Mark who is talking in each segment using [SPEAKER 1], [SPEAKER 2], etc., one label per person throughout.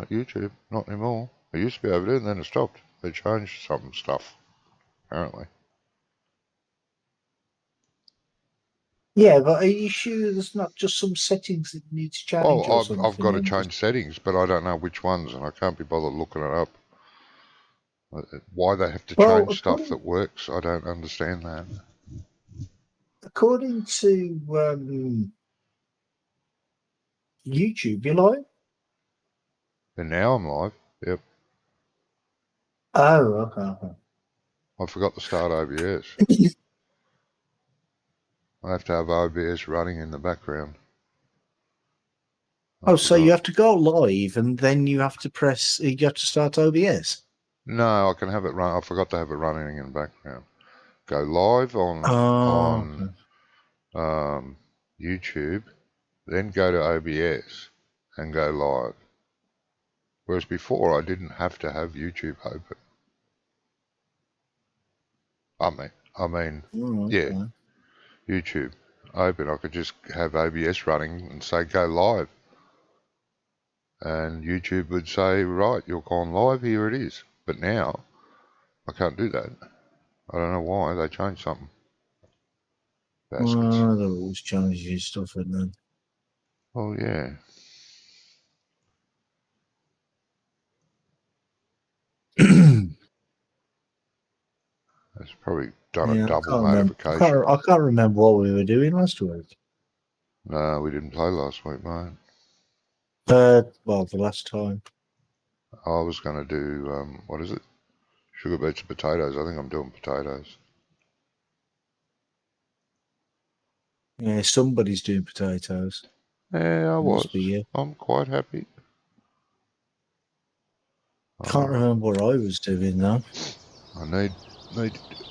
[SPEAKER 1] YouTube. Not anymore. It used to be over there and then it stopped. They changed some stuff, apparently.
[SPEAKER 2] Yeah, but are you sure there's not just some settings that you need to change or
[SPEAKER 1] Well,
[SPEAKER 2] something?
[SPEAKER 1] I've got to change settings, but I don't know which ones, and I can't be bothered looking it up. Why they have to change stuff that works, I don't understand that.
[SPEAKER 2] According to YouTube, you're live?
[SPEAKER 1] And now I'm live. Yep.
[SPEAKER 2] Oh, okay.
[SPEAKER 1] I forgot to start OBS. I have to have OBS running in the background.
[SPEAKER 2] So you have to go live and then you have to start OBS?
[SPEAKER 1] No, I can have it run. I forgot to have it running in the background. Go live on YouTube, then go to OBS and go live. Whereas before I didn't have to have YouTube open. Yeah, YouTube open. I could just have OBS running and say go live. And YouTube would say, right, you're gone live, here it is. But now, I can't do that. I don't know why, they changed something. Baskets.
[SPEAKER 2] They're always changing stuff, isn't they?
[SPEAKER 1] Oh, yeah. It's probably done a double notification.
[SPEAKER 2] I can't remember what we were doing last week.
[SPEAKER 1] No, we didn't play last week, mate.
[SPEAKER 2] Well, the last time.
[SPEAKER 1] I was going to do, what is it? Sugar beets and potatoes. I think I'm doing potatoes.
[SPEAKER 2] Yeah, somebody's doing potatoes.
[SPEAKER 1] Yeah, I was. I'm quite happy.
[SPEAKER 2] Can't remember what I was doing, though.
[SPEAKER 1] I need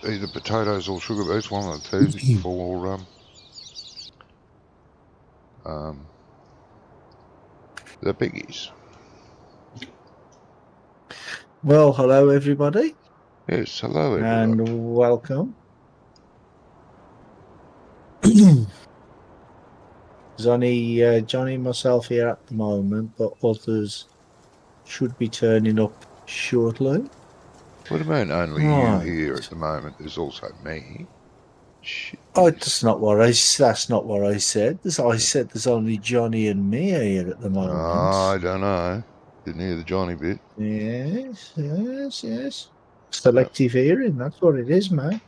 [SPEAKER 1] either potatoes or sugar beets, one of the two, for the piggies.
[SPEAKER 2] Well, hello everybody.
[SPEAKER 1] Yes, hello everybody.
[SPEAKER 2] And welcome. There's only Johnny and myself here at the moment, but others should be turning up shortly.
[SPEAKER 1] What do you mean only you here at the moment? There's also me.
[SPEAKER 2] Jeez. Oh, that's not what I said. I said there's only Johnny and me here at the moment.
[SPEAKER 1] I don't know. Didn't hear the Johnny bit.
[SPEAKER 2] Yes. Selective hearing, that's what it is, mate.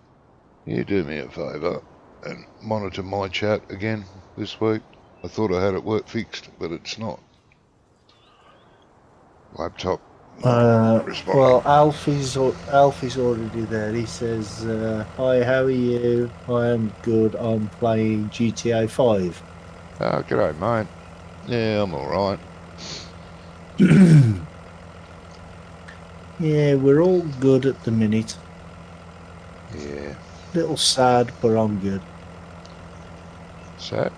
[SPEAKER 1] You do me a favour and monitor my chat again this week. I thought I had it work fixed, but it's not. Laptop.
[SPEAKER 2] Well, Alfie's already there. He says, "Hi, how are you? I am good. I'm playing GTA 5."
[SPEAKER 1] Oh, g'day, mate. Yeah, I'm all right.
[SPEAKER 2] Yeah, we're all good at the minute.
[SPEAKER 1] Yeah.
[SPEAKER 2] Little sad, but I'm good.
[SPEAKER 1] Sad?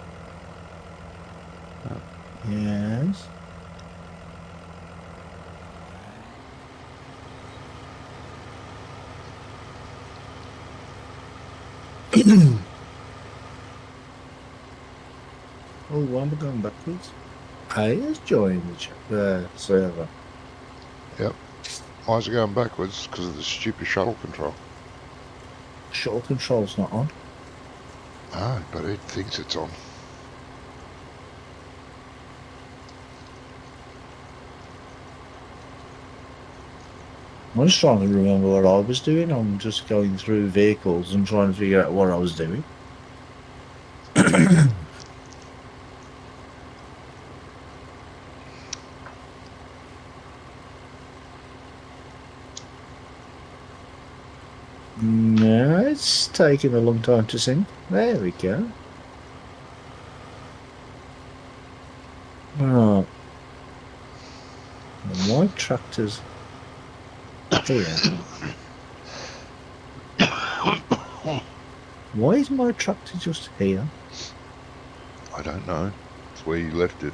[SPEAKER 2] Oh. Yes. Oh, why am I going backwards? I just joined the server.
[SPEAKER 1] Yep. Why is it going backwards? Because of the stupid shuttle control.
[SPEAKER 2] Shuttle control's not on.
[SPEAKER 1] No, but it thinks it's on.
[SPEAKER 2] I'm just trying to remember what I was doing. I'm just going through vehicles and trying to figure out what I was doing. No, it's taking a long time to sing. There we go. Oh. My tractor's here. Why is my tractor just here?
[SPEAKER 1] I don't know. It's where you left it.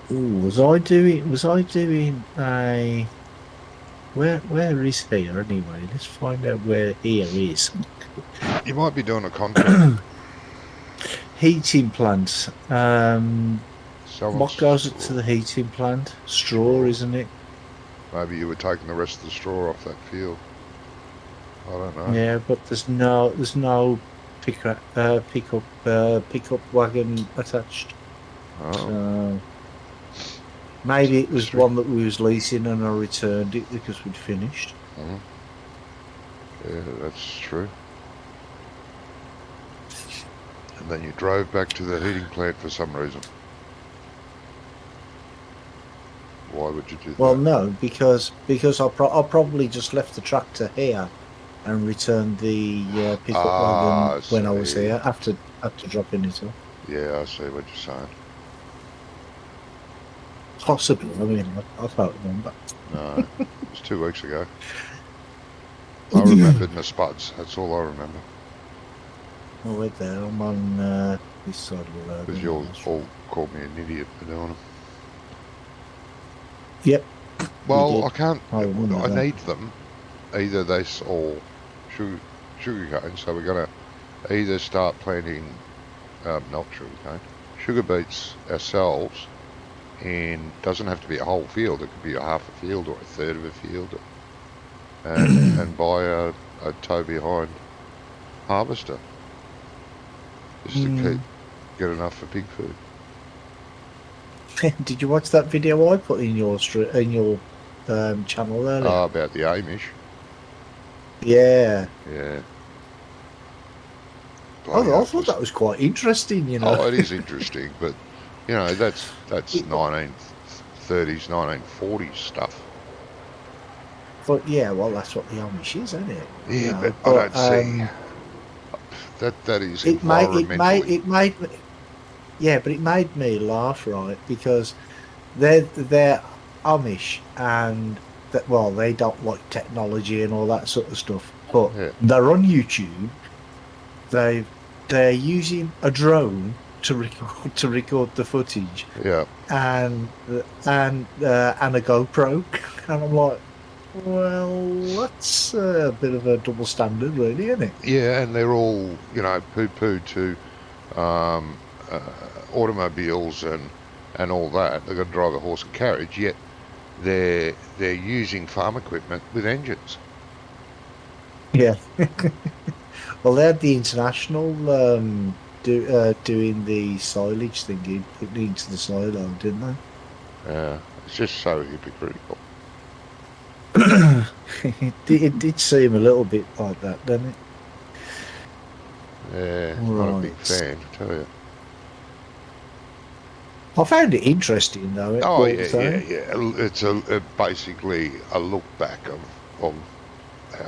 [SPEAKER 2] Was I doing a... Where is here anyway? Let's find out where here is.
[SPEAKER 1] You might be doing a contract.
[SPEAKER 2] Heating plants.
[SPEAKER 1] Selling
[SPEAKER 2] What goes
[SPEAKER 1] straw.
[SPEAKER 2] into the heating plant? Straw,
[SPEAKER 1] Straw.
[SPEAKER 2] isn't it?
[SPEAKER 1] Maybe you were taking the rest of the straw off that field. I don't know.
[SPEAKER 2] Yeah, but there's no pickup wagon attached.
[SPEAKER 1] Oh,
[SPEAKER 2] So maybe it was
[SPEAKER 1] strict.
[SPEAKER 2] one that we was leasing and I returned it because we'd finished.
[SPEAKER 1] Yeah, that's true. And then you drove back to the heating plant for some reason. Why would you do
[SPEAKER 2] Well,
[SPEAKER 1] that?
[SPEAKER 2] no, because I probably just left the tractor here and returned the pickup wagon when I was
[SPEAKER 1] see.
[SPEAKER 2] here after dropping it off.
[SPEAKER 1] Yeah, I see what you're saying.
[SPEAKER 2] Possibly. I mean, I can't remember.
[SPEAKER 1] No, it was 2 weeks ago. I remembered my spuds. That's all I remember.
[SPEAKER 2] Oh, wait there. I'm on this side of the road.
[SPEAKER 1] Because you all called me an idiot for doing them.
[SPEAKER 2] Yep.
[SPEAKER 1] Well, I can't.
[SPEAKER 2] I remember
[SPEAKER 1] I
[SPEAKER 2] that.
[SPEAKER 1] need them. Either this or sugarcane. So we're going to either start planting, not sugarcane, sugar beets ourselves. And doesn't have to be a whole field. It could be a half a field or a third of a field. And buy a tow behind harvester. Just to get enough for pig food.
[SPEAKER 2] Did you watch that video I put in your channel earlier?
[SPEAKER 1] Oh, about the Amish.
[SPEAKER 2] Yeah.
[SPEAKER 1] Yeah.
[SPEAKER 2] I thought that was quite interesting, you know.
[SPEAKER 1] Oh, it is interesting, but you know that's 1930s, 1940s stuff.
[SPEAKER 2] But yeah, well, that's what the Amish is, isn't it?
[SPEAKER 1] Yeah,
[SPEAKER 2] You know,
[SPEAKER 1] but I don't see that is environmentally.
[SPEAKER 2] It made me, yeah, but it made me laugh, right? Because they're Amish and that, well, they don't like technology and all that sort of stuff. But
[SPEAKER 1] Yeah.
[SPEAKER 2] they're on YouTube. They're using a drone to record the footage.
[SPEAKER 1] Yeah.
[SPEAKER 2] And a GoPro, and I'm like, well, that's a bit of a double standard, really, isn't it?
[SPEAKER 1] Yeah, and they're all, you know, poo-pooed to automobiles and all that. They've got to drive a horse and carriage, yet they're using farm equipment with engines.
[SPEAKER 2] Yeah. Well, they had the international doing the silage thing, putting into the silo, didn't they?
[SPEAKER 1] Yeah, it's just so hypocritical.
[SPEAKER 2] It did seem a little bit like that, didn't it?
[SPEAKER 1] Yeah, not a big fan, I tell you.
[SPEAKER 2] I found it interesting, though.
[SPEAKER 1] Oh, yeah. It's basically a look back of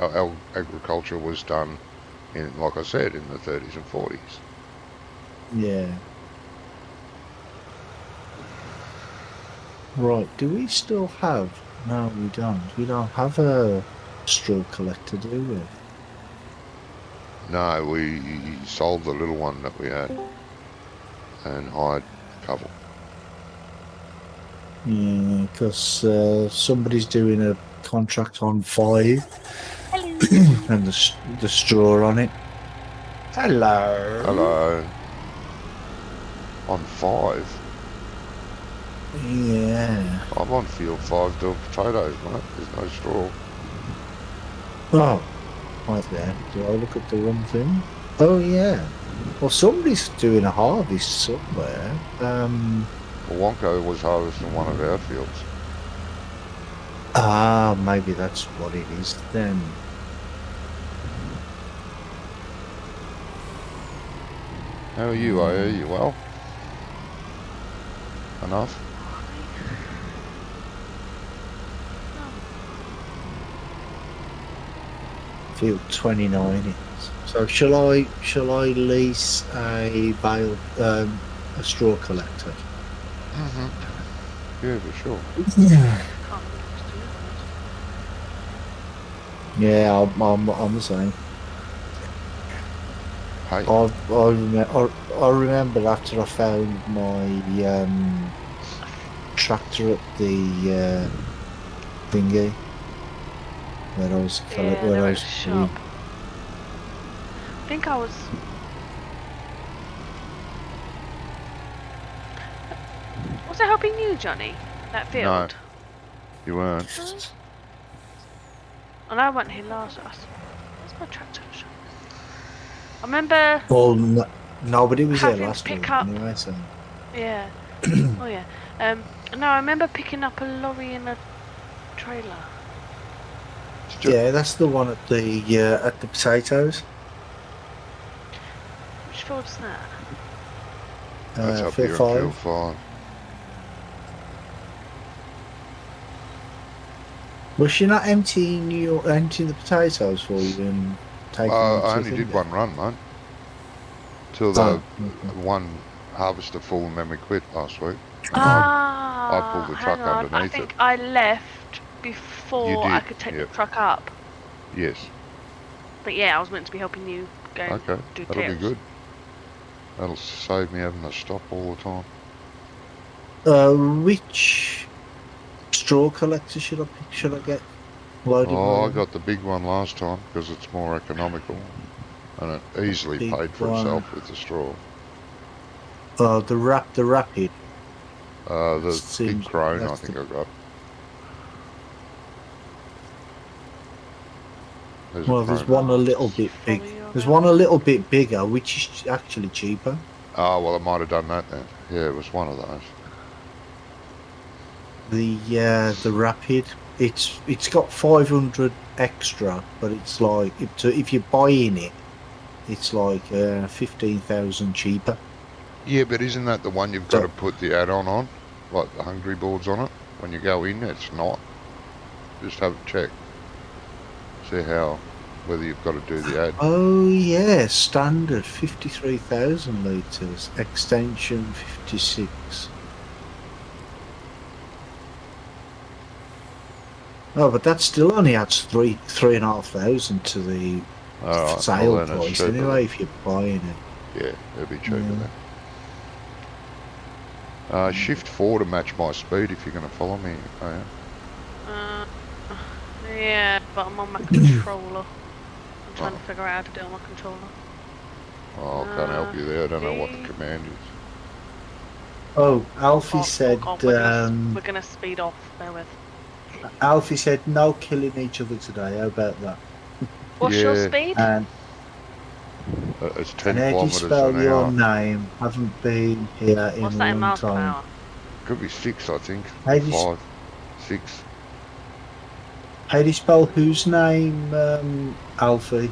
[SPEAKER 1] how agriculture was done in, like I said, in the 30s and 40s.
[SPEAKER 2] Yeah. Right, do we still have... No, we don't. We don't have a straw collector, do we?
[SPEAKER 1] No, we sold the little one that we had and hired a couple.
[SPEAKER 2] Yeah, because somebody's doing a contract on 5 and the straw on it. Hello.
[SPEAKER 1] Hello. On 5?
[SPEAKER 2] Yeah.
[SPEAKER 1] I'm on field 5 doing potatoes, mate. There's no straw.
[SPEAKER 2] Oh, right there. Do I look at the wrong thing? Oh, yeah. Well, somebody's doing a harvest somewhere.
[SPEAKER 1] Wonko was harvesting one of our fields.
[SPEAKER 2] Ah, maybe that's what it is then.
[SPEAKER 1] How are you, Are you well? Enough?
[SPEAKER 2] Field 29 it is. So shall I lease a bale a straw collector?
[SPEAKER 1] Yeah, for sure.
[SPEAKER 2] Yeah, I'm the same.
[SPEAKER 1] Hey.
[SPEAKER 2] I remember after I found my tractor at the thingy where I was
[SPEAKER 3] They think I was. Was I helping you, Johnny? That field?
[SPEAKER 1] No. You weren't.
[SPEAKER 3] No? And I went here last. Where's my tractor? I remember.
[SPEAKER 2] Well, nobody was there
[SPEAKER 3] Having to
[SPEAKER 2] last
[SPEAKER 3] pick
[SPEAKER 2] week
[SPEAKER 3] up-
[SPEAKER 2] anyway, so.
[SPEAKER 3] Yeah. Oh yeah. No, I remember picking up a lorry and a trailer.
[SPEAKER 1] Did you-
[SPEAKER 2] Yeah, that's the one at the potatoes.
[SPEAKER 3] Which field's that?
[SPEAKER 1] That's up
[SPEAKER 2] Field
[SPEAKER 1] here in
[SPEAKER 2] 5.
[SPEAKER 1] Field 5.
[SPEAKER 2] Was she not emptying the potatoes for you and taking them to
[SPEAKER 1] I only
[SPEAKER 2] the
[SPEAKER 1] did
[SPEAKER 2] thing?
[SPEAKER 1] one run, mate. Till the
[SPEAKER 2] Oh, okay.
[SPEAKER 1] one harvester full and then we quit last week.
[SPEAKER 3] Ah,
[SPEAKER 1] pulled the
[SPEAKER 3] hang
[SPEAKER 1] truck
[SPEAKER 3] on. I
[SPEAKER 1] underneath
[SPEAKER 3] think
[SPEAKER 1] it.
[SPEAKER 3] I left before I
[SPEAKER 1] did,
[SPEAKER 3] could take
[SPEAKER 1] yep.
[SPEAKER 3] the truck up.
[SPEAKER 1] Yes.
[SPEAKER 3] But yeah, I was meant to be helping you go
[SPEAKER 1] Okay.
[SPEAKER 3] do
[SPEAKER 1] That'll
[SPEAKER 3] tails.
[SPEAKER 1] be good. That'll save me having to stop all the time.
[SPEAKER 2] Which straw collector should I pick? Should I get loaded?
[SPEAKER 1] Oh, I
[SPEAKER 2] with?
[SPEAKER 1] got the big one last time because it's more economical. And it easily
[SPEAKER 2] Big
[SPEAKER 1] paid for
[SPEAKER 2] one.
[SPEAKER 1] itself with the straw.
[SPEAKER 2] The rapid.
[SPEAKER 1] The
[SPEAKER 2] Seems
[SPEAKER 1] big crone, I
[SPEAKER 2] that's
[SPEAKER 1] think
[SPEAKER 2] the-
[SPEAKER 1] I got. There's a
[SPEAKER 2] Well, there's
[SPEAKER 1] crone.
[SPEAKER 2] one a little bit big.
[SPEAKER 3] Follow you
[SPEAKER 2] There's
[SPEAKER 3] around.
[SPEAKER 2] one a little bit bigger, which is actually cheaper.
[SPEAKER 1] Oh, well, I might have done that then. Yeah, it was one of those.
[SPEAKER 2] The rapid. It's got 500 extra, but it's like if you're buying it, it's like 15,000 cheaper.
[SPEAKER 1] Yeah, but isn't that the one you've got
[SPEAKER 2] So-
[SPEAKER 1] to put the add-on on? Like the Hungry boards on it? When you go in, it's not. Just have it checked. See whether you've got to do the add.
[SPEAKER 2] Oh yeah, standard 53,000 litres, extension 56. Oh, but that still only adds 3,500 to the
[SPEAKER 1] Alright,
[SPEAKER 2] sale
[SPEAKER 1] well then it's
[SPEAKER 2] price
[SPEAKER 1] cheaper.
[SPEAKER 2] anyway if you're buying it.
[SPEAKER 1] Yeah, it'll be cheaper
[SPEAKER 2] Yeah.
[SPEAKER 1] then. Shift 4 to match my speed if you're going to follow me. Oh, yeah.
[SPEAKER 3] Yeah, but I'm on my controller. I'm trying to figure out how to do it on my controller.
[SPEAKER 1] Oh, I can't help you there. I don't know what the
[SPEAKER 3] Okay.
[SPEAKER 1] command is.
[SPEAKER 2] Oh, Alfie said
[SPEAKER 3] we're gonna speed off. Bear with.
[SPEAKER 2] Alfie said no killing each other today. How about that?
[SPEAKER 3] What's your
[SPEAKER 1] Yeah.
[SPEAKER 3] speed?
[SPEAKER 2] And
[SPEAKER 1] It's 10
[SPEAKER 2] how do you
[SPEAKER 1] kilometres
[SPEAKER 2] spell
[SPEAKER 1] an
[SPEAKER 2] your
[SPEAKER 1] hour.
[SPEAKER 2] name? Haven't been here in
[SPEAKER 3] What's
[SPEAKER 2] a
[SPEAKER 3] that in
[SPEAKER 2] long
[SPEAKER 3] miles per
[SPEAKER 2] time.
[SPEAKER 3] hour?
[SPEAKER 1] Could be 6, I think.
[SPEAKER 2] How do you
[SPEAKER 1] 5, 6.
[SPEAKER 2] How do you spell whose name, Alfie?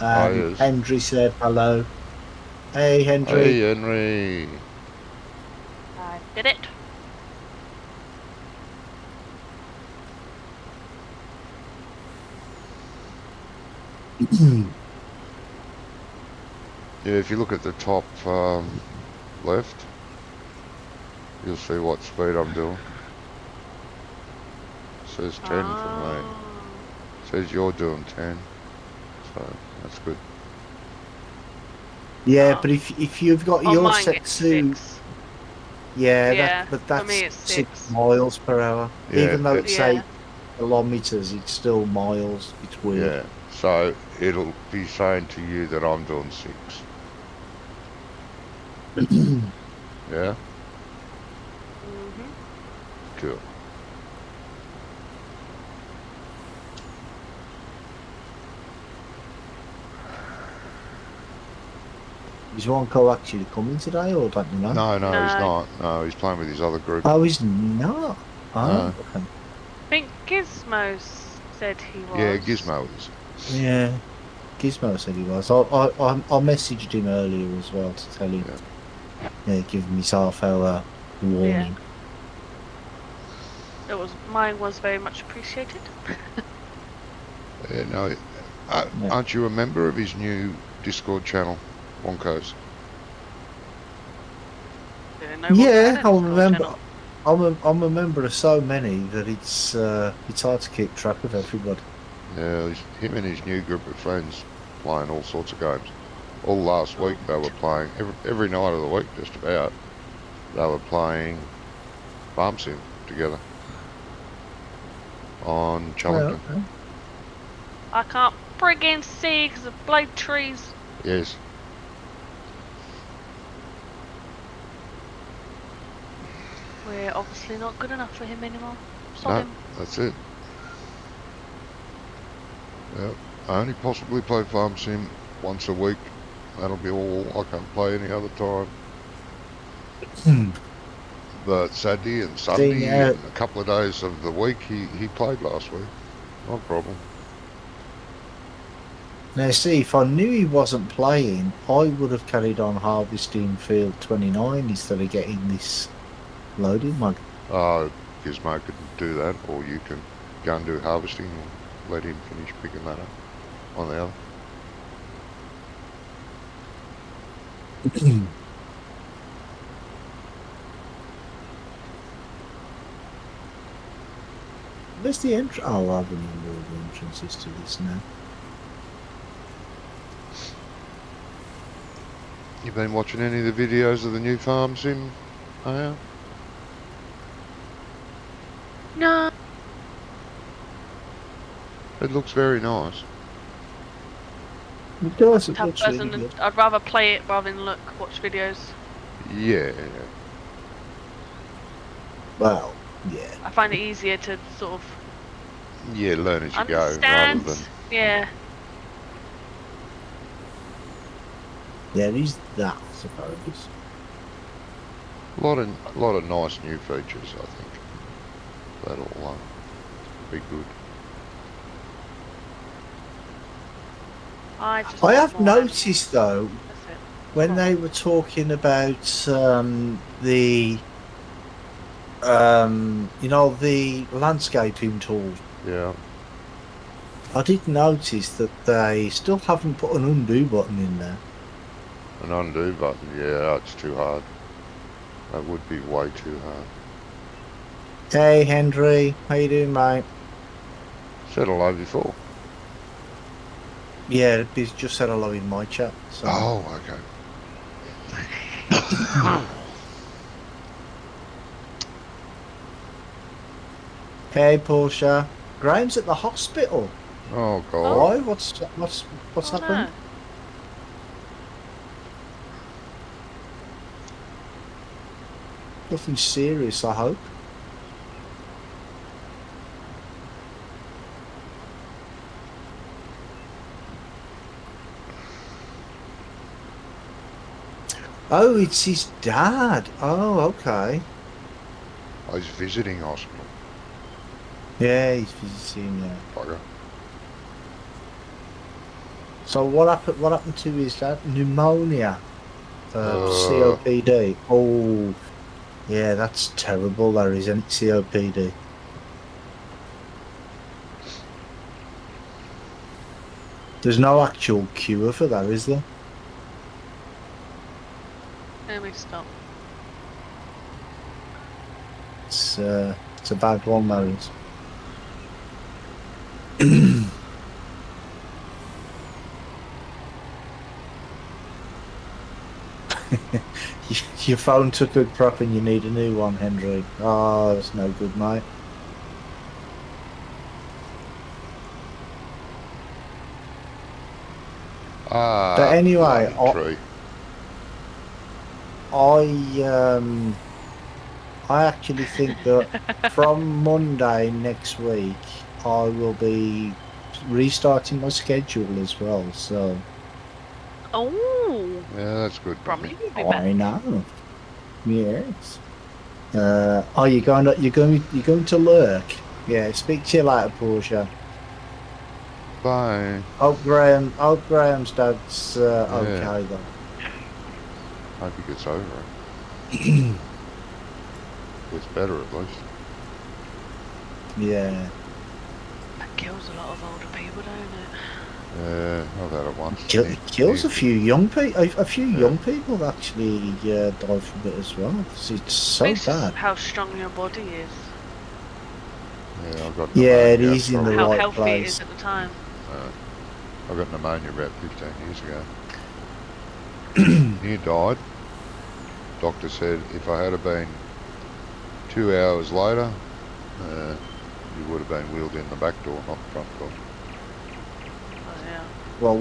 [SPEAKER 1] yes.
[SPEAKER 2] Henry said hello. Hey, Henry.
[SPEAKER 1] Hey, Henry.
[SPEAKER 3] I did it.
[SPEAKER 1] Yeah, if you look at the top left, you'll see what speed I'm doing. Says 10 for me.
[SPEAKER 3] Oh.
[SPEAKER 1] Says you're doing 10. So that's good.
[SPEAKER 2] Yeah,
[SPEAKER 3] Oh.
[SPEAKER 2] but if you've got
[SPEAKER 3] On
[SPEAKER 2] your
[SPEAKER 3] mine
[SPEAKER 2] set
[SPEAKER 3] it's
[SPEAKER 2] to,
[SPEAKER 3] 6.
[SPEAKER 2] yeah,
[SPEAKER 3] Yeah,
[SPEAKER 2] but
[SPEAKER 3] for
[SPEAKER 2] that's
[SPEAKER 3] me it's
[SPEAKER 2] 6
[SPEAKER 3] 6.
[SPEAKER 2] miles per hour.
[SPEAKER 1] Yeah,
[SPEAKER 2] Even though it's
[SPEAKER 3] Yeah.
[SPEAKER 2] 8 kilometres, it's still miles. It's weird.
[SPEAKER 1] Yeah. So it'll be saying to you that I'm doing 6. Yeah?
[SPEAKER 3] Mhm.
[SPEAKER 1] Cool.
[SPEAKER 2] Is Wonko actually coming today, or don't you know?
[SPEAKER 1] No, he's
[SPEAKER 3] No.
[SPEAKER 1] not. No, he's playing with his other group.
[SPEAKER 2] Oh, he's not. Oh,
[SPEAKER 1] No.
[SPEAKER 2] okay.
[SPEAKER 3] I think Gizmo said he was.
[SPEAKER 1] Yeah, Gizmo is.
[SPEAKER 2] Yeah, Gizmo said he was. I messaged him earlier as well to tell him. Yeah, give him his half-hour warning.
[SPEAKER 3] It was. Mine was very much appreciated.
[SPEAKER 1] Yeah, no.
[SPEAKER 2] Yeah.
[SPEAKER 1] Aren't you a member of his new Discord channel, Wonko's?
[SPEAKER 3] Didn't know what
[SPEAKER 2] Yeah,
[SPEAKER 3] that
[SPEAKER 2] I
[SPEAKER 3] is,
[SPEAKER 2] remember.
[SPEAKER 3] channel.
[SPEAKER 2] I'm a member of so many that it's hard to keep track of everybody.
[SPEAKER 1] Yeah, him and his new group of friends playing all sorts of games. All last week they were playing, every night of the week just about, they were playing Farm Sim together on Challenging.
[SPEAKER 2] Okay.
[SPEAKER 3] I can't friggin' see because of blood trees.
[SPEAKER 1] Yes.
[SPEAKER 3] We're obviously not good enough for him anymore. Sod
[SPEAKER 1] No,
[SPEAKER 3] him.
[SPEAKER 1] that's it. Yep. I only possibly play Farm Sim once a week. That'll be all. I can't play any other time. But Saturday and Sunday
[SPEAKER 2] now-
[SPEAKER 1] and a couple of days of the week he played last week. No problem.
[SPEAKER 2] Now, see, if I knew he wasn't playing, I would have carried on harvesting field 29 instead of getting this loading mug.
[SPEAKER 1] Gizmo could do that, or you can go and do harvesting and let him finish picking that up on the other.
[SPEAKER 2] Where's the entrance? Oh, I remember all the entrances to this now.
[SPEAKER 1] You been watching any of the videos of the new Farm Sim? Oh, yeah.
[SPEAKER 3] No.
[SPEAKER 1] It looks very nice.
[SPEAKER 2] It does, it
[SPEAKER 3] Tough
[SPEAKER 2] looks really
[SPEAKER 3] person.
[SPEAKER 2] good.
[SPEAKER 3] I'd rather play it rather than watch videos.
[SPEAKER 1] Yeah.
[SPEAKER 2] Well, yeah.
[SPEAKER 3] I find it easier to sort of
[SPEAKER 1] Yeah, learn as you go rather
[SPEAKER 3] understand.
[SPEAKER 1] than.
[SPEAKER 3] Yeah.
[SPEAKER 2] There is that, I suppose.
[SPEAKER 1] A lot of nice new features, I think. That'll be good.
[SPEAKER 3] I just.
[SPEAKER 2] I
[SPEAKER 3] want
[SPEAKER 2] have
[SPEAKER 3] more
[SPEAKER 2] noticed, though,
[SPEAKER 3] That's it.
[SPEAKER 2] when they were talking about the the landscaping tool,
[SPEAKER 1] Yeah.
[SPEAKER 2] I did notice that they still haven't put an undo button in there.
[SPEAKER 1] An undo button, yeah, it's too hard. That would be way too hard.
[SPEAKER 2] Hey Henry, how you doing, mate?
[SPEAKER 1] Said hello before.
[SPEAKER 2] Yeah, he's just said hello in my chat. So.
[SPEAKER 1] Oh, okay.
[SPEAKER 2] Hey Portia, Graham's at the hospital.
[SPEAKER 1] Oh god.
[SPEAKER 2] Why? What's
[SPEAKER 3] Oh,
[SPEAKER 2] happened?
[SPEAKER 3] no.
[SPEAKER 2] Nothing serious, I hope. Oh, it's his dad. Oh, okay.
[SPEAKER 1] I was visiting hospital.
[SPEAKER 2] Yeah, he's visiting. Yeah.
[SPEAKER 1] Bugger.
[SPEAKER 2] So what happened? What happened to his dad? Pneumonia,
[SPEAKER 1] Uh.
[SPEAKER 2] COPD. Oh, yeah, that's terrible. There isn't it? COPD. There's no actual cure for that, is there?
[SPEAKER 3] Let me stop.
[SPEAKER 2] It's a bad one, that is. Your phone took a crap and you need a new one, Henry. Oh, that's no good, mate. But anyway,
[SPEAKER 1] bloody tree.
[SPEAKER 2] I actually think that from Monday next week I will be restarting my schedule as well. So
[SPEAKER 3] Oh,
[SPEAKER 1] Yeah, that's good.
[SPEAKER 3] probably will be
[SPEAKER 2] I
[SPEAKER 3] better.
[SPEAKER 2] know. Yes. You're going to lurk. Yeah. Speak to you later, Portia.
[SPEAKER 1] Bye.
[SPEAKER 2] Hope Graham's dad's okay though.
[SPEAKER 1] Hope he gets over it. Gets better at least.
[SPEAKER 2] Yeah.
[SPEAKER 3] That kills a lot of older people, don't it?
[SPEAKER 1] Yeah, I've had it once.
[SPEAKER 2] It kills a few young people. A few
[SPEAKER 1] Yeah.
[SPEAKER 2] young people actually die from it as well. It's so
[SPEAKER 3] Makes
[SPEAKER 2] bad.
[SPEAKER 3] how strong your body is,
[SPEAKER 1] Yeah, I've got
[SPEAKER 2] Yeah, it
[SPEAKER 1] pneumonia
[SPEAKER 2] is in the
[SPEAKER 1] from-
[SPEAKER 3] how
[SPEAKER 2] right
[SPEAKER 3] healthy
[SPEAKER 2] place.
[SPEAKER 3] it is at the time.
[SPEAKER 1] I got pneumonia about 15 years ago. Near died. Doctor said if I had have been 2 hours later, you would have been wheeled in the back door, not the front door.
[SPEAKER 3] Oh, yeah.
[SPEAKER 2] well,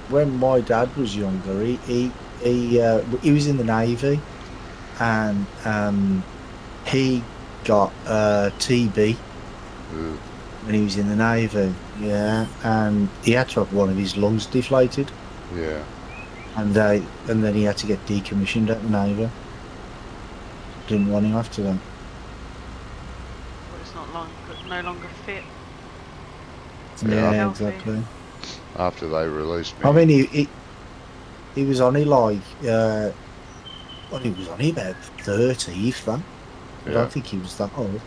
[SPEAKER 2] when my dad was younger, he was in the Navy, and he got TB
[SPEAKER 1] Ugh,
[SPEAKER 2] when he was in the Navy. Yeah, and he had to have one of his lungs deflated,
[SPEAKER 1] yeah.
[SPEAKER 2] and then he had to get decommissioned at the Navy. Didn't want him after that.
[SPEAKER 3] But it's not long, but no longer fit.
[SPEAKER 2] Yeah,
[SPEAKER 3] Healthy.
[SPEAKER 2] exactly.
[SPEAKER 1] After they released me.
[SPEAKER 2] I mean, he was only like well, he was only about 30, if that. I
[SPEAKER 1] Yeah.
[SPEAKER 2] don't think he was that old.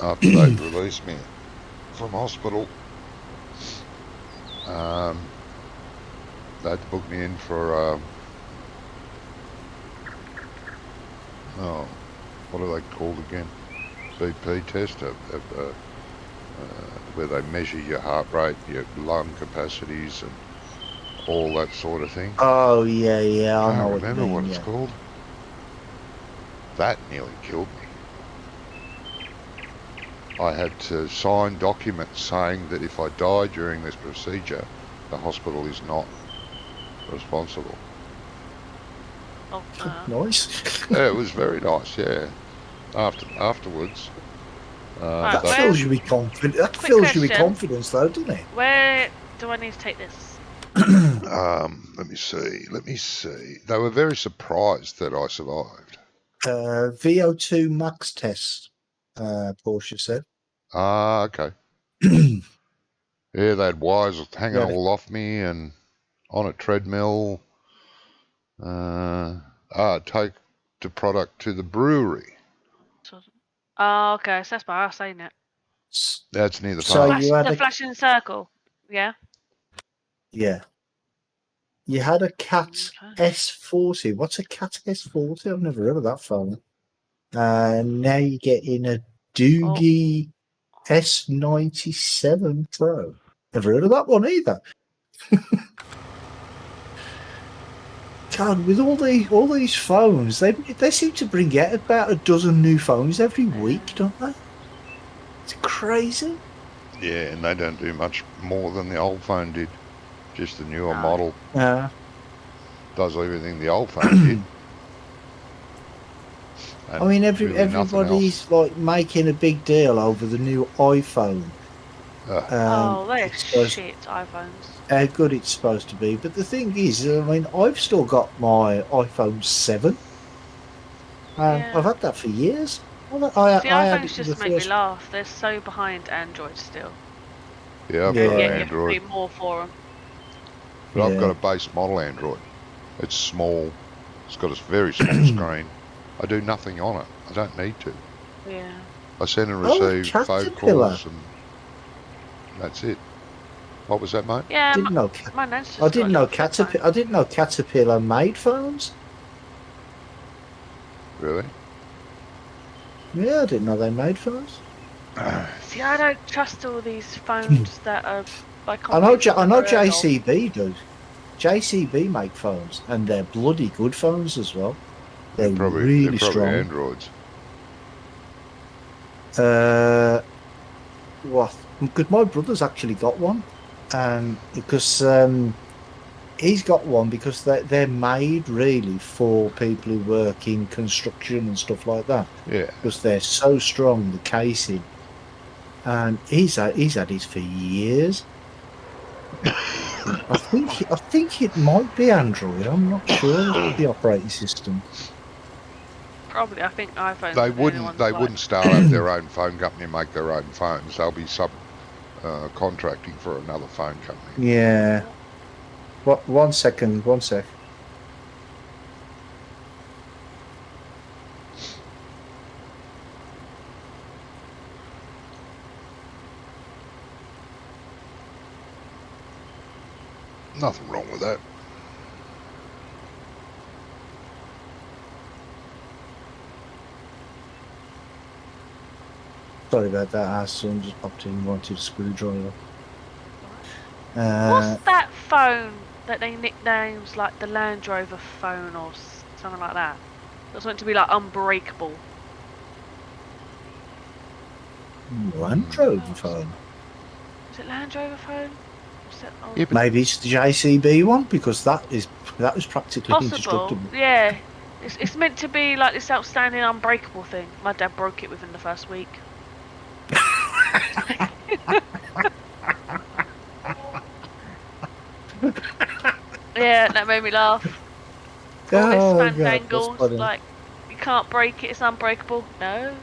[SPEAKER 1] After they released me from hospital, they had to book me in for oh, what are they called again? BP test, where they measure your heart rate, your lung capacities, and all that sort of thing.
[SPEAKER 2] Oh yeah, yeah, I know
[SPEAKER 1] Can't
[SPEAKER 2] what you
[SPEAKER 1] remember
[SPEAKER 2] mean.
[SPEAKER 1] what
[SPEAKER 2] Yeah.
[SPEAKER 1] it's called. That nearly killed me. I had to sign documents saying that if I die during this procedure, the hospital is not responsible.
[SPEAKER 3] Oh,
[SPEAKER 2] Nice.
[SPEAKER 1] Yeah, it was very nice. Yeah. Afterwards,
[SPEAKER 3] Right,
[SPEAKER 2] That
[SPEAKER 3] where-
[SPEAKER 2] fills you with confidence. That
[SPEAKER 3] Quick
[SPEAKER 2] fills you with
[SPEAKER 3] question.
[SPEAKER 2] confidence, though, doesn't it?
[SPEAKER 3] where do I need to take this?
[SPEAKER 1] let me see. They were very surprised that I survived.
[SPEAKER 2] VO2 max test. Porsche said.
[SPEAKER 1] Ah, okay. Yeah, they had wires hanging
[SPEAKER 2] Yeah.
[SPEAKER 1] all off me and on a treadmill. Take the product to the brewery.
[SPEAKER 3] Oh, okay, so that's by us, ain't it?
[SPEAKER 1] That's near the
[SPEAKER 2] So
[SPEAKER 1] farm.
[SPEAKER 2] you had
[SPEAKER 3] The
[SPEAKER 2] a
[SPEAKER 3] flashing circle. Yeah.
[SPEAKER 2] yeah. You had a Cat
[SPEAKER 3] Okay.
[SPEAKER 2] S40. What's a Cat S40? I've never heard of that phone. Now you get in a Doogie S97 Pro. Never heard of that one either. God, with all these phones, they seem to bring out about a dozen new phones every week, don't they? It's crazy.
[SPEAKER 1] Yeah, and they don't do much more than the old phone did. Just the newer
[SPEAKER 3] No.
[SPEAKER 1] model
[SPEAKER 2] Yeah.
[SPEAKER 1] does everything the old phone did.
[SPEAKER 2] I mean,
[SPEAKER 1] And really nothing
[SPEAKER 2] everybody's like making a big deal over the new iPhone.
[SPEAKER 1] else.
[SPEAKER 3] Oh, they're
[SPEAKER 2] It's supposed-
[SPEAKER 3] shit iPhones.
[SPEAKER 2] How good it's supposed to be, but the thing is, I mean, I've still got my iPhone 7.
[SPEAKER 3] Yeah.
[SPEAKER 2] I've had that for years.
[SPEAKER 3] The
[SPEAKER 2] I had
[SPEAKER 3] iPhones
[SPEAKER 2] it for the
[SPEAKER 3] just make me
[SPEAKER 2] first.
[SPEAKER 3] laugh. They're so behind Android still.
[SPEAKER 1] Yeah, I've
[SPEAKER 2] Yeah.
[SPEAKER 1] got an
[SPEAKER 3] Yet you
[SPEAKER 1] Android,
[SPEAKER 3] pay more for them.
[SPEAKER 1] but I've
[SPEAKER 2] Yeah.
[SPEAKER 1] got a base model Android. It's small. It's got a very small screen. I do nothing on it. I don't need to.
[SPEAKER 3] Yeah.
[SPEAKER 1] I send and
[SPEAKER 2] Oh,
[SPEAKER 1] receive phone
[SPEAKER 2] Caterpillar.
[SPEAKER 1] calls, and that's it. What was that, mate?
[SPEAKER 3] Yeah,
[SPEAKER 2] Didn't know.
[SPEAKER 3] my nan's just
[SPEAKER 2] I didn't
[SPEAKER 3] got a
[SPEAKER 2] know
[SPEAKER 3] little flip
[SPEAKER 2] Caterpillar.
[SPEAKER 3] phone.
[SPEAKER 2] I didn't know Caterpillar made phones.
[SPEAKER 1] Really?
[SPEAKER 2] Yeah, I didn't know they made phones.
[SPEAKER 3] See, I don't trust all these phones that are by
[SPEAKER 2] I know.
[SPEAKER 3] companies
[SPEAKER 2] I know
[SPEAKER 3] I've heard of.
[SPEAKER 2] JCB do. JCB make phones, and they're bloody good phones as well. They're
[SPEAKER 1] They're probably
[SPEAKER 2] really strong.
[SPEAKER 1] Androids.
[SPEAKER 2] What? Because my brother's actually got one, and because he's got one because they're made really for people who work in construction and stuff like that.
[SPEAKER 1] Yeah.
[SPEAKER 2] Because they're so strong, the casing, and he's had his for years. I think it might be Android. I'm not sure the operating system.
[SPEAKER 3] Probably, I think iPhones.
[SPEAKER 1] They
[SPEAKER 3] are the only ones like-
[SPEAKER 1] wouldn't start up their own phone company and make their own phones. They'll be contracting for another phone company.
[SPEAKER 2] Yeah. What? 1 second. 1 sec.
[SPEAKER 1] Nothing wrong with that.
[SPEAKER 2] Sorry about that. Our son just popped in and wanted a screwdriver.
[SPEAKER 3] What's that phone that they nicknames like the Land Rover phone or something like that? That's meant to be like unbreakable.
[SPEAKER 2] Land Rover phone.
[SPEAKER 3] Is it Land Rover phone? What's that? Oh,
[SPEAKER 1] Yeah, but
[SPEAKER 2] Maybe it's the JCB one because that was practically
[SPEAKER 3] possible.
[SPEAKER 2] indestructible.
[SPEAKER 3] Yeah. It's meant to be like this outstanding unbreakable thing. My dad broke it within the first week. Yeah, that made me laugh. All this
[SPEAKER 2] Oh, God, that's
[SPEAKER 3] fandangles,
[SPEAKER 2] funny.
[SPEAKER 3] like you can't break it, it's unbreakable. No.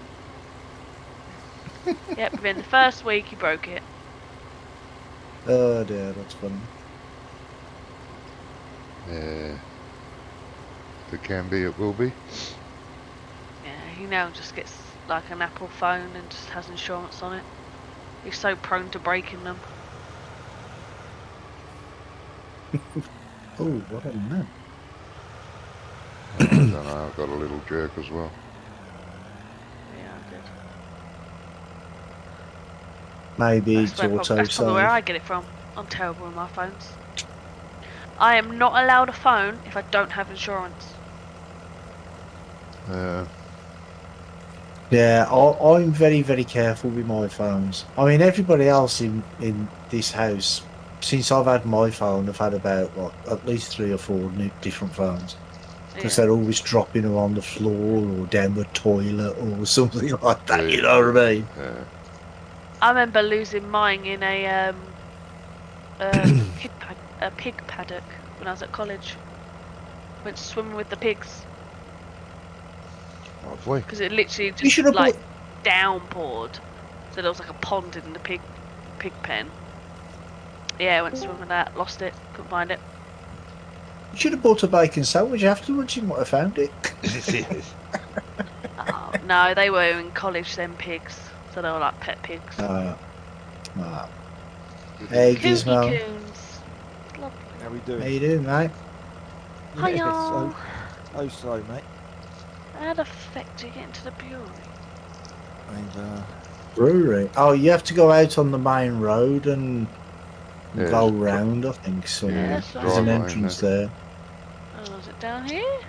[SPEAKER 3] Yep, within the first week he broke it.
[SPEAKER 2] Oh dear, that's funny.
[SPEAKER 1] yeah. If it can be, it will be.
[SPEAKER 3] Yeah, he now just gets like an Apple phone and just has insurance on it. He's so prone to breaking them.
[SPEAKER 2] Oh, what a man.
[SPEAKER 1] I don't know. I've got a little jerk as well.
[SPEAKER 3] Yeah, I did.
[SPEAKER 2] Maybe
[SPEAKER 3] That's,
[SPEAKER 2] it's
[SPEAKER 3] where
[SPEAKER 2] auto
[SPEAKER 3] that's probably where
[SPEAKER 2] save.
[SPEAKER 3] I get it from. I'm terrible with my phones. I am not allowed a phone if I don't have insurance.
[SPEAKER 2] Yeah, I'm very, very careful with my phones. I mean, everybody else in this house, since I've had my phone, I've had about like, at least 3 or 4 different phones because
[SPEAKER 3] Yeah.
[SPEAKER 2] they're always dropping them on the floor or down the toilet or something like that. You
[SPEAKER 1] Yeah.
[SPEAKER 2] know what I mean?
[SPEAKER 1] Yeah.
[SPEAKER 3] I remember losing mine in a pig paddock when I was at college. Went swimming with the pigs
[SPEAKER 1] Lovely.
[SPEAKER 3] because it literally
[SPEAKER 2] You
[SPEAKER 3] just
[SPEAKER 2] should have
[SPEAKER 3] like
[SPEAKER 2] bought.
[SPEAKER 3] downpoured, so there was like a pond in the pig pen. Yeah, I went swimming with that, lost it, couldn't find it.
[SPEAKER 2] You should have bought a bacon sandwich afterwards. You might have found it.
[SPEAKER 3] Oh, no, they were in college, them pigs, so they were like pet pigs.
[SPEAKER 2] Ah.
[SPEAKER 1] Good
[SPEAKER 2] Hey,
[SPEAKER 1] little-
[SPEAKER 3] Cootie
[SPEAKER 2] Gizmo.
[SPEAKER 3] coons. Lovely.
[SPEAKER 4] How we
[SPEAKER 2] How
[SPEAKER 4] doing?
[SPEAKER 2] you doing, mate?
[SPEAKER 3] Hiya.
[SPEAKER 4] So, mate.
[SPEAKER 3] How the fuck do you get into the brewery?
[SPEAKER 4] I've,
[SPEAKER 2] Brewery. Oh, you have to go out on the main road and
[SPEAKER 1] Yeah,
[SPEAKER 2] go
[SPEAKER 1] it's
[SPEAKER 2] round, I think. So
[SPEAKER 1] Yeah,
[SPEAKER 3] that's
[SPEAKER 2] there's an
[SPEAKER 3] right.
[SPEAKER 2] entrance there.
[SPEAKER 3] Oh, is it down here?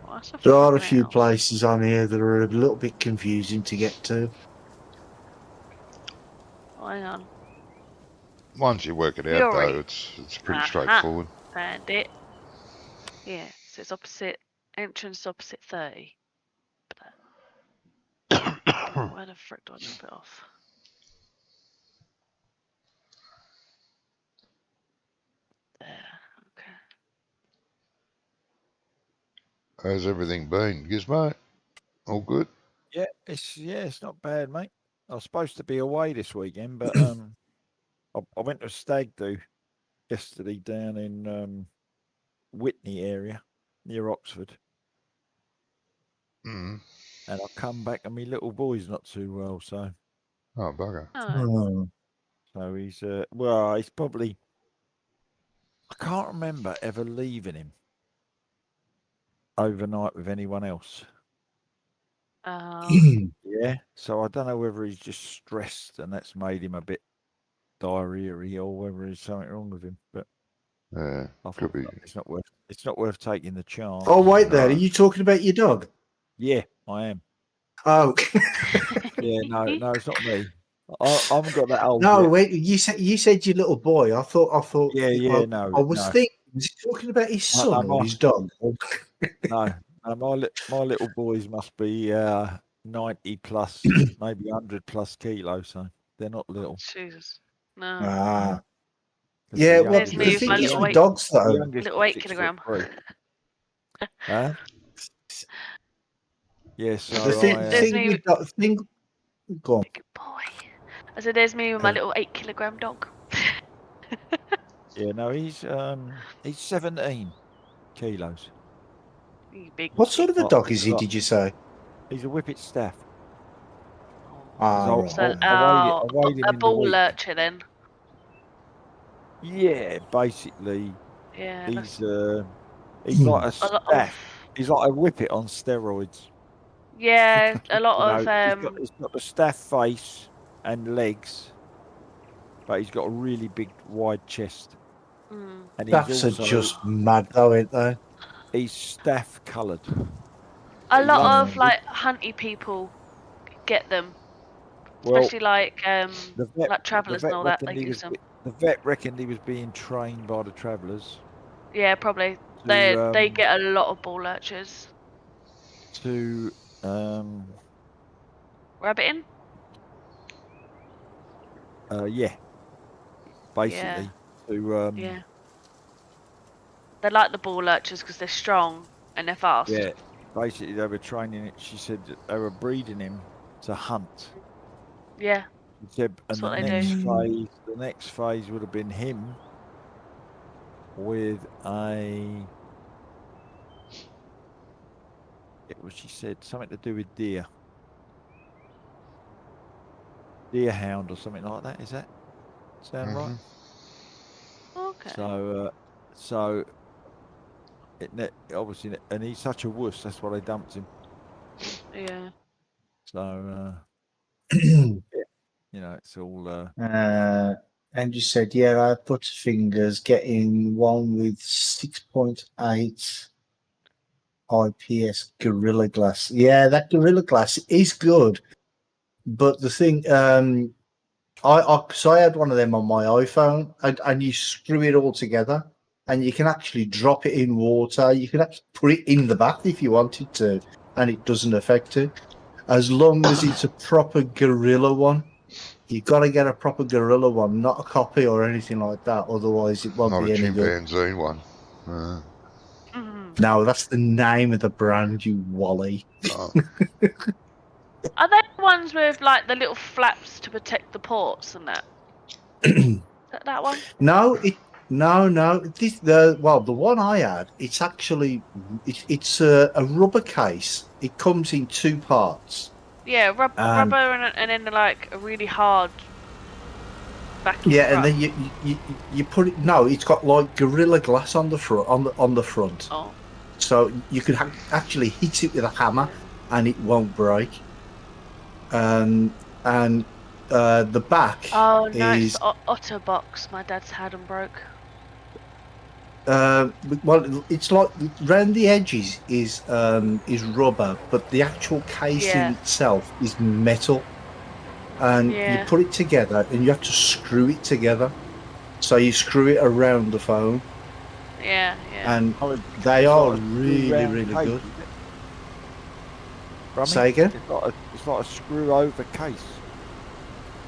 [SPEAKER 3] Oh, that's
[SPEAKER 2] There are a
[SPEAKER 3] fucking
[SPEAKER 2] few
[SPEAKER 3] house.
[SPEAKER 2] places on here that are a little bit confusing to get to.
[SPEAKER 3] Oh, hang on.
[SPEAKER 1] Once you work it out,
[SPEAKER 3] Fury.
[SPEAKER 1] though, it's pretty
[SPEAKER 3] Aha.
[SPEAKER 1] straightforward.
[SPEAKER 3] Found it. Yeah, so it's opposite, entrance opposite 30. Where the frick do I jump it off? There, okay.
[SPEAKER 1] How's everything been, Gizmo? All good?
[SPEAKER 4] it's not bad, mate. I was supposed to be away this weekend, but I went to a stag do yesterday down in Whitney area near Oxford,
[SPEAKER 1] Mm.
[SPEAKER 4] and I come back and my little boy's not too well, so
[SPEAKER 1] Oh, bugger.
[SPEAKER 3] Oh,
[SPEAKER 4] he's he's probably. I can't remember ever leaving him overnight with anyone else. Yeah, so I don't know whether he's just stressed and that's made him a bit diarrhea-y or whether there's something wrong with him. But
[SPEAKER 1] Yeah,
[SPEAKER 4] I
[SPEAKER 1] could
[SPEAKER 4] thought
[SPEAKER 1] be.
[SPEAKER 4] it's not worth taking the chance.
[SPEAKER 2] Oh, wait there. Are
[SPEAKER 1] No.
[SPEAKER 2] you talking about your dog?
[SPEAKER 4] Yeah, I am.
[SPEAKER 2] Oh,
[SPEAKER 4] Yeah, no, it's not me. I haven't got that old
[SPEAKER 2] no.
[SPEAKER 4] yet.
[SPEAKER 2] Wait, you said your little boy. I thought.
[SPEAKER 4] Yeah,
[SPEAKER 2] I was thinking. Was he talking about his son or his dog?
[SPEAKER 4] No, my little boys must be 90 plus, maybe 100 plus kilos, so they're not little.
[SPEAKER 3] Jesus. No.
[SPEAKER 2] Ah,
[SPEAKER 4] 'Cause
[SPEAKER 2] yeah.
[SPEAKER 4] the
[SPEAKER 2] Well,
[SPEAKER 3] There's
[SPEAKER 4] youngest-
[SPEAKER 3] me
[SPEAKER 2] the
[SPEAKER 3] with
[SPEAKER 2] thing
[SPEAKER 3] my
[SPEAKER 2] is
[SPEAKER 3] little
[SPEAKER 2] with
[SPEAKER 3] weight.
[SPEAKER 2] dogs,
[SPEAKER 4] the
[SPEAKER 2] though.
[SPEAKER 4] youngest
[SPEAKER 3] Little 8
[SPEAKER 4] 6'3".
[SPEAKER 3] kilogram.
[SPEAKER 4] Huh? Yeah, so
[SPEAKER 2] The thing,
[SPEAKER 3] There's
[SPEAKER 2] thing
[SPEAKER 3] me
[SPEAKER 2] with thing. Go on.
[SPEAKER 3] Big boy. I said, there's me with my little 8 kilogram dog.
[SPEAKER 4] yeah, no, he's 17 kilos.
[SPEAKER 3] You big.
[SPEAKER 2] What sort of a
[SPEAKER 4] Oh,
[SPEAKER 2] dog is he?
[SPEAKER 4] look.
[SPEAKER 2] Did you say?
[SPEAKER 4] He's a whippet staff.
[SPEAKER 2] Ah,
[SPEAKER 4] So-
[SPEAKER 2] right.
[SPEAKER 3] So,
[SPEAKER 4] I weighed him
[SPEAKER 3] a
[SPEAKER 4] in the
[SPEAKER 3] ball
[SPEAKER 4] week.
[SPEAKER 3] lurcher then.
[SPEAKER 4] Yeah, basically,
[SPEAKER 3] Yeah.
[SPEAKER 4] he's like a
[SPEAKER 3] a lot
[SPEAKER 4] staff.
[SPEAKER 3] of.
[SPEAKER 4] He's like a whippet on steroids.
[SPEAKER 3] Yeah, a lot
[SPEAKER 4] You know,
[SPEAKER 3] of
[SPEAKER 4] he's got the staff face and legs, but he's got a really big, wide chest.
[SPEAKER 3] mm,
[SPEAKER 4] And
[SPEAKER 2] Staffs are
[SPEAKER 4] also
[SPEAKER 2] just mad, though, ain't they?
[SPEAKER 4] he's staff coloured.
[SPEAKER 3] A lot
[SPEAKER 2] Yeah.
[SPEAKER 3] of like hunty people get them,
[SPEAKER 4] Well,
[SPEAKER 3] especially like
[SPEAKER 4] the vet,
[SPEAKER 3] like travellers and all that. They use them.
[SPEAKER 4] the vet reckoned he was being trained by the travellers
[SPEAKER 3] Yeah, probably.
[SPEAKER 4] to
[SPEAKER 3] They get a lot of ball lurchers.
[SPEAKER 4] to um
[SPEAKER 3] Rabbiting?
[SPEAKER 4] yeah, basically to
[SPEAKER 3] Yeah. They like the ball lurchers because they're strong and they're fast.
[SPEAKER 4] yeah, basically they were training it. She said that they were breeding him to hunt.
[SPEAKER 3] Yeah.
[SPEAKER 4] She said, and
[SPEAKER 3] That's
[SPEAKER 4] the
[SPEAKER 3] what they
[SPEAKER 4] the next phase would have been him with a. It was, she said, something to do with deer hound or something like that. Is that sound right?
[SPEAKER 3] Okay.
[SPEAKER 4] So obviously, and he's such a wuss. That's why they dumped him.
[SPEAKER 3] Yeah.
[SPEAKER 4] So it's all.
[SPEAKER 2] Andrew said, yeah, I have Butterfingers getting one with 6.8 IPS Gorilla Glass. Yeah, that Gorilla Glass is good. But the thing, I had one of them on my iPhone, and you screw it all together, and you can actually drop it in water. You can actually put it in the bath if you wanted to, and it doesn't affect it. As long as it's a proper Gorilla one. You've got to get a proper Gorilla one, not a copy or anything like that. Otherwise, it won't
[SPEAKER 1] Not
[SPEAKER 2] be
[SPEAKER 1] a
[SPEAKER 2] any good.
[SPEAKER 1] chimpanzee one.
[SPEAKER 2] No, that's the name of the brand, you wally.
[SPEAKER 1] Oh.
[SPEAKER 3] Are they the ones with like the little flaps to protect the ports and that? Is that one?
[SPEAKER 2] No. The one I had, it's actually it's a rubber case. It comes in two parts.
[SPEAKER 3] Yeah, rubber and then like a really hard vacuum.
[SPEAKER 2] Yeah, and then you put it. No, it's got like Gorilla Glass on the front. On the front.
[SPEAKER 3] Oh.
[SPEAKER 2] So you could actually hit it with a hammer, and it won't break. And the back.
[SPEAKER 3] Oh no,
[SPEAKER 2] is,
[SPEAKER 3] it's the Otterbox. My dad's had them broke.
[SPEAKER 2] Well, it's like round the edges is rubber, but the actual casing itself is metal, and you put it together, and you have to screw it together. So you screw it around the phone.
[SPEAKER 3] Yeah.
[SPEAKER 2] And they are really, really good. Say again?
[SPEAKER 4] It's like a screw over case.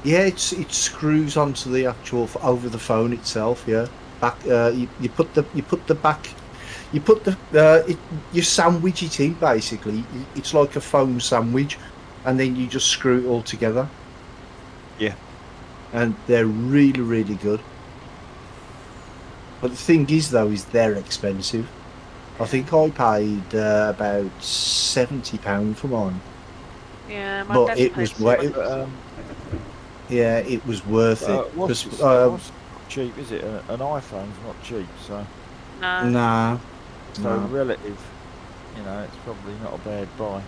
[SPEAKER 2] Yeah, it screws onto the actual over the phone itself. Yeah. Back, you put the back, you sandwich it in basically. It's like a foam sandwich, and then you just screw it all together.
[SPEAKER 4] Yeah,
[SPEAKER 2] and they're really, really good. But the thing is, though, is they're expensive. I think I paid about £70 for mine.
[SPEAKER 3] Yeah, my
[SPEAKER 2] but
[SPEAKER 3] dad
[SPEAKER 2] it
[SPEAKER 3] paid
[SPEAKER 2] was it was worth it.
[SPEAKER 4] What's cheap, is it? An iPhone's not cheap, so.
[SPEAKER 3] No.
[SPEAKER 2] Nah.
[SPEAKER 4] So relative, it's probably not a bad buy.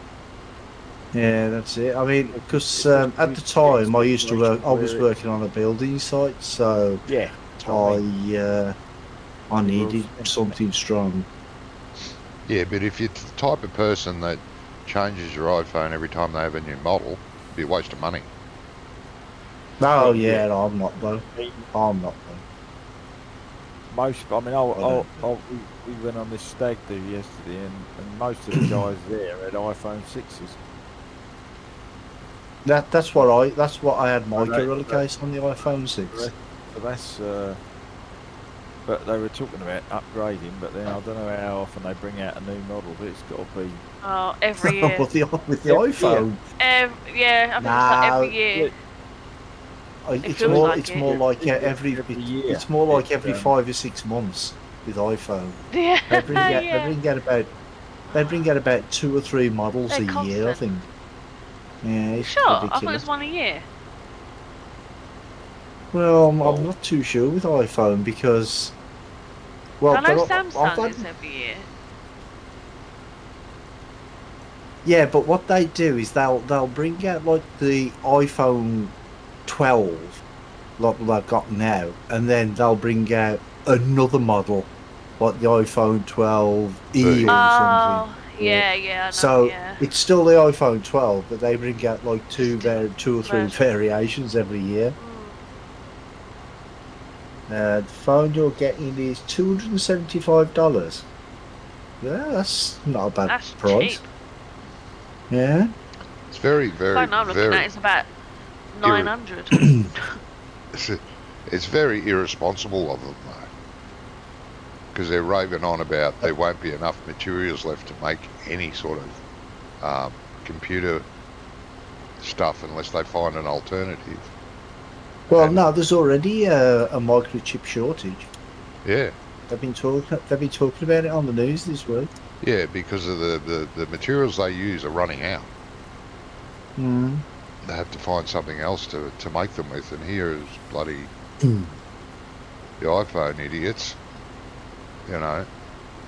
[SPEAKER 2] Yeah, that's it. I mean, because at the time I used to work. I was working on a building site, so
[SPEAKER 4] yeah,
[SPEAKER 2] I needed something strong.
[SPEAKER 1] Yeah, but if you're the type of person that changes your iPhone every time they have a new model, it'd be a waste of money.
[SPEAKER 2] Oh yeah, I'm not though. I'm not though.
[SPEAKER 4] We went on this stag do yesterday, and most of the guys there had iPhone 6s.
[SPEAKER 2] That's what I had my Gorilla case on the iPhone 6.
[SPEAKER 4] So that's but they were talking about upgrading, but then I don't know how often they bring out a new model, but it's got to be
[SPEAKER 3] every year
[SPEAKER 2] with the iPhone.
[SPEAKER 3] I think it's like every year.
[SPEAKER 2] It's more like every year. It's more like every 5 or 6 months with iPhone.
[SPEAKER 3] Yeah.
[SPEAKER 2] They bring out about 2 or 3 models a year, I think. Yeah, it's
[SPEAKER 3] sure,
[SPEAKER 2] ridiculous.
[SPEAKER 3] I thought it was one a year.
[SPEAKER 2] Well, I'm not too sure with iPhone because. Well,
[SPEAKER 3] I know Samsung is every year.
[SPEAKER 2] Yeah, but what they do is they'll bring out like the iPhone 12, like they've got now, and then they'll bring out another model, like the iPhone 12e or something.
[SPEAKER 3] Yeah, yeah, I know,
[SPEAKER 2] So
[SPEAKER 3] yeah.
[SPEAKER 2] it's still the iPhone 12, but they bring out like two or three
[SPEAKER 3] versions.
[SPEAKER 2] variations every year.
[SPEAKER 3] Mm.
[SPEAKER 2] The phone you're getting is $275. Yeah, that's not a bad
[SPEAKER 3] That's
[SPEAKER 2] price.
[SPEAKER 3] cheap.
[SPEAKER 2] Yeah.
[SPEAKER 1] It's very, very,
[SPEAKER 3] Phone I'm looking
[SPEAKER 1] very.
[SPEAKER 3] at is about
[SPEAKER 1] irre-
[SPEAKER 3] 900.
[SPEAKER 1] It's very irresponsible of them, though, because they're raving on about there won't be enough materials left to make any sort of computer stuff unless they find an alternative.
[SPEAKER 2] Well,
[SPEAKER 1] And-
[SPEAKER 2] no, there's already a microchip shortage.
[SPEAKER 1] Yeah,
[SPEAKER 2] They've been talking about it on the news this week.
[SPEAKER 1] yeah, because of the materials they use are running out.
[SPEAKER 2] Mm.
[SPEAKER 1] They have to find something else to make them with, and here is bloody
[SPEAKER 2] Mm.
[SPEAKER 1] the iPhone idiots. You know,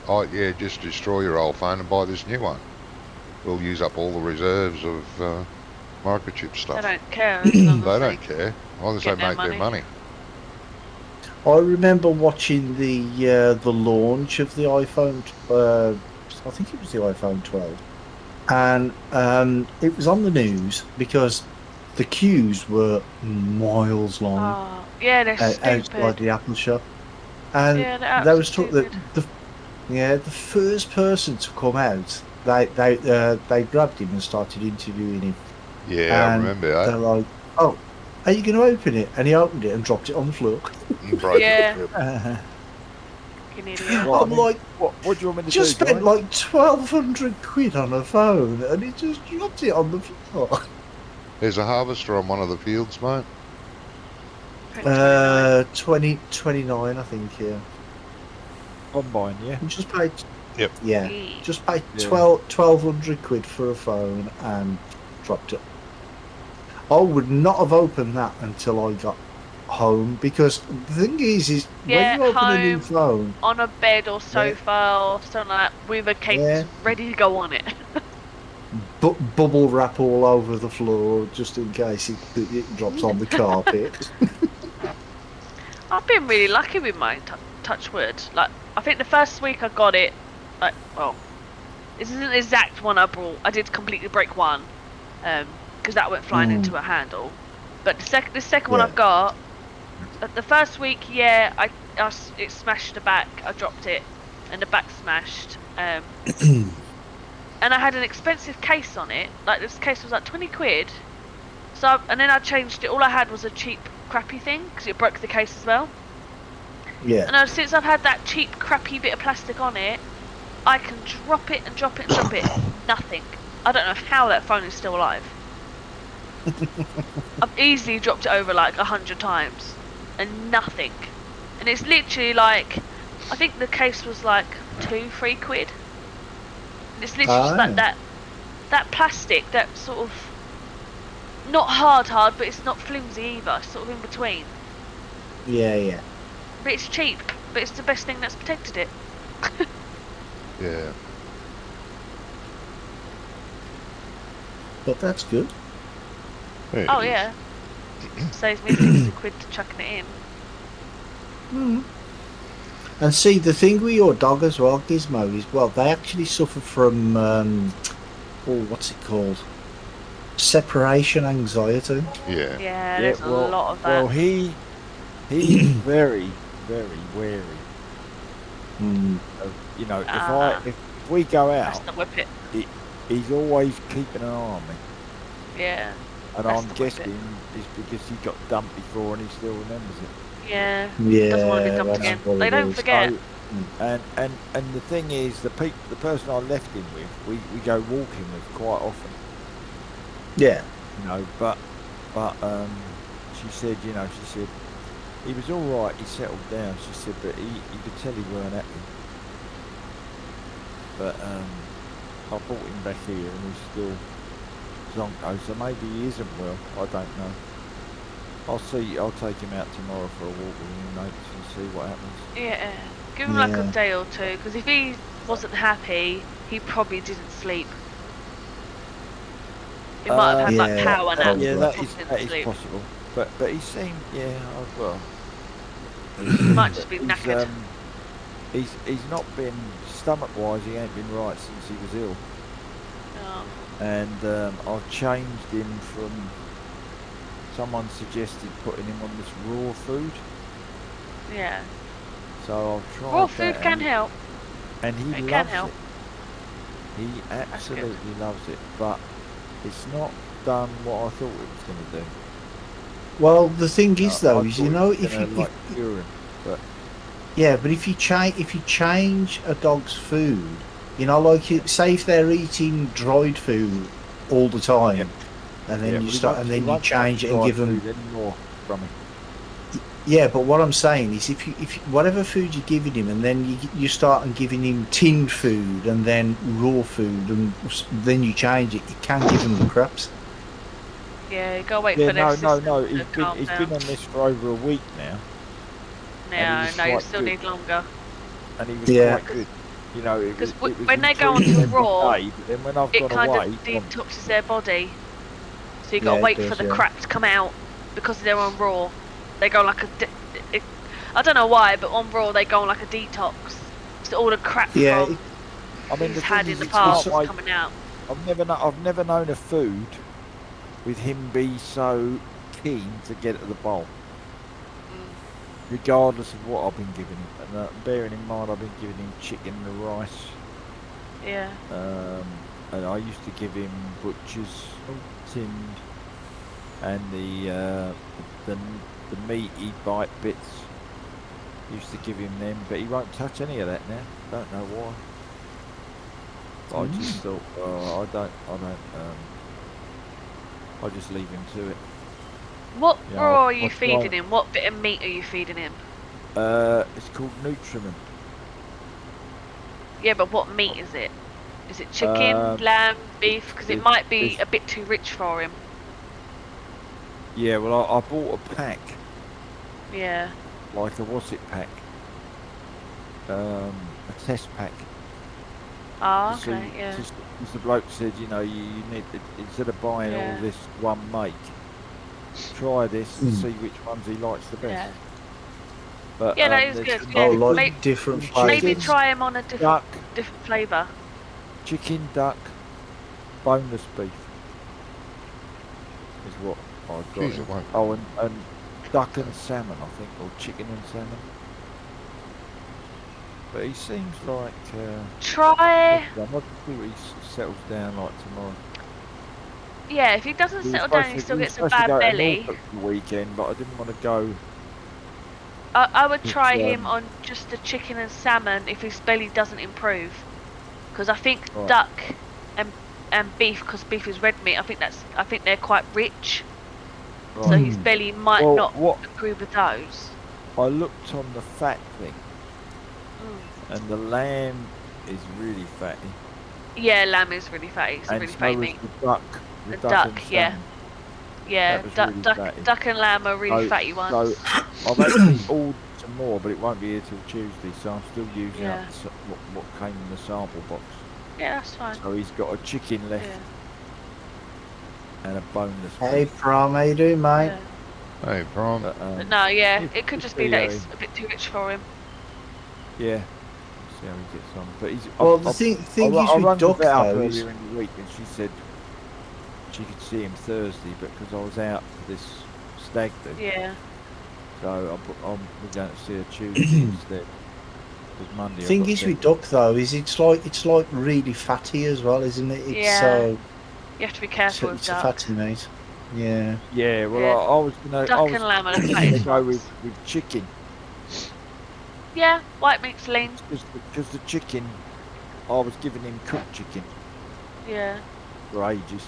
[SPEAKER 1] oh yeah, just destroy your old phone and buy this new one. We'll use up all the reserves of microchip
[SPEAKER 3] They
[SPEAKER 1] stuff.
[SPEAKER 3] don't care. As long
[SPEAKER 1] They
[SPEAKER 3] as
[SPEAKER 1] don't care as long as they
[SPEAKER 3] get their
[SPEAKER 1] make their money.
[SPEAKER 2] I remember watching the launch of the iPhone. I think it was the iPhone 12, and it was on the news because the queues were miles long
[SPEAKER 3] Oh, yeah, they're
[SPEAKER 2] outside
[SPEAKER 3] stupid.
[SPEAKER 2] the Apple shop, and
[SPEAKER 3] Yeah, they're
[SPEAKER 2] there was talk that
[SPEAKER 3] stupid.
[SPEAKER 2] the first person to come out, they grabbed him and started interviewing him.
[SPEAKER 1] Yeah, I
[SPEAKER 2] And
[SPEAKER 1] remember
[SPEAKER 2] They're
[SPEAKER 1] that.
[SPEAKER 2] like, "Oh, are you going to open it?" And he opened it and dropped it on the floor.
[SPEAKER 1] And broke
[SPEAKER 3] Yeah.
[SPEAKER 1] it.
[SPEAKER 3] Fucking idiot.
[SPEAKER 4] Well, I
[SPEAKER 2] I'm
[SPEAKER 4] mean,
[SPEAKER 2] like,
[SPEAKER 4] what do you want me to
[SPEAKER 2] just
[SPEAKER 4] do,
[SPEAKER 2] spent
[SPEAKER 4] guys?
[SPEAKER 2] like 1,200 quid on a phone, and he just dropped it on the floor.
[SPEAKER 1] There's a harvester on one of the fields, mate.
[SPEAKER 3] 29.
[SPEAKER 2] 29, I think. Yeah,
[SPEAKER 4] Combine, yeah.
[SPEAKER 2] you just paid.
[SPEAKER 1] Yep.
[SPEAKER 2] Yeah,
[SPEAKER 3] Eee.
[SPEAKER 2] just paid
[SPEAKER 4] Yeah.
[SPEAKER 2] 1,200 quid for a phone and dropped it. I would not have opened that until I got home, because the thing is
[SPEAKER 3] Yeah,
[SPEAKER 2] when you open a new
[SPEAKER 3] home.
[SPEAKER 2] phone,
[SPEAKER 3] On a bed or sofa or something like that with a case
[SPEAKER 2] Yeah.
[SPEAKER 3] ready to go on it.
[SPEAKER 2] bubble wrap all over the floor just in case it drops on the carpet.
[SPEAKER 3] I've been really lucky with mine, touch wood. Like, I think the first week I got it, like, well, this isn't the exact one I brought. I did completely break one, because that went flying into a handle. But the second one
[SPEAKER 2] Yeah.
[SPEAKER 3] I've got, the first week, yeah, it smashed the back. I dropped it, and the back smashed. And I had an expensive case on it. Like, this case was like 20 quid. And then I changed it. All I had was a cheap, crappy thing, because it broke the case as well.
[SPEAKER 2] Yeah.
[SPEAKER 3] And since I've had that cheap, crappy bit of plastic on it, I can drop it and drop it and drop it. Nothing. I don't know how that phone is still alive. I've easily dropped it over like 100 times, and nothing. And it's literally like, I think the case was like 2-3 quid. And it's literally just like that plastic, that sort of, not hard, but it's not flimsy either. It's sort of in between.
[SPEAKER 2] Yeah.
[SPEAKER 3] But it's cheap. But it's the best thing that's protected it.
[SPEAKER 1] Yeah.
[SPEAKER 2] But that's good.
[SPEAKER 3] Oh yeah. Saves me 60 quid to chucking it in.
[SPEAKER 2] And see, the thing with your dog as well, Gizmo, is, well, they actually suffer from, what's it called? Separation anxiety.
[SPEAKER 1] Yeah.
[SPEAKER 3] Yeah, there's a lot of that.
[SPEAKER 4] Well, he's very, very wary. Of, you know, if we go
[SPEAKER 3] That's
[SPEAKER 4] out,
[SPEAKER 3] the whip it.
[SPEAKER 4] he's always keeping an eye on me.
[SPEAKER 3] Yeah.
[SPEAKER 4] And
[SPEAKER 3] That's
[SPEAKER 4] I'm
[SPEAKER 3] the whip
[SPEAKER 4] guessing it's because he got dumped before and he still remembers it.
[SPEAKER 3] Yeah.
[SPEAKER 2] Yeah.
[SPEAKER 3] Doesn't want to be dumped
[SPEAKER 2] that's
[SPEAKER 3] again.
[SPEAKER 2] what
[SPEAKER 3] They
[SPEAKER 2] it
[SPEAKER 3] don't
[SPEAKER 2] is.
[SPEAKER 3] forget.
[SPEAKER 4] And the thing is, the person I left him with, we go walking with quite often.
[SPEAKER 2] Yeah.
[SPEAKER 4] You know, but she said he was all right. He settled down. She said, but you could tell he weren't happy. But I brought him back here, and he's still zonko. So maybe he isn't well. I don't know. I'll see. I'll take him out tomorrow for a walk with him, mates, and see what happens.
[SPEAKER 3] Yeah. Give him like a
[SPEAKER 2] Yeah.
[SPEAKER 3] day or two, because if he wasn't happy, he probably didn't sleep. He might have had like
[SPEAKER 2] Yeah,
[SPEAKER 3] power
[SPEAKER 2] probably.
[SPEAKER 3] naps.
[SPEAKER 4] Yeah,
[SPEAKER 3] or
[SPEAKER 4] that
[SPEAKER 3] something to
[SPEAKER 4] is
[SPEAKER 3] sleep.
[SPEAKER 4] possible. But he seemed, well.
[SPEAKER 3] He might just be
[SPEAKER 4] he's,
[SPEAKER 3] knackered.
[SPEAKER 4] he's not been stomach wise. He ain't been right since he was ill,
[SPEAKER 3] Oh,
[SPEAKER 4] and I've changed him from. Someone suggested putting him on this raw food,
[SPEAKER 3] yeah.
[SPEAKER 4] so I've tried
[SPEAKER 3] Raw
[SPEAKER 4] that,
[SPEAKER 3] food can help.
[SPEAKER 4] and he
[SPEAKER 3] It can
[SPEAKER 4] loves
[SPEAKER 3] help.
[SPEAKER 4] it. He
[SPEAKER 3] good.
[SPEAKER 4] absolutely loves it, but it's not done what I thought it was going to do.
[SPEAKER 2] Well, the thing is, though,
[SPEAKER 4] I
[SPEAKER 2] is
[SPEAKER 4] thought
[SPEAKER 2] you know
[SPEAKER 4] it was
[SPEAKER 2] if
[SPEAKER 4] gonna,
[SPEAKER 2] you
[SPEAKER 4] like cure him, but
[SPEAKER 2] yeah, but if you change a dog's food, you know, like you say if they're eating dried food all the time,
[SPEAKER 4] Yep.
[SPEAKER 2] and then
[SPEAKER 4] yeah,
[SPEAKER 2] you
[SPEAKER 4] well, he
[SPEAKER 2] start
[SPEAKER 4] won't-
[SPEAKER 2] and
[SPEAKER 4] he
[SPEAKER 2] then you
[SPEAKER 4] won't
[SPEAKER 2] change
[SPEAKER 4] touch
[SPEAKER 2] it and
[SPEAKER 4] dry
[SPEAKER 2] give them.
[SPEAKER 4] food anymore from me.
[SPEAKER 2] Yeah, but what I'm saying is, if you whatever food you're giving him, and then you start and giving him tinned food and then raw food, and then you change it, you can give him the craps.
[SPEAKER 3] Yeah, you gotta wait
[SPEAKER 4] Yeah,
[SPEAKER 3] for their
[SPEAKER 4] no.
[SPEAKER 3] system to
[SPEAKER 4] He's
[SPEAKER 3] calm
[SPEAKER 4] been
[SPEAKER 3] down.
[SPEAKER 4] on this for over a week now,
[SPEAKER 3] Yeah,
[SPEAKER 4] was
[SPEAKER 3] no, you
[SPEAKER 4] quite
[SPEAKER 3] still
[SPEAKER 4] good.
[SPEAKER 3] need longer.
[SPEAKER 4] and he was
[SPEAKER 2] Yeah.
[SPEAKER 4] quite good. You know, it
[SPEAKER 3] Because
[SPEAKER 4] was
[SPEAKER 3] when they go
[SPEAKER 4] improving
[SPEAKER 3] onto
[SPEAKER 4] every
[SPEAKER 3] raw,
[SPEAKER 4] day, but then when I've
[SPEAKER 3] it
[SPEAKER 4] gone
[SPEAKER 3] kind
[SPEAKER 4] away,
[SPEAKER 3] of detoxes their body. So you
[SPEAKER 2] Yeah,
[SPEAKER 3] gotta
[SPEAKER 2] it
[SPEAKER 3] wait
[SPEAKER 2] does,
[SPEAKER 3] for the
[SPEAKER 2] yeah.
[SPEAKER 3] crap to come out because they're on raw. They go like I don't know why, but on raw they go on like a detox. So all the crap
[SPEAKER 2] Yeah,
[SPEAKER 3] from
[SPEAKER 4] I mean,
[SPEAKER 3] he's
[SPEAKER 4] the
[SPEAKER 3] had
[SPEAKER 4] thing
[SPEAKER 3] in
[SPEAKER 4] is,
[SPEAKER 3] the
[SPEAKER 4] you can't
[SPEAKER 3] past is
[SPEAKER 4] wait.
[SPEAKER 3] coming out.
[SPEAKER 4] I've never known a food with him be so keen to get at the bowl,
[SPEAKER 3] Mm.
[SPEAKER 4] regardless of what I've been giving him. And bearing in mind, I've been giving him chicken and rice,
[SPEAKER 3] Yeah.
[SPEAKER 4] and I used to give him butcher's tinned, and the meaty bite bits. Used to give him them, but he won't touch any of that now. Don't know why. But I just thought, I don't. I just leave him to it.
[SPEAKER 3] What
[SPEAKER 4] Yeah,
[SPEAKER 3] raw are
[SPEAKER 4] I
[SPEAKER 3] you
[SPEAKER 4] try-
[SPEAKER 3] feeding him? What bit of meat are you feeding him?
[SPEAKER 4] It's called Nutriment.
[SPEAKER 3] Yeah, but what meat is it? Is it chicken, lamb, beef? Because it might be
[SPEAKER 4] it's-
[SPEAKER 3] a bit too rich for him.
[SPEAKER 4] Yeah, well, I bought a pack,
[SPEAKER 3] Yeah.
[SPEAKER 4] like a what's it pack, a test pack.
[SPEAKER 3] Ah,
[SPEAKER 4] to see-
[SPEAKER 3] okay, yeah.
[SPEAKER 4] Just as the bloke said, you know, you need to, instead of buying
[SPEAKER 3] Yeah.
[SPEAKER 4] all this one make, try this and
[SPEAKER 2] Mm.
[SPEAKER 4] see which ones he likes the best.
[SPEAKER 3] Yeah.
[SPEAKER 4] But,
[SPEAKER 3] Yeah, that is
[SPEAKER 4] there's
[SPEAKER 3] good.
[SPEAKER 4] some
[SPEAKER 3] Yeah,
[SPEAKER 2] Oh,
[SPEAKER 4] different
[SPEAKER 2] like different
[SPEAKER 4] chicken,
[SPEAKER 3] Maybe
[SPEAKER 2] flavours.
[SPEAKER 3] try him on a different
[SPEAKER 4] duck,
[SPEAKER 3] flavour.
[SPEAKER 4] chicken, duck, boneless beef is what I've got.
[SPEAKER 1] Jeez,
[SPEAKER 4] him.
[SPEAKER 1] it won't.
[SPEAKER 4] Oh, and duck and salmon, I think, or chicken and salmon. But he seems like.
[SPEAKER 3] Try.
[SPEAKER 4] I'll see what he settles down like tomorrow.
[SPEAKER 3] Yeah, if he doesn't
[SPEAKER 4] He was
[SPEAKER 3] settle
[SPEAKER 4] supposed
[SPEAKER 3] down, he
[SPEAKER 4] to-
[SPEAKER 3] still
[SPEAKER 4] he was
[SPEAKER 3] gets a
[SPEAKER 4] supposed to
[SPEAKER 3] bad
[SPEAKER 4] go to
[SPEAKER 3] belly.
[SPEAKER 4] Norfolk for the weekend, but I didn't want to go.
[SPEAKER 3] I would
[SPEAKER 4] It's,
[SPEAKER 3] try him on just the chicken and salmon if his belly doesn't improve. Because I think
[SPEAKER 4] Right.
[SPEAKER 3] duck and beef, because beef is red meat, I think they're quite rich. So
[SPEAKER 4] Right.
[SPEAKER 3] his belly might
[SPEAKER 4] Well,
[SPEAKER 3] not
[SPEAKER 4] what
[SPEAKER 3] agree with those.
[SPEAKER 4] I looked on the fat thing,
[SPEAKER 3] Mm.
[SPEAKER 4] and the lamb is really fatty,
[SPEAKER 3] Yeah, lamb is really fatty. It's a
[SPEAKER 4] and
[SPEAKER 3] really
[SPEAKER 4] so
[SPEAKER 3] fatty
[SPEAKER 4] is
[SPEAKER 3] meat.
[SPEAKER 4] the duck. The
[SPEAKER 3] The
[SPEAKER 4] duck,
[SPEAKER 3] duck,
[SPEAKER 4] and
[SPEAKER 3] yeah.
[SPEAKER 4] salmon.
[SPEAKER 3] Yeah,
[SPEAKER 4] That was really fatty.
[SPEAKER 3] duck and lamb are really
[SPEAKER 4] So-
[SPEAKER 3] fatty ones.
[SPEAKER 4] So I've actually ordered some more, but it won't be here till Tuesday, so I'm still using
[SPEAKER 3] Yeah.
[SPEAKER 4] up what came in the sample box.
[SPEAKER 3] Yeah, that's fine.
[SPEAKER 4] So he's got a chicken left
[SPEAKER 3] Yeah.
[SPEAKER 4] and a boneless
[SPEAKER 2] Hey,
[SPEAKER 4] beef.
[SPEAKER 2] Prom, how you doing, mate?
[SPEAKER 3] Yeah.
[SPEAKER 1] Hey, Brom.
[SPEAKER 4] But,
[SPEAKER 3] But no, yeah,
[SPEAKER 4] if-
[SPEAKER 3] it could
[SPEAKER 4] if
[SPEAKER 3] just be
[SPEAKER 4] we,
[SPEAKER 3] that it's a bit too rich for him.
[SPEAKER 4] Yeah. See how he gets on. But he's.
[SPEAKER 2] Well,
[SPEAKER 4] I've-
[SPEAKER 2] the thing
[SPEAKER 4] I
[SPEAKER 2] is with
[SPEAKER 4] rang
[SPEAKER 2] duck,
[SPEAKER 4] the vet up
[SPEAKER 2] though, is
[SPEAKER 4] earlier in the week, and she said she could see him Thursday, but because I was out for this stag do,
[SPEAKER 3] Yeah.
[SPEAKER 4] so we're going to see her Tuesday instead. Because Monday.
[SPEAKER 2] the
[SPEAKER 4] I've
[SPEAKER 2] thing
[SPEAKER 4] got
[SPEAKER 2] is with
[SPEAKER 4] dental.
[SPEAKER 2] duck though is it's like really fatty as well, isn't it? It's
[SPEAKER 3] Yeah. You have to be careful with
[SPEAKER 2] it's a
[SPEAKER 3] duck.
[SPEAKER 2] fatty meat. Yeah.
[SPEAKER 4] Yeah, well,
[SPEAKER 3] Yeah.
[SPEAKER 4] I was gonna.
[SPEAKER 3] Duck
[SPEAKER 4] I was
[SPEAKER 3] and lamb are the
[SPEAKER 4] gonna
[SPEAKER 3] fattest
[SPEAKER 4] go
[SPEAKER 3] ones.
[SPEAKER 4] with chicken
[SPEAKER 3] Yeah, white meat's lean.
[SPEAKER 4] because the chicken, I was giving him cooked chicken
[SPEAKER 3] Yeah.
[SPEAKER 4] for ages.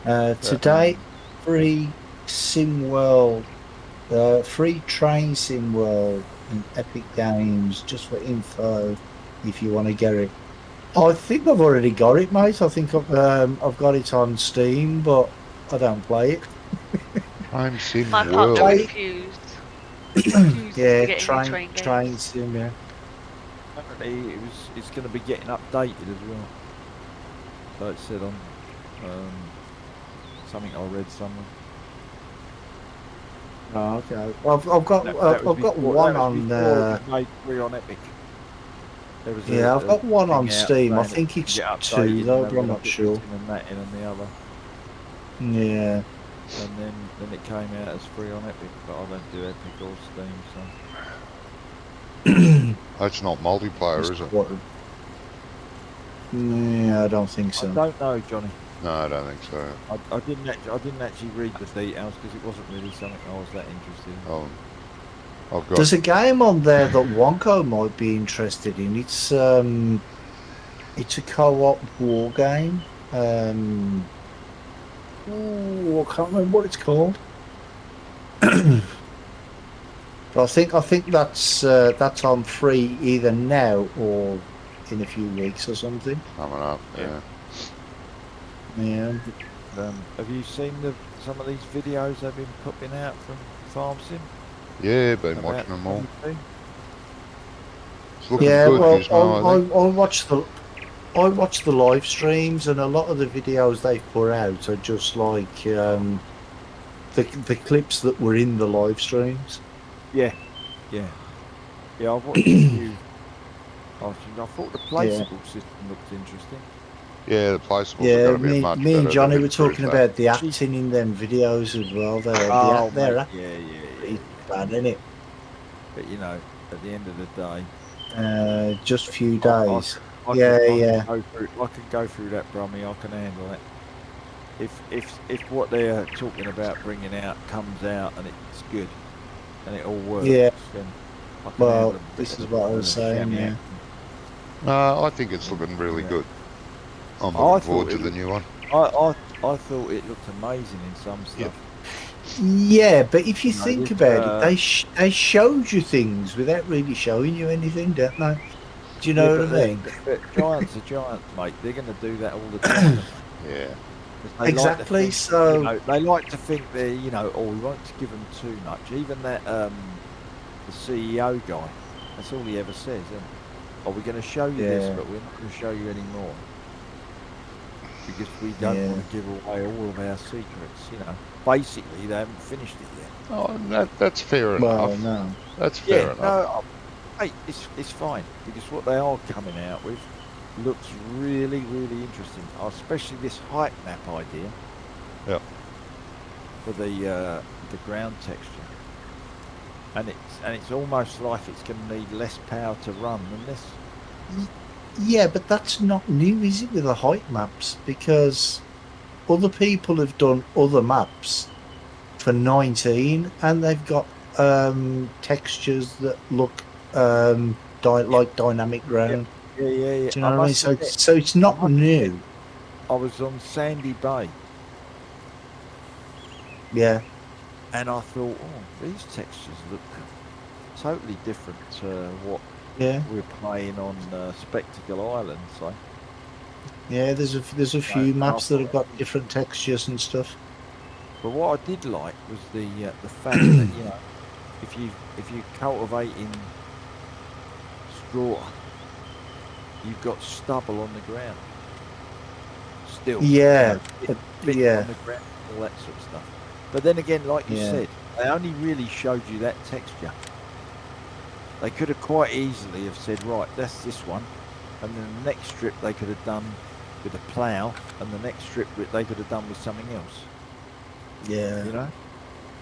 [SPEAKER 2] Okay. Today, free SimWorld, free train SimWorld and Epic Games, just for info, if you want to get it. I think I've already got it, mate. I think I've got it on Steam, but I don't play it.
[SPEAKER 1] Time Sim
[SPEAKER 3] My
[SPEAKER 1] World.
[SPEAKER 3] partner refused. Refuses to
[SPEAKER 2] Yeah,
[SPEAKER 3] get into train games.
[SPEAKER 2] train sim, yeah.
[SPEAKER 4] Apparently, it's going to be getting updated as well. So it said on something I read somewhere.
[SPEAKER 2] Oh, okay. Well, I've got
[SPEAKER 4] That
[SPEAKER 2] I've
[SPEAKER 4] was
[SPEAKER 2] got
[SPEAKER 4] before,
[SPEAKER 2] one
[SPEAKER 4] that was
[SPEAKER 2] on.
[SPEAKER 4] before it was made free on Epic. There was
[SPEAKER 2] Yeah, I've got one on
[SPEAKER 4] thing out
[SPEAKER 2] Steam. I
[SPEAKER 4] saying
[SPEAKER 2] think
[SPEAKER 4] you
[SPEAKER 2] it's
[SPEAKER 4] get
[SPEAKER 2] 2
[SPEAKER 4] updated
[SPEAKER 2] though,
[SPEAKER 4] and they
[SPEAKER 2] but
[SPEAKER 4] were
[SPEAKER 2] I'm
[SPEAKER 4] going to
[SPEAKER 2] not
[SPEAKER 4] put
[SPEAKER 2] sure.
[SPEAKER 4] this in and that in and the other.
[SPEAKER 2] Yeah.
[SPEAKER 4] And then it came out as free on Epic, but I don't do Epic or Steam, so.
[SPEAKER 1] That's not multiplayer, is it?
[SPEAKER 2] Yeah, I don't think
[SPEAKER 4] I
[SPEAKER 2] so.
[SPEAKER 4] don't know, Johnny.
[SPEAKER 1] No, I don't think so.
[SPEAKER 4] I didn't actually read the details because it wasn't really something I was that interested in.
[SPEAKER 1] I've got.
[SPEAKER 2] There's a game on there that Wonko might be interested in. It's a co-op war game. Ooh, I can't remember what it's called. But I think that's on free either now or in a few weeks or something.
[SPEAKER 1] Coming up,
[SPEAKER 4] Yeah.
[SPEAKER 2] Yeah.
[SPEAKER 4] Have you seen some of these videos they've been putting out from Farm Sim?
[SPEAKER 1] Yeah, been
[SPEAKER 4] about
[SPEAKER 1] watching them all.
[SPEAKER 4] 22?
[SPEAKER 1] It's looking
[SPEAKER 2] Yeah,
[SPEAKER 1] good,
[SPEAKER 2] well,
[SPEAKER 1] Gizmo, I think.
[SPEAKER 2] I watch the live streams, and a lot of the videos they've put out are just like the clips that were in the live streams.
[SPEAKER 4] Yeah. I've watched a few. I thought the placeable system looked interesting.
[SPEAKER 1] Yeah, the placeables are
[SPEAKER 2] Yeah,
[SPEAKER 1] going to be much
[SPEAKER 2] me
[SPEAKER 1] better.
[SPEAKER 2] and Johnny
[SPEAKER 1] They've
[SPEAKER 2] were
[SPEAKER 1] improved
[SPEAKER 2] talking
[SPEAKER 1] that.
[SPEAKER 2] about the acting in them videos as well. They're
[SPEAKER 4] Mate,
[SPEAKER 2] acting
[SPEAKER 4] yeah.
[SPEAKER 2] bad, isn't it?
[SPEAKER 4] But you know, at the end of the day,
[SPEAKER 2] Just a few
[SPEAKER 4] I
[SPEAKER 2] days.
[SPEAKER 4] can go through that, Brummy. I can handle it. If what they're talking about bringing out comes out and it's good and it all works,
[SPEAKER 2] Yeah.
[SPEAKER 4] then I can
[SPEAKER 2] Well,
[SPEAKER 4] handle it
[SPEAKER 2] this
[SPEAKER 4] better
[SPEAKER 2] is what I
[SPEAKER 4] than
[SPEAKER 2] was
[SPEAKER 4] the
[SPEAKER 2] saying.
[SPEAKER 4] shammy
[SPEAKER 2] Yeah.
[SPEAKER 1] No, I think it's looking really
[SPEAKER 4] Yeah.
[SPEAKER 1] good. I'm
[SPEAKER 4] I
[SPEAKER 1] looking forward
[SPEAKER 4] thought
[SPEAKER 1] to
[SPEAKER 4] it
[SPEAKER 1] the new one.
[SPEAKER 4] I thought it looked amazing in some stuff.
[SPEAKER 1] Yep.
[SPEAKER 2] Yeah, but if you
[SPEAKER 4] No,
[SPEAKER 2] think
[SPEAKER 4] this,
[SPEAKER 2] about it, they showed you things without really showing you anything, don't they? Do you know what I mean?
[SPEAKER 4] But giants are giants, mate. They're going to do that all the time.
[SPEAKER 1] Yeah.
[SPEAKER 4] 'Cause they
[SPEAKER 2] Exactly,
[SPEAKER 4] Like to think,
[SPEAKER 2] so-
[SPEAKER 4] you know, they like to think they're, oh, we won't give them too much. Even that the CEO guy, that's all he ever says. Isn't it? Oh, we're going to show you this,
[SPEAKER 2] Yeah.
[SPEAKER 4] but we're not going to show you any more because we don't
[SPEAKER 2] Yeah.
[SPEAKER 4] want to give away all of our secrets. Basically, they haven't finished it yet.
[SPEAKER 1] Oh, that's fair
[SPEAKER 2] Well,
[SPEAKER 1] enough.
[SPEAKER 2] no.
[SPEAKER 1] That's fair enough.
[SPEAKER 4] No, hey, it's fine because what they are coming out with looks really, really interesting. Especially this height map idea.
[SPEAKER 1] Yep.
[SPEAKER 4] For the ground texture, and it's almost like it's going to need less power to run than this.
[SPEAKER 2] Yeah, but that's not new, is it, with the height maps? Because other people have done other maps for 19, and they've got textures that look like dynamic ground.
[SPEAKER 4] Yeah.
[SPEAKER 2] Do you know what I mean?
[SPEAKER 4] must
[SPEAKER 2] So,
[SPEAKER 4] admit,
[SPEAKER 2] so it's not new.
[SPEAKER 4] I was on Sandy Bay,
[SPEAKER 2] Yeah.
[SPEAKER 4] and I thought, oh, these textures look totally different to what
[SPEAKER 2] Yeah.
[SPEAKER 4] we're playing on Spectacle Island. So.
[SPEAKER 2] Yeah, there's a few maps that have got different textures and stuff.
[SPEAKER 4] But what I did like was the fact that if you cultivating straw, you've got stubble on the ground. Still,
[SPEAKER 2] Yeah,
[SPEAKER 4] bit
[SPEAKER 2] yeah.
[SPEAKER 4] on the ground, all that sort of stuff. But then again, like you
[SPEAKER 2] Yeah.
[SPEAKER 4] said, they only really showed you that texture. They could have quite easily have said, right, that's this one, and then the next strip they could have done with a plough, and the next strip they could have done with something else.
[SPEAKER 2] Yeah.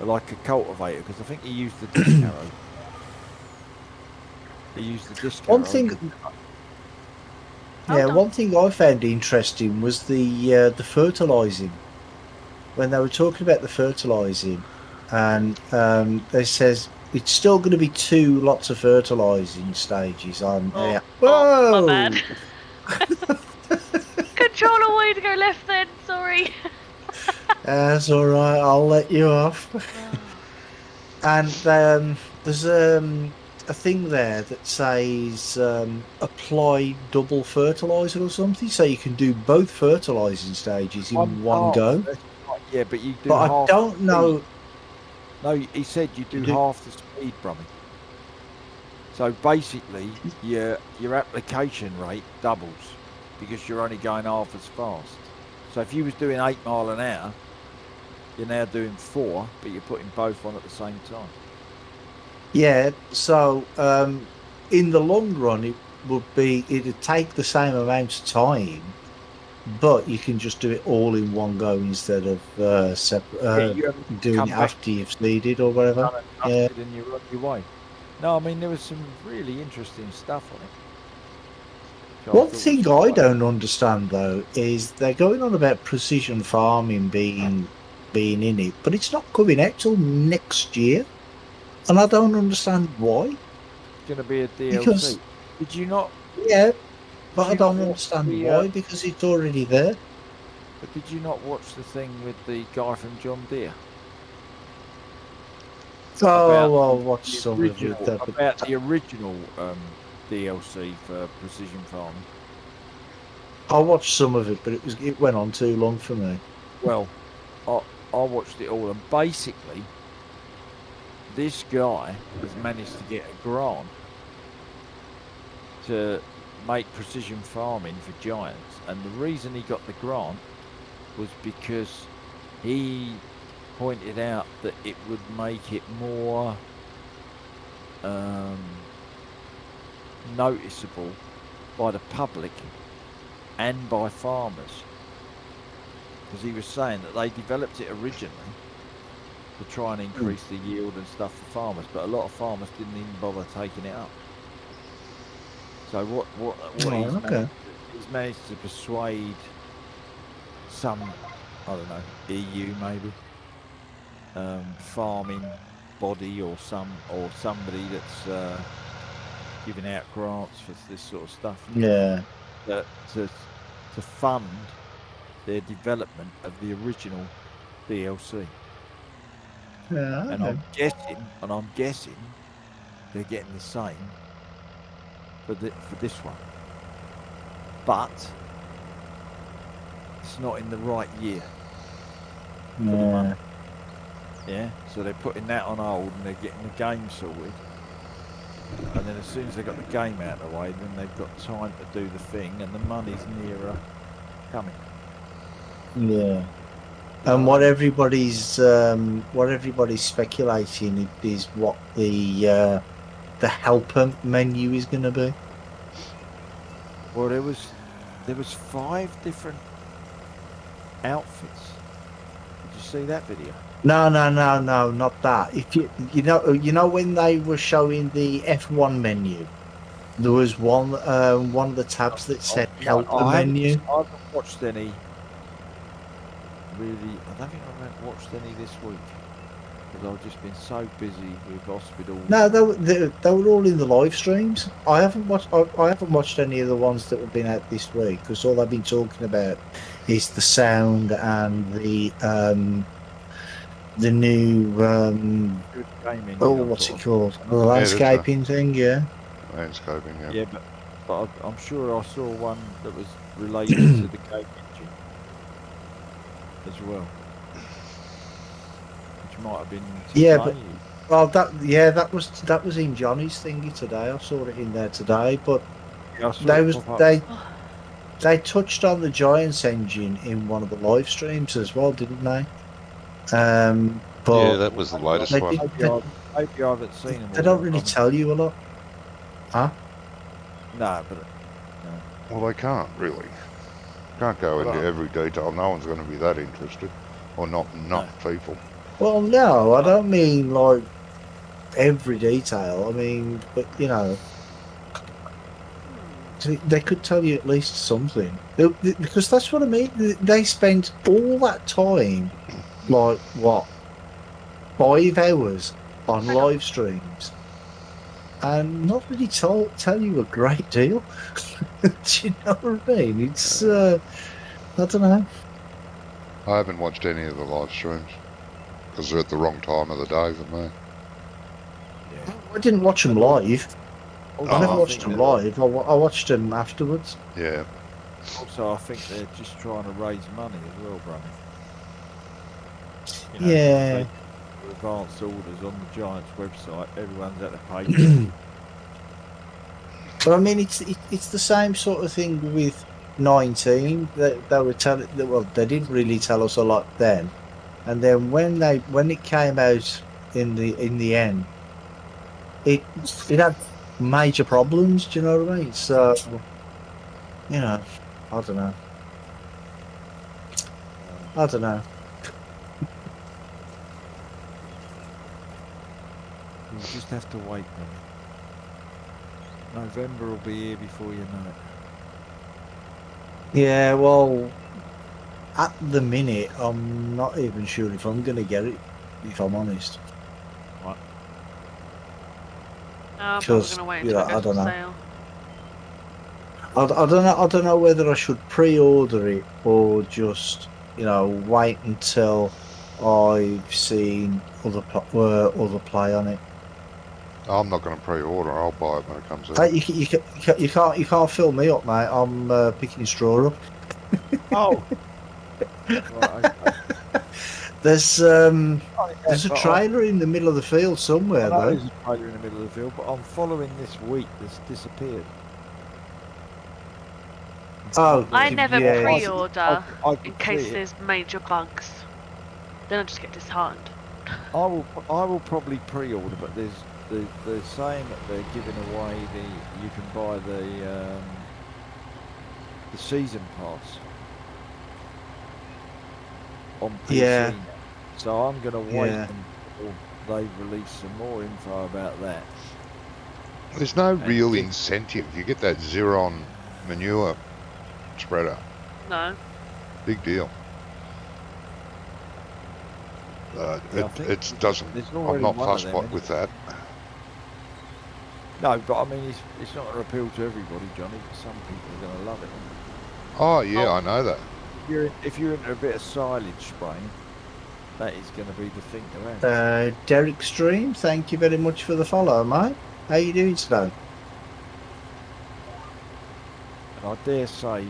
[SPEAKER 4] Like a cultivator, because I think he used the disc arrow. He used the disc arrow.
[SPEAKER 2] One thing,
[SPEAKER 3] Hold on.
[SPEAKER 2] one thing I found interesting was the fertilizing. When they were talking about the fertilizing, and they says it's still going to be 2 lots of fertilizing stages on there.
[SPEAKER 3] Oh,
[SPEAKER 2] Whoa!
[SPEAKER 3] my bad. Controller wanted to go left then, sorry.
[SPEAKER 2] That's all right. I'll let you off. And there's a thing there that says apply double fertilizer or something, so you can do both fertilizing stages in one go.
[SPEAKER 4] That's right, yeah, but you do
[SPEAKER 2] But I
[SPEAKER 4] half
[SPEAKER 2] don't
[SPEAKER 4] the
[SPEAKER 2] know.
[SPEAKER 4] speed. No, he said you do
[SPEAKER 2] You do-
[SPEAKER 4] half the speed, Brummy. So basically, your application rate doubles because you're only going half as fast. So if you was doing 8 mile an hour, you're now doing 4, but you're putting both on at the same time.
[SPEAKER 2] Yeah, so in the long run, it'd take the same amount of time, but you can just do it all in one go instead of
[SPEAKER 4] You haven't
[SPEAKER 2] doing
[SPEAKER 4] come
[SPEAKER 2] it
[SPEAKER 4] back
[SPEAKER 2] after you've seeded or whatever.
[SPEAKER 4] done and
[SPEAKER 2] Yeah.
[SPEAKER 4] dusted and you're on your way. No, I mean, there was some really interesting stuff on it. which
[SPEAKER 2] One
[SPEAKER 4] thought was
[SPEAKER 2] thing I
[SPEAKER 4] quite-
[SPEAKER 2] don't understand though is they're going on about precision farming being in it, but it's not coming out till next year, and I don't understand why.
[SPEAKER 4] It's going to be a DLC.
[SPEAKER 2] Because-
[SPEAKER 4] Did you not?
[SPEAKER 2] Yeah, but
[SPEAKER 4] Did
[SPEAKER 2] I
[SPEAKER 4] you
[SPEAKER 2] don't
[SPEAKER 4] not watch
[SPEAKER 2] understand
[SPEAKER 4] the,
[SPEAKER 2] why, because it's already there.
[SPEAKER 4] But did you not watch the thing with the guy from John Deere?
[SPEAKER 2] Oh, I'll watch
[SPEAKER 4] The
[SPEAKER 2] some of it.
[SPEAKER 4] original- about the original DLC for precision farming.
[SPEAKER 2] I watched some of it, but it went on too long for me.
[SPEAKER 4] Well, I watched it all, and basically, this guy has managed to get a grant to make precision farming for giants, and the reason he got the grant was because he pointed out that it would make it more noticeable by the public and by farmers, because he was saying that they developed it originally to try and increase the yield and stuff for farmers, but a lot of farmers didn't even bother taking it up. So what he's managed to persuade some, I don't know, EU maybe, farming body or somebody that's giving out grants for this sort of stuff.
[SPEAKER 2] Yeah.
[SPEAKER 4] To fund their development of the original DLC.
[SPEAKER 2] Yeah.
[SPEAKER 4] And I'm guessing they're getting the same for this one, but it's not in the right year for the money. Yeah, so they're putting that on hold and they're getting the game sorted, and then as soon as they've got the game out of the way, then they've got time to do the thing, and the money's nearer coming.
[SPEAKER 2] Yeah. And what everybody's speculating is what the helper menu is going to be.
[SPEAKER 4] Well, there was 5 different outfits. Did you see that video?
[SPEAKER 2] No, not that. If you know when they were showing the F1 menu, there was one of the tabs that said helper menu.
[SPEAKER 4] I haven't watched any. Really, I don't think I've watched any this week because I've just been so busy with hospital.
[SPEAKER 2] No, they were all in the live streams. I haven't watched any of the ones that have been out this week because all I've been talking about is the sound and the new
[SPEAKER 4] Good gaming.
[SPEAKER 2] what's it called? The landscaping thing, yeah.
[SPEAKER 1] Landscaping, yeah.
[SPEAKER 4] Yeah, but I'm sure I saw one that was related to the game engine as well, which might have been.
[SPEAKER 2] Yeah, but well, that was in Johnny's thingy today. I saw it in there today, but
[SPEAKER 4] yeah,
[SPEAKER 2] they touched on the Giants engine in one of the live streams as well, didn't they? But
[SPEAKER 1] Yeah, that was the latest
[SPEAKER 2] they
[SPEAKER 1] one.
[SPEAKER 2] did-
[SPEAKER 4] maybe I haven't seen them.
[SPEAKER 2] they don't really tell you a lot. Huh?
[SPEAKER 4] No, but
[SPEAKER 1] Well, they can't really. Can't go into every detail. No one's going to be that interested, or not people.
[SPEAKER 2] Well, no, I don't mean like every detail. I mean, but they could tell you at least something. Because that's what I mean. They spent all that time, like what, 5 hours on live streams, and not really tell you a great deal. Do you know what I mean? It's I don't know.
[SPEAKER 1] I haven't watched any of the live streams because they're at the wrong time of the day for me.
[SPEAKER 2] I didn't watch them live. I never
[SPEAKER 1] I
[SPEAKER 2] watched them live. I watched them afterwards.
[SPEAKER 1] Yeah.
[SPEAKER 4] Also, I think they're just trying to raise money as well, Brummy.
[SPEAKER 2] Yeah.
[SPEAKER 4] Advance orders on the Giants website. Everyone's at the page.
[SPEAKER 2] But I mean, it's the same sort of thing with 19. They were telling. Well, they didn't really tell us a lot then. and then when it came out in the end, it had major problems. Do you know what I mean? So, you know, I don't know. I don't know.
[SPEAKER 4] You'll just have to wait, Ronnie. November will be here before you know it.
[SPEAKER 2] Yeah, well, at the minute, I'm not even sure if I'm going to get it, if I'm honest.
[SPEAKER 3] No, I'm probably
[SPEAKER 2] Because,
[SPEAKER 3] going to wait
[SPEAKER 2] you
[SPEAKER 3] until
[SPEAKER 2] know,
[SPEAKER 3] it
[SPEAKER 2] I
[SPEAKER 3] goes
[SPEAKER 2] don't
[SPEAKER 3] on
[SPEAKER 2] know.
[SPEAKER 3] sale.
[SPEAKER 2] I don't know whether I should pre-order it or just, you know, wait until I've seen other play on it.
[SPEAKER 1] I'm not going to pre-order. I'll buy it when it comes out.
[SPEAKER 2] Hey, you can't fill me up, mate. I'm picking straw up.
[SPEAKER 4] Oh! Right, okay.
[SPEAKER 2] There's a
[SPEAKER 4] But
[SPEAKER 2] trailer in the middle of the field somewhere,
[SPEAKER 4] I know
[SPEAKER 2] though.
[SPEAKER 4] there's a trailer in the middle of the field, but I'm following this week that's disappeared.
[SPEAKER 2] Oh,
[SPEAKER 3] I never
[SPEAKER 2] yeah.
[SPEAKER 3] pre-order
[SPEAKER 4] I
[SPEAKER 3] in
[SPEAKER 4] could
[SPEAKER 3] case
[SPEAKER 4] see it.
[SPEAKER 3] there's major bugs. Then I just get disheartened.
[SPEAKER 4] I will probably pre-order, but they're saying that they're giving away you can buy the season pass on PC.
[SPEAKER 2] Yeah.
[SPEAKER 4] now. So I'm gonna wait
[SPEAKER 2] Yeah.
[SPEAKER 4] until they release some more info about that.
[SPEAKER 1] There's no
[SPEAKER 4] And
[SPEAKER 1] real
[SPEAKER 4] it-
[SPEAKER 1] incentive. You get that Xeron manure spreader.
[SPEAKER 3] No.
[SPEAKER 1] Big deal.
[SPEAKER 4] Yeah, I think
[SPEAKER 1] It doesn't.
[SPEAKER 4] there's
[SPEAKER 1] I'm
[SPEAKER 4] already
[SPEAKER 1] not
[SPEAKER 4] one of
[SPEAKER 1] fussed
[SPEAKER 4] them,
[SPEAKER 1] what
[SPEAKER 4] isn't
[SPEAKER 1] with
[SPEAKER 4] there?
[SPEAKER 1] that.
[SPEAKER 4] No, but I mean it's not gonna appeal to everybody, Johnny. But some people are gonna love it.
[SPEAKER 1] Oh yeah,
[SPEAKER 3] Oh.
[SPEAKER 1] I know that.
[SPEAKER 4] If you're into a bit of silage spraying, that is going to be the thing to have.
[SPEAKER 2] Derek Stream, thank you very much for the follow, mate. How you doing today?
[SPEAKER 4] And I dare say,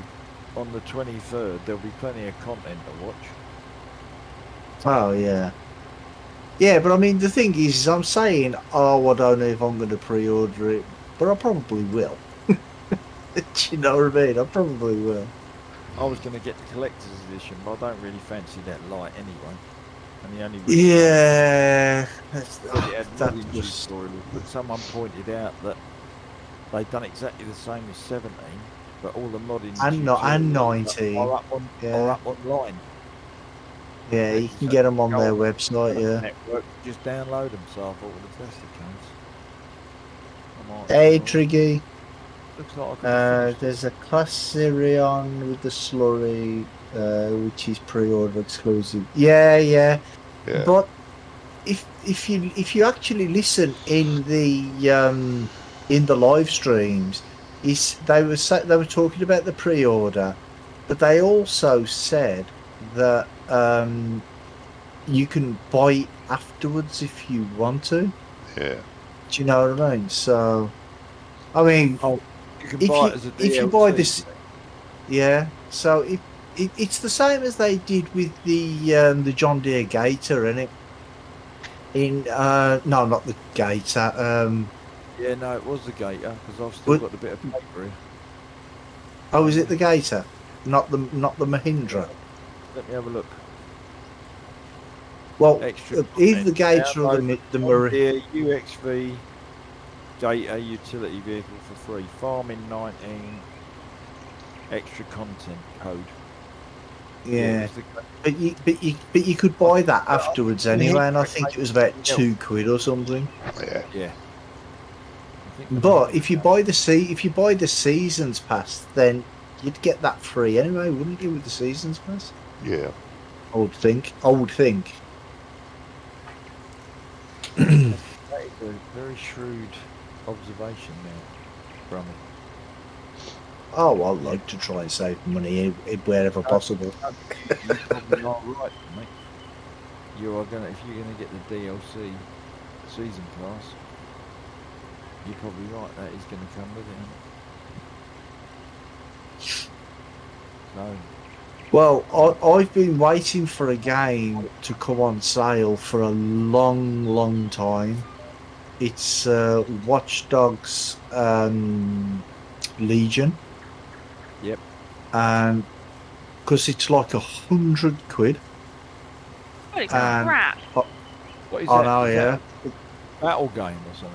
[SPEAKER 4] on the 23rd, there'll be plenty of content to watch.
[SPEAKER 2] Oh, yeah. Yeah, but I mean, the thing is I'm saying, oh, I don't know if I'm going to pre-order it, but I probably will. Do you know what I mean? I probably will.
[SPEAKER 4] I was going to get the collector's edition, but I don't really fancy that light anyway. And the only
[SPEAKER 2] Yeah.
[SPEAKER 4] because it had
[SPEAKER 2] That
[SPEAKER 4] modding
[SPEAKER 2] was...
[SPEAKER 4] tutorials, but someone pointed out that they'd done exactly the same with 17, but all the modding
[SPEAKER 2] And
[SPEAKER 4] tutorials
[SPEAKER 2] 19.
[SPEAKER 4] are up
[SPEAKER 2] Yeah.
[SPEAKER 4] online.
[SPEAKER 2] Yeah, you can get them on their website, yeah.
[SPEAKER 4] Network, just download them. So I thought, well, if that's the case,
[SPEAKER 2] Hey, Triggy.
[SPEAKER 4] looks like I could have finished
[SPEAKER 2] There's a Class Sirion with the slurry, which is pre-order exclusive. Yeah.
[SPEAKER 1] Yeah.
[SPEAKER 2] But if you actually listen in the live streams, they were talking about the pre-order, but they also said that you can buy it afterwards if you want to.
[SPEAKER 1] Yeah.
[SPEAKER 2] Do you know what I mean? So, I mean,
[SPEAKER 4] You can
[SPEAKER 2] if
[SPEAKER 4] buy
[SPEAKER 2] you
[SPEAKER 4] it as a
[SPEAKER 2] if you
[SPEAKER 4] DLC,
[SPEAKER 2] buy this, yeah. So it's the same as they did with the John Deere Gator, isn't it? No, not the Gator.
[SPEAKER 4] Yeah, no, it was the Gator because I've still
[SPEAKER 2] What-
[SPEAKER 4] got the bit of paper here.
[SPEAKER 2] Oh, is it the Gator? Not the Mahindra.
[SPEAKER 4] Let me have a look.
[SPEAKER 2] Well,
[SPEAKER 4] Extra
[SPEAKER 2] either the
[SPEAKER 4] content.
[SPEAKER 2] Gator or the
[SPEAKER 4] John
[SPEAKER 2] Marine.
[SPEAKER 4] Deere UXV Gator utility vehicle for free. Farming 19 extra content code.
[SPEAKER 2] Yeah,
[SPEAKER 4] it was the-
[SPEAKER 2] but you could buy that afterwards anyway, and I think it was about £2 or something.
[SPEAKER 1] Yeah.
[SPEAKER 4] yeah. I think the
[SPEAKER 2] But
[SPEAKER 4] Mahindra
[SPEAKER 2] if you buy the seasons pass, then you'd get that free anyway, wouldn't you, with the seasons pass?
[SPEAKER 1] Yeah.
[SPEAKER 2] I would think.
[SPEAKER 4] that is a very shrewd observation there, Brummy.
[SPEAKER 2] Oh, I like to try and save money wherever possible.
[SPEAKER 4] You probably are right, mate. If you're gonna get the DLC season pass, you're probably right. That is going to come with it. So
[SPEAKER 2] Well, I've been waiting for a game to come on sale for a long time. It's Watch Dogs Legion.
[SPEAKER 4] Yep.
[SPEAKER 2] And because it's like £100.
[SPEAKER 3] Holy
[SPEAKER 2] And-
[SPEAKER 3] crap!
[SPEAKER 4] What is
[SPEAKER 2] I
[SPEAKER 4] that?
[SPEAKER 2] know,
[SPEAKER 4] Is
[SPEAKER 2] yeah.
[SPEAKER 4] that a battle game or something?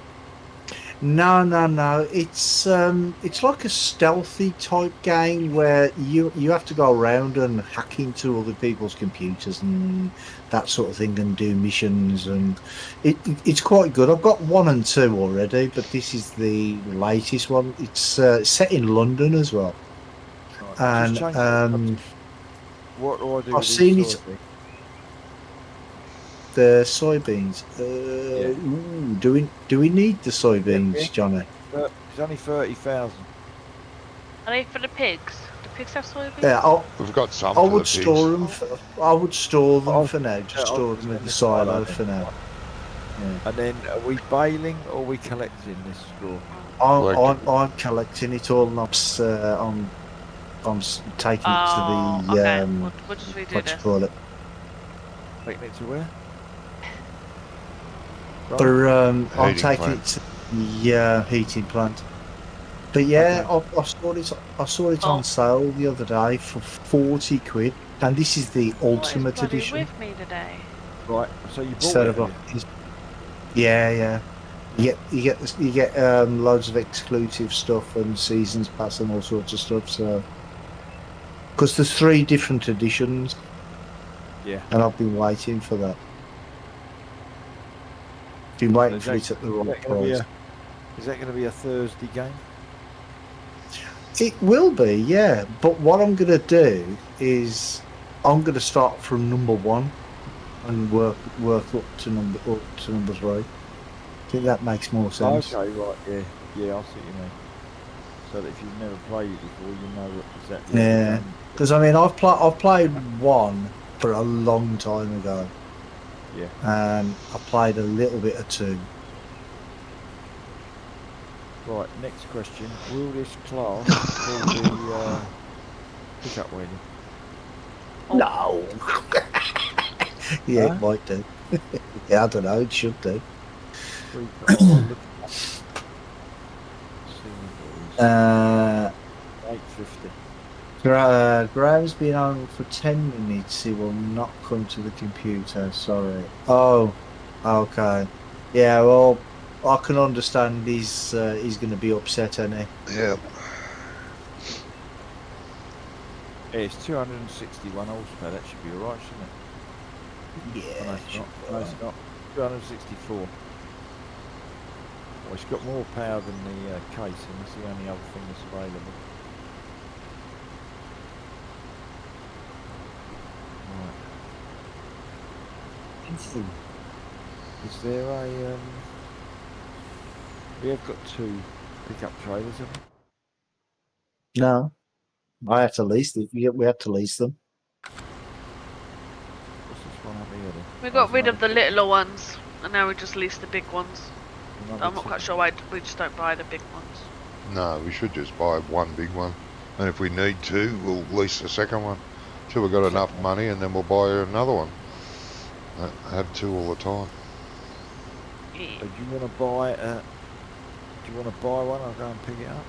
[SPEAKER 2] No. It's like a stealthy type game where you have to go around and hack into other people's computers and that sort of thing and do missions, and it's quite good. I've got 1 and 2 already, but this is the latest one. It's set in London as well.
[SPEAKER 4] Right,
[SPEAKER 2] And
[SPEAKER 4] just change the subject. What do I do
[SPEAKER 2] I've
[SPEAKER 4] with
[SPEAKER 2] seen
[SPEAKER 4] these
[SPEAKER 2] it-
[SPEAKER 4] soybeans?
[SPEAKER 2] the soybeans.
[SPEAKER 4] Yeah.
[SPEAKER 2] Ooh, do we need the soybeans,
[SPEAKER 4] Yeah.
[SPEAKER 2] Johnny?
[SPEAKER 4] It's only 30,000.
[SPEAKER 3] Are they for the pigs? Do pigs have soybeans?
[SPEAKER 2] Yeah,
[SPEAKER 1] We've got some
[SPEAKER 2] I
[SPEAKER 1] for
[SPEAKER 2] would
[SPEAKER 1] the pigs.
[SPEAKER 2] store them. I would store them
[SPEAKER 4] I'll-
[SPEAKER 2] for now. Just
[SPEAKER 4] yeah, I'll
[SPEAKER 2] store
[SPEAKER 4] just
[SPEAKER 2] them at
[SPEAKER 4] send
[SPEAKER 2] the
[SPEAKER 4] this
[SPEAKER 2] silo
[SPEAKER 4] silo
[SPEAKER 2] for
[SPEAKER 4] then.
[SPEAKER 2] now. Yeah.
[SPEAKER 4] And then are we baling or are we collecting this straw?
[SPEAKER 2] I'm collecting it all, and taking it to
[SPEAKER 3] Oh,
[SPEAKER 2] the
[SPEAKER 3] okay. We'll just redo
[SPEAKER 2] what you
[SPEAKER 3] this.
[SPEAKER 2] call it,
[SPEAKER 4] Taking it to where? Right.
[SPEAKER 2] for I'm
[SPEAKER 1] Heating
[SPEAKER 2] taking
[SPEAKER 1] plant.
[SPEAKER 2] it to the heating plant. But yeah, I saw it. I saw it
[SPEAKER 3] Oh.
[SPEAKER 2] on sale the other day for 40 quid, and this is the
[SPEAKER 3] What is
[SPEAKER 2] ultimate
[SPEAKER 3] bloody
[SPEAKER 2] edition.
[SPEAKER 3] with me today?
[SPEAKER 4] Right, so you bought
[SPEAKER 2] Instead
[SPEAKER 4] it.
[SPEAKER 2] of
[SPEAKER 4] have you?
[SPEAKER 2] yeah. You get loads of exclusive stuff and seasons pass and all sorts of stuff. So, because there's 3 different editions,
[SPEAKER 4] Yeah.
[SPEAKER 2] and I've been waiting for that. Been waiting
[SPEAKER 4] Is
[SPEAKER 2] for it at the right
[SPEAKER 4] that gonna be
[SPEAKER 2] price.
[SPEAKER 4] Is that going to be a Thursday game?
[SPEAKER 2] It will be, yeah. But what I'm going to do is I'm going to start from number 1 and work up to number 3. I think that makes more sense.
[SPEAKER 4] Okay, right, yeah. Yeah, I see what you mean. So that if you've never played it before, you know exactly.
[SPEAKER 2] Yeah. Because I mean, I've played 1 for a long time ago,
[SPEAKER 4] Yeah.
[SPEAKER 2] and I played a little bit of 2.
[SPEAKER 4] Right, next question. Will this class call the pickup wagon?
[SPEAKER 2] No. Yeah,
[SPEAKER 4] Huh?
[SPEAKER 2] it might do. Yeah, I don't know. It should do.
[SPEAKER 4] Three cars. Look at that. See what it is. 850.
[SPEAKER 2] Graham's been on for 10 minutes. He will not come to the computer. Sorry. Oh, okay. Yeah, well, I can understand he's going to be upset, isn't he?
[SPEAKER 1] Yeah.
[SPEAKER 4] Yeah, it's 261 horsepower. That should be alright, shouldn't it?
[SPEAKER 2] Yeah.
[SPEAKER 4] No, it's not. No, it's not. 264. Well, it's got more power than the case, and that's the only other thing that's available. Right. Is there a we have got 2 pickup trailers, haven't we?
[SPEAKER 2] No, I had to lease them. We had to lease them.
[SPEAKER 4] What's this one up here then?
[SPEAKER 3] We
[SPEAKER 4] Oh,
[SPEAKER 3] got
[SPEAKER 4] it's
[SPEAKER 3] rid of the
[SPEAKER 4] another-
[SPEAKER 3] littler ones, and now we just lease the big ones.
[SPEAKER 4] another
[SPEAKER 3] I'm not
[SPEAKER 4] two.
[SPEAKER 3] quite sure why we just don't buy the big ones.
[SPEAKER 1] No, we should just buy 1 big one. And if we need 2, we'll lease the second one. Till we've got enough money, and then we'll buy another one. Have 2 all the time.
[SPEAKER 3] Yeah.
[SPEAKER 4] So do you want to buy one? I'll go and pick it up.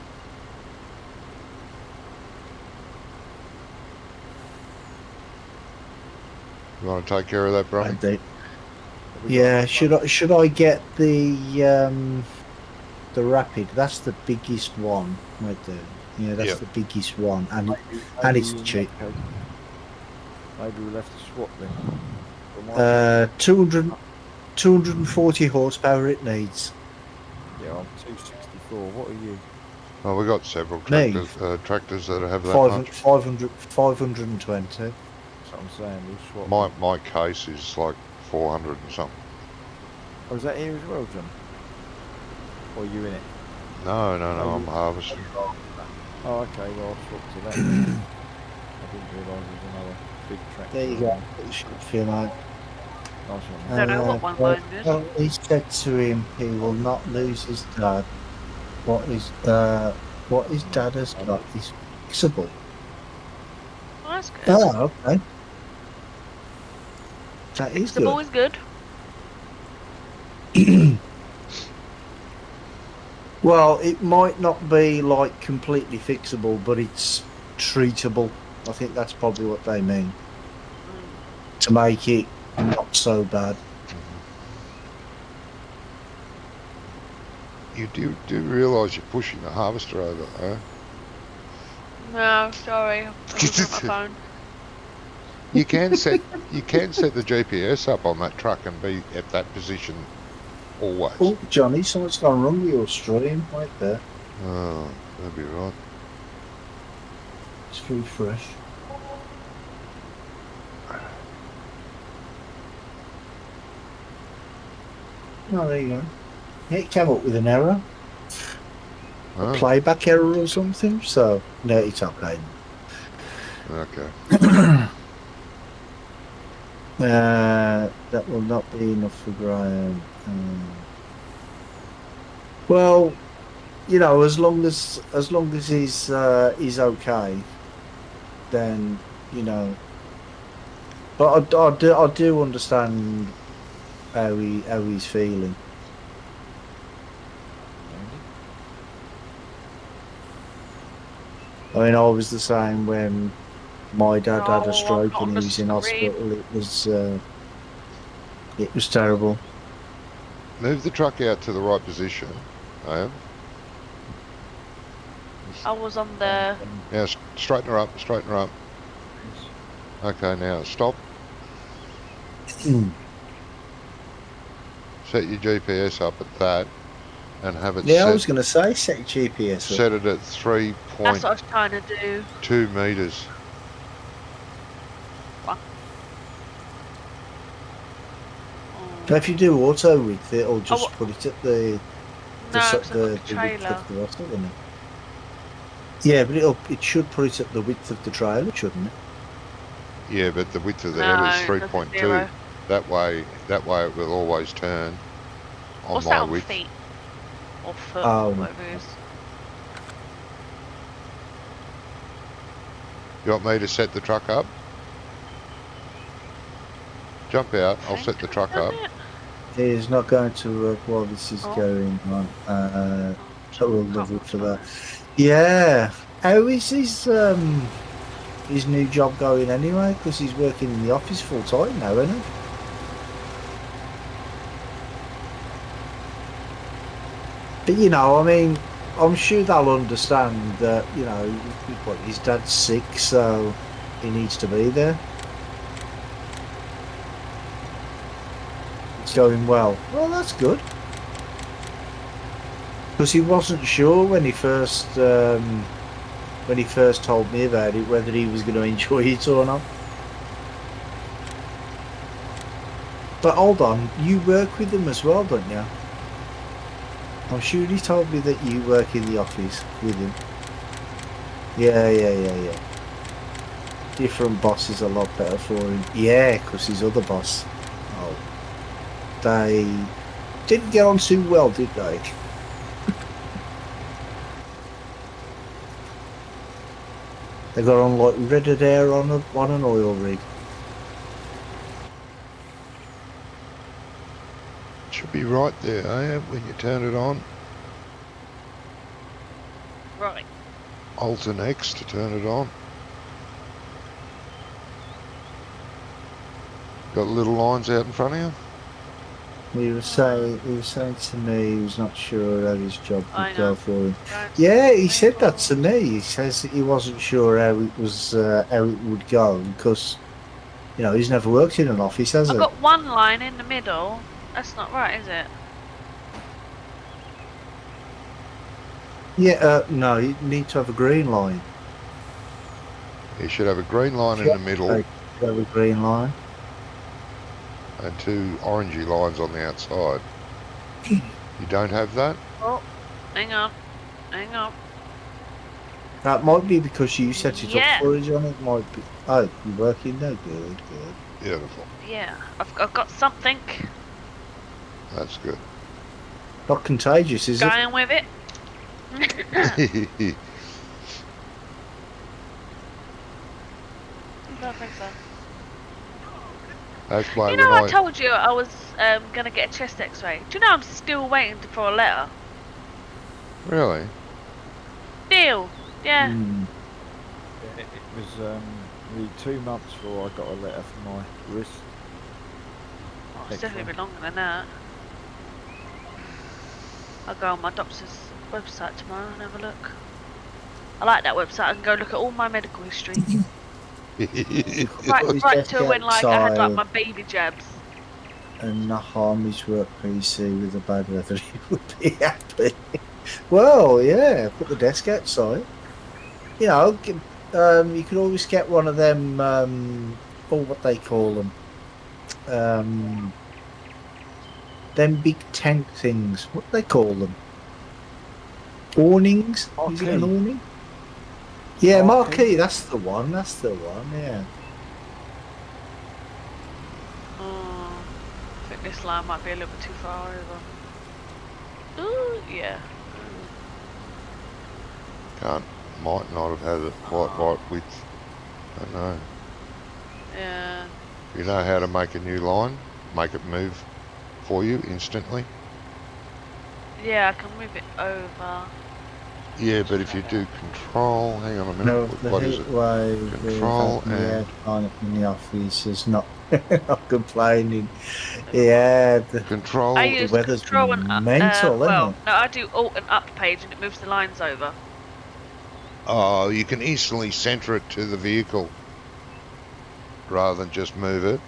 [SPEAKER 1] You want to take care of that,
[SPEAKER 2] I
[SPEAKER 1] brother?
[SPEAKER 2] did.
[SPEAKER 4] Have we got
[SPEAKER 2] Yeah,
[SPEAKER 4] enough
[SPEAKER 2] should I get the Rapid? That's the biggest one right there. Yeah, that's
[SPEAKER 1] Yeah.
[SPEAKER 2] the biggest one, and
[SPEAKER 4] money?
[SPEAKER 2] and it's
[SPEAKER 4] Maybe in
[SPEAKER 2] cheap.
[SPEAKER 4] that case, maybe we'll have to swap then. Or might
[SPEAKER 2] 240 horsepower it needs.
[SPEAKER 4] yeah, I'm 264. What are you?
[SPEAKER 1] Well, we've got several
[SPEAKER 2] Me?
[SPEAKER 1] tractors that have that
[SPEAKER 2] 500,
[SPEAKER 1] much.
[SPEAKER 2] 520.
[SPEAKER 4] That's what I'm saying. We'll swap.
[SPEAKER 1] My case is like 400 and something.
[SPEAKER 4] Oh, is that here as well, John? Or are you in it?
[SPEAKER 1] No, I'm harvesting.
[SPEAKER 4] Oh, okay. Well, I'll swap to that. I didn't realise there was another big tractor.
[SPEAKER 2] There you go. It should feel like.
[SPEAKER 4] Nice one.
[SPEAKER 3] Don't know what one mine is.
[SPEAKER 2] He said to him, he will not lose his dad. What his dad has got is fixable.
[SPEAKER 3] Well, that's good.
[SPEAKER 2] Oh, okay. That is
[SPEAKER 3] The
[SPEAKER 2] good.
[SPEAKER 3] ball is good.
[SPEAKER 2] Well, it might not be like completely fixable, but it's treatable. I think that's probably what they mean. To make it not so bad.
[SPEAKER 1] You do realise you're pushing the harvester over, eh?
[SPEAKER 3] No, sorry. I was on my phone.
[SPEAKER 1] You can set the GPS up on that truck and be at that position always.
[SPEAKER 2] Oh, Johnny, something's gone wrong with your stream right there.
[SPEAKER 1] Oh, that'd be right.
[SPEAKER 2] It's food fresh. Oh, there you go. Yeah, it came up with an error,
[SPEAKER 1] Oh,
[SPEAKER 2] playback error or something. So no, it's okay.
[SPEAKER 1] okay.
[SPEAKER 2] That will not be enough for Graham. Well, you know, as long as he's okay, then you know. But I do understand how he's feeling. I mean, I was the same when my dad had
[SPEAKER 3] No,
[SPEAKER 2] a stroke
[SPEAKER 3] I'm
[SPEAKER 2] and he
[SPEAKER 3] not
[SPEAKER 2] was in
[SPEAKER 3] on the screen.
[SPEAKER 2] hospital. It was terrible.
[SPEAKER 1] Move the truck out to the right position. I am.
[SPEAKER 3] I was on the.
[SPEAKER 1] Now straighten her up. Straighten her up. Okay, now stop. Set your GPS up at that, and have it
[SPEAKER 2] Yeah, I
[SPEAKER 1] set,
[SPEAKER 2] was going to say set your GPS up.
[SPEAKER 1] set it at 3.2
[SPEAKER 3] That's what I was trying to do.
[SPEAKER 1] meters.
[SPEAKER 2] Now, if you do auto width, it'll just
[SPEAKER 3] Oh,
[SPEAKER 2] put it at the
[SPEAKER 3] No,
[SPEAKER 2] s-
[SPEAKER 3] 'cause I've got the
[SPEAKER 2] width
[SPEAKER 3] trailer.
[SPEAKER 2] of the rest, doesn't it? Yeah, but it should put it at the width of the trailer, shouldn't it?
[SPEAKER 1] Yeah, but the width of the
[SPEAKER 3] No,
[SPEAKER 1] head is
[SPEAKER 3] it does
[SPEAKER 1] 3.2.
[SPEAKER 3] 0.
[SPEAKER 1] That way it will always turn on
[SPEAKER 3] What's
[SPEAKER 1] my
[SPEAKER 3] that on
[SPEAKER 1] width.
[SPEAKER 3] feet? Or foot,
[SPEAKER 2] Oh.
[SPEAKER 3] or whatever it is.
[SPEAKER 1] You want me to set the truck up? Jump out. I'll set the truck up.
[SPEAKER 2] It is not going to work while this is
[SPEAKER 3] Oh.
[SPEAKER 2] going on. So we'll level for that. Yeah. How is his new job going anyway? Because he's working in the office full time now, isn't he? But you know, I mean, I'm sure they'll understand that. You know, what, his dad's sick, so he needs to be there. It's going well. Well, that's good. Because he wasn't sure when he first told me about it whether he was going to enjoy it or not. But hold on, you work with him as well, don't you? I'm sure he told me that you work in the office with him. Yeah. Different boss is a lot better for him. Yeah, because his other boss, oh, they didn't get on too well, did they? They got on like red air on an oil rig.
[SPEAKER 1] Should be right there, eh? When you turn it on.
[SPEAKER 3] Right.
[SPEAKER 1] Alt and X to turn it on. Got little lines out in front of you?
[SPEAKER 2] He was saying to me he was not sure how his job
[SPEAKER 3] I
[SPEAKER 2] would
[SPEAKER 3] know.
[SPEAKER 2] go for him.
[SPEAKER 3] Right.
[SPEAKER 2] Yeah, he said that to me. He says he wasn't sure how it would go because, you know, he's never worked in an office, has
[SPEAKER 3] I've
[SPEAKER 2] he?
[SPEAKER 3] got one line in the middle. That's not right, is it?
[SPEAKER 2] Yeah, no, you need to have a green line.
[SPEAKER 1] You should have a green line in the middle
[SPEAKER 2] Have a green line.
[SPEAKER 1] and two orangey lines on the outside. You don't have that?
[SPEAKER 3] Oh, hang on.
[SPEAKER 2] That might be because you set it
[SPEAKER 3] Yeah.
[SPEAKER 2] up for us, John. It might be. Oh, you're working there. Good.
[SPEAKER 1] Beautiful.
[SPEAKER 3] Yeah, I've got something.
[SPEAKER 1] That's good.
[SPEAKER 2] Not contagious, is it?
[SPEAKER 3] Going with it. I don't think so.
[SPEAKER 1] That's why
[SPEAKER 3] You know, I
[SPEAKER 1] when
[SPEAKER 3] told you I was gonna get a chest X-ray. Do you know I'm still waiting for a letter?
[SPEAKER 1] Really?
[SPEAKER 3] Still, yeah.
[SPEAKER 2] Hmm.
[SPEAKER 4] It was nearly 2 months before I got a letter from my wrist.
[SPEAKER 3] Oh, it's definitely been longer than that. I'll go on my doctor's website tomorrow and have a look. I like that website. I can go look at all my medical history.
[SPEAKER 2] Always
[SPEAKER 3] right
[SPEAKER 2] just
[SPEAKER 3] till
[SPEAKER 2] get
[SPEAKER 3] when like I had like
[SPEAKER 2] outside
[SPEAKER 3] my baby jabs.
[SPEAKER 2] and not harm his work PC with the bad weather, he would be happy. Well, yeah, put the desk outside. You know, you could always get one of them, what they call them, them big tent things. What do they call them? Awnings? Is it an
[SPEAKER 4] Marquee.
[SPEAKER 2] awning? Yeah,
[SPEAKER 4] Marquee.
[SPEAKER 2] marquee. That's the one. That's the one. Yeah.
[SPEAKER 3] Oh, I think this line might be a little bit too far over. Ooh, yeah.
[SPEAKER 1] Might not have had it quite right width. I don't know.
[SPEAKER 3] Yeah.
[SPEAKER 1] You know how to make a new line? Make it move for you instantly?
[SPEAKER 3] Yeah, I can move it over.
[SPEAKER 1] Yeah, but if you do control, hang on a minute,
[SPEAKER 2] No, the
[SPEAKER 1] what is
[SPEAKER 2] heat
[SPEAKER 1] it?
[SPEAKER 2] wave
[SPEAKER 1] Control
[SPEAKER 2] with the
[SPEAKER 1] and-
[SPEAKER 2] aircon in the office is not, not complaining. Yeah, the
[SPEAKER 1] Control,
[SPEAKER 3] I use
[SPEAKER 2] weather's
[SPEAKER 3] control and up.
[SPEAKER 2] mental, isn't
[SPEAKER 3] Well,
[SPEAKER 2] it?
[SPEAKER 3] no, I do alt and up page and it moves the lines over.
[SPEAKER 1] oh, you can instantly center it to the vehicle rather than just move it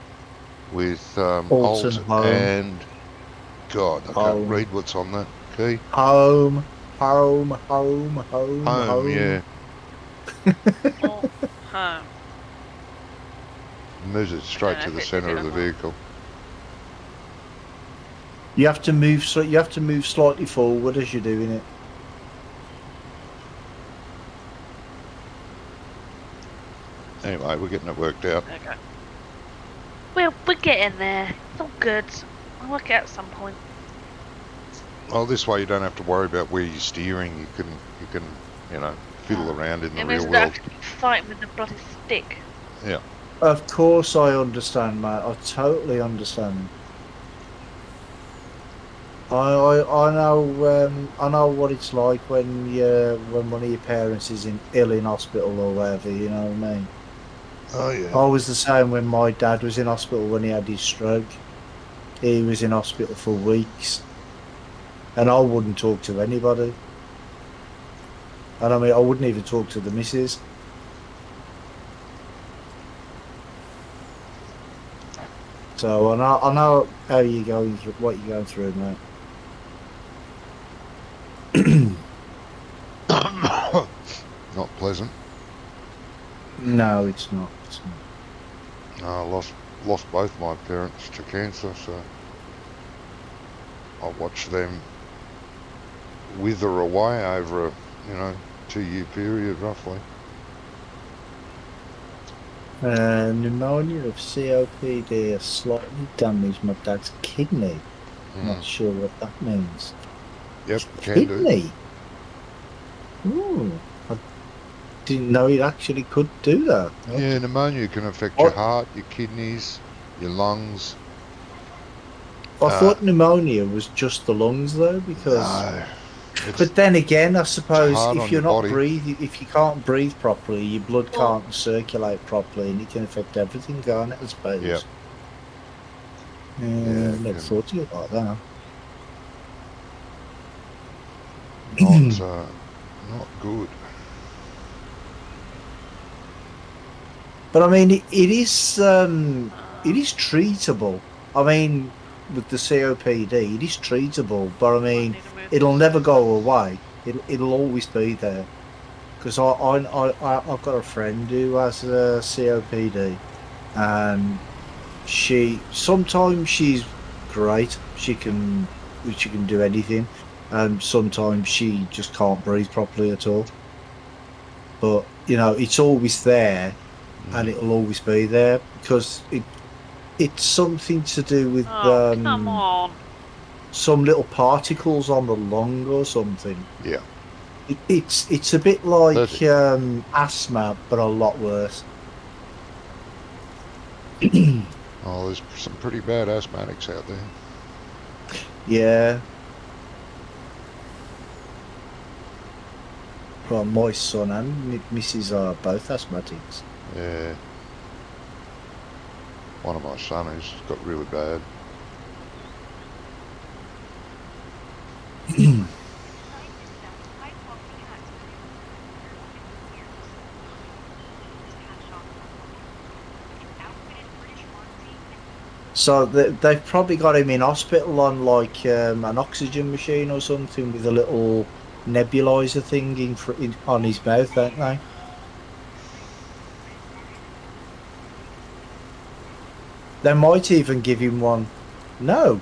[SPEAKER 1] with
[SPEAKER 2] Alt and home.
[SPEAKER 1] and God, I
[SPEAKER 2] Home.
[SPEAKER 1] can't read what's on that key.
[SPEAKER 2] Home.
[SPEAKER 1] Home, yeah.
[SPEAKER 3] Alt, home.
[SPEAKER 1] Moves it straight
[SPEAKER 3] know
[SPEAKER 1] to
[SPEAKER 3] if
[SPEAKER 1] the
[SPEAKER 3] it did
[SPEAKER 1] center
[SPEAKER 3] it
[SPEAKER 1] of the
[SPEAKER 3] or not.
[SPEAKER 1] vehicle.
[SPEAKER 2] You have to move. So you have to move slightly forward as you're doing it.
[SPEAKER 1] Anyway, we're getting it worked out.
[SPEAKER 3] Okay. Well, we're getting there. It's all good. I'll work it out at some point.
[SPEAKER 1] Well, this way you don't have to worry about where you're steering. You can, you know, fiddle around in the
[SPEAKER 3] It means
[SPEAKER 1] real
[SPEAKER 3] I don't
[SPEAKER 1] world.
[SPEAKER 3] have to keep fighting with the bloody stick.
[SPEAKER 1] Yeah.
[SPEAKER 2] Of course, I understand, mate. I totally understand. I know what it's like when one of your parents is ill in hospital or whatever. You know what I mean?
[SPEAKER 1] Oh yeah.
[SPEAKER 2] I was the same when my dad was in hospital when he had his stroke. He was in hospital for weeks, and I wouldn't talk to anybody. And I mean, I wouldn't even talk to the missus. So I know how you're going through, what you're going through, mate.
[SPEAKER 1] Not pleasant.
[SPEAKER 2] No, it's not. It's not.
[SPEAKER 1] I lost both my parents to cancer, so I watched them wither away over a 2-year period roughly.
[SPEAKER 2] Pneumonia of COPD has slightly damaged my dad's kidney. Not sure what that means.
[SPEAKER 1] Yep, can do.
[SPEAKER 2] Kidney? Ooh, I didn't know it actually could do that.
[SPEAKER 1] Yeah, pneumonia can affect your heart, your kidneys, your lungs.
[SPEAKER 2] I thought pneumonia was just the lungs though, because.
[SPEAKER 1] No,
[SPEAKER 2] But then again, I suppose
[SPEAKER 1] hard on
[SPEAKER 2] if you're
[SPEAKER 1] your
[SPEAKER 2] not
[SPEAKER 1] body.
[SPEAKER 2] breathing, if you can't breathe properly, your blood can't circulate properly, and it can affect everything, can't it? I suppose.
[SPEAKER 1] Yep.
[SPEAKER 2] Yeah,
[SPEAKER 1] it
[SPEAKER 2] never
[SPEAKER 1] can.
[SPEAKER 2] thought of it like that.
[SPEAKER 1] Not good.
[SPEAKER 2] But I mean, it is treatable. I mean, with the COPD, it is treatable. But I mean, it'll never go away. It'll always be there. Because I've got a friend who has COPD, and sometimes she's great. She can do anything, and sometimes she just can't breathe properly at all. But it's always there, and it'll always be there because it's something to do with
[SPEAKER 3] Come on.
[SPEAKER 2] some little particles on the lung or something.
[SPEAKER 1] Yeah.
[SPEAKER 2] It's a bit like
[SPEAKER 1] Perfect.
[SPEAKER 2] asthma, but a lot worse.
[SPEAKER 1] Oh, there's some pretty bad asthmatics out there.
[SPEAKER 2] Yeah. Well, my son and Mrs. are both asthmatics.
[SPEAKER 1] Yeah. One of my son who's got really bad.
[SPEAKER 2] So they've probably got him in hospital on like an oxygen machine or something with a little nebulizer thing on his mouth, don't they? They might even give him one. No,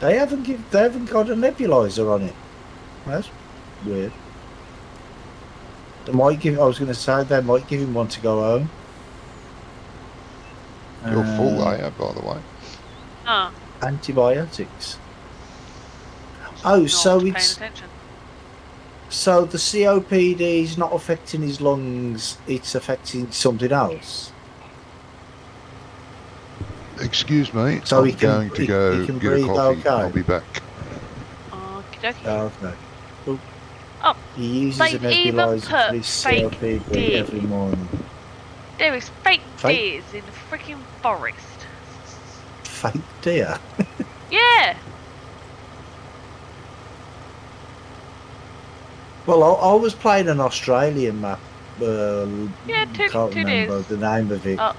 [SPEAKER 2] they haven't got a nebulizer on it. That's weird. They might give. I was going to say they might give him one to go home.
[SPEAKER 1] You're full, by the way.
[SPEAKER 3] Oh,
[SPEAKER 2] Antibiotics. Oh, so
[SPEAKER 3] not paying
[SPEAKER 2] it's
[SPEAKER 3] attention.
[SPEAKER 2] so the COPD is not affecting his lungs; it's affecting something else.
[SPEAKER 1] Excuse me,
[SPEAKER 2] So
[SPEAKER 1] I'm
[SPEAKER 2] he can-
[SPEAKER 1] going to
[SPEAKER 2] he
[SPEAKER 1] go
[SPEAKER 2] can
[SPEAKER 1] get a
[SPEAKER 2] breathe
[SPEAKER 1] coffee.
[SPEAKER 2] okay?
[SPEAKER 1] I'll be back.
[SPEAKER 3] Okey-dokey.
[SPEAKER 2] Oh, okay. Cool.
[SPEAKER 3] Oh,
[SPEAKER 2] He uses a
[SPEAKER 3] they've even
[SPEAKER 2] nebulizer
[SPEAKER 3] put
[SPEAKER 2] for his
[SPEAKER 3] fake
[SPEAKER 2] COPD
[SPEAKER 3] deer.
[SPEAKER 2] every morning.
[SPEAKER 3] There is fake
[SPEAKER 2] Fake?
[SPEAKER 3] deers in the freaking forest.
[SPEAKER 2] Fake deer.
[SPEAKER 3] Yeah.
[SPEAKER 2] Well, I was playing an Australian map.
[SPEAKER 3] Yeah,
[SPEAKER 2] Can't
[SPEAKER 3] two
[SPEAKER 2] remember
[SPEAKER 3] deers.
[SPEAKER 2] the name of it.
[SPEAKER 3] Oh.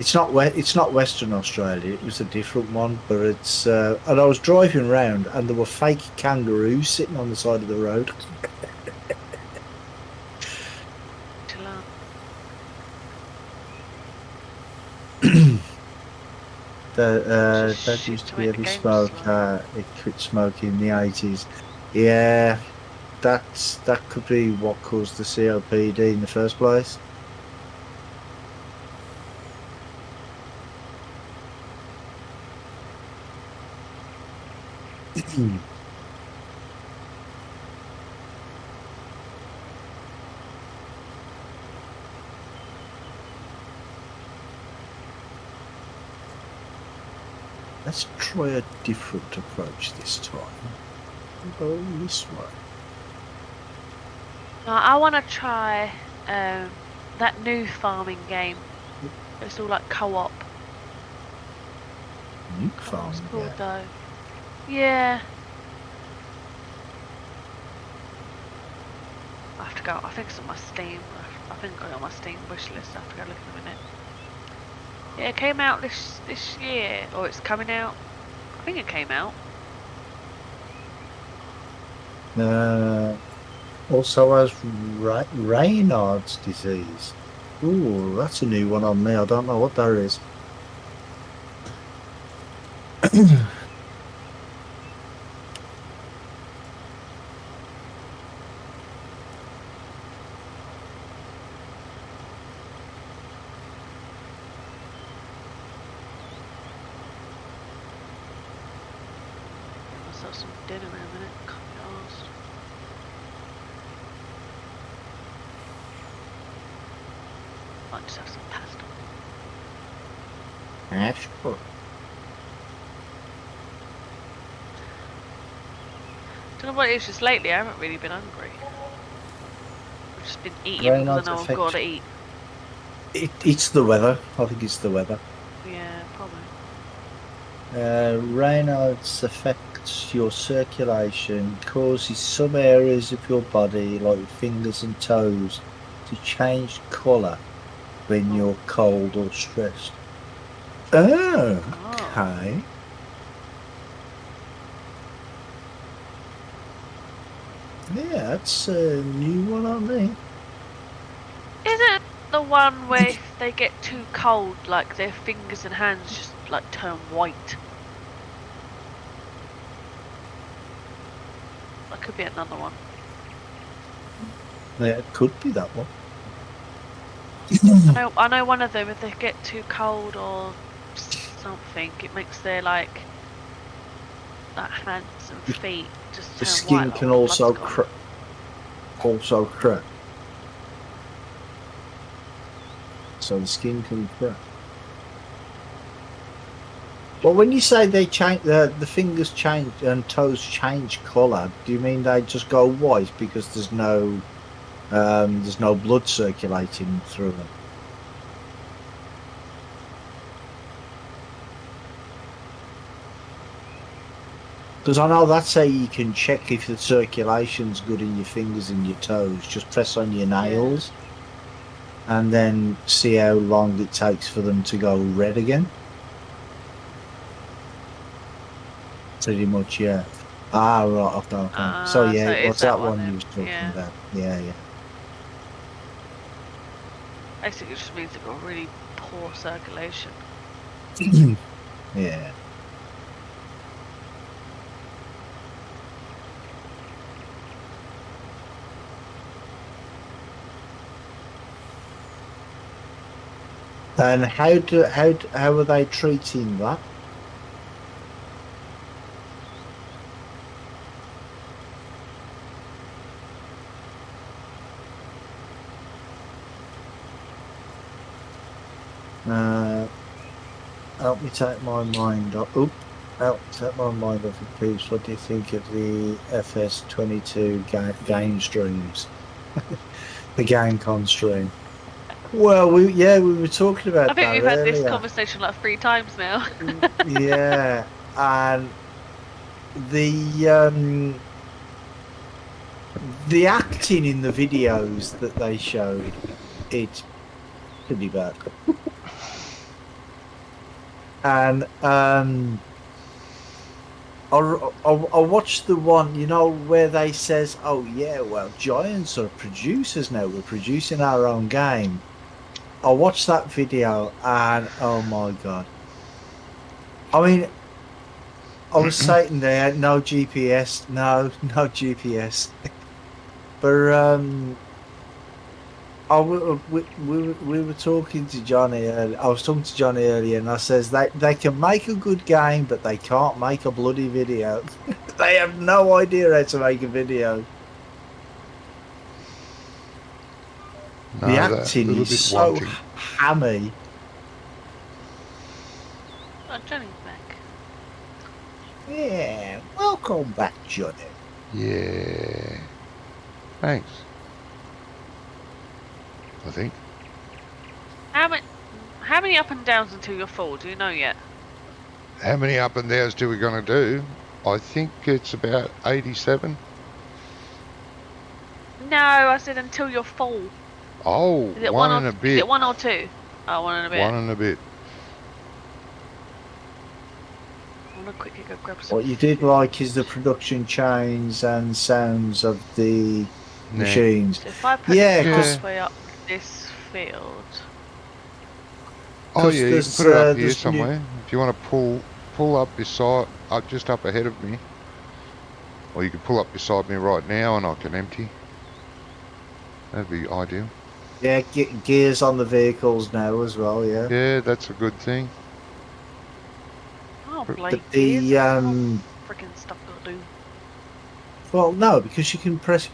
[SPEAKER 2] It's not Western Australia. It was a different one, but it's. And I was driving around, and there were fake kangaroos sitting on the side of the road.
[SPEAKER 3] Chill out.
[SPEAKER 2] That
[SPEAKER 3] Just
[SPEAKER 2] used
[SPEAKER 3] shit
[SPEAKER 2] to
[SPEAKER 3] to
[SPEAKER 2] be
[SPEAKER 3] make
[SPEAKER 2] heavy
[SPEAKER 3] the game
[SPEAKER 2] smoker. It quit smoking in the 80s. Yeah, that could be what caused the COPD in the first place. Let's try a different approach this time. We'll go this way.
[SPEAKER 3] No, I want to try that new farming game. It's all like co-op.
[SPEAKER 2] Nuke
[SPEAKER 3] What's
[SPEAKER 2] farm.
[SPEAKER 3] it called
[SPEAKER 2] Yeah.
[SPEAKER 3] though? Yeah. I have to go. I think it's on my Steam. I think I got it on my Steam wish list. I have to go look in a minute. Yeah, it came out this year, or it's coming out. I think it came out.
[SPEAKER 2] Also has Raynaud's disease. Ooh, that's a new one on me. I don't know what that is.
[SPEAKER 3] Get myself some dinner in a minute. Can't be arsed. Might just have some pasta.
[SPEAKER 2] Ashford.
[SPEAKER 3] Don't know what it is. Just lately, I haven't really been hungry. I've just been eating
[SPEAKER 2] Raynaud's
[SPEAKER 3] because I know I've got to eat.
[SPEAKER 2] It's the weather. I think it's the weather.
[SPEAKER 3] Yeah, probably.
[SPEAKER 2] Raynaud's affects your circulation, causes some areas of your body, like fingers and toes, to change colour when you're cold or stressed. Oh,
[SPEAKER 3] Oh.
[SPEAKER 2] okay. Yeah, that's a new one on me.
[SPEAKER 3] Is it the one where if they get too cold, like their fingers and hands just like turn white? That could be another one.
[SPEAKER 2] Yeah, it could be that one.
[SPEAKER 3] I know one of them. If they get too cold or something, it makes their like hands and feet just turn
[SPEAKER 2] The
[SPEAKER 3] white.
[SPEAKER 2] skin
[SPEAKER 3] like
[SPEAKER 2] can
[SPEAKER 3] all the
[SPEAKER 2] also
[SPEAKER 3] blood's
[SPEAKER 2] crack. So the skin can crack. Well, when you say they change, the fingers change and toes change colour, do you mean they just go white because there's no blood circulating through them? Because I know that's how you can check if the circulation's good in your fingers and your toes. Just press on your nails and then see how long it takes for them to go red again. Pretty much, yeah. Ah, right, okay. So, yeah,
[SPEAKER 3] so
[SPEAKER 2] it
[SPEAKER 3] it
[SPEAKER 2] was
[SPEAKER 3] is that
[SPEAKER 2] that
[SPEAKER 3] one
[SPEAKER 2] one you
[SPEAKER 3] then,
[SPEAKER 2] was talking
[SPEAKER 3] yeah.
[SPEAKER 2] about. Yeah, yeah.
[SPEAKER 3] Basically, it just means they've got really poor circulation.
[SPEAKER 2] Yeah. And how are they treating that? Help me take my mind off. Oop. Help take my mind off it, peeps. What do you think of the FS22 game streams? The GameCon stream. Well, we were talking about
[SPEAKER 3] I think
[SPEAKER 2] that
[SPEAKER 3] we've had this
[SPEAKER 2] earlier.
[SPEAKER 3] conversation like 3 times now.
[SPEAKER 2] Yeah, and the acting in the videos that they showed, it's pretty bad. And I watched the one, you know, where they says, "Oh yeah, well, Giants are producers now. We're producing our own game." I watched that video, and oh my god! I mean, I was sitting there, no GPS, no GPS, but we were talking to Johnny. I was talking to Johnny earlier, and I says they can make a good game, but they can't make a bloody video. They have no idea how to make a video.
[SPEAKER 1] No,
[SPEAKER 2] The
[SPEAKER 1] they're a
[SPEAKER 2] acting
[SPEAKER 1] little
[SPEAKER 2] is
[SPEAKER 1] bit
[SPEAKER 2] so
[SPEAKER 1] wanting.
[SPEAKER 2] hammy.
[SPEAKER 3] Oh, Johnny's back.
[SPEAKER 2] Yeah, welcome back, Johnny.
[SPEAKER 1] Yeah. Thanks. I think.
[SPEAKER 3] How many up and downs until you're full? Do you know yet?
[SPEAKER 1] How many up and downs do we going to do? I think it's about 87.
[SPEAKER 3] No, I said until you're full.
[SPEAKER 1] Oh,
[SPEAKER 3] Is it
[SPEAKER 1] one
[SPEAKER 3] or,
[SPEAKER 1] and a
[SPEAKER 3] Is
[SPEAKER 1] bit.
[SPEAKER 3] it 1 or 2? Oh, 1 and a bit.
[SPEAKER 1] One and a bit.
[SPEAKER 3] I'm gonna quickly go grab some.
[SPEAKER 2] What you did like is the production chains and sounds of the
[SPEAKER 1] Nah.
[SPEAKER 2] machines.
[SPEAKER 3] So if I put
[SPEAKER 2] Yeah,
[SPEAKER 3] this
[SPEAKER 1] 'cause-
[SPEAKER 3] halfway up this field.
[SPEAKER 1] Oh
[SPEAKER 2] 'Cause
[SPEAKER 1] yeah, you can
[SPEAKER 2] there's,
[SPEAKER 1] put it up here
[SPEAKER 2] there's new-
[SPEAKER 1] somewhere. If you want to pull up beside, just up ahead of me. Or you can pull up beside me right now and I can empty. That'd be ideal.
[SPEAKER 2] Yeah, gears on the vehicles now as well. Yeah.
[SPEAKER 1] Yeah, that's a good thing.
[SPEAKER 3] Oh,
[SPEAKER 1] But
[SPEAKER 3] Blake.
[SPEAKER 2] the,
[SPEAKER 3] freaking stuff to do.
[SPEAKER 2] Well, no, because you can put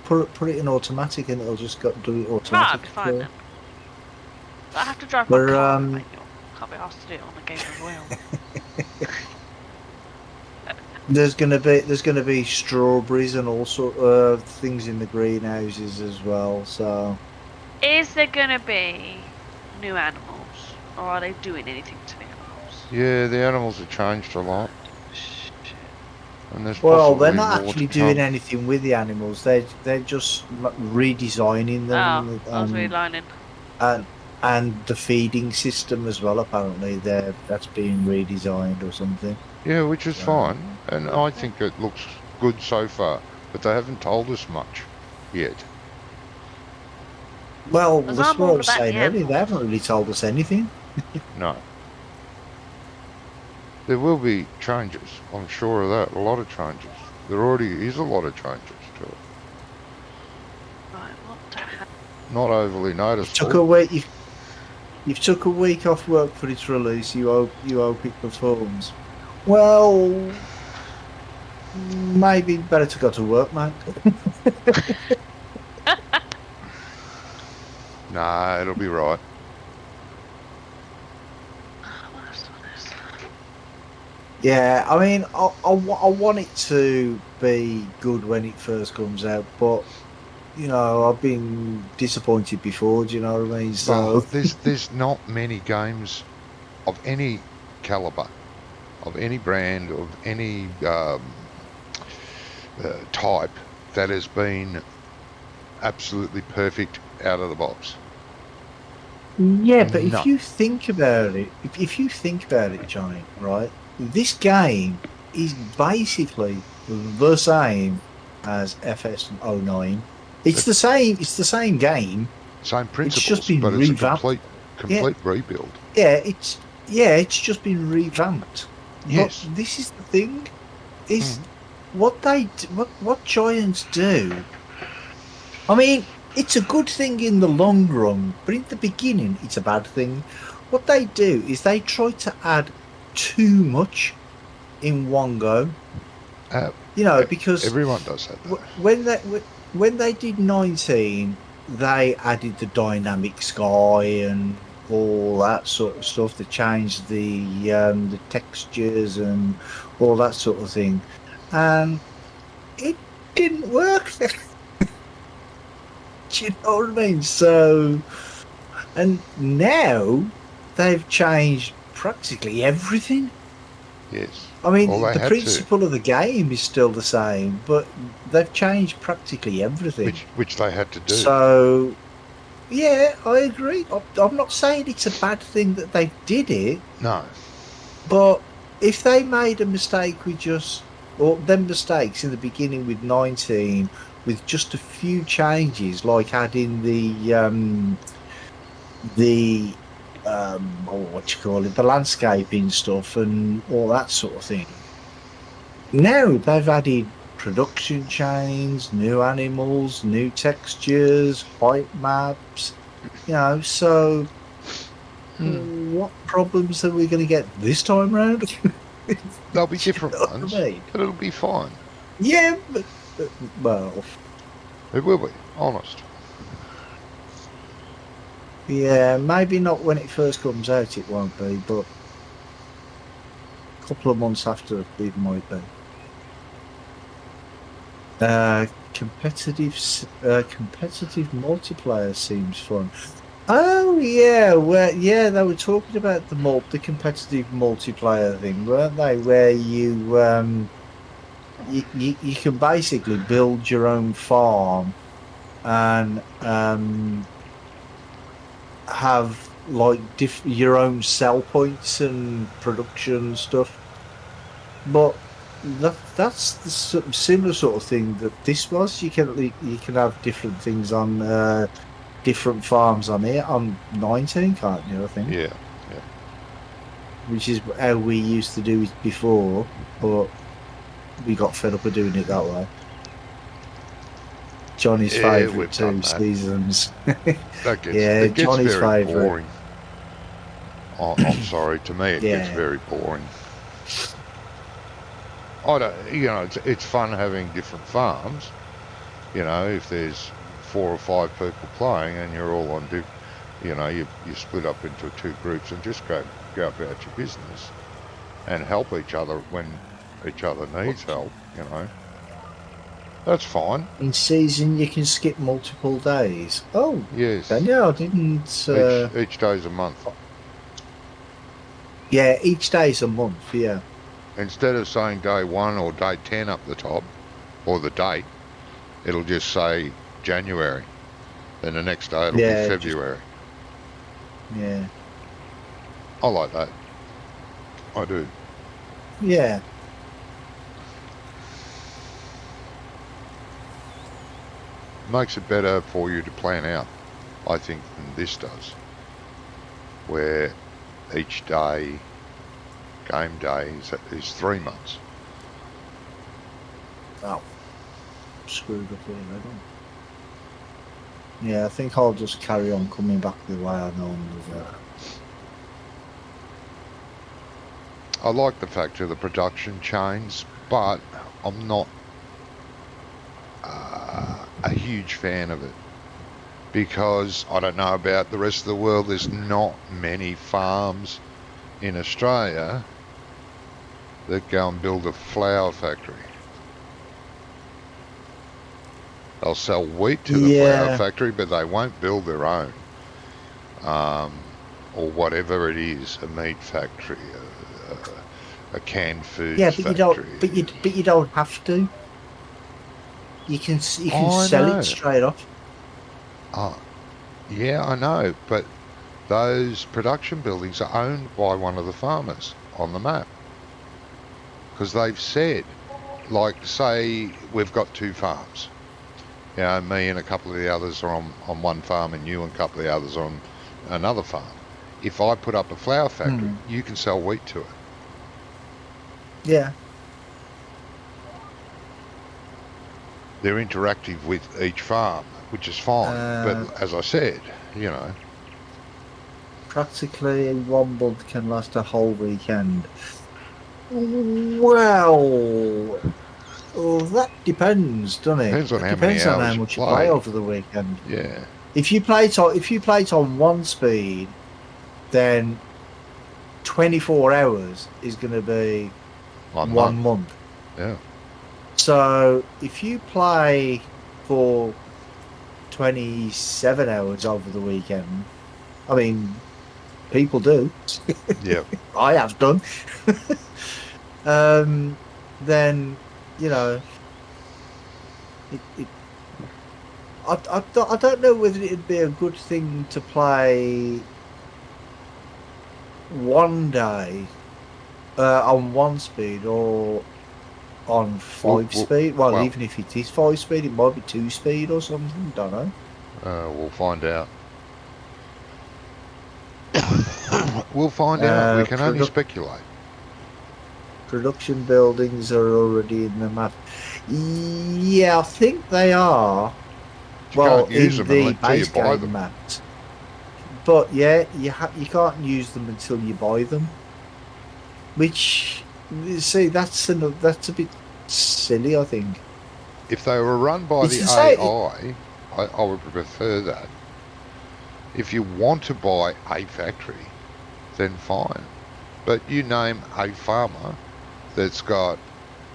[SPEAKER 2] it in automatic and it'll just do it
[SPEAKER 3] Ah, I'll
[SPEAKER 2] automatic.
[SPEAKER 3] be fine then. But I have to drive my
[SPEAKER 2] We're,
[SPEAKER 3] car in manual. Can't be asked to do it on the game as well.
[SPEAKER 2] There's gonna be strawberries and all sort of things in the greenhouses as well. So
[SPEAKER 3] Is there gonna be new animals, or are they doing anything to the animals?
[SPEAKER 1] Yeah, the animals have changed a lot.
[SPEAKER 3] Shit.
[SPEAKER 2] they're
[SPEAKER 1] And there's
[SPEAKER 2] not
[SPEAKER 1] possibly more
[SPEAKER 2] actually
[SPEAKER 1] to
[SPEAKER 2] doing
[SPEAKER 1] come.
[SPEAKER 2] anything with the animals. They're just redesigning them.
[SPEAKER 3] Oh, I was relining.
[SPEAKER 2] And the feeding system as well. Apparently, that's being redesigned or something.
[SPEAKER 1] Yeah, which is
[SPEAKER 2] Yeah.
[SPEAKER 1] fine. And I think it looks good so far. But they haven't told us much yet.
[SPEAKER 2] Well,
[SPEAKER 3] Because
[SPEAKER 2] that's
[SPEAKER 3] I'm
[SPEAKER 2] what I
[SPEAKER 3] all
[SPEAKER 2] was
[SPEAKER 3] about
[SPEAKER 2] saying
[SPEAKER 3] the
[SPEAKER 2] earlier. They
[SPEAKER 3] animals.
[SPEAKER 2] haven't really told us anything.
[SPEAKER 1] No. There will be changes. I'm sure of that. A lot of changes. There already is a lot of changes to it.
[SPEAKER 3] Right, what the hell?
[SPEAKER 1] Not overly noticeable.
[SPEAKER 2] Took a week. You've took a week off work for its release. You hope it performs. Well, maybe better to go to work, mate.
[SPEAKER 1] Nah, it'll be right.
[SPEAKER 3] What else was this?
[SPEAKER 2] Yeah, I mean, I want it to be good when it first comes out, but you know, I've been disappointed before. Do you know what I mean? So
[SPEAKER 1] There's not many games of any caliber, of any brand, of any type that has been absolutely perfect out of the box.
[SPEAKER 2] Yeah, but
[SPEAKER 1] No.
[SPEAKER 2] if you think about it, if you think about it, Johnny, right? This game is basically the same as FS09. It's the same. It's the same game.
[SPEAKER 1] Same
[SPEAKER 2] It's just
[SPEAKER 1] principles,
[SPEAKER 2] been
[SPEAKER 1] but it's a
[SPEAKER 2] revamped.
[SPEAKER 1] complete rebuild.
[SPEAKER 2] It's just been revamped.
[SPEAKER 1] Yes.
[SPEAKER 2] But this is the thing: is what what Giants do. I mean, it's a good thing in the long run, but in the beginning, it's a bad thing. What they do is they try to add too much in one go. Because
[SPEAKER 1] everyone does that.
[SPEAKER 2] when they did 19, they added the dynamic sky and all that sort of stuff. They changed the textures and all that sort of thing, and it didn't work. Do you know what I mean? So, and now they've changed practically everything.
[SPEAKER 1] Yes.
[SPEAKER 2] I mean, the principle of the game is still the same, but they've changed practically everything.
[SPEAKER 1] Which they had to do.
[SPEAKER 2] So, yeah, I agree. I'm not saying it's a bad thing that they did it.
[SPEAKER 1] No.
[SPEAKER 2] But if they made a mistake or them mistakes in the beginning with 19, with just a few changes, like adding the the landscaping stuff and all that sort of thing. Now they've added production chains, new animals, new textures, height maps, so what problems are we going to get this time round?
[SPEAKER 1] They'll be different ones, but it'll be fine.
[SPEAKER 2] Yeah, but well,
[SPEAKER 1] it will be, honest.
[SPEAKER 2] Yeah, maybe not when it first comes out, it won't be, but a couple of months after it might be. Competitive multiplayer seems fun. Oh yeah, they were talking about the competitive multiplayer thing, weren't they? Where you can basically build your own farm and have like your own sell points and production stuff, but that's the similar sort of thing that this was. You can have different things on different farms on here on 19, can't you? I think.
[SPEAKER 1] Yeah.
[SPEAKER 2] Which is how we used to do it before, but we got fed up of doing it that way. Johnny's favourite 2 seasons.
[SPEAKER 1] It gets
[SPEAKER 2] Johnny's
[SPEAKER 1] very
[SPEAKER 2] favourite.
[SPEAKER 1] boring. I'm sorry, to me it gets very boring. It's fun having different farms. If there's 4 or 5 people playing and you're all on you split up into 2 groups and just go about your business and help each other when each other needs help, That's fine.
[SPEAKER 2] In season, you can skip multiple days. Oh,
[SPEAKER 1] yes.
[SPEAKER 2] Yeah, I didn't.
[SPEAKER 1] Each day's a month.
[SPEAKER 2] Yeah, each day's a month. Yeah.
[SPEAKER 1] Instead of saying day 1 or day 10 up the top, or the date, it'll just say January. Then the next day it'll be February.
[SPEAKER 2] Yeah.
[SPEAKER 1] I like that. I do.
[SPEAKER 2] Yeah.
[SPEAKER 1] Makes it better for you to plan out, I think, than this does, where each day, game day, is 3 months.
[SPEAKER 2] Oh, screwed up here, I don't. Yeah, I think I'll just carry on coming back the way I normally do.
[SPEAKER 1] I like the fact of the production chains, but I'm not a huge fan of it, because I don't know about the rest of the world, there's not many farms in Australia that go and build a flour factory. They'll sell wheat to the flour factory, but they won't build their own, or whatever it is, a meat factory, a canned foods factory.
[SPEAKER 2] But you don't have to. You can
[SPEAKER 1] I
[SPEAKER 2] sell
[SPEAKER 1] know.
[SPEAKER 2] it straight off.
[SPEAKER 1] Oh, yeah, I know, but those production buildings are owned by one of the farmers on the map. Because they've said, like, say we've got 2 farms. You know, me and a couple of the others are on one farm, and you and a couple of the others on another farm. If I put up a flour factory, you can sell wheat to it.
[SPEAKER 2] Yeah.
[SPEAKER 1] They're interactive with each farm, which is fine. But as I said, you know,
[SPEAKER 2] practically 1 month can last a whole weekend. Well, that depends, doesn't it?
[SPEAKER 1] depends on
[SPEAKER 2] It
[SPEAKER 1] how many
[SPEAKER 2] depends on how
[SPEAKER 1] hours you
[SPEAKER 2] much you play
[SPEAKER 1] play.
[SPEAKER 2] over the weekend.
[SPEAKER 1] Yeah,
[SPEAKER 2] If you play it on 1 speed, then 24 hours is going to be
[SPEAKER 1] 1
[SPEAKER 2] 1
[SPEAKER 1] month.
[SPEAKER 2] month.
[SPEAKER 1] Yeah,
[SPEAKER 2] So if you play for 27 hours over the weekend, I mean, people do.
[SPEAKER 1] yeah.
[SPEAKER 2] I have done. Then, you know, I don't know whether it'd be a good thing to play one day on 1 speed or on 5 speed. Well, even if it is 5 speed, it might be 2 speed or something. Don't know.
[SPEAKER 1] We'll find out. We'll find out. We can only speculate.
[SPEAKER 2] Production buildings are already in the map. Yeah, I think they are.
[SPEAKER 1] You can't use them until you buy them.
[SPEAKER 2] Maps. But yeah, you can't use them until you buy them. Which, see, that's a bit silly, I think.
[SPEAKER 1] If they were run by the AI, I would prefer that. If you want to buy a factory, then fine. But you name a farmer that's got,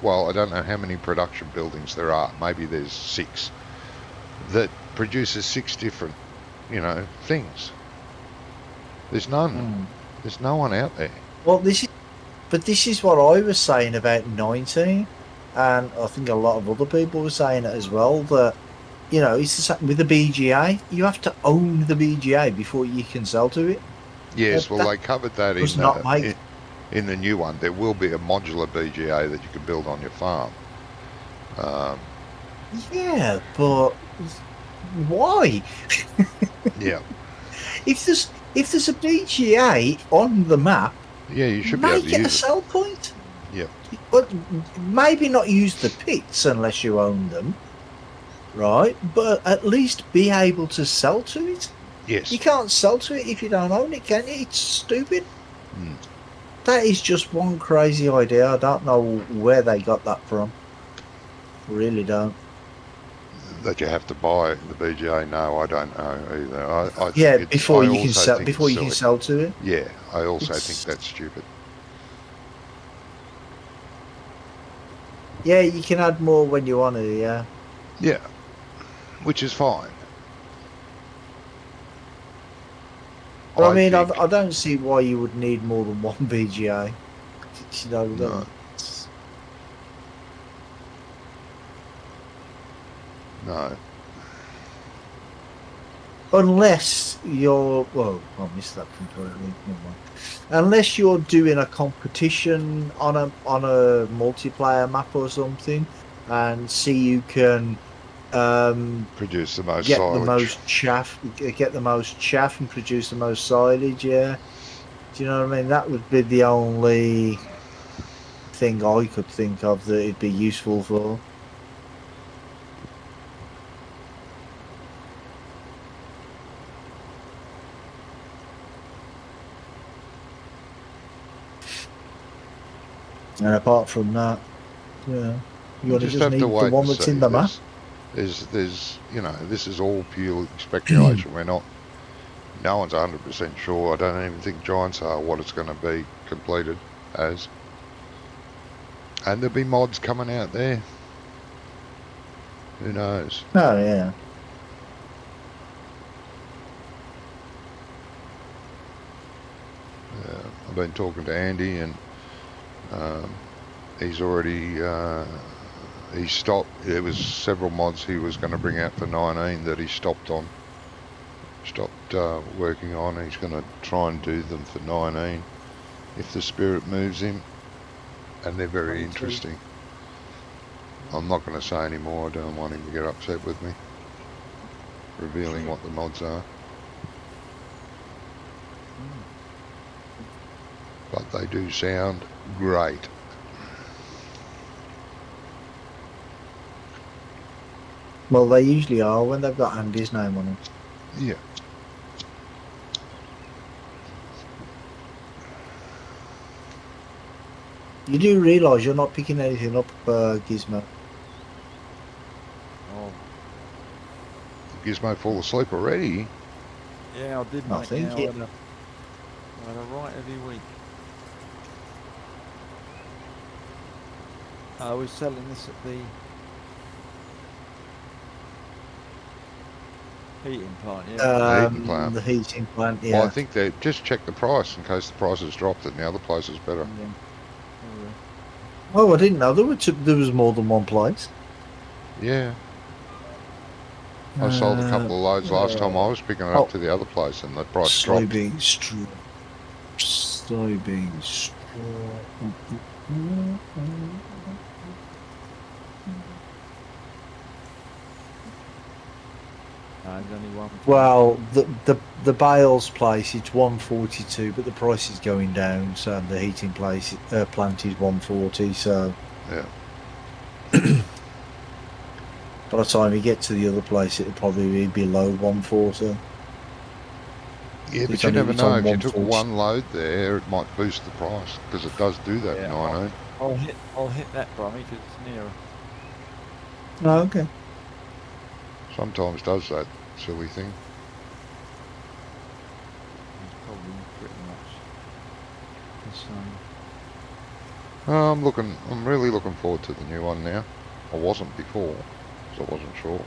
[SPEAKER 1] well, I don't know how many production buildings there are. Maybe there's 6 that produces 6 different, you know, things. There's none. There's no one out there.
[SPEAKER 2] Well, this is what I was saying about 19, and I think a lot of other people were saying it as well. That, you know, it's the same with the BGA. You have to own the BGA before you can sell to it.
[SPEAKER 1] Yes, well, they covered that in the new one. There will be a modular BGA that you can build on your farm.
[SPEAKER 2] Yeah, but why?
[SPEAKER 1] Yeah.
[SPEAKER 2] If there's a BGA on the map,
[SPEAKER 1] yeah, you should be able to use
[SPEAKER 2] make it a sell point.
[SPEAKER 1] Yeah.
[SPEAKER 2] But maybe not use the pits unless you own them, right? But at least be able to sell to it.
[SPEAKER 1] Yes.
[SPEAKER 2] You can't sell to it if you don't own it, can you? It's stupid. That is just one crazy idea. I don't know where they got that from. Really don't.
[SPEAKER 1] That you have to buy the BGA? No, I don't know either. I think
[SPEAKER 2] before you can sell to it.
[SPEAKER 1] Yeah, I also think that's stupid.
[SPEAKER 2] Yeah, you can add more when you want to. Yeah.
[SPEAKER 1] Yeah, which is fine.
[SPEAKER 2] But I mean, I don't see why you would need more than one BGA. You know,
[SPEAKER 1] no. No.
[SPEAKER 2] Unless you're... Well, I missed that completely. Unless you're doing a competition on a multiplayer map or something, and see you can
[SPEAKER 1] produce the most
[SPEAKER 2] get
[SPEAKER 1] silage.
[SPEAKER 2] The most chaff and produce the most silage. Yeah, do you know what I mean? That would be the only thing I could think of that it'd be useful for. And apart from that, yeah, you just have to wait the one that's in the map.
[SPEAKER 1] There's, you know, this is all pure speculation. No one's 100% sure. I don't even think Giants are what it's going to be completed as. And there'll be mods coming out there. Who knows?
[SPEAKER 2] Oh, yeah.
[SPEAKER 1] I've been talking to Andy, and he's already he stopped. There was several mods he was going to bring out for 19 that he stopped working on. He's going to try and do them for 19 if the spirit moves him, and they're very interesting. I'm not going to say any more. I don't want him to get upset with me revealing what the mods are, but they do sound great.
[SPEAKER 2] Well, they usually are when they've got Andy's name on them.
[SPEAKER 1] Yeah.
[SPEAKER 2] You do realise you're not picking anything up, Gizmo.
[SPEAKER 4] Oh,
[SPEAKER 1] Gizmo fall asleep already.
[SPEAKER 4] yeah, I did,
[SPEAKER 2] I
[SPEAKER 4] mate.
[SPEAKER 2] think
[SPEAKER 4] Yeah,
[SPEAKER 2] it-
[SPEAKER 4] I had a right heavy week. I was selling this at the heating plant, yeah.
[SPEAKER 1] heating plant.
[SPEAKER 2] The heating plant,
[SPEAKER 1] Well, I
[SPEAKER 2] yeah.
[SPEAKER 1] think they just check the price in case the price has dropped and the other place is better.
[SPEAKER 4] Yeah. Oh, yeah.
[SPEAKER 2] Oh, I didn't know there was more than one place.
[SPEAKER 1] Yeah. I sold a couple of loads last time I was picking it up to the other place and the price dropped.
[SPEAKER 2] Soybean straw. Soybean straw.
[SPEAKER 4] No, there's only one.
[SPEAKER 2] Well, the bales place it's 142, but the price is going down. So the heating place plant is 140. So
[SPEAKER 1] Yeah.
[SPEAKER 2] by the time you get to the other place, it'll probably be below 140.
[SPEAKER 1] Yeah,
[SPEAKER 2] It's
[SPEAKER 1] but you
[SPEAKER 2] only-
[SPEAKER 1] never
[SPEAKER 2] it's
[SPEAKER 1] know.
[SPEAKER 2] on
[SPEAKER 1] If you took
[SPEAKER 2] 140.
[SPEAKER 1] one load there, it might boost the price because it does do that.
[SPEAKER 4] Yeah,
[SPEAKER 1] I know.
[SPEAKER 4] I'll hit that, Brummy, because it's nearer.
[SPEAKER 2] Oh, okay.
[SPEAKER 1] Sometimes does that silly thing.
[SPEAKER 4] It's probably pretty much the same.
[SPEAKER 1] I'm really looking forward to the new one now. I wasn't before, because I wasn't sure.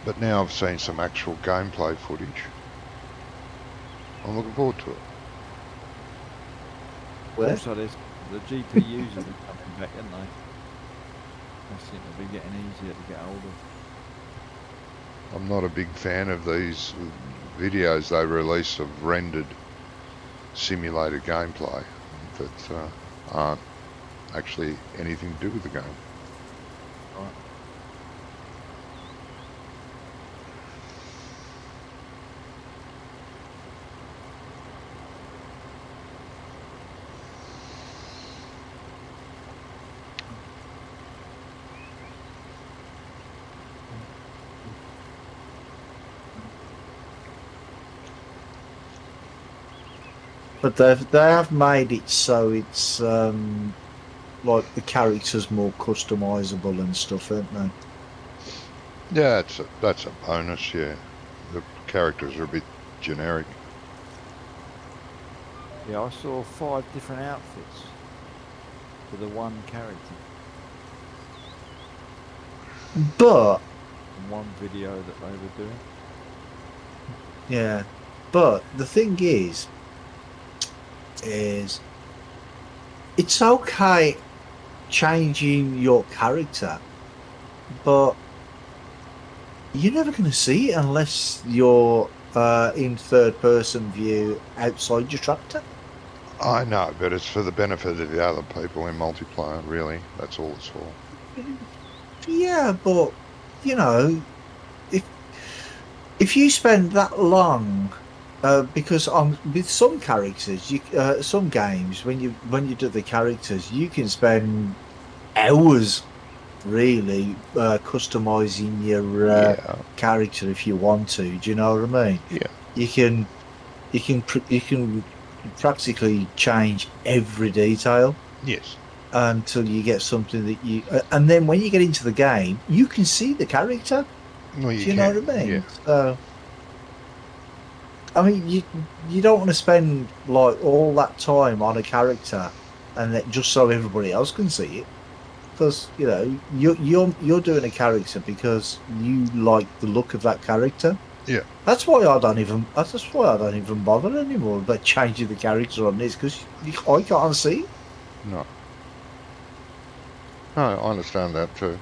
[SPEAKER 1] But now I've seen some actual gameplay footage. I'm looking forward to it.
[SPEAKER 2] Where?
[SPEAKER 4] Also, there's the GPUs are coming back, aren't they? They seem to be getting easier to get hold of.
[SPEAKER 1] I'm not a big fan of these videos they release of rendered simulated gameplay that aren't actually anything to do with the game.
[SPEAKER 4] Right.
[SPEAKER 2] But they have made it so it's like the characters more customizable and stuff, aren't they?
[SPEAKER 1] Yeah, that's a bonus. Yeah, the characters are a bit generic.
[SPEAKER 4] Yeah, I saw 5 different outfits for the one character
[SPEAKER 2] But
[SPEAKER 4] in one video that they were doing.
[SPEAKER 2] yeah, but the thing is it's okay changing your character, but you're never going to see it unless you're in third person view outside your tractor.
[SPEAKER 1] I know, but it's for the benefit of the other people in multiplayer, really. That's all it's for.
[SPEAKER 2] Yeah, but you know, if you spend that long, because with some characters, some games when you do the characters, you can spend hours really customizing your character if you want to. Do you know what I mean?
[SPEAKER 1] Yeah.
[SPEAKER 2] You can practically change every detail
[SPEAKER 1] Yes.
[SPEAKER 2] until you get something that you and then when you get into the game you can see the character.
[SPEAKER 1] Well,
[SPEAKER 2] Do you know
[SPEAKER 1] can,
[SPEAKER 2] what I mean?
[SPEAKER 1] Yeah.
[SPEAKER 2] So I mean you don't want to spend like all that time on a character and that just so everybody else can see it, because you know you're doing a character because you like the look of that character.
[SPEAKER 1] Yeah.
[SPEAKER 2] That's why I don't even bother anymore about changing the character on this, because I can't see it.
[SPEAKER 1] No. No, I understand that too.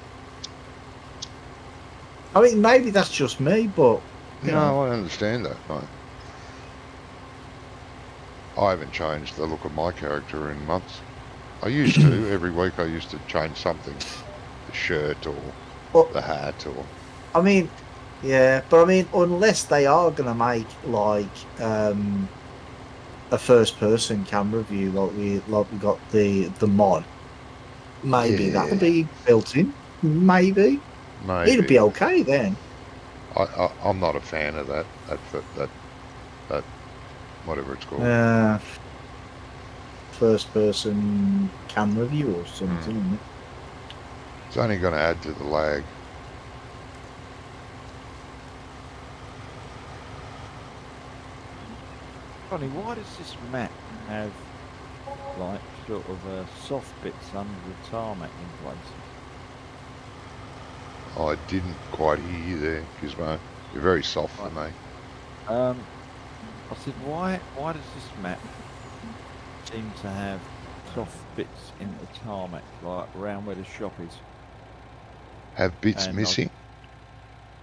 [SPEAKER 2] I mean, maybe that's just me, but you
[SPEAKER 1] No,
[SPEAKER 2] know.
[SPEAKER 1] I understand that, mate. I haven't changed the look of my character in months. I used to. Every week I used to change something. The shirt or
[SPEAKER 2] Well,
[SPEAKER 1] the hat or...
[SPEAKER 2] I mean, yeah, but I mean, unless they are going to make like a first-person camera view, like we got the mod, maybe that'll
[SPEAKER 1] Yeah.
[SPEAKER 2] be built in. Maybe
[SPEAKER 1] Maybe.
[SPEAKER 2] it'll be okay then.
[SPEAKER 1] I'm not a fan of that whatever it's called.
[SPEAKER 2] First-person camera view or something. Isn't it?
[SPEAKER 1] It's only going to add to the lag.
[SPEAKER 4] Funny, why does this map have like sort of soft bits under the tarmac in places?
[SPEAKER 1] I didn't quite hear you there, Gizmo. You're very soft for me.
[SPEAKER 4] I said, why does this map seem to have soft bits in the tarmac, like around where the shop is?
[SPEAKER 1] Have bits
[SPEAKER 4] And
[SPEAKER 1] missing?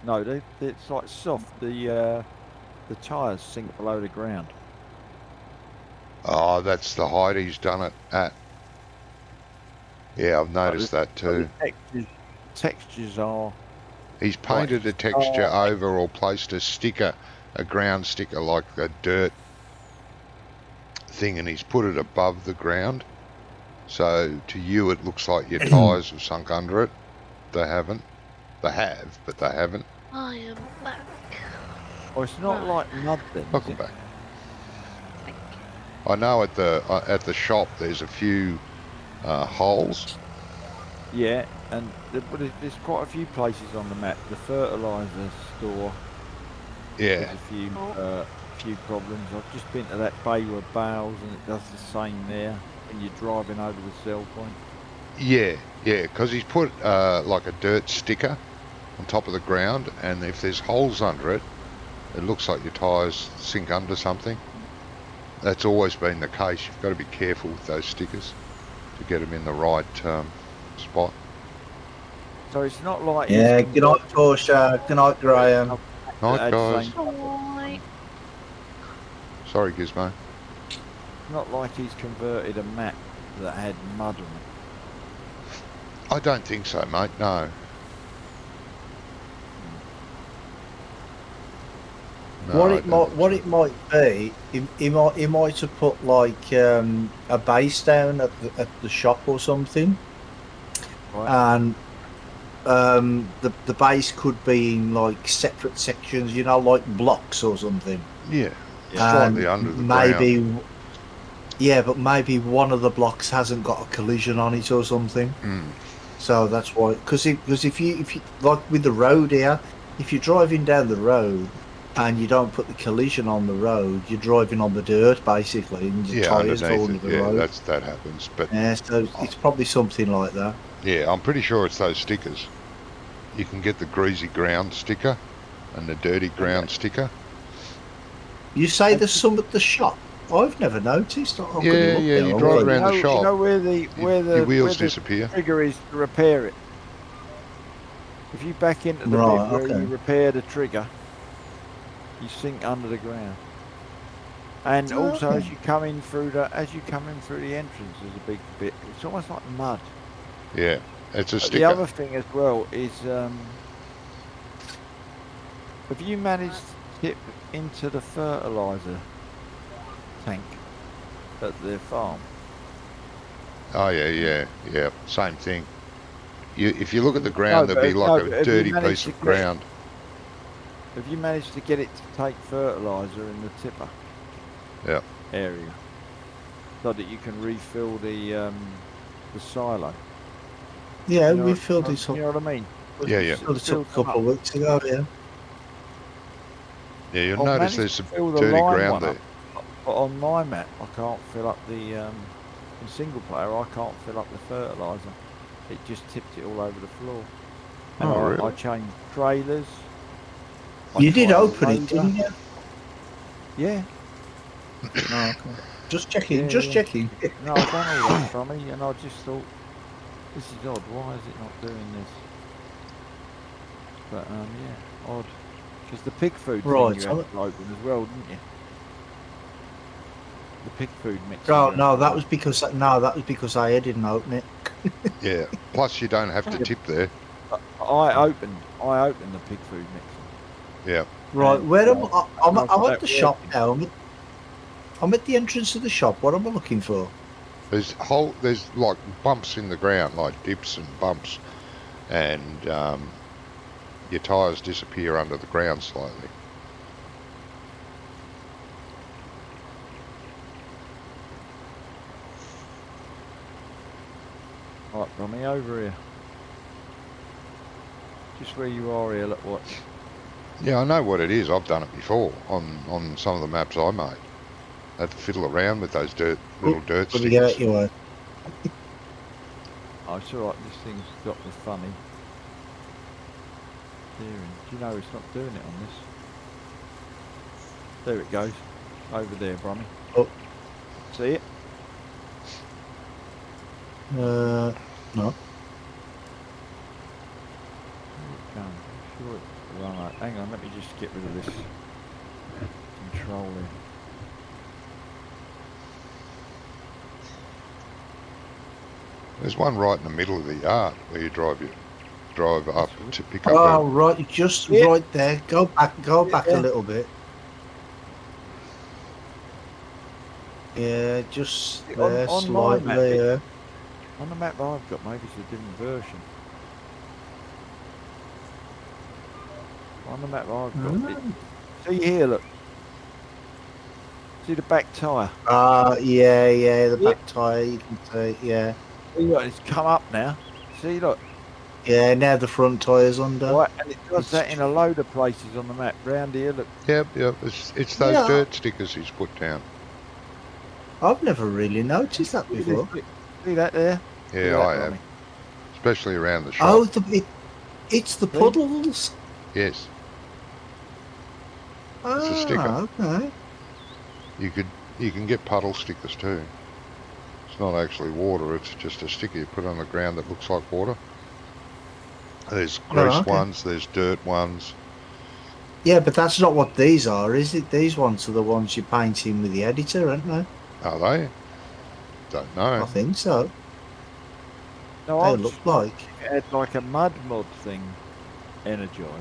[SPEAKER 4] No, it's like soft. The tyres sink below the ground.
[SPEAKER 1] Oh, that's the height he's done it at. Yeah, I've noticed that too.
[SPEAKER 4] The textures are...
[SPEAKER 1] He's painted a texture over or placed a sticker, a ground sticker like a dirt thing, and he's put it above the ground. So to you it looks like your tyres have sunk under it. They haven't. They have, but they haven't.
[SPEAKER 3] I am back.
[SPEAKER 4] Oh, it's not like mud then, is
[SPEAKER 1] Welcome
[SPEAKER 4] it?
[SPEAKER 1] back. I know at the shop there's a few holes.
[SPEAKER 4] Yeah, and there's quite a few places on the map. The fertiliser store,
[SPEAKER 1] Yeah,
[SPEAKER 4] there's a few problems. I've just been to that bay with bales, and it does the same there when you're driving over the sell point.
[SPEAKER 1] yeah, because he's put like a dirt sticker on top of the ground, and if there's holes under it, it looks like your tyres sink under something. That's always been the case. You've got to be careful with those stickers to get them in the right spot.
[SPEAKER 4] So it's not like...
[SPEAKER 2] Yeah. Good night, Porsche. Good night, Graham.
[SPEAKER 1] Night, guys.
[SPEAKER 3] Alright.
[SPEAKER 1] Sorry, Gizmo.
[SPEAKER 4] It's not like he's converted a map that had mud on it.
[SPEAKER 1] I don't think so, mate. No. No,
[SPEAKER 2] what
[SPEAKER 1] I
[SPEAKER 2] it
[SPEAKER 1] don't
[SPEAKER 2] might
[SPEAKER 1] think so.
[SPEAKER 2] might be, he might have put like a base down at the shop or something,
[SPEAKER 4] Right.
[SPEAKER 2] and the base could be in like separate sections, you know, like blocks or something.
[SPEAKER 1] Yeah,
[SPEAKER 4] Yeah.
[SPEAKER 1] slightly
[SPEAKER 2] And
[SPEAKER 1] under the
[SPEAKER 2] maybe,
[SPEAKER 1] ground.
[SPEAKER 2] yeah, but maybe one of the blocks hasn't got a collision on it or something.
[SPEAKER 1] Mm.
[SPEAKER 2] So that's why, because if you like with the road here, if you're driving down the road and you don't put the collision on the road, you're driving on the dirt basically, and your
[SPEAKER 1] Yeah,
[SPEAKER 2] tyres fall
[SPEAKER 1] underneath
[SPEAKER 2] into
[SPEAKER 1] it.
[SPEAKER 2] the
[SPEAKER 1] Yeah,
[SPEAKER 2] road.
[SPEAKER 1] that happens. But
[SPEAKER 2] Yeah, so it's probably something like that.
[SPEAKER 1] yeah, I'm pretty sure it's those stickers. You can get the greasy ground sticker and the dirty ground sticker.
[SPEAKER 2] You say there's some at the shop? I've never noticed. I couldn't
[SPEAKER 1] Yeah,
[SPEAKER 2] look
[SPEAKER 1] yeah,
[SPEAKER 2] there.
[SPEAKER 1] you
[SPEAKER 2] I'll
[SPEAKER 1] drive
[SPEAKER 2] look.
[SPEAKER 1] around the shop.
[SPEAKER 4] You know where
[SPEAKER 1] Your wheels
[SPEAKER 4] where the
[SPEAKER 1] disappear.
[SPEAKER 4] trigger is to repair it. If you back into the
[SPEAKER 2] Right,
[SPEAKER 4] bit where
[SPEAKER 2] okay.
[SPEAKER 4] you repair the trigger, you sink under the ground. And also,
[SPEAKER 2] Okay.
[SPEAKER 4] as you come in through the entrance, there's a big bit. It's almost like mud.
[SPEAKER 1] Yeah, it's a
[SPEAKER 4] But
[SPEAKER 1] sticker.
[SPEAKER 4] the other thing as well is, have you managed to tip into the fertiliser tank at their farm?
[SPEAKER 1] Oh yeah. Same thing. If you look at the ground,
[SPEAKER 4] No,
[SPEAKER 1] there'll be
[SPEAKER 4] but-
[SPEAKER 1] like
[SPEAKER 4] no,
[SPEAKER 1] a
[SPEAKER 4] but have you
[SPEAKER 1] dirty
[SPEAKER 4] managed
[SPEAKER 1] piece
[SPEAKER 4] to
[SPEAKER 1] of
[SPEAKER 4] get-
[SPEAKER 1] ground.
[SPEAKER 4] Have you managed to get it to take fertiliser in the tipper?
[SPEAKER 1] Yeah.
[SPEAKER 4] Area, so that you can refill the silo.
[SPEAKER 2] Yeah,
[SPEAKER 4] You know
[SPEAKER 2] we
[SPEAKER 4] what-
[SPEAKER 2] filled it
[SPEAKER 4] You
[SPEAKER 2] up.
[SPEAKER 4] know what I mean?
[SPEAKER 1] Yeah.
[SPEAKER 2] Filled it up a couple of weeks ago. Yeah.
[SPEAKER 1] Yeah, you'll
[SPEAKER 4] I've
[SPEAKER 1] notice
[SPEAKER 4] managed
[SPEAKER 1] there's
[SPEAKER 4] to
[SPEAKER 1] some
[SPEAKER 4] fill the
[SPEAKER 1] dirty
[SPEAKER 4] line
[SPEAKER 1] ground
[SPEAKER 4] one
[SPEAKER 1] there.
[SPEAKER 4] up, but on my map, I can't fill up the in single player. I can't fill up the fertiliser. It just tipped it all over the floor. And
[SPEAKER 1] Oh,
[SPEAKER 4] I
[SPEAKER 1] really?
[SPEAKER 4] changed trailers. I
[SPEAKER 2] You did
[SPEAKER 4] tried a
[SPEAKER 2] open it,
[SPEAKER 4] loader.
[SPEAKER 2] didn't you?
[SPEAKER 4] Yeah.
[SPEAKER 2] Oh, okay. Just checking.
[SPEAKER 4] Yeah,
[SPEAKER 2] just
[SPEAKER 4] yeah.
[SPEAKER 2] checking.
[SPEAKER 4] No, I've done all that for me, and I just thought, This is odd. Why is it not doing this? But yeah, odd. Because the pig food
[SPEAKER 2] Right,
[SPEAKER 4] thing you
[SPEAKER 2] so-
[SPEAKER 4] had to open as well, didn't you? The pig food mixer.
[SPEAKER 2] Oh
[SPEAKER 4] you
[SPEAKER 2] no,
[SPEAKER 4] had to
[SPEAKER 2] that
[SPEAKER 4] open.
[SPEAKER 2] was because I didn't open it.
[SPEAKER 1] Yeah. Plus, you don't have to tip there.
[SPEAKER 4] I opened the pig food mixer.
[SPEAKER 1] Yeah.
[SPEAKER 2] Right,
[SPEAKER 4] And,
[SPEAKER 2] where am
[SPEAKER 4] uh,
[SPEAKER 2] I'm
[SPEAKER 4] I've got
[SPEAKER 2] at
[SPEAKER 4] that
[SPEAKER 2] the shop
[SPEAKER 4] working.
[SPEAKER 2] now. I'm at the entrance of the shop. What am I looking for?
[SPEAKER 1] There's like bumps in the ground, like dips and bumps, and your tyres disappear under the ground slightly.
[SPEAKER 4] Right, Brummy, over here. Just where you are here, look, watch.
[SPEAKER 1] Yeah, I know what it is. I've done it before on some of the maps I made. I had to fiddle around with those little dirt
[SPEAKER 2] What do you
[SPEAKER 1] stickers.
[SPEAKER 2] get you?
[SPEAKER 4] Oh, it's alright, this thing's got the funny steering. Do you know it's not doing it on this? There it goes. Over there, Brummy.
[SPEAKER 2] Oh.
[SPEAKER 4] See it?
[SPEAKER 2] No.
[SPEAKER 4] Sure. Right, hang on, let me just get rid of this control here.
[SPEAKER 1] There's one right in the middle of the yard where you drive up to pick up.
[SPEAKER 2] Oh, right, just
[SPEAKER 4] Yeah.
[SPEAKER 2] right there. Go back
[SPEAKER 4] Yeah.
[SPEAKER 2] a little bit. Yeah, just
[SPEAKER 4] On-
[SPEAKER 2] there,
[SPEAKER 4] on my map,
[SPEAKER 2] slightly. Yeah.
[SPEAKER 4] On the map I've got, maybe it's a different version. On the map I've got, see here, look. See the back tyre?
[SPEAKER 2] Yeah, the
[SPEAKER 4] Yeah.
[SPEAKER 2] back tyre, you can see, yeah.
[SPEAKER 4] See, look, it's come up now. See, look.
[SPEAKER 2] Yeah, now the front tyre's under.
[SPEAKER 4] Right, and it does that in a load of places on the map. Round here, look.
[SPEAKER 1] Yep. It's those
[SPEAKER 2] Yeah.
[SPEAKER 1] dirt stickers he's put down.
[SPEAKER 2] I've never really noticed that before.
[SPEAKER 4] See that there? See
[SPEAKER 1] Yeah,
[SPEAKER 4] that,
[SPEAKER 1] I have,
[SPEAKER 4] Ronnie?
[SPEAKER 1] especially around the shop.
[SPEAKER 2] Oh, it's the
[SPEAKER 4] See?
[SPEAKER 2] puddles.
[SPEAKER 1] Yes,
[SPEAKER 2] Ah,
[SPEAKER 1] It's a sticker.
[SPEAKER 2] okay.
[SPEAKER 1] you can get puddle stickers too. It's not actually water. It's just a sticker you put on the ground that looks like water. There's grease
[SPEAKER 2] okay.
[SPEAKER 1] ones. There's dirt ones.
[SPEAKER 2] Yeah, but that's not what these are, is it? These ones are the ones you paint in with the editor, aren't they?
[SPEAKER 1] Are they? Don't know.
[SPEAKER 2] I think so.
[SPEAKER 4] No,
[SPEAKER 2] They
[SPEAKER 4] I
[SPEAKER 2] look like.
[SPEAKER 4] it had like a mud mod thing energized.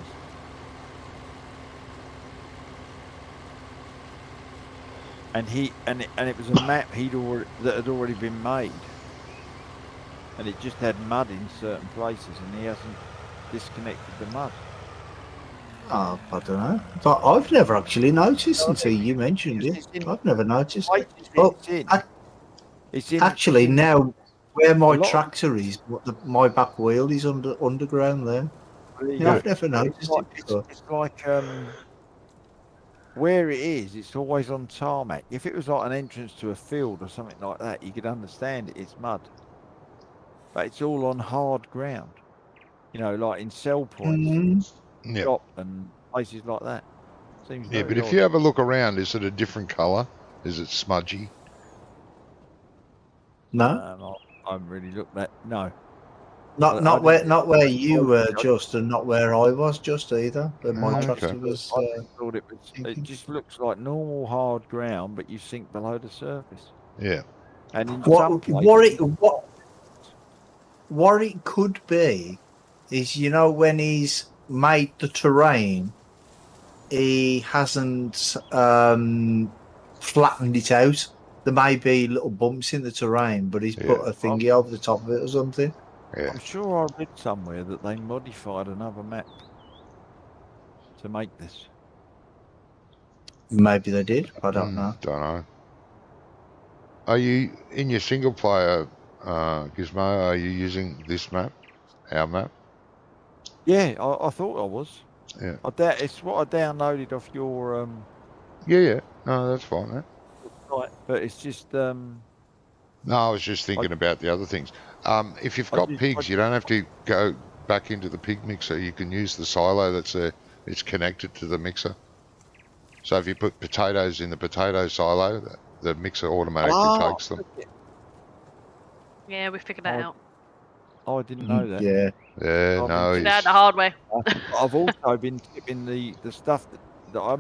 [SPEAKER 4] And it was a map that had already been made, and it just had mud in certain places, and he hasn't disconnected the mud.
[SPEAKER 2] Oh, I don't know. But I've never actually noticed
[SPEAKER 4] No,
[SPEAKER 2] until you mentioned
[SPEAKER 4] because
[SPEAKER 2] it.
[SPEAKER 4] it's in-
[SPEAKER 2] I've never noticed.
[SPEAKER 4] Places
[SPEAKER 2] Oh,
[SPEAKER 4] it's in.
[SPEAKER 2] I-
[SPEAKER 4] It's in.
[SPEAKER 2] Actually,
[SPEAKER 4] it's in
[SPEAKER 2] now where
[SPEAKER 4] a
[SPEAKER 2] my
[SPEAKER 4] lot of-
[SPEAKER 2] tractor is, my back wheel is underground there.
[SPEAKER 4] There you
[SPEAKER 2] Yeah,
[SPEAKER 4] go.
[SPEAKER 2] I've never
[SPEAKER 4] It's
[SPEAKER 2] noticed
[SPEAKER 4] like,
[SPEAKER 2] it before.
[SPEAKER 4] it's like where it is, it's always on tarmac. If it was like an entrance to a field or something like that, you could understand it. It's mud, but it's all on hard ground. You know, like in sell points,
[SPEAKER 2] Mm,
[SPEAKER 1] Yeah.
[SPEAKER 4] shop and places like that. Seems
[SPEAKER 1] Yeah,
[SPEAKER 4] very
[SPEAKER 1] but if
[SPEAKER 4] odd.
[SPEAKER 1] you have a look around, is it a different colour? Is it smudgy?
[SPEAKER 2] no,
[SPEAKER 4] I haven't really looked that. No,
[SPEAKER 2] not
[SPEAKER 4] I didn't-
[SPEAKER 2] not where you were,
[SPEAKER 4] I-
[SPEAKER 2] just, and not where I was, just either. But my
[SPEAKER 1] Okay.
[SPEAKER 2] tractor was.
[SPEAKER 4] I just thought it was. It
[SPEAKER 2] thinking.
[SPEAKER 4] just looks like normal hard ground, but you sink below the surface.
[SPEAKER 1] Yeah.
[SPEAKER 4] And in some places,
[SPEAKER 2] What it could be is, you know, when he's made the terrain, he hasn't flattened it out. There may be little bumps in the terrain, but he's put
[SPEAKER 1] Yeah.
[SPEAKER 2] a thingy over the top of it or something.
[SPEAKER 1] Yeah.
[SPEAKER 4] I'm sure I read somewhere that they modified another map to make this.
[SPEAKER 2] Maybe they did. I don't know.
[SPEAKER 1] Don't know. Are you in your single player Gizmo? Are you using this map, our map?
[SPEAKER 4] Yeah, I thought I was.
[SPEAKER 1] Yeah.
[SPEAKER 4] It's what I downloaded off your
[SPEAKER 1] Yeah. No, that's fine. Man.
[SPEAKER 4] site, but it's just
[SPEAKER 1] No, I was just thinking about the other things. If you've
[SPEAKER 4] I
[SPEAKER 1] got
[SPEAKER 4] did-
[SPEAKER 1] pigs, you don't have to go back into the pig mixer. You can use the silo that's there. It's connected to the mixer. So if you put potatoes in the potato silo, the mixer automatically takes them.
[SPEAKER 3] Yeah, we figured that
[SPEAKER 4] Oh.
[SPEAKER 3] out.
[SPEAKER 4] Oh, I didn't know that.
[SPEAKER 2] Yeah.
[SPEAKER 1] Yeah,
[SPEAKER 4] I've
[SPEAKER 1] no,
[SPEAKER 4] been-
[SPEAKER 3] Now
[SPEAKER 1] he's,
[SPEAKER 3] the hard way.
[SPEAKER 4] I've also been tipping the stuff that I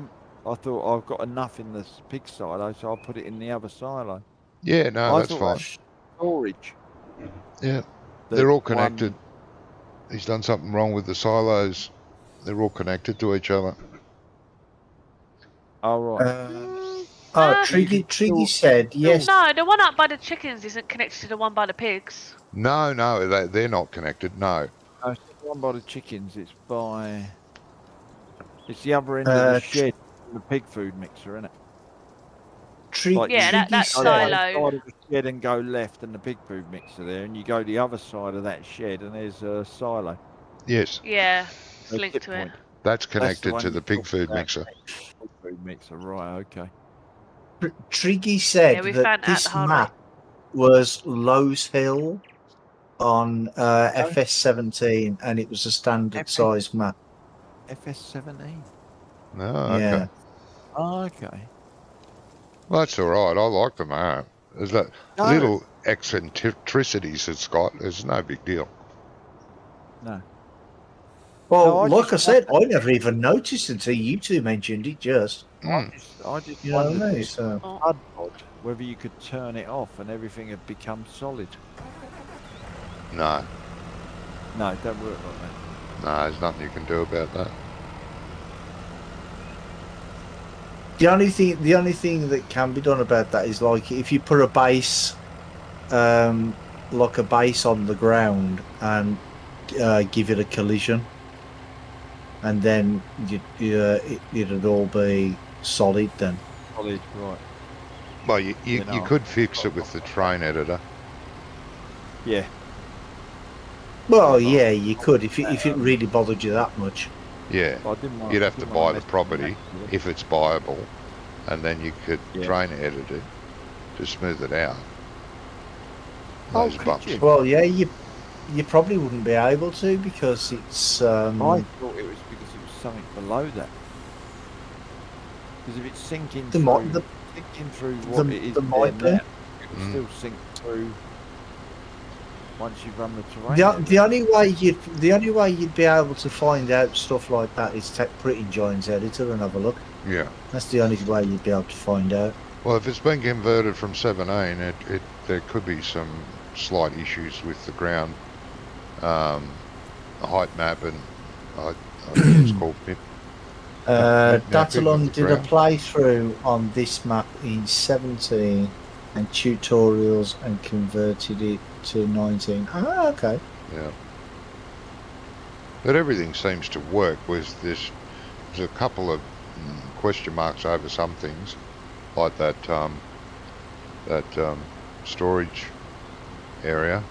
[SPEAKER 4] thought I've got enough in the pig silo, so I put it in the other silo.
[SPEAKER 1] yeah, no,
[SPEAKER 4] I
[SPEAKER 1] that's
[SPEAKER 4] thought
[SPEAKER 1] fine.
[SPEAKER 4] that's storage.
[SPEAKER 1] Yeah,
[SPEAKER 4] that
[SPEAKER 1] they're all
[SPEAKER 4] one-
[SPEAKER 1] connected. He's done something wrong with the silos. They're all connected to each other.
[SPEAKER 4] Oh right.
[SPEAKER 3] Mm,
[SPEAKER 2] Triggy
[SPEAKER 4] still-
[SPEAKER 2] said yes.
[SPEAKER 3] no, the one up by the chickens isn't connected to the one by the pigs.
[SPEAKER 1] No, they're not connected. No.
[SPEAKER 4] No, it's not one by the chickens. It's the other end of
[SPEAKER 2] Uh,
[SPEAKER 4] the shed, the pig food mixer, isn't it? Like
[SPEAKER 3] Yeah,
[SPEAKER 2] Triggy
[SPEAKER 3] that's
[SPEAKER 4] go
[SPEAKER 2] said,
[SPEAKER 4] one
[SPEAKER 3] silo.
[SPEAKER 4] side of the shed and go left, and the pig food mixer there, and you go the other side of that shed, and there's a silo.
[SPEAKER 1] Yes,
[SPEAKER 3] Yeah, it's
[SPEAKER 4] a
[SPEAKER 3] linked
[SPEAKER 4] tip
[SPEAKER 3] to it.
[SPEAKER 4] point.
[SPEAKER 1] that's
[SPEAKER 4] the
[SPEAKER 1] connected
[SPEAKER 4] one
[SPEAKER 1] to
[SPEAKER 4] you
[SPEAKER 1] the pig
[SPEAKER 4] talked
[SPEAKER 1] food
[SPEAKER 4] about.
[SPEAKER 1] mixer.
[SPEAKER 4] Pig food mixer, right? Okay.
[SPEAKER 2] Triggy said
[SPEAKER 3] Yeah, we
[SPEAKER 2] that
[SPEAKER 3] found out
[SPEAKER 2] this
[SPEAKER 3] the hard way.
[SPEAKER 2] map was Lowe's Hill on FS17, and it was a standard
[SPEAKER 4] FS
[SPEAKER 2] size map.
[SPEAKER 4] FS17.
[SPEAKER 1] No, okay.
[SPEAKER 2] Yeah.
[SPEAKER 4] Oh, okay.
[SPEAKER 1] Well, that's all right. I like the map. There's that
[SPEAKER 4] No.
[SPEAKER 1] little eccentricities it's got. There's no big deal.
[SPEAKER 4] No.
[SPEAKER 2] Well,
[SPEAKER 4] No, I
[SPEAKER 2] like I
[SPEAKER 4] just
[SPEAKER 2] said, I never even noticed until you two mentioned it. Just
[SPEAKER 1] Mm.
[SPEAKER 4] I just
[SPEAKER 2] you know what
[SPEAKER 4] wondered
[SPEAKER 2] I mean.
[SPEAKER 4] with
[SPEAKER 2] So
[SPEAKER 4] HUD mod whether you could turn it off and everything had become solid.
[SPEAKER 1] No,
[SPEAKER 4] No, it don't work like that.
[SPEAKER 1] no, there's nothing you can do about that.
[SPEAKER 2] the only thing that can be done about that is like if you put a base, like a base on the ground and give it a collision, and then it'd all be solid then.
[SPEAKER 4] Solid, right.
[SPEAKER 1] Well, you
[SPEAKER 4] You know.
[SPEAKER 1] could fix it with the train editor.
[SPEAKER 4] Yeah.
[SPEAKER 2] Well, yeah, you could if it really bothered you that much.
[SPEAKER 1] Yeah,
[SPEAKER 4] But I didn't want,
[SPEAKER 1] you'd have to
[SPEAKER 4] didn't
[SPEAKER 1] buy
[SPEAKER 4] wanna
[SPEAKER 1] the
[SPEAKER 4] mess with
[SPEAKER 1] property
[SPEAKER 4] that.
[SPEAKER 1] if it's buyable, and then you could
[SPEAKER 4] Yeah.
[SPEAKER 1] train edit it to smooth it out.
[SPEAKER 4] Oh,
[SPEAKER 1] Those
[SPEAKER 4] could
[SPEAKER 1] bumps.
[SPEAKER 4] you?
[SPEAKER 2] Well, yeah, you probably wouldn't be able to because it's
[SPEAKER 4] I thought it was because it was something below that. Because if it's sinking
[SPEAKER 2] The
[SPEAKER 4] through,
[SPEAKER 2] mo- the-
[SPEAKER 4] sinking through what
[SPEAKER 2] the-
[SPEAKER 4] it is
[SPEAKER 2] the
[SPEAKER 4] there
[SPEAKER 2] might be.
[SPEAKER 4] now, it will
[SPEAKER 1] Mm.
[SPEAKER 4] still sink through once you run the terrain.
[SPEAKER 2] the only way you'd be able to find out stuff like that is take Pretty Giant's editor and have a look.
[SPEAKER 1] Yeah.
[SPEAKER 2] That's the only way you'd be able to find out.
[SPEAKER 1] Well, if it's been converted from 17, there could be some slight issues with the ground height map, and I think it's called MIP.
[SPEAKER 2] Datalon
[SPEAKER 1] big
[SPEAKER 2] did a
[SPEAKER 1] ground.
[SPEAKER 2] playthrough on this map in 17 and tutorials and converted it to 19. Ah, okay.
[SPEAKER 1] Yeah. But everything seems to work. There's a couple of question marks over some things, like that storage area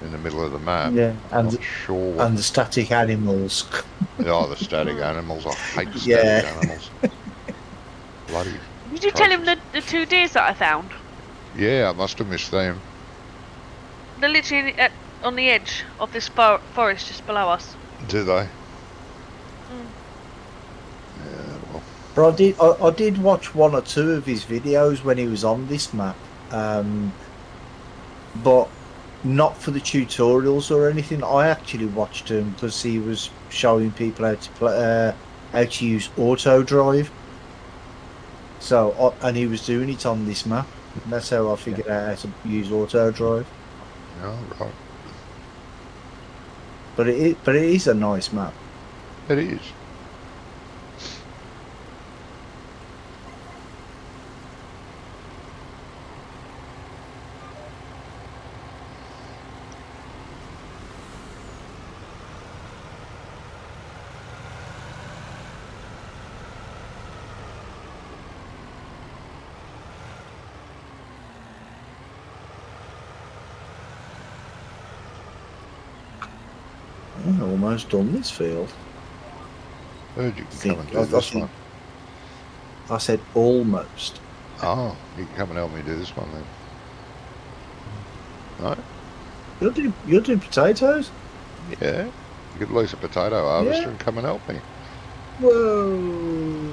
[SPEAKER 1] in the middle of the map.
[SPEAKER 2] Yeah, and
[SPEAKER 1] Not sure what.
[SPEAKER 2] the static animals.
[SPEAKER 1] Oh, the static animals. I hate static
[SPEAKER 2] Yeah.
[SPEAKER 1] animals. Bloody.
[SPEAKER 3] Did you tell him the two deers that I found?
[SPEAKER 1] Yeah, I must have missed them.
[SPEAKER 3] They're literally on the edge of this forest just below us.
[SPEAKER 1] Do they?
[SPEAKER 3] Mm.
[SPEAKER 1] Yeah, well.
[SPEAKER 2] But I did watch one or two of his videos when he was on this map, but not for the tutorials or anything. I actually watched him because he was showing people how to play, how to use auto drive. So and he was doing it on this map. And that's how I figured out how to use auto drive.
[SPEAKER 1] Yeah, right.
[SPEAKER 2] But it is a nice map.
[SPEAKER 1] It is.
[SPEAKER 2] I'm almost done this field.
[SPEAKER 1] Heard you can
[SPEAKER 2] Think-
[SPEAKER 1] come and do
[SPEAKER 2] I
[SPEAKER 1] this
[SPEAKER 2] think-
[SPEAKER 1] one.
[SPEAKER 2] I said almost.
[SPEAKER 1] Oh, you can come and help me do this one then. No?
[SPEAKER 2] You're doing potatoes?
[SPEAKER 1] Yeah. You could lease a potato harvester
[SPEAKER 2] Yeah.
[SPEAKER 1] and come and help me.
[SPEAKER 2] Whoa!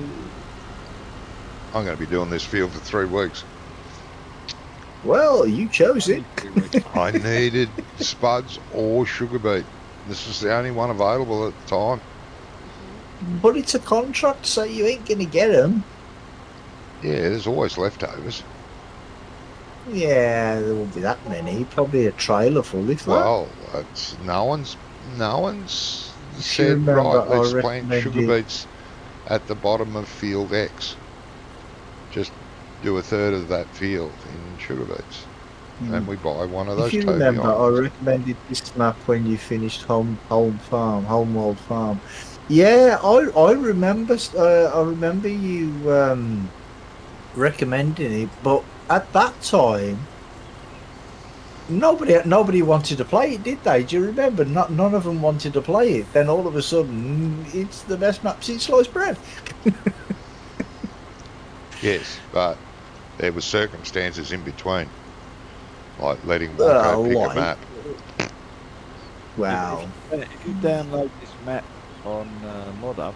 [SPEAKER 1] I'm going to be doing this field for 3 weeks.
[SPEAKER 2] Well, you chose it.
[SPEAKER 4] Only 2 weeks.
[SPEAKER 1] I needed spuds or sugar beet. This was the only one available at the time.
[SPEAKER 2] But it's a contract, so you ain't going to get them.
[SPEAKER 1] Yeah, there's always leftovers.
[SPEAKER 2] Yeah, there won't be that many. Probably a trailer full, if that.
[SPEAKER 1] Well, it's, no one's
[SPEAKER 2] If you
[SPEAKER 1] said,
[SPEAKER 2] remember,
[SPEAKER 1] right,
[SPEAKER 2] I
[SPEAKER 1] let's plant
[SPEAKER 2] recommended-
[SPEAKER 1] sugar beets at the bottom of field X. Just do a third of that field in sugar beets. And we buy one of those
[SPEAKER 2] If you
[SPEAKER 1] Toby
[SPEAKER 2] remember, I
[SPEAKER 1] Islands.
[SPEAKER 2] recommended this map when you finished Homeworld Farm. Yeah, I remember. I remember you recommending it, but at that time, nobody wanted to play it, did they? Do you remember? None of them wanted to play it. Then all of a sudden, it's the best map since sliced bread.
[SPEAKER 1] Yes, but there were circumstances in between. Like letting Wonko pick
[SPEAKER 2] like-
[SPEAKER 1] a map.
[SPEAKER 2] Wow.
[SPEAKER 4] If you download this map on ModHub,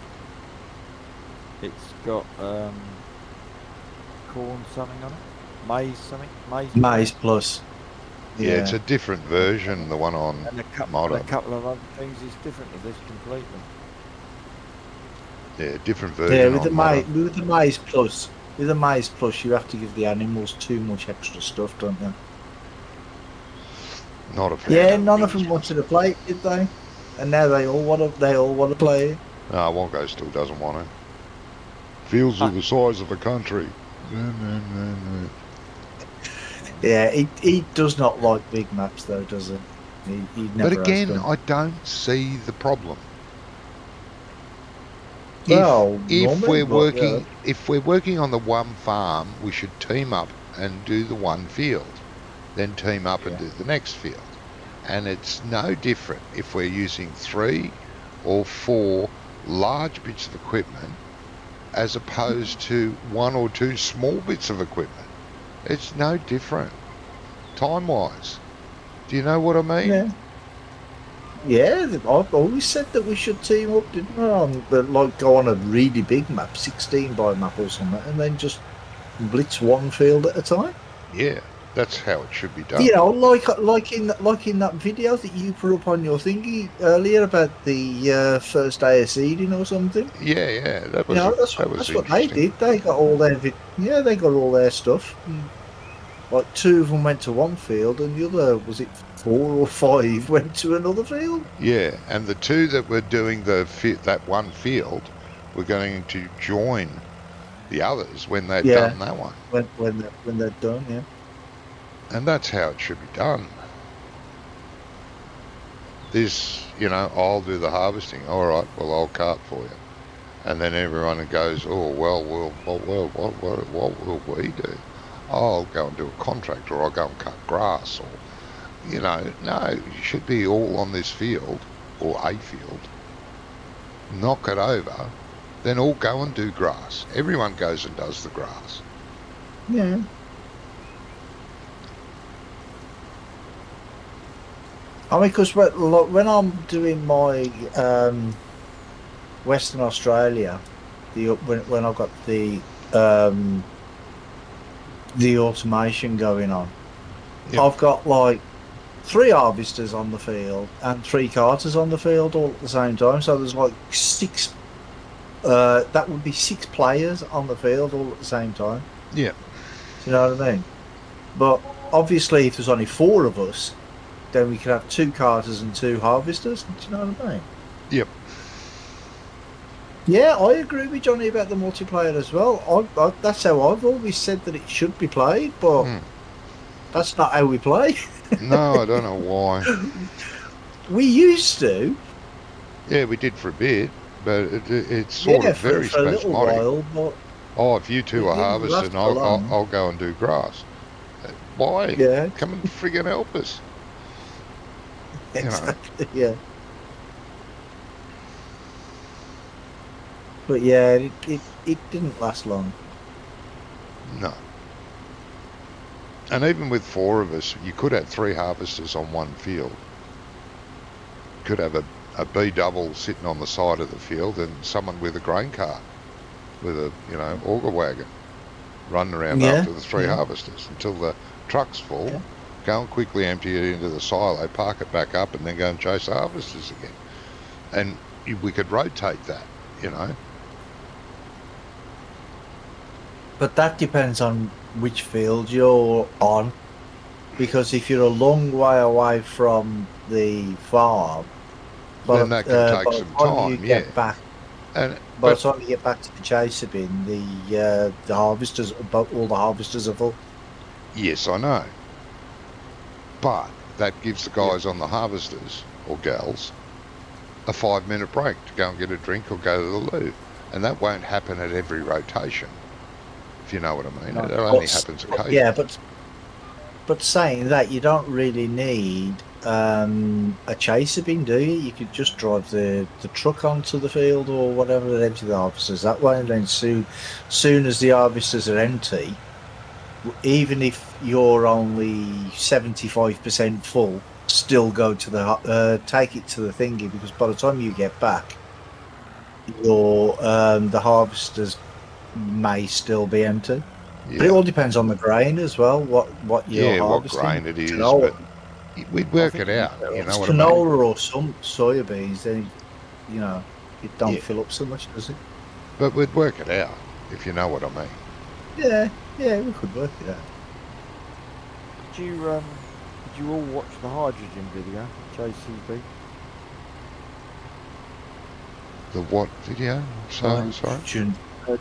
[SPEAKER 4] it's got corn something on it, maize something,
[SPEAKER 2] Maze Plus.
[SPEAKER 1] Yeah, it's a different version, the one on
[SPEAKER 4] and a couple
[SPEAKER 1] ModHub.
[SPEAKER 4] of other things is different to this completely.
[SPEAKER 1] Yeah, different version
[SPEAKER 2] Yeah, with
[SPEAKER 1] on
[SPEAKER 2] the
[SPEAKER 1] ModHub.
[SPEAKER 2] with the Maze Plus. With the Maze Plus, you have to give the animals too much extra stuff, don't you?
[SPEAKER 1] Not a fan.
[SPEAKER 2] Yeah, none of them wanted to play it, did they? And now they all want to play it.
[SPEAKER 1] No, Wonko still doesn't want it. Fields are the size of a country.
[SPEAKER 2] Yeah, he does not like big maps though, does he? He never
[SPEAKER 1] But again,
[SPEAKER 2] has done.
[SPEAKER 1] I don't see the problem.
[SPEAKER 2] Well,
[SPEAKER 1] if
[SPEAKER 2] normally,
[SPEAKER 1] we're
[SPEAKER 2] but,
[SPEAKER 1] working, if we're working on the one farm, we should team up and do the one field, then team up and do the next field. And it's no different if we're using 3 or 4 large bits of equipment as opposed to 1 or 2 small bits of equipment. It's no different, time-wise. Do you know what I mean?
[SPEAKER 2] Yeah. Yeah, I've always said that we should team up, didn't I? But like go on a really big map, 16 by map or something, and then just blitz one field at a time.
[SPEAKER 1] Yeah, that's how it should be done.
[SPEAKER 2] You know, like in that video that you put up on your thingy earlier about the first day of seeding or something.
[SPEAKER 1] Yeah, that
[SPEAKER 2] You
[SPEAKER 1] was
[SPEAKER 2] know,
[SPEAKER 1] that was
[SPEAKER 2] that's what they
[SPEAKER 1] interesting.
[SPEAKER 2] did. They got all their they got all their stuff. Like 2 of them went to one field, and the other, was it 4 or 5, went to another field.
[SPEAKER 1] Yeah, and the 2 that were doing that one field were going to join the others when they'd
[SPEAKER 2] Yeah.
[SPEAKER 1] done that one.
[SPEAKER 2] When they're done, yeah.
[SPEAKER 1] And that's how it should be done. This, I'll do the harvesting. All right, well, I'll cart for you. And then everyone goes, oh, what will we do? Oh, I'll go and do a contract, or I'll go and cut grass, or, no, you should be all on this field, or a field, knock it over, then all go and do grass. Everyone goes and does the grass.
[SPEAKER 2] Yeah. I mean, because when I'm doing my Western Australia, when I've got the automation going on,
[SPEAKER 1] Yep.
[SPEAKER 2] I've got like 3 harvesters on the field and 3 carters on the field all at the same time. So there's like 6. That would be 6 players on the field all at the same time.
[SPEAKER 1] Yeah.
[SPEAKER 2] Do you know what I mean? But obviously, if there's only 4 of us, then we could have 2 carters and 2 harvesters. Do you know what I mean?
[SPEAKER 1] Yep.
[SPEAKER 2] Yeah, I agree with Johnny about the multiplayer as well. That's how I've always said that it should be played, but that's not how we play.
[SPEAKER 1] No, I don't know why.
[SPEAKER 2] We used to,
[SPEAKER 1] Yeah, we did for a bit, but it's sort of very
[SPEAKER 2] for a little
[SPEAKER 1] spasmodic.
[SPEAKER 2] while, but
[SPEAKER 1] Oh, if you 2
[SPEAKER 2] It
[SPEAKER 1] are
[SPEAKER 2] didn't
[SPEAKER 1] harvesting,
[SPEAKER 2] last for long.
[SPEAKER 1] I'll go and do grass. Why?
[SPEAKER 2] yeah,
[SPEAKER 1] Come and friggin' help us. know.
[SPEAKER 2] exactly, yeah. But yeah, it didn't last long.
[SPEAKER 1] No. And even with 4 of us, you could have 3 harvesters on one field. You could have a B double sitting on the side of the field and someone with a grain cart with a, auger wagon running around
[SPEAKER 2] Yeah,
[SPEAKER 1] after the 3
[SPEAKER 2] yeah.
[SPEAKER 1] harvesters until the truck's full,
[SPEAKER 2] Yeah.
[SPEAKER 1] go and quickly empty it into the silo, park it back up, and then go and chase the harvesters again. And we could rotate that, you know.
[SPEAKER 2] But that depends on which field you're on, because if you're a long way away from the farm,
[SPEAKER 1] Then that can take
[SPEAKER 2] by the
[SPEAKER 1] some
[SPEAKER 2] time
[SPEAKER 1] time,
[SPEAKER 2] you
[SPEAKER 1] yeah.
[SPEAKER 2] get back,
[SPEAKER 1] And
[SPEAKER 2] by the
[SPEAKER 1] but
[SPEAKER 2] time you get back to the chaser bin, the harvesters, about all the harvesters are full.
[SPEAKER 1] yes, I know. But that gives the guys on the harvesters or gals a 5-minute break to go and get a drink or go to the loo, and that won't happen at every rotation. If you know what I mean,
[SPEAKER 4] No.
[SPEAKER 1] it only happens occasionally.
[SPEAKER 2] Yeah, but saying that, you don't really need a chaser bin, do you? You could just drive the truck onto the field or whatever and empty the harvesters that way, and then soon as the harvesters are empty, even if you're only 75% full, still go to the take it to the thingy, because by the time you get back, your the harvesters may still be empty. But it
[SPEAKER 1] Yeah,
[SPEAKER 2] all depends on the grain as well. What you're
[SPEAKER 1] yeah, what
[SPEAKER 2] harvesting.
[SPEAKER 1] grain it is,
[SPEAKER 2] Canola,
[SPEAKER 1] but we'd work
[SPEAKER 4] think
[SPEAKER 1] it
[SPEAKER 4] it'd be
[SPEAKER 1] out.
[SPEAKER 4] better
[SPEAKER 1] You
[SPEAKER 4] off
[SPEAKER 1] know
[SPEAKER 2] it's
[SPEAKER 1] what I mean?
[SPEAKER 2] canola or some soybeans, then it don't
[SPEAKER 1] Yeah.
[SPEAKER 2] fill up so much, does it?
[SPEAKER 1] But we'd work it out, if you know what I mean.
[SPEAKER 2] Yeah, we could work it out.
[SPEAKER 4] Did you all watch the hydrogen video, JCB?
[SPEAKER 1] The what video? Sorry.
[SPEAKER 2] Hydrogen.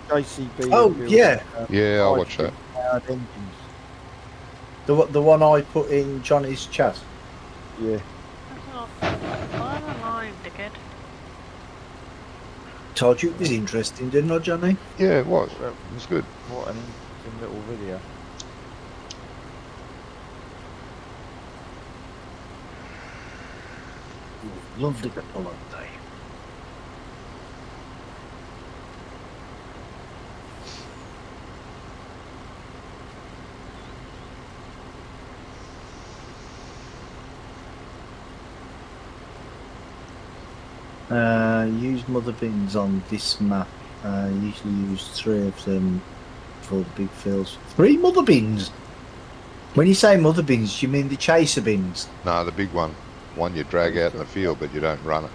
[SPEAKER 4] JCB.
[SPEAKER 2] Oh,
[SPEAKER 4] revealed
[SPEAKER 2] yeah.
[SPEAKER 1] Yeah, I watched that.
[SPEAKER 4] hydrogen-powered engines.
[SPEAKER 2] The one I put in Johnny's chat.
[SPEAKER 4] Yeah.
[SPEAKER 3] I'm alive, dickhead.
[SPEAKER 2] Told you it was interesting, didn't I, Johnny?
[SPEAKER 1] Yeah, it was. It was good.
[SPEAKER 4] What an interesting little video.
[SPEAKER 2] Lovely couple of day. Use mother bins on this map. Usually use 3 of them for the big fields. 3 mother bins? When you say mother bins, you mean the chaser bins?
[SPEAKER 1] No, the big one. One you drag out in the field, but you don't run it.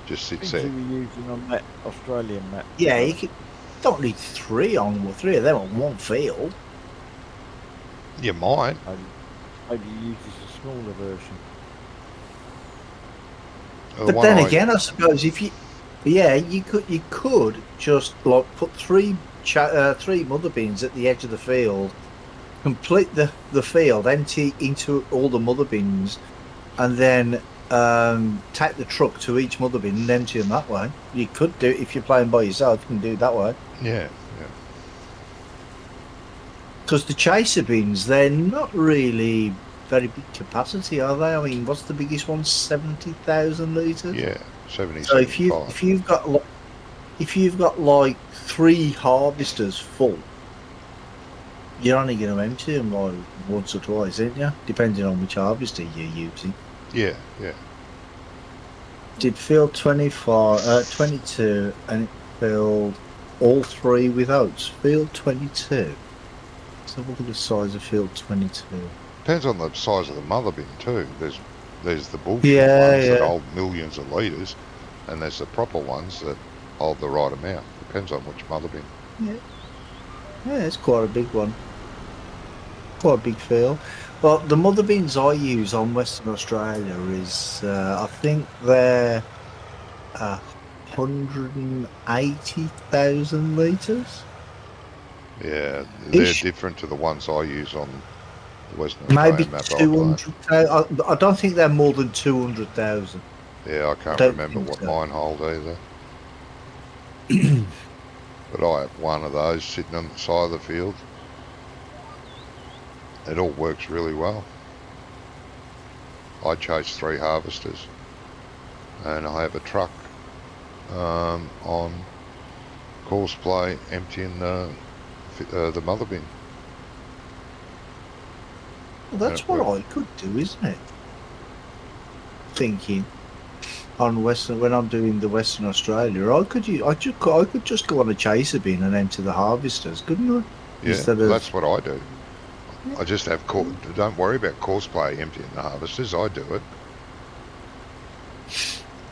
[SPEAKER 1] Just
[SPEAKER 4] I
[SPEAKER 1] sits
[SPEAKER 4] think
[SPEAKER 1] there.
[SPEAKER 4] you were using on that Australian map.
[SPEAKER 2] Yeah, you don't need 3 of them on one field.
[SPEAKER 1] You might.
[SPEAKER 4] Maybe you use this a smaller version.
[SPEAKER 1] The
[SPEAKER 2] But
[SPEAKER 1] one
[SPEAKER 2] then
[SPEAKER 1] I-
[SPEAKER 2] again, I suppose if you could just like put 3 mother bins at the edge of the field, complete the field, empty into all the mother bins, and then take the truck to each mother bin and empty them that way. You could do it if you're playing by yourself. You can do it that way.
[SPEAKER 1] Yeah.
[SPEAKER 2] Because the chaser bins, they're not really very big capacity, are they? I mean, what's the biggest one? 70,000 litres.
[SPEAKER 1] Yeah. 70,
[SPEAKER 2] So if
[SPEAKER 1] 75.
[SPEAKER 2] you've got like 3 harvesters full, you're only going to empty them like once or twice, ain't you? Depending on which harvester you're using.
[SPEAKER 1] Yeah.
[SPEAKER 2] Did field 22 and it filled all 3 with oats. Field 22. So look at the size of field 22.
[SPEAKER 1] Depends on the size of the mother bin too. There's the bullshit
[SPEAKER 2] Yeah,
[SPEAKER 1] ones that
[SPEAKER 2] yeah.
[SPEAKER 1] hold millions of litres, and there's the proper ones that hold the right amount. Depends on which mother bin.
[SPEAKER 2] Yeah, it's quite a big one. Quite a big field. But the mother bins I use on Western Australia is, I think they're 180,000 litres.
[SPEAKER 1] Yeah, they're
[SPEAKER 2] Ish.
[SPEAKER 1] different to the ones I use on the Western
[SPEAKER 2] Maybe
[SPEAKER 1] Australian map. I play.
[SPEAKER 2] 200,000. I don't think they're more than 200,000.
[SPEAKER 1] Yeah, I can't
[SPEAKER 2] Don't
[SPEAKER 1] remember
[SPEAKER 2] think
[SPEAKER 1] what
[SPEAKER 2] so.
[SPEAKER 1] mine hold either. But I have one of those sitting on the side of the field. It all works really well. I chase 3 harvesters, and I have a truck on course play emptying the mother bin.
[SPEAKER 2] Well, that's what I could do, isn't it? Thinking on Western, when I'm doing the Western Australia, I could just go on a chaser bin and empty the harvesters, couldn't I?
[SPEAKER 1] Yeah,
[SPEAKER 2] Instead of-
[SPEAKER 1] that's what I do. I just have don't worry about course play emptying the harvesters. I do it,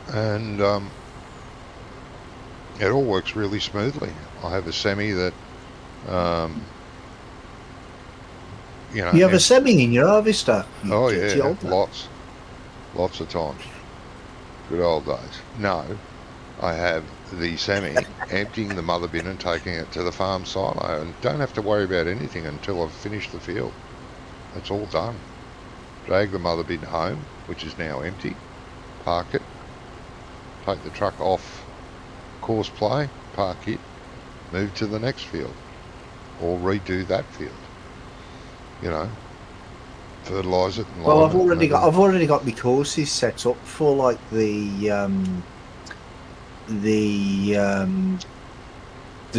[SPEAKER 1] and it all works really smoothly. I have a semi that, you know.
[SPEAKER 2] You have a semi in your harvester. You
[SPEAKER 1] Oh
[SPEAKER 2] dirty
[SPEAKER 1] yeah,
[SPEAKER 2] old man.
[SPEAKER 1] lots of times. Good old days. No, I have the semi emptying the mother bin and taking it to the farm silo, and don't have to worry about anything until I've finished the field. It's all done. Drag the mother bin home, which is now empty, park it, take the truck off course play, park it, move to the next field, or redo that field. You know, fertilise it. And
[SPEAKER 2] Well,
[SPEAKER 1] lime
[SPEAKER 2] I've
[SPEAKER 1] it
[SPEAKER 2] already
[SPEAKER 1] and
[SPEAKER 2] got my courses set up for like the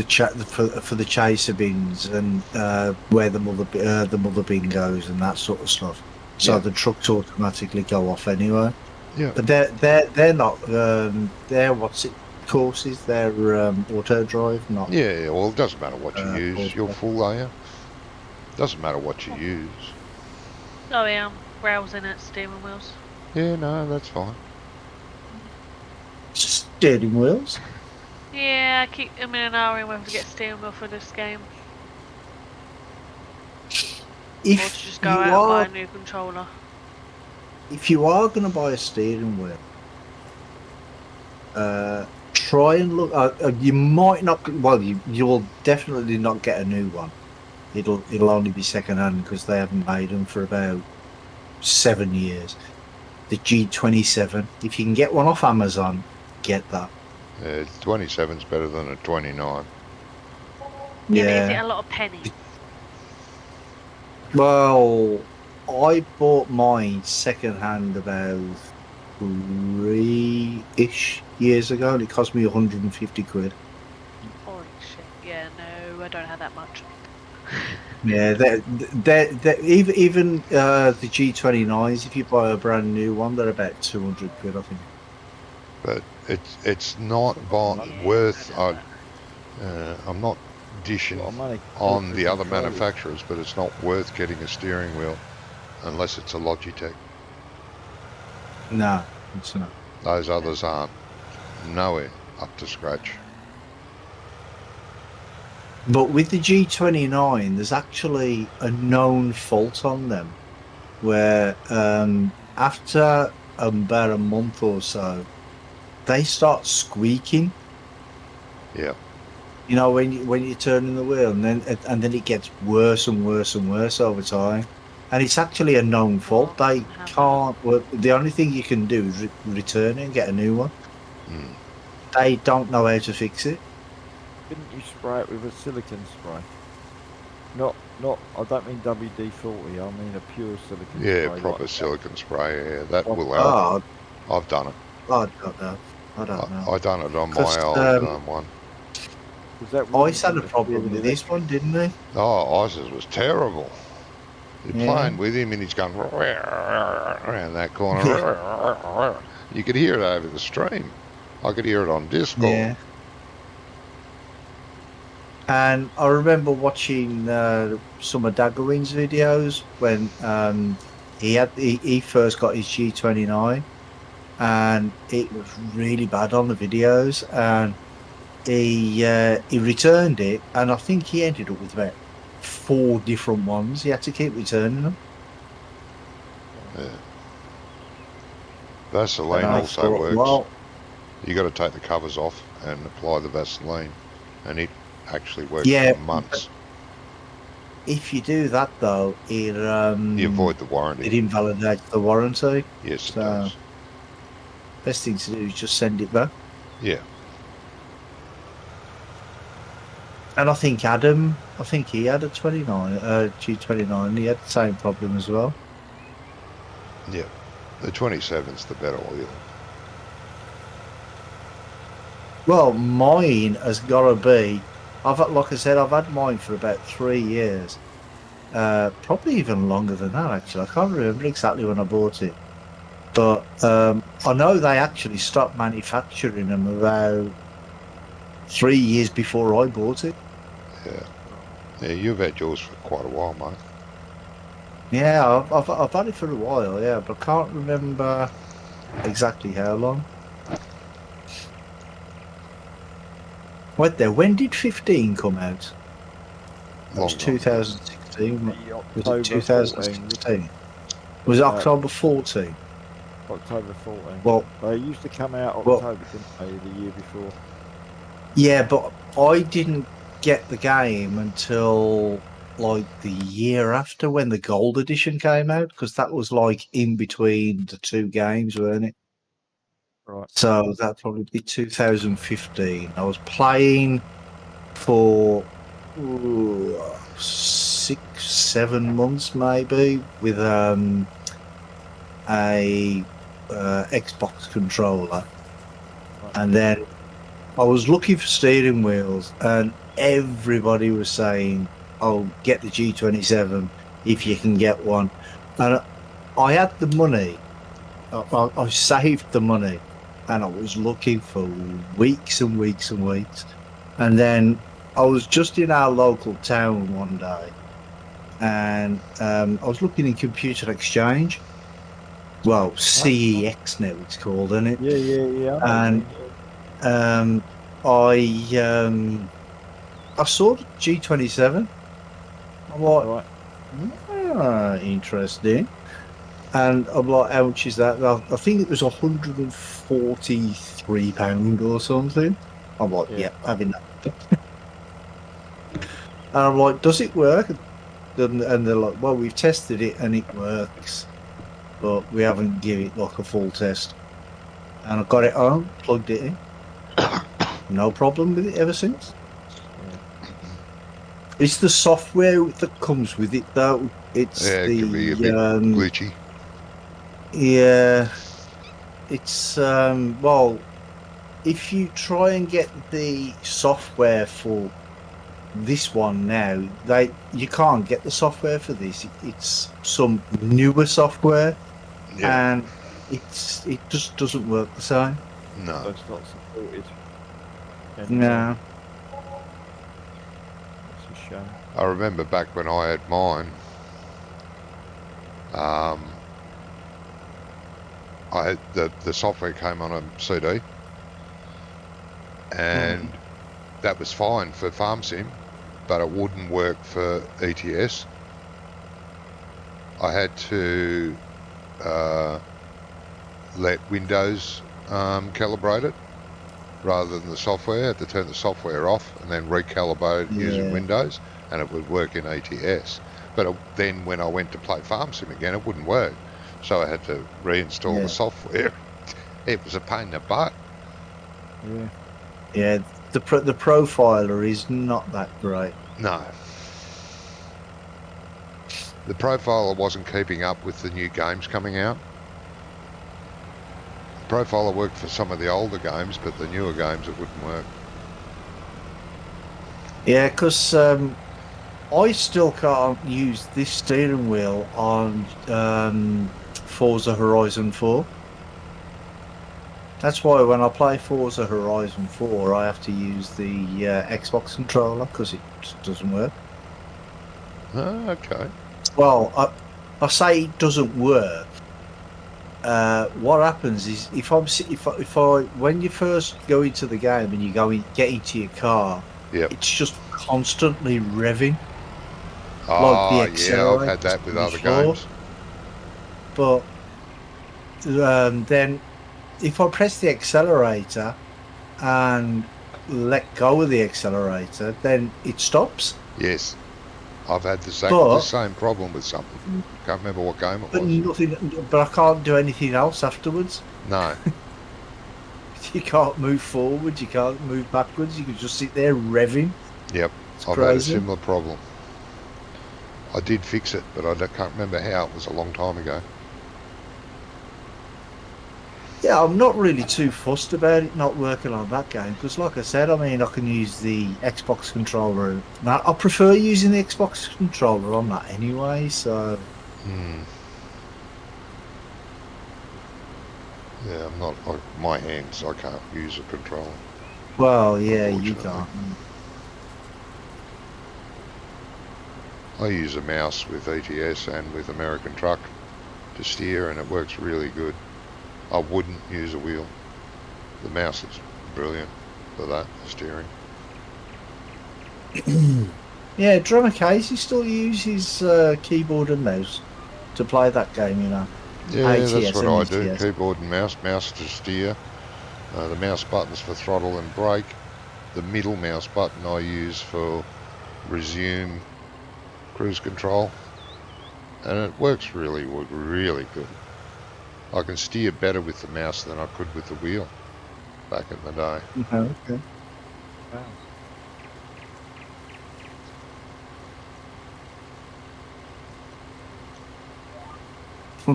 [SPEAKER 2] chat for the chaser bins and where the mother bin goes and that sort of stuff. So
[SPEAKER 1] Yeah.
[SPEAKER 2] the trucks automatically go off anyway.
[SPEAKER 1] Yeah.
[SPEAKER 2] But they're not they're what's it courses? They're auto drive, not.
[SPEAKER 1] Yeah, well, it doesn't matter what you use.
[SPEAKER 2] course
[SPEAKER 1] You're
[SPEAKER 2] play.
[SPEAKER 1] full, are you? Doesn't matter what you use.
[SPEAKER 3] Oh yeah, I'm browsing at steering wheels.
[SPEAKER 1] Yeah, no, that's fine.
[SPEAKER 2] Steering wheels.
[SPEAKER 3] Yeah, I keep in and ahhing whether to get steering wheel for this game or to
[SPEAKER 2] If
[SPEAKER 3] just
[SPEAKER 2] you
[SPEAKER 3] go out and buy
[SPEAKER 2] are
[SPEAKER 3] a new controller.
[SPEAKER 2] going to buy a steering wheel, try and look. You might not. Well, you'll definitely not get a new one. It'll only be second hand because they haven't made them for about 7 years. The G27. If you can get one off Amazon, get that.
[SPEAKER 1] 27's better than a 29.
[SPEAKER 3] Yeah, but is it a lot of pennies?
[SPEAKER 2] Well, I bought mine second hand about 3-ish years ago, and it cost me 150 quid.
[SPEAKER 3] Holy shit! Yeah, no, I don't have that much.
[SPEAKER 2] Yeah, even the G29s, if you buy a brand new one, they're about 200 quid, I think.
[SPEAKER 1] But it's not
[SPEAKER 3] Yeah,
[SPEAKER 1] worth.
[SPEAKER 3] I don't know.
[SPEAKER 1] I'm not dishing
[SPEAKER 4] Lot of money.
[SPEAKER 1] on the other
[SPEAKER 4] Controllers.
[SPEAKER 1] manufacturers, but it's not worth getting a steering wheel unless it's a Logitech.
[SPEAKER 2] No, it's not.
[SPEAKER 1] Those others aren't nowhere up to scratch.
[SPEAKER 2] But with the G29, there's actually a known fault on them where after about a month or so, they start squeaking.
[SPEAKER 1] Yeah.
[SPEAKER 2] You know, when you're turning the wheel, and then it gets worse and worse and worse over time. And it's actually a known fault. They can't. Well, the only thing you can do is return it and get a new one.
[SPEAKER 1] Mm.
[SPEAKER 2] They don't know how to fix it.
[SPEAKER 4] Didn't you spray it with a silicon spray? Not. I don't mean WD-40. I mean a pure silicon spray.
[SPEAKER 1] Yeah, proper
[SPEAKER 4] like
[SPEAKER 1] silicon spray. Yeah, that
[SPEAKER 4] Oh,
[SPEAKER 1] will help.
[SPEAKER 2] Oh,
[SPEAKER 1] I've done it.
[SPEAKER 2] I don't know. I don't know.
[SPEAKER 1] I done it on
[SPEAKER 2] 'Cause,
[SPEAKER 1] my old one.
[SPEAKER 4] Was that
[SPEAKER 2] Ice had a
[SPEAKER 4] with the
[SPEAKER 2] problem with this one, didn't he?
[SPEAKER 1] Oh, Isis was terrible. You're
[SPEAKER 2] Yeah.
[SPEAKER 1] playing with him and he's going around that corner. You could hear it over the stream. I could hear it on Discord.
[SPEAKER 2] Yeah. And I remember watching some of Daggerwing's videos when he first got his G29, and it was really bad on the videos. And he returned it, and I think he ended up with about 4 different ones. He had to keep returning them.
[SPEAKER 1] Vaseline
[SPEAKER 2] And I
[SPEAKER 1] also
[SPEAKER 2] thought,
[SPEAKER 1] works.
[SPEAKER 2] well,
[SPEAKER 1] You got to take the covers off and apply the Vaseline, and it actually works
[SPEAKER 2] Yeah,
[SPEAKER 1] for months.
[SPEAKER 2] if you do that though, it
[SPEAKER 1] You avoid the
[SPEAKER 2] it
[SPEAKER 1] warranty.
[SPEAKER 2] invalidates the warranty.
[SPEAKER 1] Yes, it
[SPEAKER 2] so-
[SPEAKER 1] does.
[SPEAKER 2] Best thing to do is just send it back.
[SPEAKER 1] Yeah.
[SPEAKER 2] And I think Adam, he had a G29. He had the same problem as well.
[SPEAKER 1] Yeah. The 27's the better oil.
[SPEAKER 2] Well, mine has got to be. Like I said, I've had mine for about 3 years. Probably even longer than that, actually. I can't remember exactly when I bought it. But I know they actually stopped manufacturing them about 3 years before I bought it.
[SPEAKER 1] Yeah. Yeah, you've had yours for quite a while, mate.
[SPEAKER 2] Yeah, I've had it for a while, yeah, but I can't remember exactly how long. Wait there, when did 15 come out? That was
[SPEAKER 1] Long time ago.
[SPEAKER 2] 2016.
[SPEAKER 4] The
[SPEAKER 2] Was it
[SPEAKER 4] October 14,
[SPEAKER 2] 2016? Was it October 14?
[SPEAKER 4] October 14.
[SPEAKER 2] Well,
[SPEAKER 4] They used to come out
[SPEAKER 2] well,
[SPEAKER 4] October, didn't they, the year before?
[SPEAKER 2] yeah, but I didn't get the game until like the year after when the gold edition came out because that was like in between the two games, weren't it?
[SPEAKER 4] Right.
[SPEAKER 2] So that'd probably be 2015. I was playing for ooh, 6, 7 months maybe with a Xbox controller,
[SPEAKER 4] Right.
[SPEAKER 2] and then I was looking for steering wheels, and everybody was saying, "Oh, get the G27 if you can get one." And I had the money. I saved the money, and I was looking for weeks and weeks and weeks. And then I was just in our local town one day, and I was looking in Computer Exchange. Well, CEX now it's called, isn't it?
[SPEAKER 4] Yeah. I know what you
[SPEAKER 2] And
[SPEAKER 4] mean. Yeah.
[SPEAKER 2] um, I um, I saw the G27. I'm like,
[SPEAKER 4] Right.
[SPEAKER 2] interesting. And I'm like, how much is that? I think it was £143 or something. I'm like,
[SPEAKER 4] Yeah.
[SPEAKER 2] yeah, having that. And I'm like, does it work? And they're like, well, we've tested it and it works, but we haven't given it like a full test. And I got it home, plugged it in, no problem with it ever since.
[SPEAKER 4] Yeah.
[SPEAKER 2] It's the software that comes with it, though. It's
[SPEAKER 1] Yeah, it can be a bit
[SPEAKER 2] the
[SPEAKER 1] glitchy.
[SPEAKER 2] yeah. It's well, if you try and get the software for this one now, you can't get the software for this. It's some newer software,
[SPEAKER 1] Yeah.
[SPEAKER 2] and it just doesn't work the same.
[SPEAKER 4] So
[SPEAKER 1] No.
[SPEAKER 4] it's not supported anymore.
[SPEAKER 2] No.
[SPEAKER 4] It's a shame.
[SPEAKER 1] I remember back when I had mine, I had the software came on a CD, and that was fine for Farm Sim, but it wouldn't work for ETS. I had to let Windows calibrate it rather than the software. I had to turn the software off and then recalibrate it using
[SPEAKER 2] Yeah.
[SPEAKER 1] Windows, and it would work in ETS. But then when I went to play Farm Sim again, it wouldn't work. So I had to reinstall
[SPEAKER 2] Yeah.
[SPEAKER 1] the software. It was a pain in the butt.
[SPEAKER 4] Yeah.
[SPEAKER 2] Yeah, the profiler is not that great.
[SPEAKER 1] No. The profiler wasn't keeping up with the new games coming out. The profiler worked for some of the older games, but the newer games it wouldn't work.
[SPEAKER 2] Yeah, because I still can't use this steering wheel on Forza Horizon 4. That's why when I play Forza Horizon 4, I have to use the Xbox controller because it just doesn't work.
[SPEAKER 1] Oh, okay.
[SPEAKER 2] Well, I say it doesn't work. What happens is if I when you first go into the game and you get into your car,
[SPEAKER 1] Yep.
[SPEAKER 2] it's just constantly revving.
[SPEAKER 1] Oh,
[SPEAKER 2] the
[SPEAKER 1] yeah, I've
[SPEAKER 2] accelerator
[SPEAKER 1] had that with other
[SPEAKER 2] before.
[SPEAKER 1] games.
[SPEAKER 2] But then if I press the accelerator and let go of the accelerator, then it stops.
[SPEAKER 1] Yes. I've had the same problem with something. Can't remember what game it
[SPEAKER 2] But
[SPEAKER 1] was.
[SPEAKER 2] nothing. But I can't do anything else afterwards.
[SPEAKER 1] No.
[SPEAKER 2] You can't move forward. You can't move backwards. You can just sit there revving.
[SPEAKER 1] Yep.
[SPEAKER 2] It's
[SPEAKER 1] I've had a
[SPEAKER 2] crazy.
[SPEAKER 1] similar problem. I did fix it, but I can't remember how. It was a long time ago.
[SPEAKER 2] Yeah, I'm not really too fussed about it not working on that game because, like I said, I mean, I can use the Xbox controller. Now, I prefer using the Xbox controller on that anyway. So
[SPEAKER 1] Yeah, I'm not. My hands, I can't use a controller.
[SPEAKER 2] well, yeah, you
[SPEAKER 1] Unfortunately.
[SPEAKER 2] can't.
[SPEAKER 1] I use a mouse with ETS and with American Truck to steer, and it works really good. I wouldn't use a wheel. The mouse is brilliant for that, steering.
[SPEAKER 2] Yeah, Drummer Casey still uses keyboard and mouse to play that game, you know.
[SPEAKER 1] Yeah,
[SPEAKER 2] ATS
[SPEAKER 1] that's what
[SPEAKER 2] and
[SPEAKER 1] I do.
[SPEAKER 2] ETS.
[SPEAKER 1] Keyboard and mouse to steer. The mouse buttons for throttle and brake. The middle mouse button I use for resume cruise control. And it works really good. I can steer better with the mouse than I could with the wheel back in the day.
[SPEAKER 2] Okay.
[SPEAKER 4] Wow.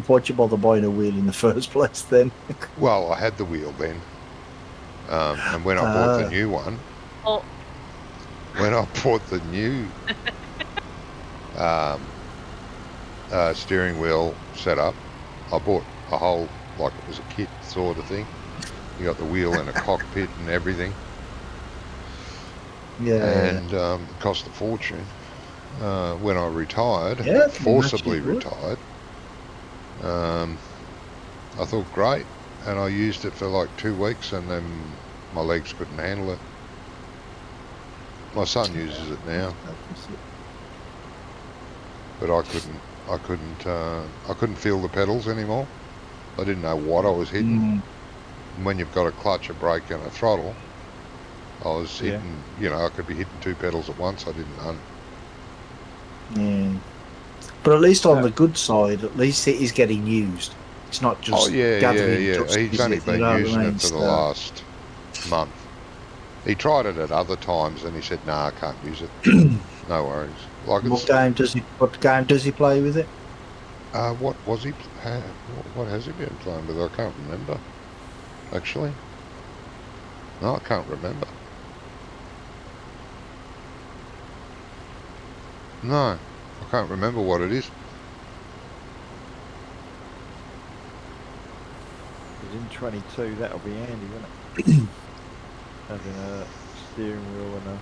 [SPEAKER 2] Why'd you bother buying a wheel in the first place then?
[SPEAKER 1] Well, I had the wheel then. And when I bought the new one,
[SPEAKER 3] Oh,
[SPEAKER 1] when I bought the new steering wheel setup, I bought a whole, like it was a kit sort of thing. You got the wheel and a cockpit and everything.
[SPEAKER 2] Yeah.
[SPEAKER 1] And it cost a fortune. When I retired,
[SPEAKER 2] Yeah,
[SPEAKER 1] forcibly
[SPEAKER 2] pretty much
[SPEAKER 1] retired, I thought great, and I used it for like 2 weeks, and then my legs couldn't handle it. My son uses it now, but I couldn't feel the pedals anymore. I didn't know what I was hitting. And when you've got a clutch, a brake, and a throttle, I was hitting. You know, I could be hitting 2 pedals at once. I didn't know.
[SPEAKER 2] Yeah. But at least on the good side, at least it is getting used. It's not just gathering dust.
[SPEAKER 1] He's only been using it for the last month. He tried it at other times and he said, "Nah, I can't use it." No worries. Like
[SPEAKER 2] What game does he play with it?
[SPEAKER 1] What was he? What has he been playing with? I can't remember. Actually, no, I can't remember. No, I can't remember what it is.
[SPEAKER 4] Because in 22, that'll be handy, won't it? Having a steering wheel and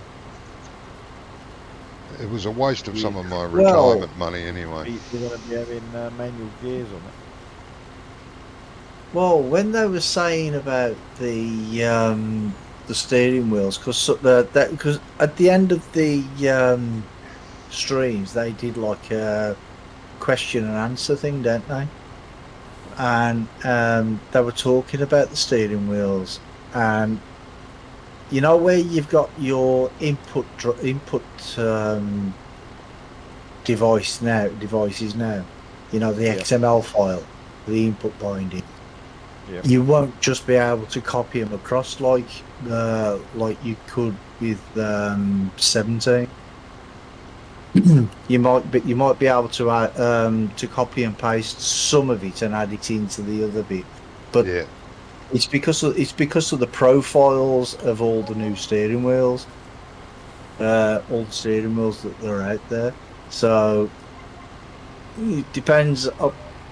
[SPEAKER 1] It was a waste of some of my retirement money anyway.
[SPEAKER 4] you're going to be having manual gears on it.
[SPEAKER 2] Well, when they were saying about the steering wheels, because at the end of the streams they did like a question and answer thing, don't they? And they were talking about the steering wheels, and you know where you've got your input devices now. You know, the XML file, the input binding.
[SPEAKER 4] Yep.
[SPEAKER 2] You won't just be able to copy them across like you could with 17. you might be able to copy and paste some of it and add it into the other bit, but it's because of the profiles of all the new steering wheels, all the steering wheels that are out there. So it depends.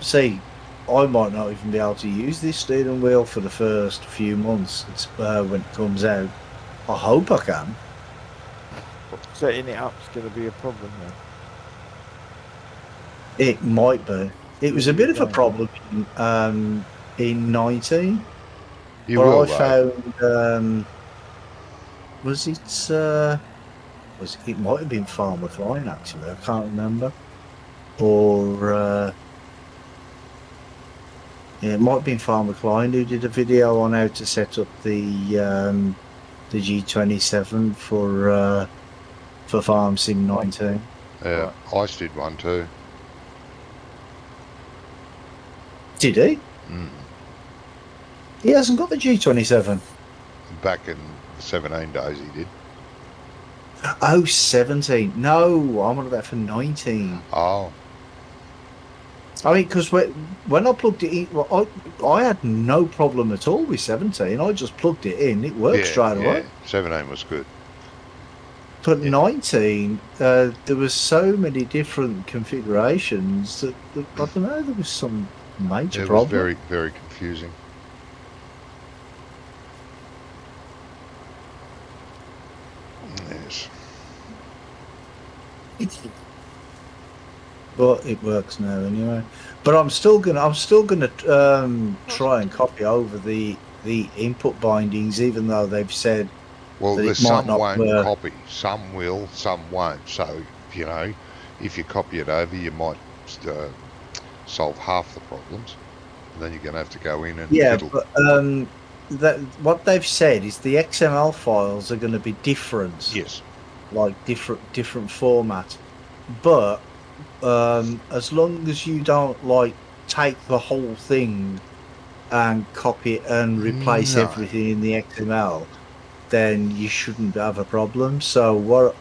[SPEAKER 2] See, I might not even be able to use this steering wheel for the first few months when it comes out. I hope I can.
[SPEAKER 4] Setting it up is going to be a problem now.
[SPEAKER 2] It might be. It was a bit of a problem in 19.
[SPEAKER 1] You
[SPEAKER 2] but
[SPEAKER 1] will,
[SPEAKER 2] I found was it it might have been Farmer Klein actually, I can't remember. Or it might have been Farmer Klein who did a video on how to set up the G27 for Farm Sim 19.
[SPEAKER 1] Yeah, Ice did one too.
[SPEAKER 2] Did he?
[SPEAKER 1] Mm.
[SPEAKER 2] He hasn't got the G27.
[SPEAKER 1] Back in the 17 days he did.
[SPEAKER 2] Oh, 17. No, I'm on about for 19.
[SPEAKER 1] Oh.
[SPEAKER 2] I mean, because when I plugged it in, well, I had no problem at all with 17. I just plugged it in. It worked straight away.
[SPEAKER 1] 17 was good.
[SPEAKER 2] But 19, there was so many different configurations that I don't know, there was some major problem.
[SPEAKER 1] It was very, very confusing. Yes.
[SPEAKER 2] but it works now anyway. But I'm still gonna try and copy over the input bindings, even though they've said
[SPEAKER 1] Well,
[SPEAKER 2] that it
[SPEAKER 1] there's
[SPEAKER 2] might
[SPEAKER 1] some
[SPEAKER 2] not
[SPEAKER 1] won't
[SPEAKER 2] work.
[SPEAKER 1] copy, some will, some won't. So, you know, if you copy it over, you might solve half the problems. And then you're going to have to go in and
[SPEAKER 2] Yeah,
[SPEAKER 1] fiddle.
[SPEAKER 2] but that what they've said is the XML files are going to be different,
[SPEAKER 1] Yes.
[SPEAKER 2] like different format. But as long as you don't like take the whole thing and copy it and replace
[SPEAKER 1] No.
[SPEAKER 2] everything in the XML, then you shouldn't have a problem. So what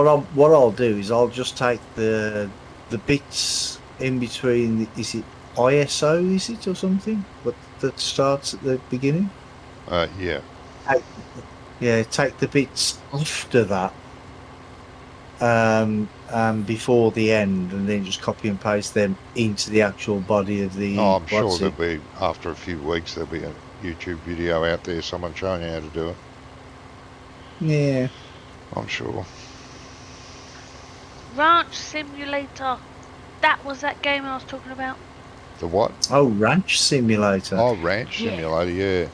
[SPEAKER 2] I'll do is I'll just take the bits in between. Is it ISO? Is it or something? What that starts at the beginning?
[SPEAKER 1] Yeah.
[SPEAKER 2] Yeah, take the bits after that, before the end, and then just copy and paste them into the actual body of the.
[SPEAKER 1] Oh, I'm sure there'll be, after a few weeks, there'll be a YouTube video out there, someone showing you how to do it.
[SPEAKER 2] Yeah.
[SPEAKER 1] I'm sure.
[SPEAKER 3] Ranch Simulator. That was that game I was talking about.
[SPEAKER 1] The what?
[SPEAKER 2] Oh, Ranch Simulator.
[SPEAKER 1] Oh, Ranch
[SPEAKER 3] Yeah.
[SPEAKER 1] Simulator, yeah.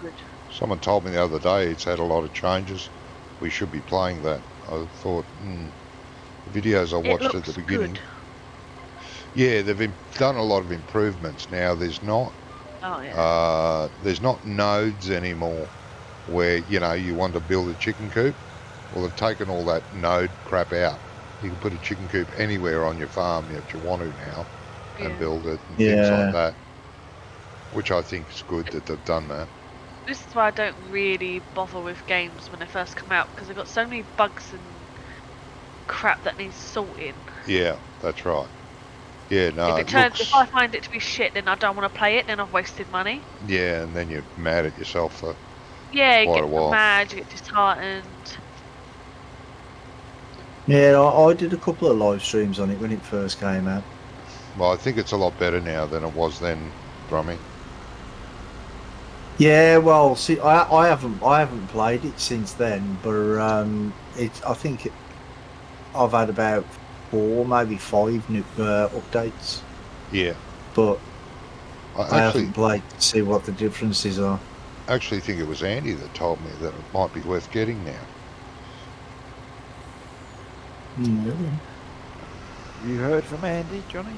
[SPEAKER 3] Good.
[SPEAKER 1] Someone told me the other day it's had a lot of changes. We should be playing that. I thought, the videos I
[SPEAKER 3] It
[SPEAKER 1] watched
[SPEAKER 3] looks
[SPEAKER 1] at the beginning.
[SPEAKER 3] good.
[SPEAKER 1] Yeah, they've done a lot of improvements now. There's not
[SPEAKER 3] Oh yeah.
[SPEAKER 1] there's not nodes anymore where, you know, you want to build a chicken coop. Well, they've taken all that node crap out. You can put a chicken coop anywhere on your farm if you want to now and
[SPEAKER 3] Yeah.
[SPEAKER 1] build it and things
[SPEAKER 2] Yeah.
[SPEAKER 1] like that, which I think is good that they've done that.
[SPEAKER 3] This is why I don't really bother with games when they first come out, because they've got so many bugs and crap that needs sorting.
[SPEAKER 1] Yeah, that's right. Yeah, no,
[SPEAKER 3] if I find it to be shit, then I don't want to play it. Then I've wasted money.
[SPEAKER 1] yeah, and then you're mad at yourself for
[SPEAKER 3] Yeah, you
[SPEAKER 1] quite a
[SPEAKER 3] get
[SPEAKER 1] while.
[SPEAKER 3] mad, you get disheartened.
[SPEAKER 2] Yeah, I did a couple of live streams on it when it first came out.
[SPEAKER 1] Well, I think it's a lot better now than it was then, Brummy.
[SPEAKER 2] Yeah, well, see, I haven't played it since then, but I've had about 4, maybe 5 new updates,
[SPEAKER 1] Yeah,
[SPEAKER 2] but I
[SPEAKER 1] I
[SPEAKER 2] haven't played to see what the differences are.
[SPEAKER 1] actually think it was Andy that told me that it might be worth getting now.
[SPEAKER 4] You heard from Andy, Johnny?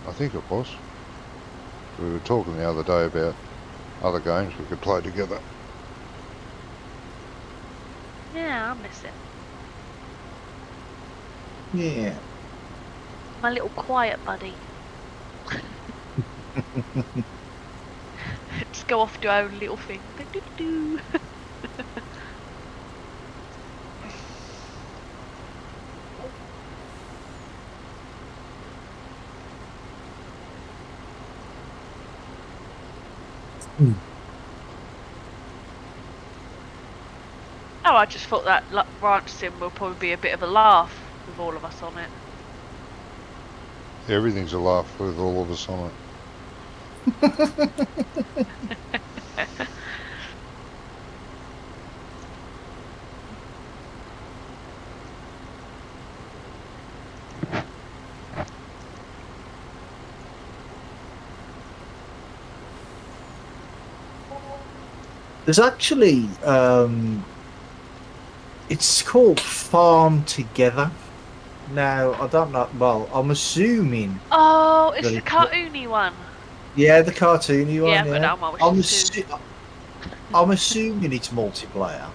[SPEAKER 1] I think it was. We were talking the other day about other games we could play together.
[SPEAKER 3] Yeah, I miss it.
[SPEAKER 2] Yeah.
[SPEAKER 3] My little quiet buddy. Just go off, do our own little thing. Do-do-do. Oh, I just thought that ranch sim will probably be a bit of a laugh with all of us on it.
[SPEAKER 1] Everything's a laugh with all of us on it.
[SPEAKER 2] There's actually it's called Farm Together. Now I don't know. Well, I'm assuming.
[SPEAKER 3] Oh, it's
[SPEAKER 2] But
[SPEAKER 3] the
[SPEAKER 2] it's-
[SPEAKER 3] cartoony one.
[SPEAKER 2] Yeah, the cartoony one.
[SPEAKER 3] Yeah, but that one
[SPEAKER 2] I'm,
[SPEAKER 3] was too.
[SPEAKER 2] I'm assuming it's multiplayer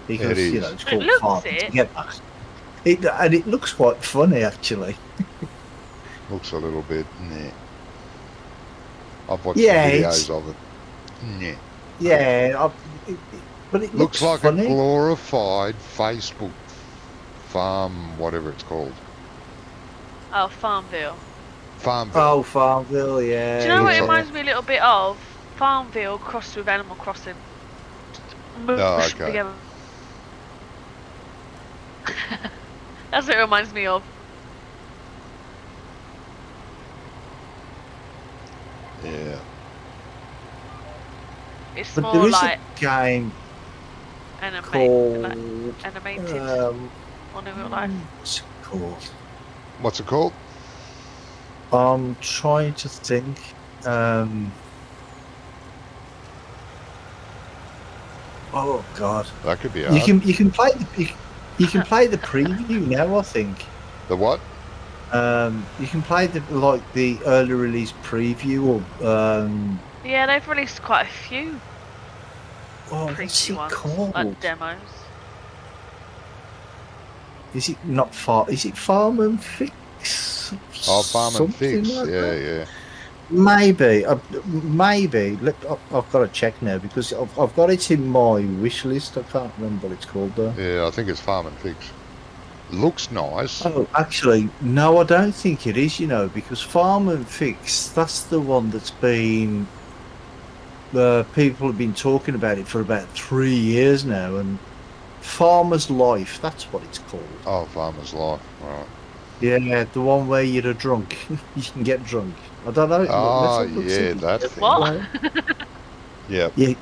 [SPEAKER 2] because
[SPEAKER 1] It
[SPEAKER 2] you know
[SPEAKER 1] is.
[SPEAKER 2] it's
[SPEAKER 3] It
[SPEAKER 2] called
[SPEAKER 3] looks
[SPEAKER 2] Farm
[SPEAKER 3] it.
[SPEAKER 2] Together. It looks quite funny actually.
[SPEAKER 1] Looks a little bit, nah. I've watched
[SPEAKER 2] Yeah,
[SPEAKER 1] some
[SPEAKER 2] it's-
[SPEAKER 1] videos of it. Nah.
[SPEAKER 2] Yeah, but it
[SPEAKER 1] Looks like
[SPEAKER 2] funny.
[SPEAKER 1] a glorified Facebook farm, whatever it's called.
[SPEAKER 3] Oh, Farmville.
[SPEAKER 1] Farmville.
[SPEAKER 2] Oh, Farmville, yeah.
[SPEAKER 3] Do you know what
[SPEAKER 1] looks
[SPEAKER 3] it
[SPEAKER 1] like-
[SPEAKER 3] reminds me a little bit of? Farmville crossed with Animal Crossing.
[SPEAKER 1] Oh, okay.
[SPEAKER 3] Together. That's what it reminds me of.
[SPEAKER 1] Yeah.
[SPEAKER 3] It's
[SPEAKER 2] But there
[SPEAKER 3] more
[SPEAKER 2] is
[SPEAKER 3] like
[SPEAKER 2] a game
[SPEAKER 3] animated.
[SPEAKER 2] called
[SPEAKER 3] Like animated. on in real life?
[SPEAKER 2] What's it called?
[SPEAKER 1] What's it called?
[SPEAKER 2] I'm trying to think. Oh God!
[SPEAKER 1] That could be
[SPEAKER 2] You
[SPEAKER 1] hard.
[SPEAKER 2] can play you can play the preview now. I think.
[SPEAKER 1] The what?
[SPEAKER 2] You can play the early release preview or
[SPEAKER 3] Yeah, they've released quite a few
[SPEAKER 2] what's
[SPEAKER 3] preview
[SPEAKER 2] it
[SPEAKER 3] ones,
[SPEAKER 2] called?
[SPEAKER 3] like demos.
[SPEAKER 2] Is it not far? Is it Farm and Fix?
[SPEAKER 1] Oh, Farm and
[SPEAKER 2] Something
[SPEAKER 1] Fix.
[SPEAKER 2] like
[SPEAKER 1] Yeah,
[SPEAKER 2] that?
[SPEAKER 1] yeah.
[SPEAKER 2] Maybe. Maybe. Look, I've got to check now because I've got it in my wish list. I can't remember what it's called though.
[SPEAKER 1] Yeah, I think it's Farm and Fix. Looks nice.
[SPEAKER 2] Oh, actually, no, I don't think it is. Because Farm and Fix, that's the one that's been. People have been talking about it for about 3 years now, and Farmer's Life, that's what it's called.
[SPEAKER 1] Oh, Farmer's Life. Right.
[SPEAKER 2] Yeah, the one where you're drunk. You can get drunk. I don't know.
[SPEAKER 1] Oh,
[SPEAKER 2] Let's look,
[SPEAKER 1] yeah,
[SPEAKER 2] see.
[SPEAKER 1] that thing.
[SPEAKER 3] What?
[SPEAKER 1] Yeah.
[SPEAKER 2] Yeah,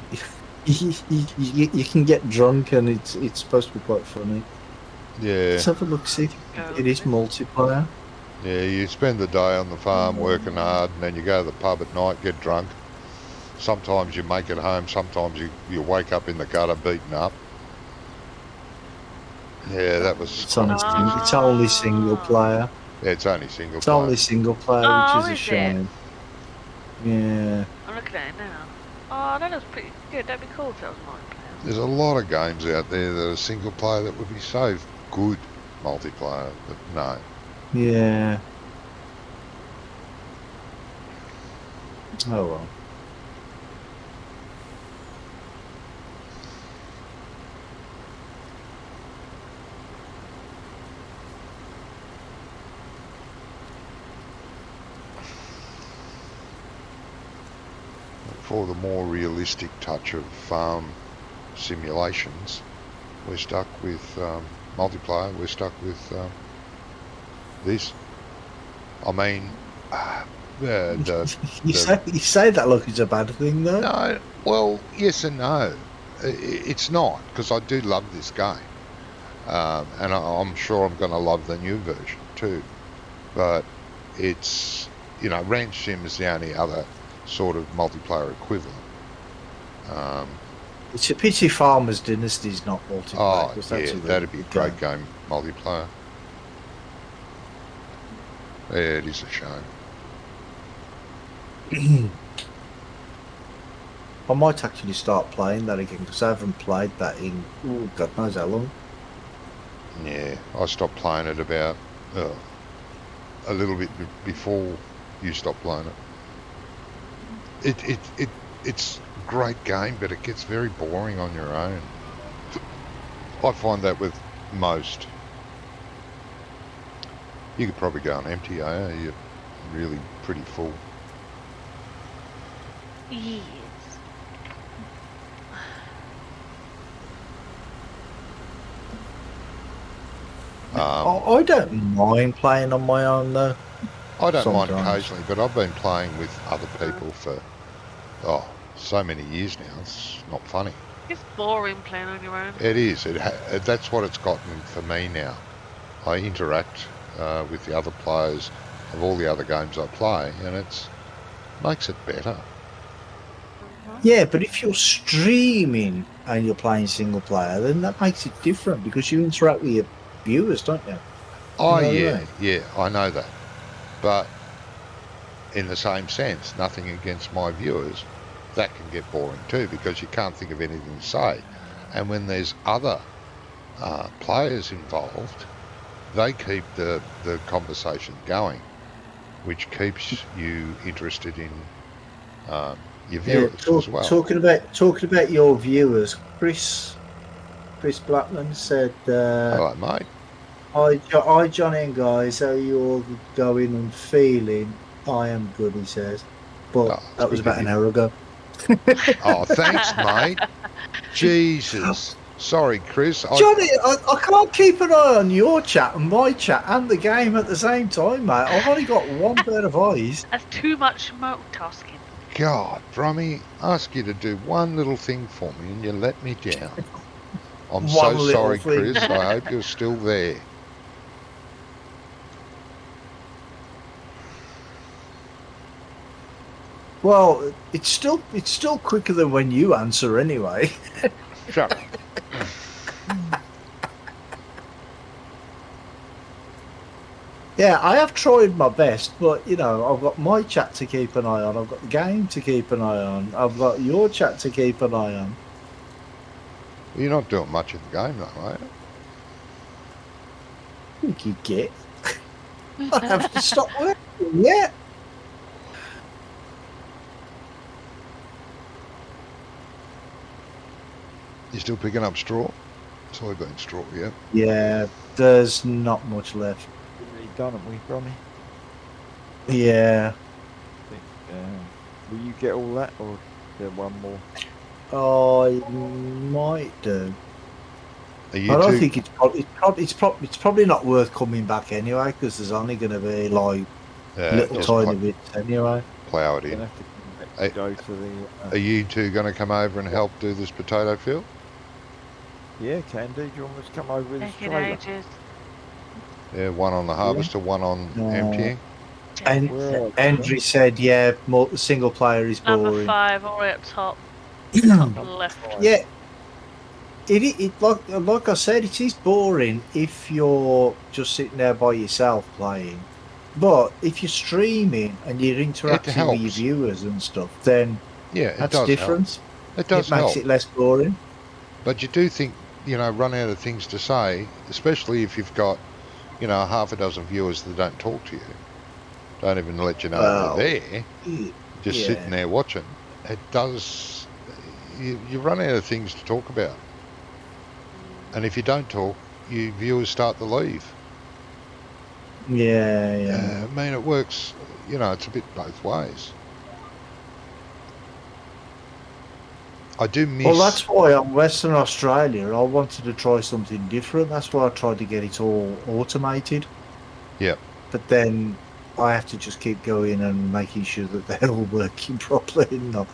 [SPEAKER 2] you can get drunk, and it's supposed to be quite funny.
[SPEAKER 1] Yeah.
[SPEAKER 2] Let's have a look, see if it is multiplayer.
[SPEAKER 1] Yeah, you spend the day on the farm working hard, and then you go to the pub at night, get drunk. Sometimes you make it home, sometimes you wake up in the gutter beaten up. Yeah, that was...
[SPEAKER 2] It's only single player.
[SPEAKER 1] Yeah, it's only single
[SPEAKER 2] It's
[SPEAKER 1] player.
[SPEAKER 2] only single player,
[SPEAKER 3] Oh,
[SPEAKER 2] which is a
[SPEAKER 3] is it?
[SPEAKER 2] shame. Yeah.
[SPEAKER 3] I'm looking at it now. Oh, that looks pretty good. That'd be cool if it was multiplayer.
[SPEAKER 1] There's a lot of games out there that are single player that would be so good multiplayer, but no.
[SPEAKER 2] Yeah. Oh well.
[SPEAKER 1] For the more realistic touch of farm simulations, we're stuck with multiplayer. We're stuck with this. I mean,
[SPEAKER 2] You say that like it's a bad thing, though.
[SPEAKER 1] no. Well, yes and no. It's not, because I do love this game, and I'm sure I'm going to love the new version too. But it's, Ranch Sim is the only other sort of multiplayer equivalent.
[SPEAKER 2] It's a pity Farmers Dynasty's not multiplayer.
[SPEAKER 1] Oh,
[SPEAKER 2] 'cause that's
[SPEAKER 1] yeah,
[SPEAKER 2] a
[SPEAKER 1] that'd be a
[SPEAKER 2] good
[SPEAKER 1] great game, multiplayer. Yeah, it is a shame.
[SPEAKER 2] I might actually start playing that again because I haven't played that in God knows how long.
[SPEAKER 1] Yeah, I stopped playing it about a little bit before you stopped playing it. It's a great game, but it gets very boring on your own. I find that with most. You could probably go on MTA. You're really pretty full.
[SPEAKER 3] Yes.
[SPEAKER 2] I don't mind playing on my own though.
[SPEAKER 1] I don't mind
[SPEAKER 2] Sometimes.
[SPEAKER 1] occasionally, but I've been playing with other people for so many years now. It's not funny.
[SPEAKER 3] It's boring playing on your own.
[SPEAKER 1] It is. That's what it's gotten for me now. I interact with the other players of all the other games I play, and it makes it better.
[SPEAKER 2] Yeah, but if you're streaming and you're playing single player, then that makes it different because you interact with your viewers, don't you?
[SPEAKER 1] Oh,
[SPEAKER 2] No
[SPEAKER 1] yeah,
[SPEAKER 2] way.
[SPEAKER 1] yeah, I know that. But in the same sense, nothing against my viewers, that can get boring too because you can't think of anything to say. And when there's other players involved, they keep the conversation going, which keeps you interested in your viewers as well.
[SPEAKER 2] Talking about your viewers, Chris Blackman said,
[SPEAKER 1] Hello, mate.
[SPEAKER 2] "Hi, Johnny and guys, how are you all going and feeling? I am good," he says. But
[SPEAKER 1] Oh,
[SPEAKER 2] that was
[SPEAKER 1] it's good
[SPEAKER 2] about
[SPEAKER 1] to
[SPEAKER 2] an
[SPEAKER 1] hear.
[SPEAKER 2] hour ago.
[SPEAKER 1] Oh, thanks, mate. Jesus. Sorry, Chris.
[SPEAKER 2] Johnny, I can't keep an eye on your chat and my chat and the game at the same time, mate. I've only got one pair of eyes.
[SPEAKER 3] That's too much multitasking.
[SPEAKER 1] God, Brummy, ask you to do one little thing for me and you let me down. I'm
[SPEAKER 2] one
[SPEAKER 1] so
[SPEAKER 2] little
[SPEAKER 1] sorry,
[SPEAKER 2] thing.
[SPEAKER 1] Chris. I hope you're still there.
[SPEAKER 2] Well, it's still quicker than when you answer anyway.
[SPEAKER 1] Shut up.
[SPEAKER 2] Yeah, I have tried my best, but you know, I've got my chat to keep an eye on. I've got the game to keep an eye on. I've got your chat to keep an eye on.
[SPEAKER 1] You're not doing much in the game, though, are you?
[SPEAKER 2] You could get. I have to stop working. Yeah.
[SPEAKER 1] You still picking up straw? Soybean straw, yeah.
[SPEAKER 2] Yeah, there's not much left.
[SPEAKER 4] Really done, haven't we, Bronny?
[SPEAKER 2] Yeah.
[SPEAKER 4] I think, will you get all that, or is there one more?
[SPEAKER 2] I might do.
[SPEAKER 1] Are you
[SPEAKER 2] I don't
[SPEAKER 1] two,
[SPEAKER 2] think it's probably not worth coming back anyway, because there's only going to be like little
[SPEAKER 1] just
[SPEAKER 2] tiny bits anyway.
[SPEAKER 1] plough it
[SPEAKER 4] You're
[SPEAKER 1] in?
[SPEAKER 4] gonna have to come back
[SPEAKER 1] Hey,
[SPEAKER 4] to go to the.
[SPEAKER 1] Are you two going to come over and help do this potato field?
[SPEAKER 4] Yeah, can do. Do you want us to come over with this
[SPEAKER 3] Taking
[SPEAKER 4] trailer?
[SPEAKER 3] ages.
[SPEAKER 1] Yeah, one on the harvester, one on
[SPEAKER 2] No.
[SPEAKER 1] emptying.
[SPEAKER 2] And
[SPEAKER 4] Where are you?
[SPEAKER 2] Andrew said, "Yeah, single player is
[SPEAKER 3] Number
[SPEAKER 2] boring."
[SPEAKER 3] 5, all the way up top,
[SPEAKER 4] Number
[SPEAKER 3] left.
[SPEAKER 4] 5.
[SPEAKER 2] Yeah, it like I said, it is boring if you're just sitting there by yourself playing. But if you're streaming and you're interacting with your
[SPEAKER 1] helps.
[SPEAKER 2] viewers and stuff, then
[SPEAKER 1] Yeah, it
[SPEAKER 2] that's
[SPEAKER 1] does
[SPEAKER 2] different.
[SPEAKER 1] help. It does
[SPEAKER 2] It makes
[SPEAKER 1] help.
[SPEAKER 2] it less boring.
[SPEAKER 1] But you do think, run out of things to say, especially if you've got, half a dozen viewers that don't talk to you, don't even let you know
[SPEAKER 2] Well,
[SPEAKER 1] they're there, just
[SPEAKER 2] yeah.
[SPEAKER 1] sitting there watching. It does, you run out of things to talk about. And if you don't talk, your viewers start to leave.
[SPEAKER 2] Yeah.
[SPEAKER 1] I mean, it works, it's a bit both ways. I do miss...
[SPEAKER 2] Well, that's why on Western Australia, I wanted to try something different. That's why I tried to get it all automated.
[SPEAKER 1] Yep.
[SPEAKER 2] But then I have to just keep going and making sure that they're all working properly and not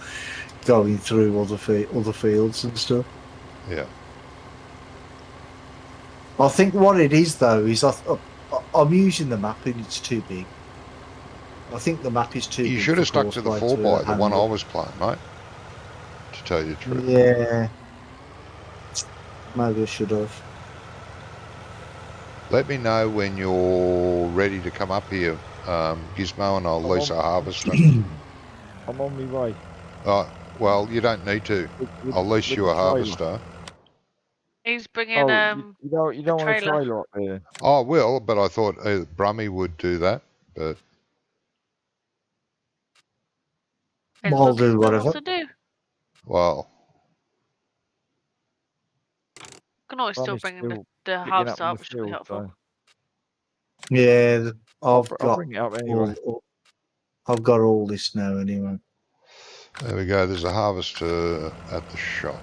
[SPEAKER 2] going through other fields and stuff.
[SPEAKER 1] Yeah.
[SPEAKER 2] I think what it is, though, is I'm using the map and it's too big. I think the map is too big.
[SPEAKER 1] You should have stuck to the 4x, the one I
[SPEAKER 2] handle.
[SPEAKER 1] was playing, mate. To tell you the truth.
[SPEAKER 2] Yeah. Maybe I should have.
[SPEAKER 1] Let me know when you're ready to come up here, Gizmo, and I'll lease a harvester.
[SPEAKER 4] I'm on my way.
[SPEAKER 1] Well, you don't need to. I'll lease you a harvester.
[SPEAKER 3] He's bringing
[SPEAKER 4] You don't want a
[SPEAKER 3] trailer.
[SPEAKER 4] trailer up there.
[SPEAKER 1] I will, but I thought either Brummy would do that. But
[SPEAKER 3] depends
[SPEAKER 2] I'll
[SPEAKER 3] what
[SPEAKER 2] do
[SPEAKER 3] he
[SPEAKER 2] whatever.
[SPEAKER 3] wants to do.
[SPEAKER 1] well,
[SPEAKER 3] Can always still
[SPEAKER 4] Brummies
[SPEAKER 3] bring
[SPEAKER 4] still
[SPEAKER 3] the
[SPEAKER 4] picking up
[SPEAKER 3] harvester
[SPEAKER 4] in
[SPEAKER 3] up,
[SPEAKER 4] the
[SPEAKER 3] which will be
[SPEAKER 4] field,
[SPEAKER 3] helpful.
[SPEAKER 4] so
[SPEAKER 2] Yeah,
[SPEAKER 4] I'll
[SPEAKER 2] I'll
[SPEAKER 4] bring it up anyway.
[SPEAKER 2] I've got all this now anyway.
[SPEAKER 1] there we go. There's a harvester at the shop.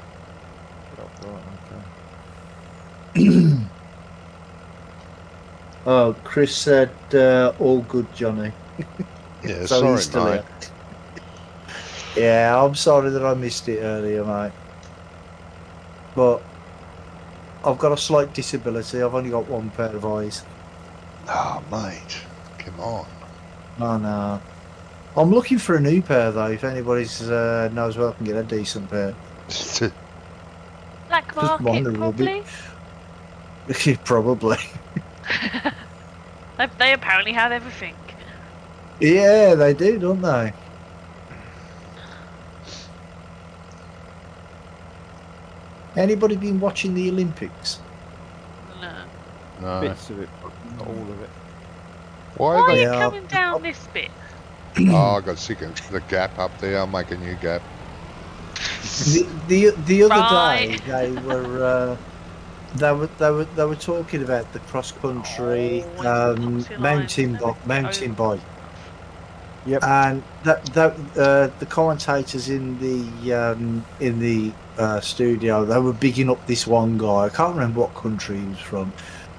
[SPEAKER 4] Right,
[SPEAKER 2] Oh, Chris said, all good, Johnny.
[SPEAKER 1] Yeah,
[SPEAKER 2] So
[SPEAKER 1] sorry,
[SPEAKER 2] he's still
[SPEAKER 1] mate.
[SPEAKER 2] here. Yeah, I'm sorry that I missed it earlier, mate. But I've got a slight disability. I've only got one pair of eyes.
[SPEAKER 1] Oh, mate. Come on.
[SPEAKER 2] Oh, no. I'm looking for a new pair, though, if anybody's knows where I can get a decent pair.
[SPEAKER 3] Black
[SPEAKER 2] Just
[SPEAKER 3] market,
[SPEAKER 2] wondering,
[SPEAKER 3] probably.
[SPEAKER 2] Probably.
[SPEAKER 3] They apparently have everything.
[SPEAKER 2] Yeah, they do, don't they? Anybody been watching the Olympics?
[SPEAKER 3] No.
[SPEAKER 1] No.
[SPEAKER 4] bits of it, but not all of it.
[SPEAKER 1] Why
[SPEAKER 3] Why
[SPEAKER 1] are
[SPEAKER 3] are
[SPEAKER 1] they...
[SPEAKER 3] you
[SPEAKER 2] Yeah.
[SPEAKER 3] coming down this bit?
[SPEAKER 1] Oh, I got sick of the gap up there. I'll make a new gap.
[SPEAKER 2] The other
[SPEAKER 3] Right.
[SPEAKER 2] day they were talking about the cross country
[SPEAKER 3] Oh, it's
[SPEAKER 2] mountain
[SPEAKER 3] toxic
[SPEAKER 2] bike.
[SPEAKER 4] Yep.
[SPEAKER 2] And the commentators in the studio, they were bigging up this one guy. I can't remember what country he was from,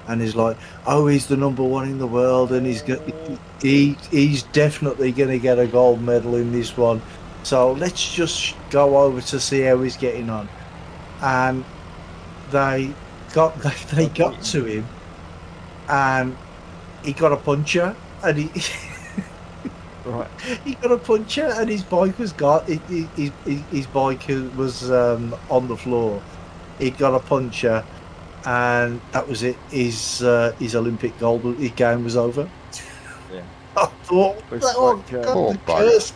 [SPEAKER 2] and he's like, "Oh, he's the number one in the world, and he's definitely going to get a gold medal in this one. So let's just go over to see how he's getting on." And they got to him, and he got a puncher, and
[SPEAKER 4] Right.
[SPEAKER 2] he got a puncher, and his bike was his bike was on the floor. He got a puncher, and that was it. His Olympic gold, his game was over.
[SPEAKER 4] Yeah.
[SPEAKER 2] I thought,
[SPEAKER 4] It's
[SPEAKER 2] oh
[SPEAKER 4] like,
[SPEAKER 2] God,
[SPEAKER 1] poor
[SPEAKER 2] the
[SPEAKER 1] bugger.
[SPEAKER 2] curse.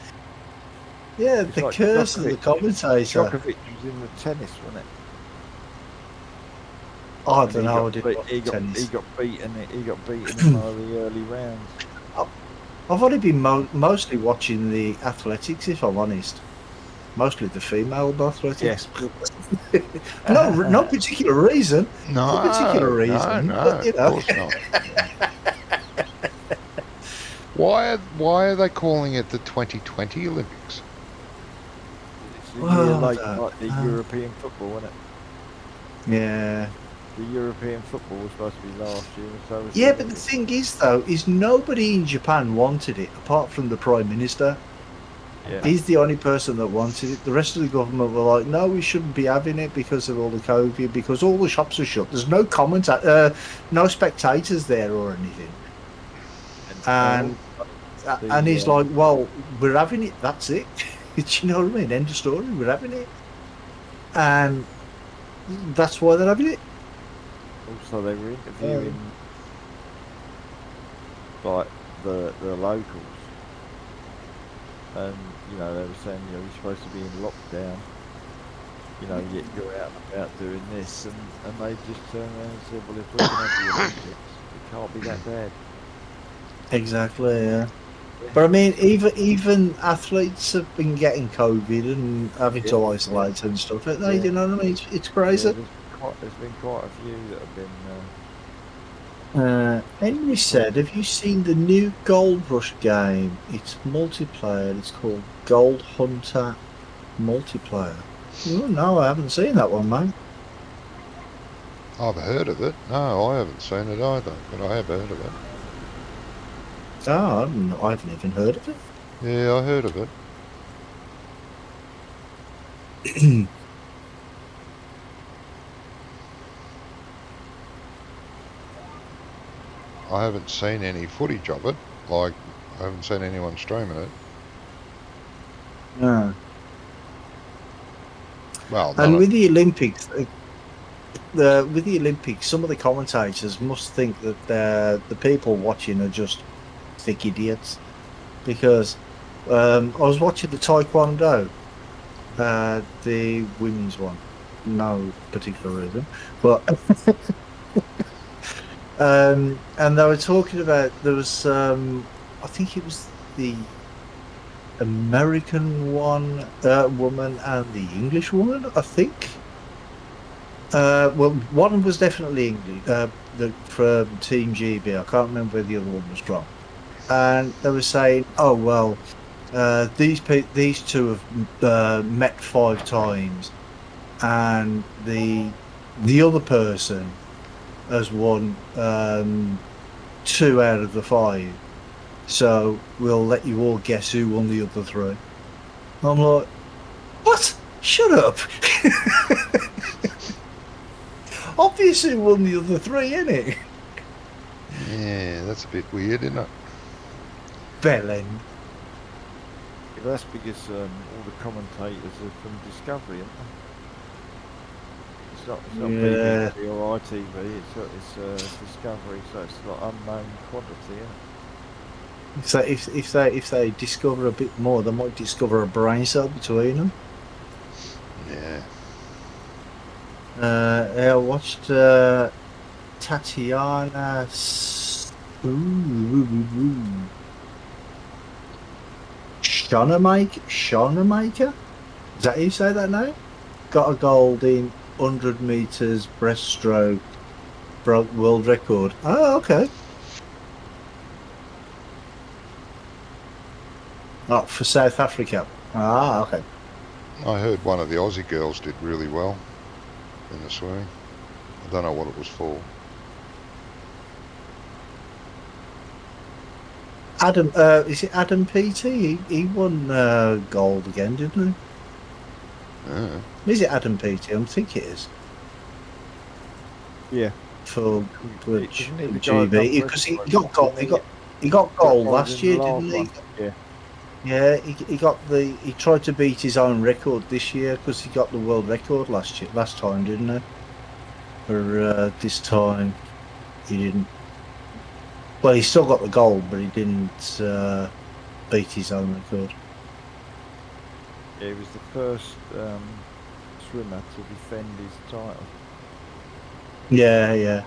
[SPEAKER 2] Yeah,
[SPEAKER 4] It's
[SPEAKER 2] the
[SPEAKER 4] like
[SPEAKER 2] curse of the
[SPEAKER 4] Djokovic.
[SPEAKER 2] commentator.
[SPEAKER 4] Djokovic was in the tennis, wasn't it?
[SPEAKER 2] I
[SPEAKER 4] And
[SPEAKER 2] don't
[SPEAKER 4] he
[SPEAKER 2] know. I
[SPEAKER 4] got
[SPEAKER 2] didn't
[SPEAKER 4] beat-
[SPEAKER 2] watch
[SPEAKER 4] he got
[SPEAKER 2] tennis.
[SPEAKER 4] he got beaten. He got beaten in one of the early rounds.
[SPEAKER 2] I've only been mostly watching the athletics, if I'm honest. Mostly the female athletics. No particular reason.
[SPEAKER 1] No,
[SPEAKER 2] particular reason,
[SPEAKER 1] no,
[SPEAKER 2] but, you
[SPEAKER 1] of
[SPEAKER 2] know.
[SPEAKER 1] course not. Why are they calling it the 2020 Olympics?
[SPEAKER 4] It's the
[SPEAKER 2] Well,
[SPEAKER 4] year late,
[SPEAKER 2] I
[SPEAKER 4] like the
[SPEAKER 2] don't know.
[SPEAKER 4] European football, wasn't it?
[SPEAKER 2] Yeah.
[SPEAKER 4] The European football was supposed to be last year, and so was
[SPEAKER 2] Yeah,
[SPEAKER 4] the
[SPEAKER 2] but the
[SPEAKER 4] Olympics.
[SPEAKER 2] thing is, though, is nobody in Japan wanted it, apart from the Prime Minister.
[SPEAKER 4] Yeah.
[SPEAKER 2] He's the only person that wanted it. The rest of the government were like, no, we shouldn't be having it because of all the COVID, because all the shops are shut. There's no spectators there or anything. And
[SPEAKER 4] The,
[SPEAKER 2] he's like, well, we're having it, that's it. Do you know what I mean? End of story, we're having it. And that's why they're having it.
[SPEAKER 4] Also, they were interviewing like the locals, and you know they were saying, you know, you're supposed to be in lockdown. You know, yet you're out and about doing this, and they just turned around and said, well, if we can have the Olympics, it can't be that bad.
[SPEAKER 2] Exactly, yeah. But I mean, even athletes have been getting COVID and having to
[SPEAKER 4] Yeah,
[SPEAKER 2] isolate and stuff. They,
[SPEAKER 4] Yeah.
[SPEAKER 2] you know what I mean? It's crazy.
[SPEAKER 4] Yeah, there's been quite a few that have been.
[SPEAKER 2] Henry said, have you seen the new Gold Rush game? It's multiplayer. It's called Gold Hunter Multiplayer. Oh, no, I haven't seen that one, mate.
[SPEAKER 1] I've heard of it. No, I haven't seen it either, but I have heard of it.
[SPEAKER 2] Oh, I haven't even heard of it.
[SPEAKER 1] Yeah, I heard of it. I haven't seen any footage of it. Like, I haven't seen anyone streaming it.
[SPEAKER 2] No.
[SPEAKER 1] Well,
[SPEAKER 2] And
[SPEAKER 1] not
[SPEAKER 2] with the Olympics, some of the commentators must think that the people watching are just thick idiots, because I was watching the Taekwondo, the women's one, no particular reason, but and they were talking about, there was I think it was the American one woman and the English woman, I think. Well, one was definitely English, from Team GB. I can't remember where the other one was from. And they were saying, "Oh well, these two have met 5 times, and the other person has won 2 out of the 5. So we'll let you all guess who won the other 3." I'm like, what? Shut up! Obviously won the other 3, innit?
[SPEAKER 1] Yeah, that's a bit weird, isn't it?
[SPEAKER 2] Bellend.
[SPEAKER 4] Yeah, that's because all the commentators are from Discovery, aren't they? It's not
[SPEAKER 2] Yeah.
[SPEAKER 4] BBC or ITV. It's Discovery, so it's like unknown quantity, isn't it?
[SPEAKER 2] So if they discover a bit more, they might discover a brain cell between them.
[SPEAKER 1] Yeah.
[SPEAKER 2] I watched Tatiana. Shonamaker? Is that how you say that name? Got a gold in 100 meters breaststroke, broke world record. Oh, okay. Oh, for South Africa. Ah, okay.
[SPEAKER 1] I heard one of the Aussie girls did really well in the swimming. I don't know what it was for.
[SPEAKER 2] Adam, is it Adam Peaty? He won gold again, didn't
[SPEAKER 1] Yeah.
[SPEAKER 2] he? Is it Adam Peaty? I think it is.
[SPEAKER 4] Yeah.
[SPEAKER 2] for
[SPEAKER 4] Isn't he the guy that
[SPEAKER 2] GB
[SPEAKER 4] done
[SPEAKER 2] because
[SPEAKER 4] Brentford?
[SPEAKER 2] he got gold
[SPEAKER 4] gold
[SPEAKER 2] last
[SPEAKER 4] in the
[SPEAKER 2] year,
[SPEAKER 4] last
[SPEAKER 2] didn't he?
[SPEAKER 4] one. Yeah.
[SPEAKER 2] Yeah, he tried to beat his own record this year because he got the world record last time, didn't he? For this time, he didn't. Well, he still got the gold, but he didn't beat his own record.
[SPEAKER 4] Yeah, he was the first swimmer to defend his title.
[SPEAKER 2] Yeah, yeah.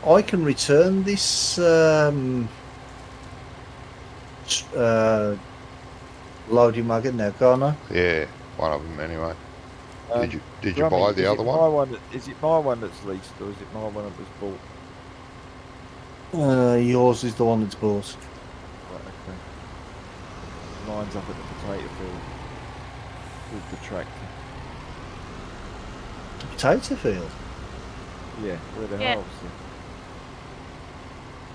[SPEAKER 2] I can return this loading wagon now, can't I?
[SPEAKER 1] Yeah, one of them anyway.
[SPEAKER 4] Um,
[SPEAKER 1] Did you
[SPEAKER 4] Rummy,
[SPEAKER 1] buy the other one?
[SPEAKER 4] Is it my one that's leased, or is it my one that was bought?
[SPEAKER 2] Yours is the one that's bought.
[SPEAKER 4] Right, okay. Mine's up at the potato field with the tractor.
[SPEAKER 2] The potato field.
[SPEAKER 4] Yeah, where they're
[SPEAKER 3] Yeah.
[SPEAKER 4] harvesting.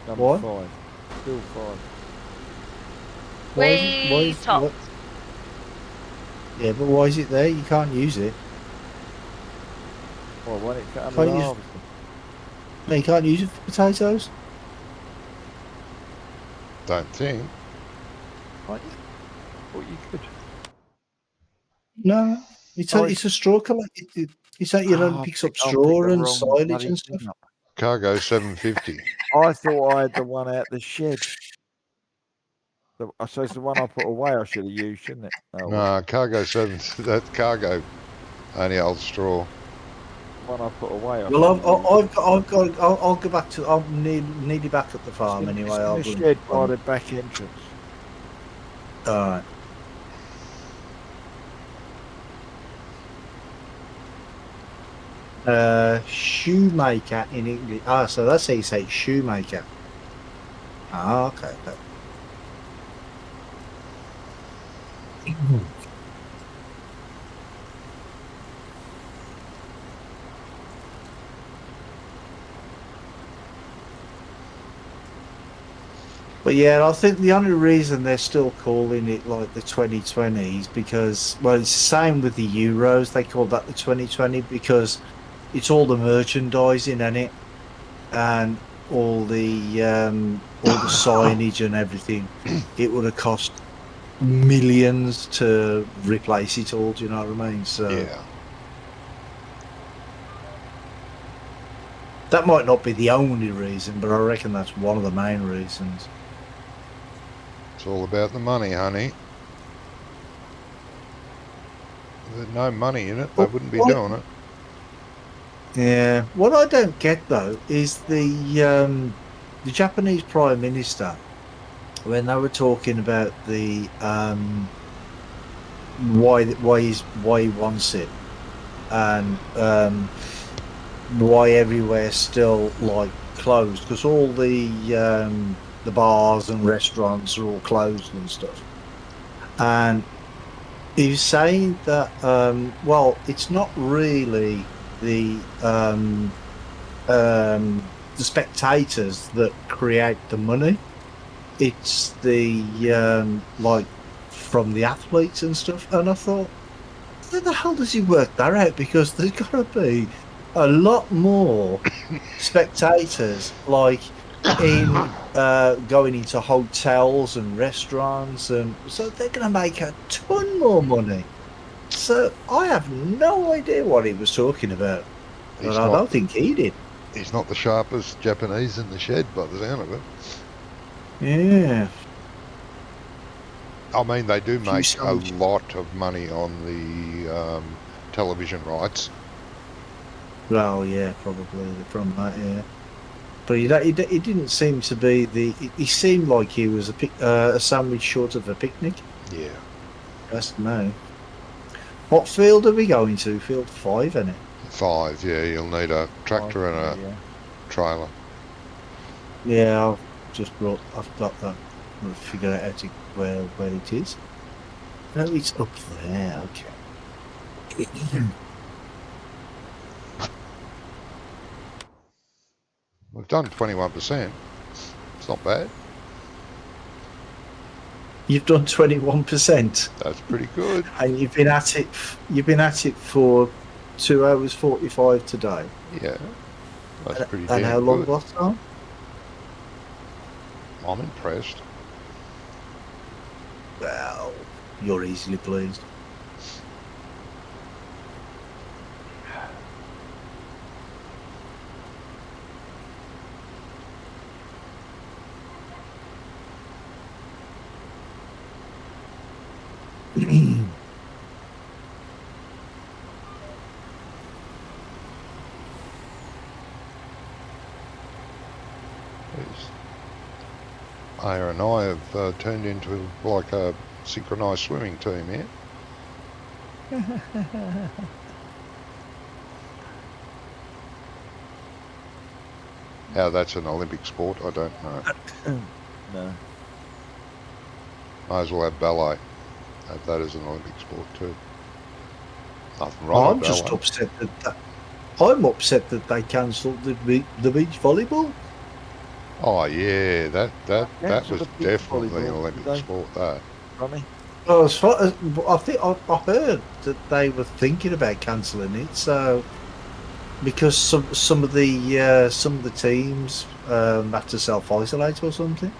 [SPEAKER 4] Number
[SPEAKER 2] What?
[SPEAKER 4] 5. Still 5.
[SPEAKER 3] Way top.
[SPEAKER 2] Yeah, but why is it there? You can't use it.
[SPEAKER 4] Well, why don't it cut under
[SPEAKER 2] Can't
[SPEAKER 4] the
[SPEAKER 2] use-
[SPEAKER 4] harvesting?
[SPEAKER 2] No, you can't use it for potatoes.
[SPEAKER 1] Don't think.
[SPEAKER 4] Can't you? Thought you could.
[SPEAKER 2] No, it's
[SPEAKER 4] Oh,
[SPEAKER 2] a straw collector. It's that you don't picks up straw and silage and stuff.
[SPEAKER 1] Cargo 750.
[SPEAKER 4] I thought I had the one out the shed. I suppose the one I put away I should have used, shouldn't it? Oh, well,
[SPEAKER 1] No, cargo 7. That cargo only old straw.
[SPEAKER 4] the one I put away.
[SPEAKER 2] Well, I'll go back to. I'm nearly back at the farm anyway.
[SPEAKER 4] It's
[SPEAKER 2] I'll
[SPEAKER 4] in the
[SPEAKER 2] go-
[SPEAKER 4] shed by the back entrance.
[SPEAKER 2] All right. Shoemaker in English. Ah, so that's how you say shoemaker. Ah, okay. But yeah, I think the only reason they're still calling it like the 2020 is because, well, it's the same with the Euros. They call that the 2020 because it's all the merchandising in it and all the signage and everything. It would have cost millions to replace it all. Do you know what I mean? So
[SPEAKER 1] Yeah.
[SPEAKER 2] that might not be the only reason, but I reckon that's one of the main reasons.
[SPEAKER 1] It's all about the money, honey. If there's no money in it, they wouldn't be doing it.
[SPEAKER 2] Yeah. What I don't get though is the Japanese Prime Minister when they were talking about the why he wants it and why everywhere's still like closed because all the bars and restaurants are all closed and stuff. And he was saying that well, it's not really the spectators that create the money. It's the like from the athletes and stuff. And I thought, how the hell does he work that out? Because there's got to be a lot more spectators, like in going into hotels and restaurants, and so they're going to make a ton more money. So I have no idea what he was talking about, but I don't think he did.
[SPEAKER 1] He's not the sharpest Japanese in the shed by the sound of it.
[SPEAKER 2] Yeah.
[SPEAKER 1] I mean, they do make a
[SPEAKER 2] sandwiches.
[SPEAKER 1] lot of money on the television rights.
[SPEAKER 2] Well, yeah, probably from that, yeah. But he didn't seem to be he seemed like he was a sandwich short of a picnic.
[SPEAKER 1] Yeah.
[SPEAKER 2] That's no. What field are we going to? Field 5, isn't it?
[SPEAKER 1] 5, yeah. You'll need a tractor and a trailer.
[SPEAKER 2] Yeah, I've got that. I'll figure out where it is. No, it's up there. Okay.
[SPEAKER 1] We've done 21%. It's not bad.
[SPEAKER 2] You've done 21%,
[SPEAKER 1] That's pretty good.
[SPEAKER 2] and you've been at it. You've been at it for 2 hours 45 today.
[SPEAKER 1] Yeah, that's pretty
[SPEAKER 2] And how
[SPEAKER 1] damn
[SPEAKER 2] long
[SPEAKER 1] good.
[SPEAKER 2] was that?
[SPEAKER 1] I'm impressed.
[SPEAKER 2] Well, you're easily pleased.
[SPEAKER 1] Aya and I have turned into like a synchronised swimming team here. How that's an Olympic sport, I don't know.
[SPEAKER 4] No.
[SPEAKER 1] Might as well have ballet. Have that as an Olympic sport too. Nothing wrong
[SPEAKER 2] I'm
[SPEAKER 1] with
[SPEAKER 2] just
[SPEAKER 1] ballet.
[SPEAKER 2] upset that I'm upset that they cancelled the beach volleyball.
[SPEAKER 1] Oh yeah, that
[SPEAKER 4] Cancel
[SPEAKER 1] was
[SPEAKER 4] the beach
[SPEAKER 1] definitely an
[SPEAKER 4] volleyball,
[SPEAKER 1] Olympic
[SPEAKER 4] they?
[SPEAKER 1] sport. That.
[SPEAKER 4] Rummy?
[SPEAKER 2] As far as, I think I heard that they were thinking about cancelling it. So because some of the teams had to self-isolate or something.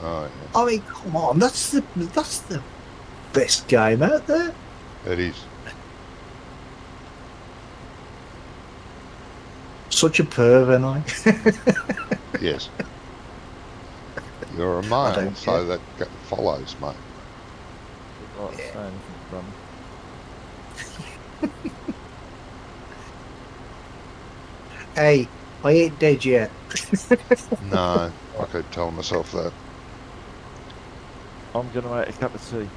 [SPEAKER 1] Oh
[SPEAKER 2] I mean, come on, that's the best game out there.
[SPEAKER 1] yeah, it is.
[SPEAKER 2] Such a perv, ain't I?
[SPEAKER 1] Yes. You're a
[SPEAKER 2] I
[SPEAKER 1] male,
[SPEAKER 2] don't
[SPEAKER 1] so that follows, mate.
[SPEAKER 4] Would like to say anything, Rummy?
[SPEAKER 2] Hey, I ain't dead yet.
[SPEAKER 1] No, I keep telling myself that.
[SPEAKER 4] I'm going to make a cup of tea.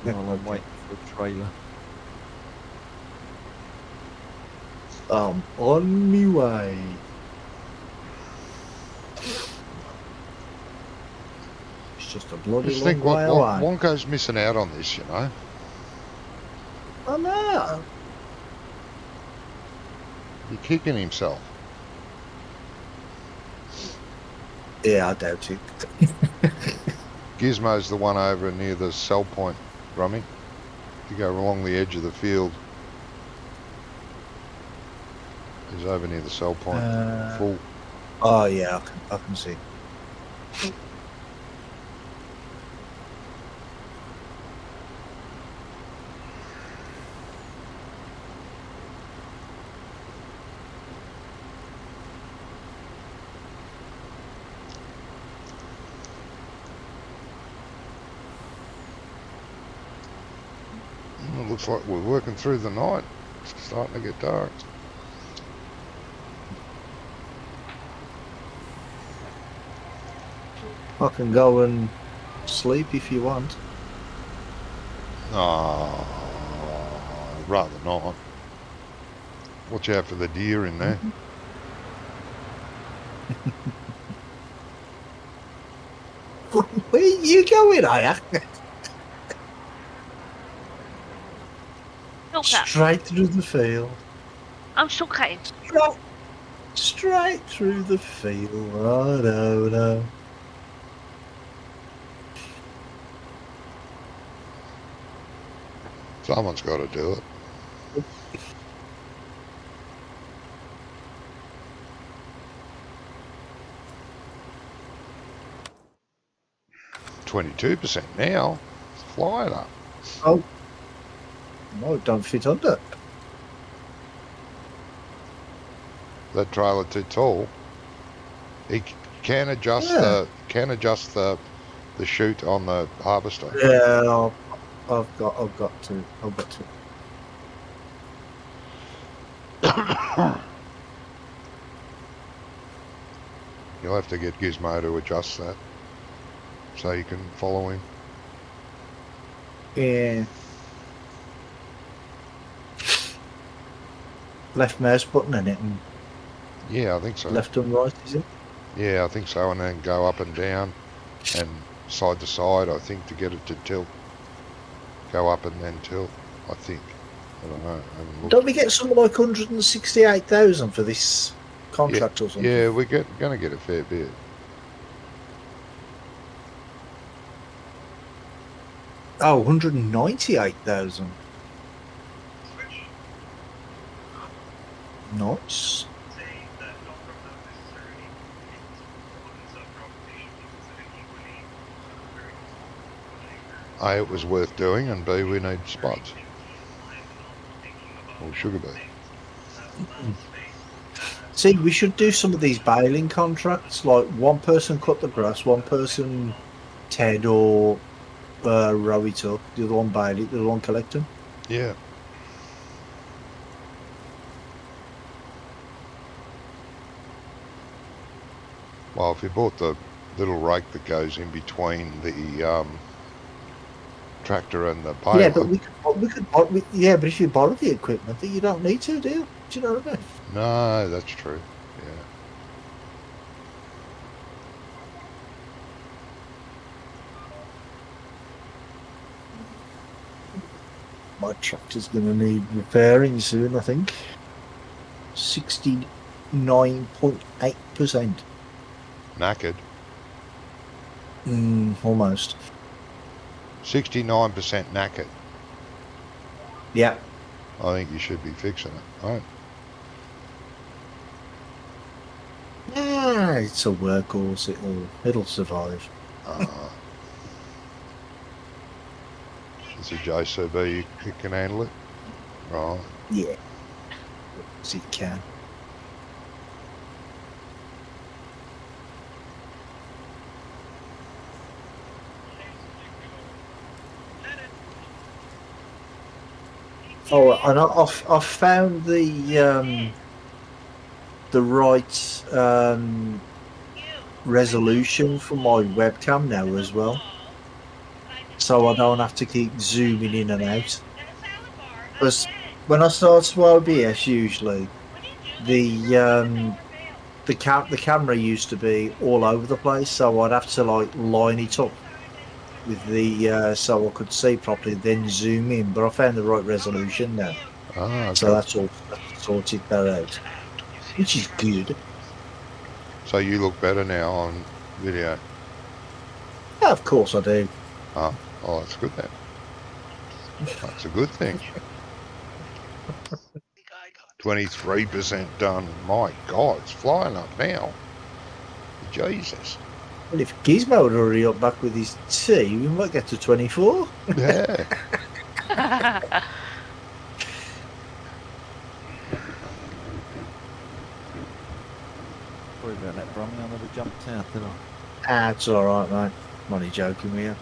[SPEAKER 4] While I'm waiting for a trailer.
[SPEAKER 2] On me way. It's just a bloody
[SPEAKER 1] Just
[SPEAKER 2] long
[SPEAKER 1] think
[SPEAKER 2] way
[SPEAKER 1] what
[SPEAKER 2] away.
[SPEAKER 1] Wonko's missing out on this, you know.
[SPEAKER 2] I know.
[SPEAKER 1] He's kicking himself.
[SPEAKER 2] Yeah, I doubt it.
[SPEAKER 1] Gizmo's the one over near the cell point, Rummy. You go along the edge of the field. He's over near the cell point. Full.
[SPEAKER 2] Oh yeah, I can see.
[SPEAKER 1] It looks like we're working through the night. It's starting to get dark.
[SPEAKER 2] I can go and sleep if you want.
[SPEAKER 1] Oh, rather not. Watch out for the deer in there.
[SPEAKER 2] Where you going, Aya?
[SPEAKER 3] Shortcut.
[SPEAKER 2] Straight through the field.
[SPEAKER 3] I'm shortcutting.
[SPEAKER 2] Straight through the field. Oh no, no.
[SPEAKER 1] Someone's got to do it. %22% now. It's flying up.
[SPEAKER 2] Oh. No, don't fit under.
[SPEAKER 1] That trailer too tall. He can adjust
[SPEAKER 2] Yeah.
[SPEAKER 1] the chute on the harvester.
[SPEAKER 2] Yeah, I've got to.
[SPEAKER 1] You'll have to get Gizmo to adjust that so you can follow him.
[SPEAKER 2] Yeah. Left mouse button in it and
[SPEAKER 1] Yeah, I think so.
[SPEAKER 2] left and right, is it?
[SPEAKER 1] Yeah, I think so. And then go up and down and side to side, I think, to get it to tilt. Go up and then tilt, I think. I don't know. I haven't looked.
[SPEAKER 2] Don't we get something like 168,000 for this contract or something?
[SPEAKER 1] Yeah, we're going to get a fair bit.
[SPEAKER 2] Oh, 198,000. Nice.
[SPEAKER 1] A, it was worth doing, and B, we need spots. Or sugar beet.
[SPEAKER 2] See, we should do some of these baling contracts. Like one person cut the grass, one person Ted or row it up, the other one bale it, the other one collect them.
[SPEAKER 1] Yeah. Well, if you bought the little rake that goes in between the tractor and the baler,
[SPEAKER 2] Yeah, but but if you borrow the equipment, then you don't need to, do you? Do you know what I mean?
[SPEAKER 1] no, that's true. Yeah.
[SPEAKER 2] My tractor's going to need repairing soon, I think. 69.8%.
[SPEAKER 1] Knackered.
[SPEAKER 2] Almost.
[SPEAKER 1] 69% knackered.
[SPEAKER 2] Yeah.
[SPEAKER 1] I think you should be fixing it, right?
[SPEAKER 2] Yeah, it's a workhorse. It'll survive.
[SPEAKER 1] It's a JCB, you can handle it. Right.
[SPEAKER 2] Yeah. As it can. Oh, and I've found the right resolution for my webcam now as well, so I don't have to keep zooming in and out. Because when I start to OBS, usually the camera used to be all over the place, so I'd have to like line it up with the so I could see properly, then zoom in. But I found the right resolution now,
[SPEAKER 1] Ah, okay.
[SPEAKER 2] so that's all sorted that out, which is good.
[SPEAKER 1] So you look better now on video.
[SPEAKER 2] Yeah, of course I do.
[SPEAKER 1] Oh, that's good then. That's a good thing. 23% done. My God, it's flying up now. Jesus.
[SPEAKER 2] Well, if Gizmo would hurry up back with his tea, we might get to 24.
[SPEAKER 1] Yeah.
[SPEAKER 4] Sorry about that, Brummy. I never jumped out, did I?
[SPEAKER 2] Ah, it's all right, mate. I'm only joking with you.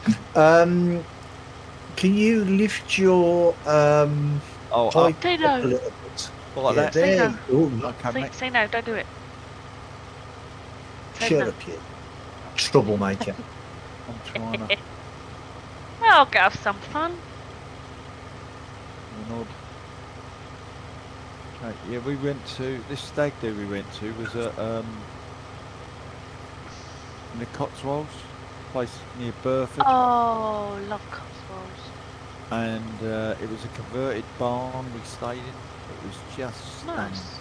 [SPEAKER 2] Can you lift your
[SPEAKER 4] Oh,
[SPEAKER 2] pipe
[SPEAKER 3] Say
[SPEAKER 2] up
[SPEAKER 3] no.
[SPEAKER 2] a little bit?
[SPEAKER 4] like
[SPEAKER 2] Yeah,
[SPEAKER 4] that.
[SPEAKER 3] Say
[SPEAKER 2] there.
[SPEAKER 3] no.
[SPEAKER 2] Oh,
[SPEAKER 4] Okay,
[SPEAKER 3] Say,
[SPEAKER 4] mate.
[SPEAKER 3] say no, don't do it. Say
[SPEAKER 2] shut
[SPEAKER 3] no.
[SPEAKER 2] up, you troublemaker.
[SPEAKER 4] I'm trying to.
[SPEAKER 3] I'll get have some fun.
[SPEAKER 4] Nod. Okay, yeah, we went to this stag do we went to was at in the Cotswolds, place near Burford,
[SPEAKER 3] Oh, love Cotswolds.
[SPEAKER 4] and it was a converted barn we stayed in. It was just stunning.
[SPEAKER 3] Nice.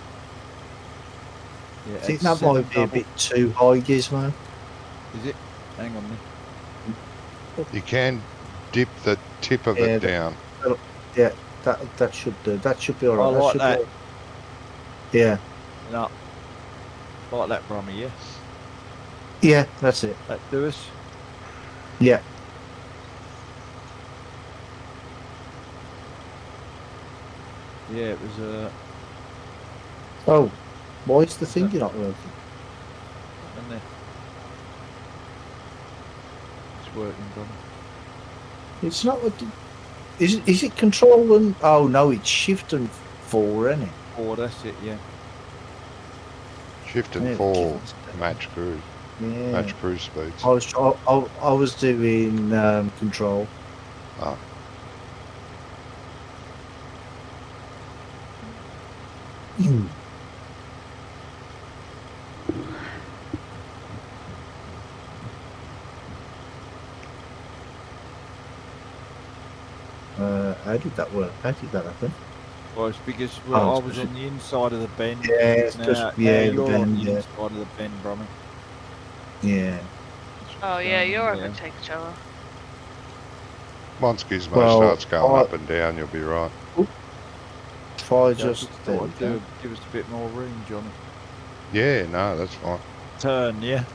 [SPEAKER 4] Yeah,
[SPEAKER 2] I think
[SPEAKER 4] it's
[SPEAKER 2] that might
[SPEAKER 4] seven
[SPEAKER 2] be a
[SPEAKER 4] double-
[SPEAKER 2] bit too high, Gizmo.
[SPEAKER 4] Is it? Hang on, me.
[SPEAKER 1] You can dip the tip of
[SPEAKER 2] Yeah,
[SPEAKER 1] it
[SPEAKER 2] but-
[SPEAKER 1] down.
[SPEAKER 2] Yeah, that should do. That should be all right.
[SPEAKER 4] I like
[SPEAKER 2] should
[SPEAKER 4] that.
[SPEAKER 2] be all- Yeah,
[SPEAKER 4] No, like that, Brummy. Yeah,
[SPEAKER 2] yeah, that's it.
[SPEAKER 4] that do us.
[SPEAKER 2] Yeah.
[SPEAKER 4] Yeah, it was
[SPEAKER 2] Oh, why is the thing not working?
[SPEAKER 4] in there. It's working, Brummy.
[SPEAKER 2] It's not. Is it control and? Oh no, it's shift and 4, isn't it?
[SPEAKER 4] Oh, that's it. Yeah.
[SPEAKER 1] Shift and
[SPEAKER 2] Yeah,
[SPEAKER 1] 4
[SPEAKER 2] kids.
[SPEAKER 1] match cruise.
[SPEAKER 2] Yeah.
[SPEAKER 1] Match cruise speeds.
[SPEAKER 2] I was doing control.
[SPEAKER 1] Ah.
[SPEAKER 2] How did that work? How did that happen?
[SPEAKER 4] Well, it's because
[SPEAKER 2] Oh,
[SPEAKER 4] I
[SPEAKER 2] it's
[SPEAKER 4] was
[SPEAKER 2] because
[SPEAKER 4] on the inside of the bend.
[SPEAKER 2] Yeah, it's
[SPEAKER 4] Now,
[SPEAKER 2] just
[SPEAKER 4] now
[SPEAKER 2] the
[SPEAKER 4] you're on
[SPEAKER 2] bend.
[SPEAKER 4] the
[SPEAKER 2] Yeah,
[SPEAKER 4] inside of the bend, Brummy.
[SPEAKER 2] yeah.
[SPEAKER 3] Oh yeah, you're
[SPEAKER 4] Yeah.
[SPEAKER 3] overtaking each other.
[SPEAKER 1] Once Gizmo
[SPEAKER 2] Well,
[SPEAKER 1] starts going
[SPEAKER 2] I-
[SPEAKER 1] up and down, you'll be right.
[SPEAKER 2] If I
[SPEAKER 4] Yeah, I
[SPEAKER 2] just
[SPEAKER 4] thought I'd give us a bit more room, Johnny.
[SPEAKER 1] Yeah, no, that's fine.
[SPEAKER 4] Turn, yeah.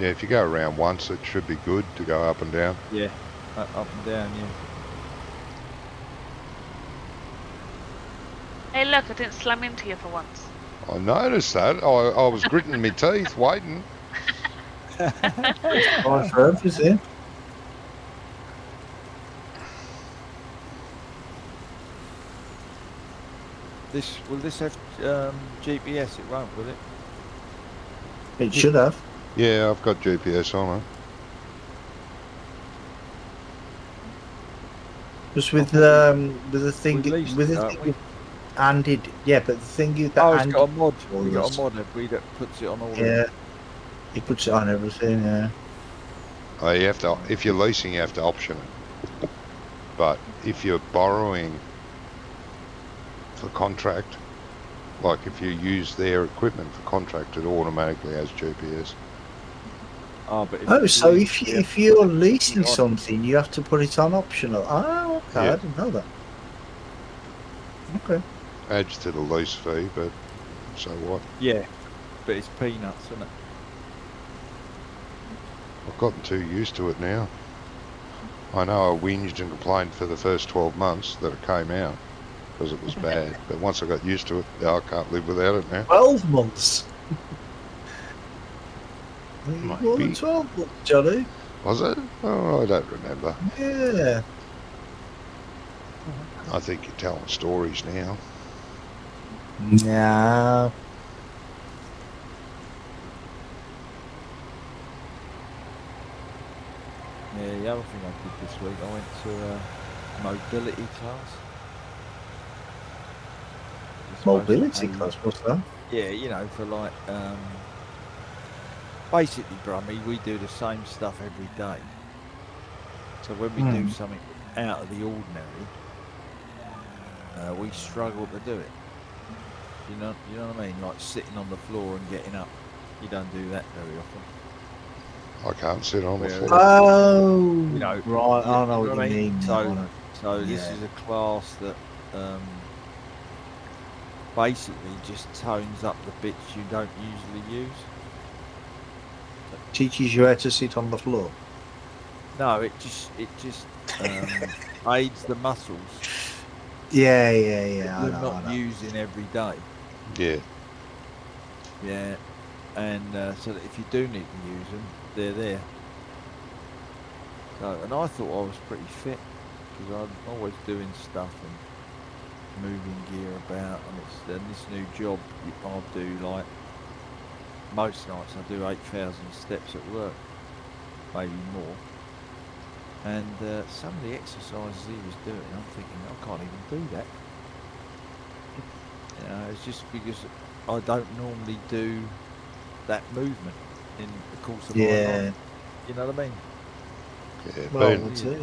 [SPEAKER 1] Yeah, if you go around once, it should be good to go up and down.
[SPEAKER 4] Yeah, up and down, yeah.
[SPEAKER 3] Hey, look, I didn't slam into you for once.
[SPEAKER 1] I noticed that. I was gritting my teeth, waiting.
[SPEAKER 2] try for everything.
[SPEAKER 4] Will this have GPS? It won't, will it?
[SPEAKER 2] It should have.
[SPEAKER 1] Yeah, I've got GPS on it.
[SPEAKER 2] Just with the thing,
[SPEAKER 4] We leased
[SPEAKER 2] with
[SPEAKER 4] it,
[SPEAKER 2] the
[SPEAKER 4] aren't
[SPEAKER 2] thing
[SPEAKER 4] we?
[SPEAKER 2] with Andy. Yeah, but the thing is that
[SPEAKER 4] Oh, it's
[SPEAKER 2] Andy
[SPEAKER 4] got a mod.
[SPEAKER 2] told
[SPEAKER 4] We got
[SPEAKER 2] us-
[SPEAKER 4] a mod, have we, that puts it on all of
[SPEAKER 2] Yeah,
[SPEAKER 4] them.
[SPEAKER 2] he puts it on everything. Yeah.
[SPEAKER 1] Oh, you have to. If you're leasing, you have to option it. But if you're borrowing for contract, like if you use their equipment for contract, it automatically has GPS.
[SPEAKER 4] Oh, but
[SPEAKER 2] Oh, so
[SPEAKER 4] lease,
[SPEAKER 2] if you're leasing
[SPEAKER 4] on.
[SPEAKER 2] something, you have to put it on optional. Oh, okay,
[SPEAKER 1] Yeah.
[SPEAKER 2] I didn't know that. Okay.
[SPEAKER 1] Adds to the lease fee, but so what?
[SPEAKER 4] Yeah, but it's peanuts, isn't it?
[SPEAKER 1] I've gotten too used to it now. I know I whinged and complained for the first 12 months that it came out because it was bad, but once I got used to it, I can't live without it now.
[SPEAKER 2] 12 months.
[SPEAKER 1] Might
[SPEAKER 2] More
[SPEAKER 1] be.
[SPEAKER 2] than 12 months, Johnny.
[SPEAKER 1] Was it? Oh, I don't remember.
[SPEAKER 2] Yeah.
[SPEAKER 1] I think you're telling stories now.
[SPEAKER 2] No.
[SPEAKER 4] Yeah, the other thing I did this week, I went to a mobility class. It's
[SPEAKER 2] Mobility
[SPEAKER 4] basically-
[SPEAKER 2] class, what's that?
[SPEAKER 4] Yeah, you know, for like, basically, Brummy, we do the same stuff every day. So when we do something out of the ordinary, we struggle to do it. You know what I mean? Like sitting on the floor and getting up. You don't do that very often.
[SPEAKER 1] I can't sit on the
[SPEAKER 4] Where-
[SPEAKER 1] floor.
[SPEAKER 2] Oh,
[SPEAKER 4] You know,
[SPEAKER 2] right. I know
[SPEAKER 4] you
[SPEAKER 2] what
[SPEAKER 4] know
[SPEAKER 2] you
[SPEAKER 4] what I mean?
[SPEAKER 2] mean.
[SPEAKER 4] So-
[SPEAKER 2] now.
[SPEAKER 4] So this
[SPEAKER 2] Yeah.
[SPEAKER 4] is a class that basically just tones up the bits you don't usually use.
[SPEAKER 2] Teaches you how to sit on the floor.
[SPEAKER 4] No, it just aids the muscles
[SPEAKER 2] Yeah.
[SPEAKER 4] that
[SPEAKER 2] I
[SPEAKER 4] you're
[SPEAKER 2] know.
[SPEAKER 4] not using every day.
[SPEAKER 1] Yeah.
[SPEAKER 4] Yeah, and so that if you do need to use them, they're there. So, and I thought I was pretty fit because I'm always doing stuff and moving gear about, and this new job I'll do like most nights I do 8,000 steps at work, maybe more. And some of the exercises he was doing, I'm thinking I can't even do that. You know, it's just because I don't normally do that movement in the course of my
[SPEAKER 2] Yeah.
[SPEAKER 4] life. You know what I mean?
[SPEAKER 1] Yeah.
[SPEAKER 2] Well,
[SPEAKER 1] But,
[SPEAKER 2] that's it,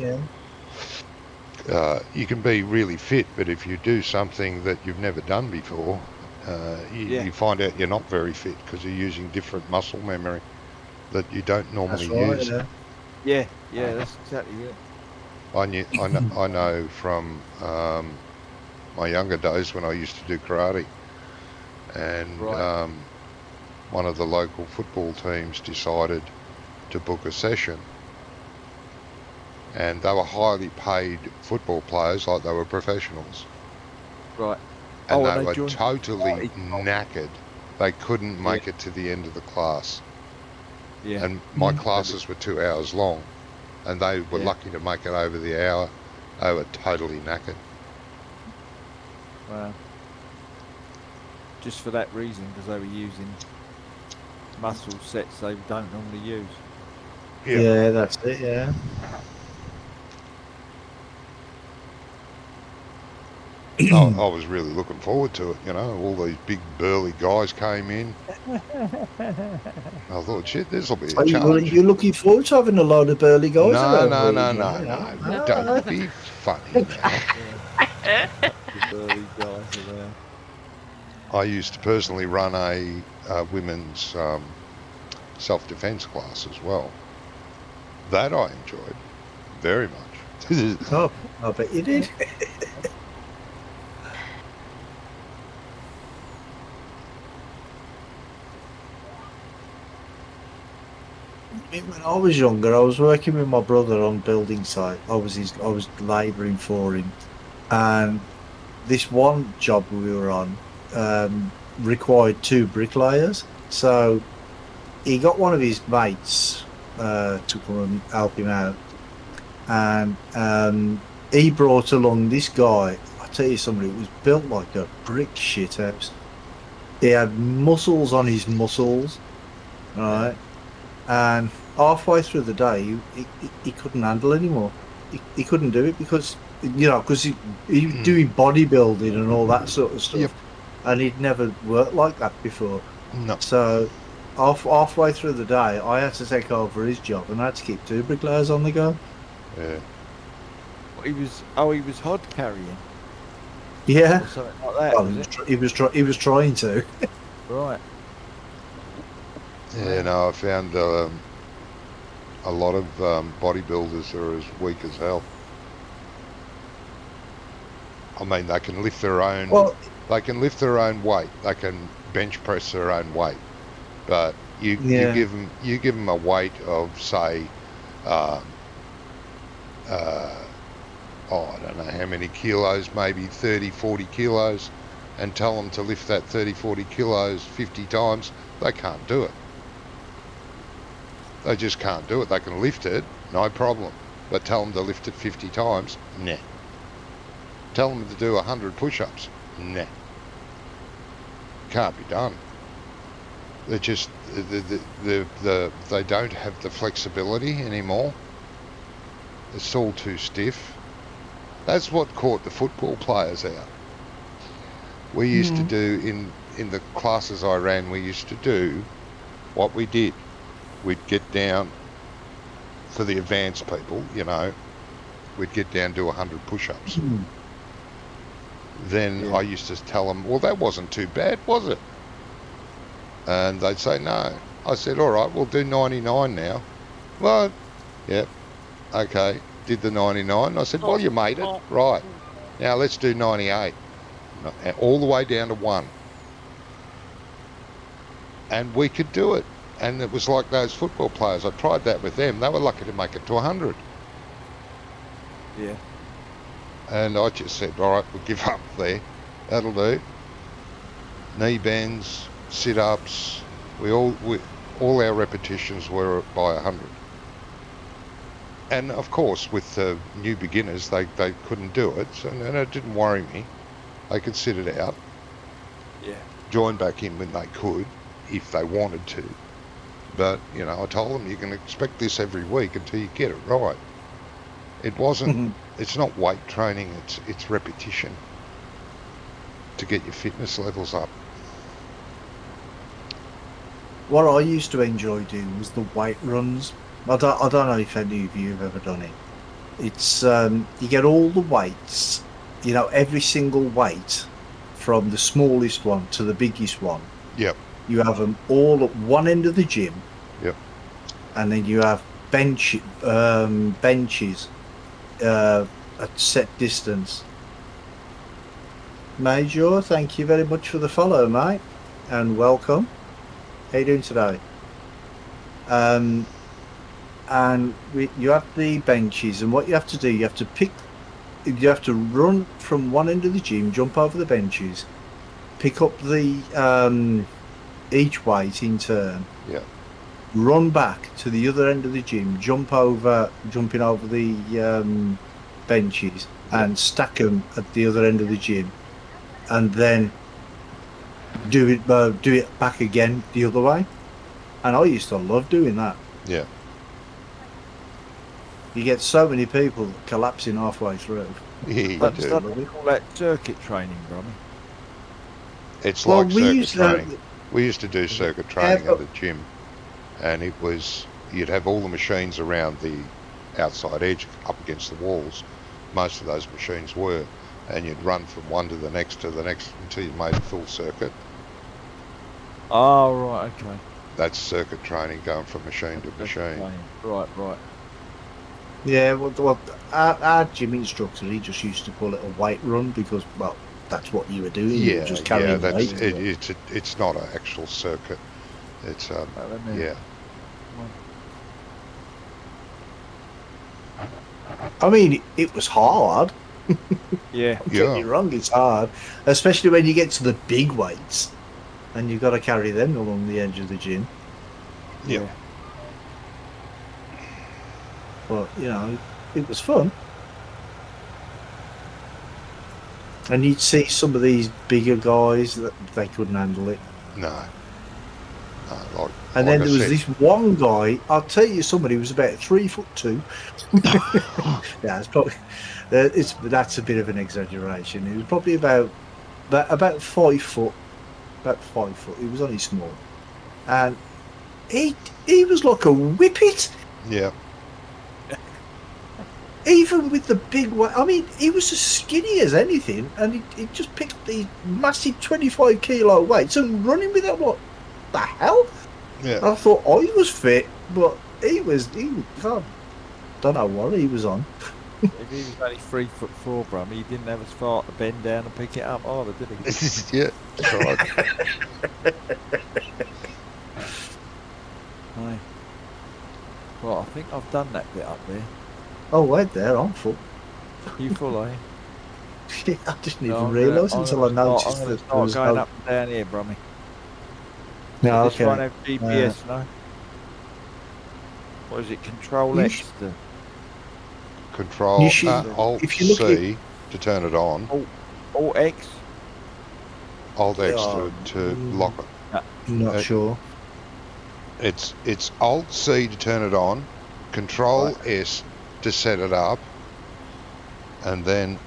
[SPEAKER 2] yeah.
[SPEAKER 1] you can be really fit, but if you do something that you've never done before,
[SPEAKER 4] Yeah.
[SPEAKER 1] you find out you're not very fit because you're using different muscle memory that you don't normally
[SPEAKER 2] That's right,
[SPEAKER 1] use.
[SPEAKER 2] yeah.
[SPEAKER 4] Yeah, that's exactly it.
[SPEAKER 1] I know from my younger days when I used to do karate, and
[SPEAKER 4] Right.
[SPEAKER 1] one of the local football teams decided to book a session, and they were highly paid football players, like they were professionals,
[SPEAKER 4] Right.
[SPEAKER 1] and
[SPEAKER 4] Oh,
[SPEAKER 1] they
[SPEAKER 4] and they
[SPEAKER 1] were
[SPEAKER 4] joined
[SPEAKER 1] totally
[SPEAKER 4] karate.
[SPEAKER 1] knackered. They couldn't make it to the end of the class,
[SPEAKER 4] Yeah.
[SPEAKER 1] and my classes were 2 hours long, and they were
[SPEAKER 4] Yeah.
[SPEAKER 1] lucky to make it over the hour. They were totally knackered.
[SPEAKER 4] Wow. Just for that reason, because they were using muscle sets they don't normally use.
[SPEAKER 2] Yeah, that's it, yeah.
[SPEAKER 1] I was really looking forward to it, you know. All these big burly guys came in. I thought, shit, this will be a
[SPEAKER 2] Are
[SPEAKER 1] challenge.
[SPEAKER 2] you looking forward to having a load of burly guys
[SPEAKER 1] No,
[SPEAKER 2] around?
[SPEAKER 1] no. Don't be funny.
[SPEAKER 4] The burly guys are there.
[SPEAKER 1] I used to personally run a women's self-defense class as well. That I enjoyed very much.
[SPEAKER 2] Oh, I bet you did. When I was younger, I was working with my brother on building site. I was labouring for him, and this one job we were on required 2 bricklayers. So he got one of his mates to come and help him out, and he brought along this guy. I tell you something, it was built like a brick shit house. He had muscles on his muscles, right? And halfway through the day, he couldn't handle anymore. He couldn't do it because because he was doing bodybuilding and all that sort of stuff,
[SPEAKER 1] Yep.
[SPEAKER 2] and he'd never worked like that before.
[SPEAKER 1] No.
[SPEAKER 2] So halfway through the day, I had to take over his job, and I had to keep 2 bricklayers on the go.
[SPEAKER 1] Yeah.
[SPEAKER 4] He was hod carrying
[SPEAKER 2] Yeah,
[SPEAKER 4] or something like that.
[SPEAKER 2] well,
[SPEAKER 4] Was it?
[SPEAKER 2] he was trying to.
[SPEAKER 4] Right.
[SPEAKER 1] Yeah, no, I found a lot of bodybuilders are as weak as hell. I mean, they can lift their own.
[SPEAKER 2] Well,
[SPEAKER 1] They can lift their own weight. They can bench press their own weight. But you
[SPEAKER 2] Yeah.
[SPEAKER 1] give them a weight of say, I don't know how many kilos, maybe 30, 40 kilos, and tell them to lift that 30, 40 kilos 50 times. They can't do it. They just can't do it. They can lift it, no problem. But tell them to lift it 50 times, nah. Tell them to do 100 push-ups, nah. Can't be done. They're just, they don't have the flexibility anymore. It's all too stiff. That's what caught the football players out. We used to do, in the classes I ran, we used to do what we did. We'd get down, for the advanced people, we'd get down to 100 push-ups. Then
[SPEAKER 4] Yeah.
[SPEAKER 1] I used to tell them, well, that wasn't too bad, was it? And they'd say, no. I said, all right, we'll do 99 now. Well, yep, okay, did the 99. I said, well, you made it, right. Now let's do 98. All the way down to 1. And we could do it. And it was like those football players. I tried that with them. They were lucky to make it to 100.
[SPEAKER 4] Yeah.
[SPEAKER 1] And I just said, all right, we'll give up there. That'll do. Knee bends, sit-ups. All our repetitions were by 100. And of course, with the new beginners, they couldn't do it. So, and it didn't worry me. They could sit it out.
[SPEAKER 4] Yeah.
[SPEAKER 1] Join back in when they could, if they wanted to. But, I told them you can expect this every week until you get it right. It wasn't, it's not weight training, it's repetition to get your fitness levels up.
[SPEAKER 2] what I used to enjoy doing was the weight runs. I don't know if any of you have ever done it. It's you get all the weights, every single weight from the smallest one to the biggest one.
[SPEAKER 1] Yep.
[SPEAKER 2] You have them all at one end of the gym.
[SPEAKER 1] Yep.
[SPEAKER 2] And then you have benches at set distance. Major, thank you very much for the follow, mate, and welcome. How you doing today? And you have the benches, and what you have to do, you have to run from one end of the gym, jump over the benches, pick up the each weight in turn.
[SPEAKER 1] Yeah.
[SPEAKER 2] Run back to the other end of the gym, jumping over the benches, and stack them at the other end of the gym, and then do it back again the other way. And I used to love doing that.
[SPEAKER 1] Yeah.
[SPEAKER 2] You get so many people collapsing halfway through.
[SPEAKER 1] Yeah, you
[SPEAKER 4] That's
[SPEAKER 1] do.
[SPEAKER 4] what we call that circuit training, Brommy.
[SPEAKER 1] It's
[SPEAKER 2] Well,
[SPEAKER 1] like
[SPEAKER 2] we
[SPEAKER 1] circuit
[SPEAKER 2] used to-
[SPEAKER 1] training. We used to do circuit training
[SPEAKER 2] but-
[SPEAKER 1] at the gym, and it was, you'd have all the machines around the outside edge up against the walls. Most of those machines were, and you'd run from one to the next until you made a full circuit.
[SPEAKER 4] Oh, right, okay.
[SPEAKER 1] That's circuit training, going from machine to
[SPEAKER 4] That's
[SPEAKER 1] machine.
[SPEAKER 4] fine. Right.
[SPEAKER 2] Yeah, well our gym instructor, he just used to call it a weight run because, well, that's what you were doing. You were
[SPEAKER 1] Yeah,
[SPEAKER 2] just
[SPEAKER 1] yeah.
[SPEAKER 2] carrying
[SPEAKER 1] That's
[SPEAKER 2] weight.
[SPEAKER 1] it. It's not an actual circuit. It's
[SPEAKER 4] Let me-
[SPEAKER 1] yeah.
[SPEAKER 2] I mean, it was hard.
[SPEAKER 4] Yeah.
[SPEAKER 2] Don't get me
[SPEAKER 1] Yeah.
[SPEAKER 2] wrong, it's hard, especially when you get to the big weights and you've got to carry them along the edge of the gym.
[SPEAKER 1] Yeah.
[SPEAKER 2] But it was fun. And you'd see some of these bigger guys that they couldn't handle it.
[SPEAKER 1] No. No.
[SPEAKER 2] And
[SPEAKER 1] like
[SPEAKER 2] then
[SPEAKER 1] I
[SPEAKER 2] there was
[SPEAKER 1] said,
[SPEAKER 2] this one guy. I'll tell you, somebody who was about 3'2". Yeah, it's probably that's a bit of an exaggeration. He was probably about 5 foot, about 5 foot. He was only small, and he was like a whippet.
[SPEAKER 1] Yeah.
[SPEAKER 2] Even with the big weight, I mean, he was as skinny as anything, and he just picked up these massive 25-kilo weights and running with it. What the hell?
[SPEAKER 1] Yeah.
[SPEAKER 2] I thought I was fit, but he was. God, don't know what he was on.
[SPEAKER 4] If he was only 3'4", bro, he didn't have as far to bend down and pick it up either, did he?
[SPEAKER 1] Yeah. That's right.
[SPEAKER 4] Aye. Well, I think I've done that bit up there.
[SPEAKER 2] Oh, wait there, I'm full.
[SPEAKER 4] You full, are you?
[SPEAKER 2] I didn't
[SPEAKER 4] No,
[SPEAKER 2] even
[SPEAKER 4] I'm
[SPEAKER 2] realise
[SPEAKER 4] gonna-
[SPEAKER 2] until I
[SPEAKER 4] I'm gonna
[SPEAKER 2] noticed
[SPEAKER 4] start
[SPEAKER 2] that there
[SPEAKER 4] going
[SPEAKER 2] was
[SPEAKER 4] up
[SPEAKER 2] no.
[SPEAKER 4] and down here, Brummy.
[SPEAKER 2] No,
[SPEAKER 4] This won't
[SPEAKER 2] okay.
[SPEAKER 4] have GPS, no? What is it? Control
[SPEAKER 2] You
[SPEAKER 4] X
[SPEAKER 2] sh-
[SPEAKER 4] to...
[SPEAKER 1] Control
[SPEAKER 2] You should-
[SPEAKER 1] Alt
[SPEAKER 2] if you look
[SPEAKER 1] C to turn it on.
[SPEAKER 4] Alt X?
[SPEAKER 1] Alt X
[SPEAKER 2] Oh,
[SPEAKER 1] to lock it.
[SPEAKER 2] Not sure.
[SPEAKER 1] It's Alt C to turn it on, Control
[SPEAKER 2] Right.
[SPEAKER 1] S to set it up, and then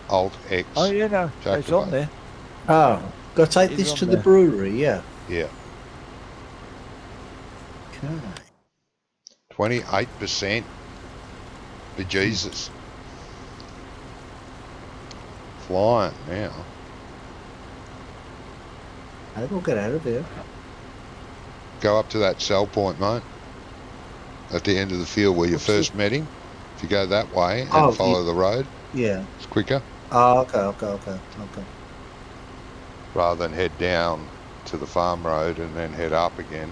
[SPEAKER 1] Alt X.
[SPEAKER 4] Oh, yeah, no.
[SPEAKER 1] to
[SPEAKER 4] It's on
[SPEAKER 1] activate.
[SPEAKER 4] there.
[SPEAKER 2] Oh, got to take
[SPEAKER 4] He's
[SPEAKER 2] this
[SPEAKER 4] on
[SPEAKER 2] to the
[SPEAKER 4] there.
[SPEAKER 2] brewery, yeah.
[SPEAKER 1] Yeah,
[SPEAKER 2] Okay.
[SPEAKER 1] 28%. Bejesus. Flying now.
[SPEAKER 2] I will get out of here.
[SPEAKER 1] Go up to that sell point, mate. At the end of the field where you
[SPEAKER 2] What's
[SPEAKER 1] first met him. If you go that way and
[SPEAKER 2] Oh,
[SPEAKER 1] follow the road,
[SPEAKER 2] Yeah.
[SPEAKER 1] it's quicker.
[SPEAKER 2] Oh, okay.
[SPEAKER 1] Rather than head down to the farm road and then head up again.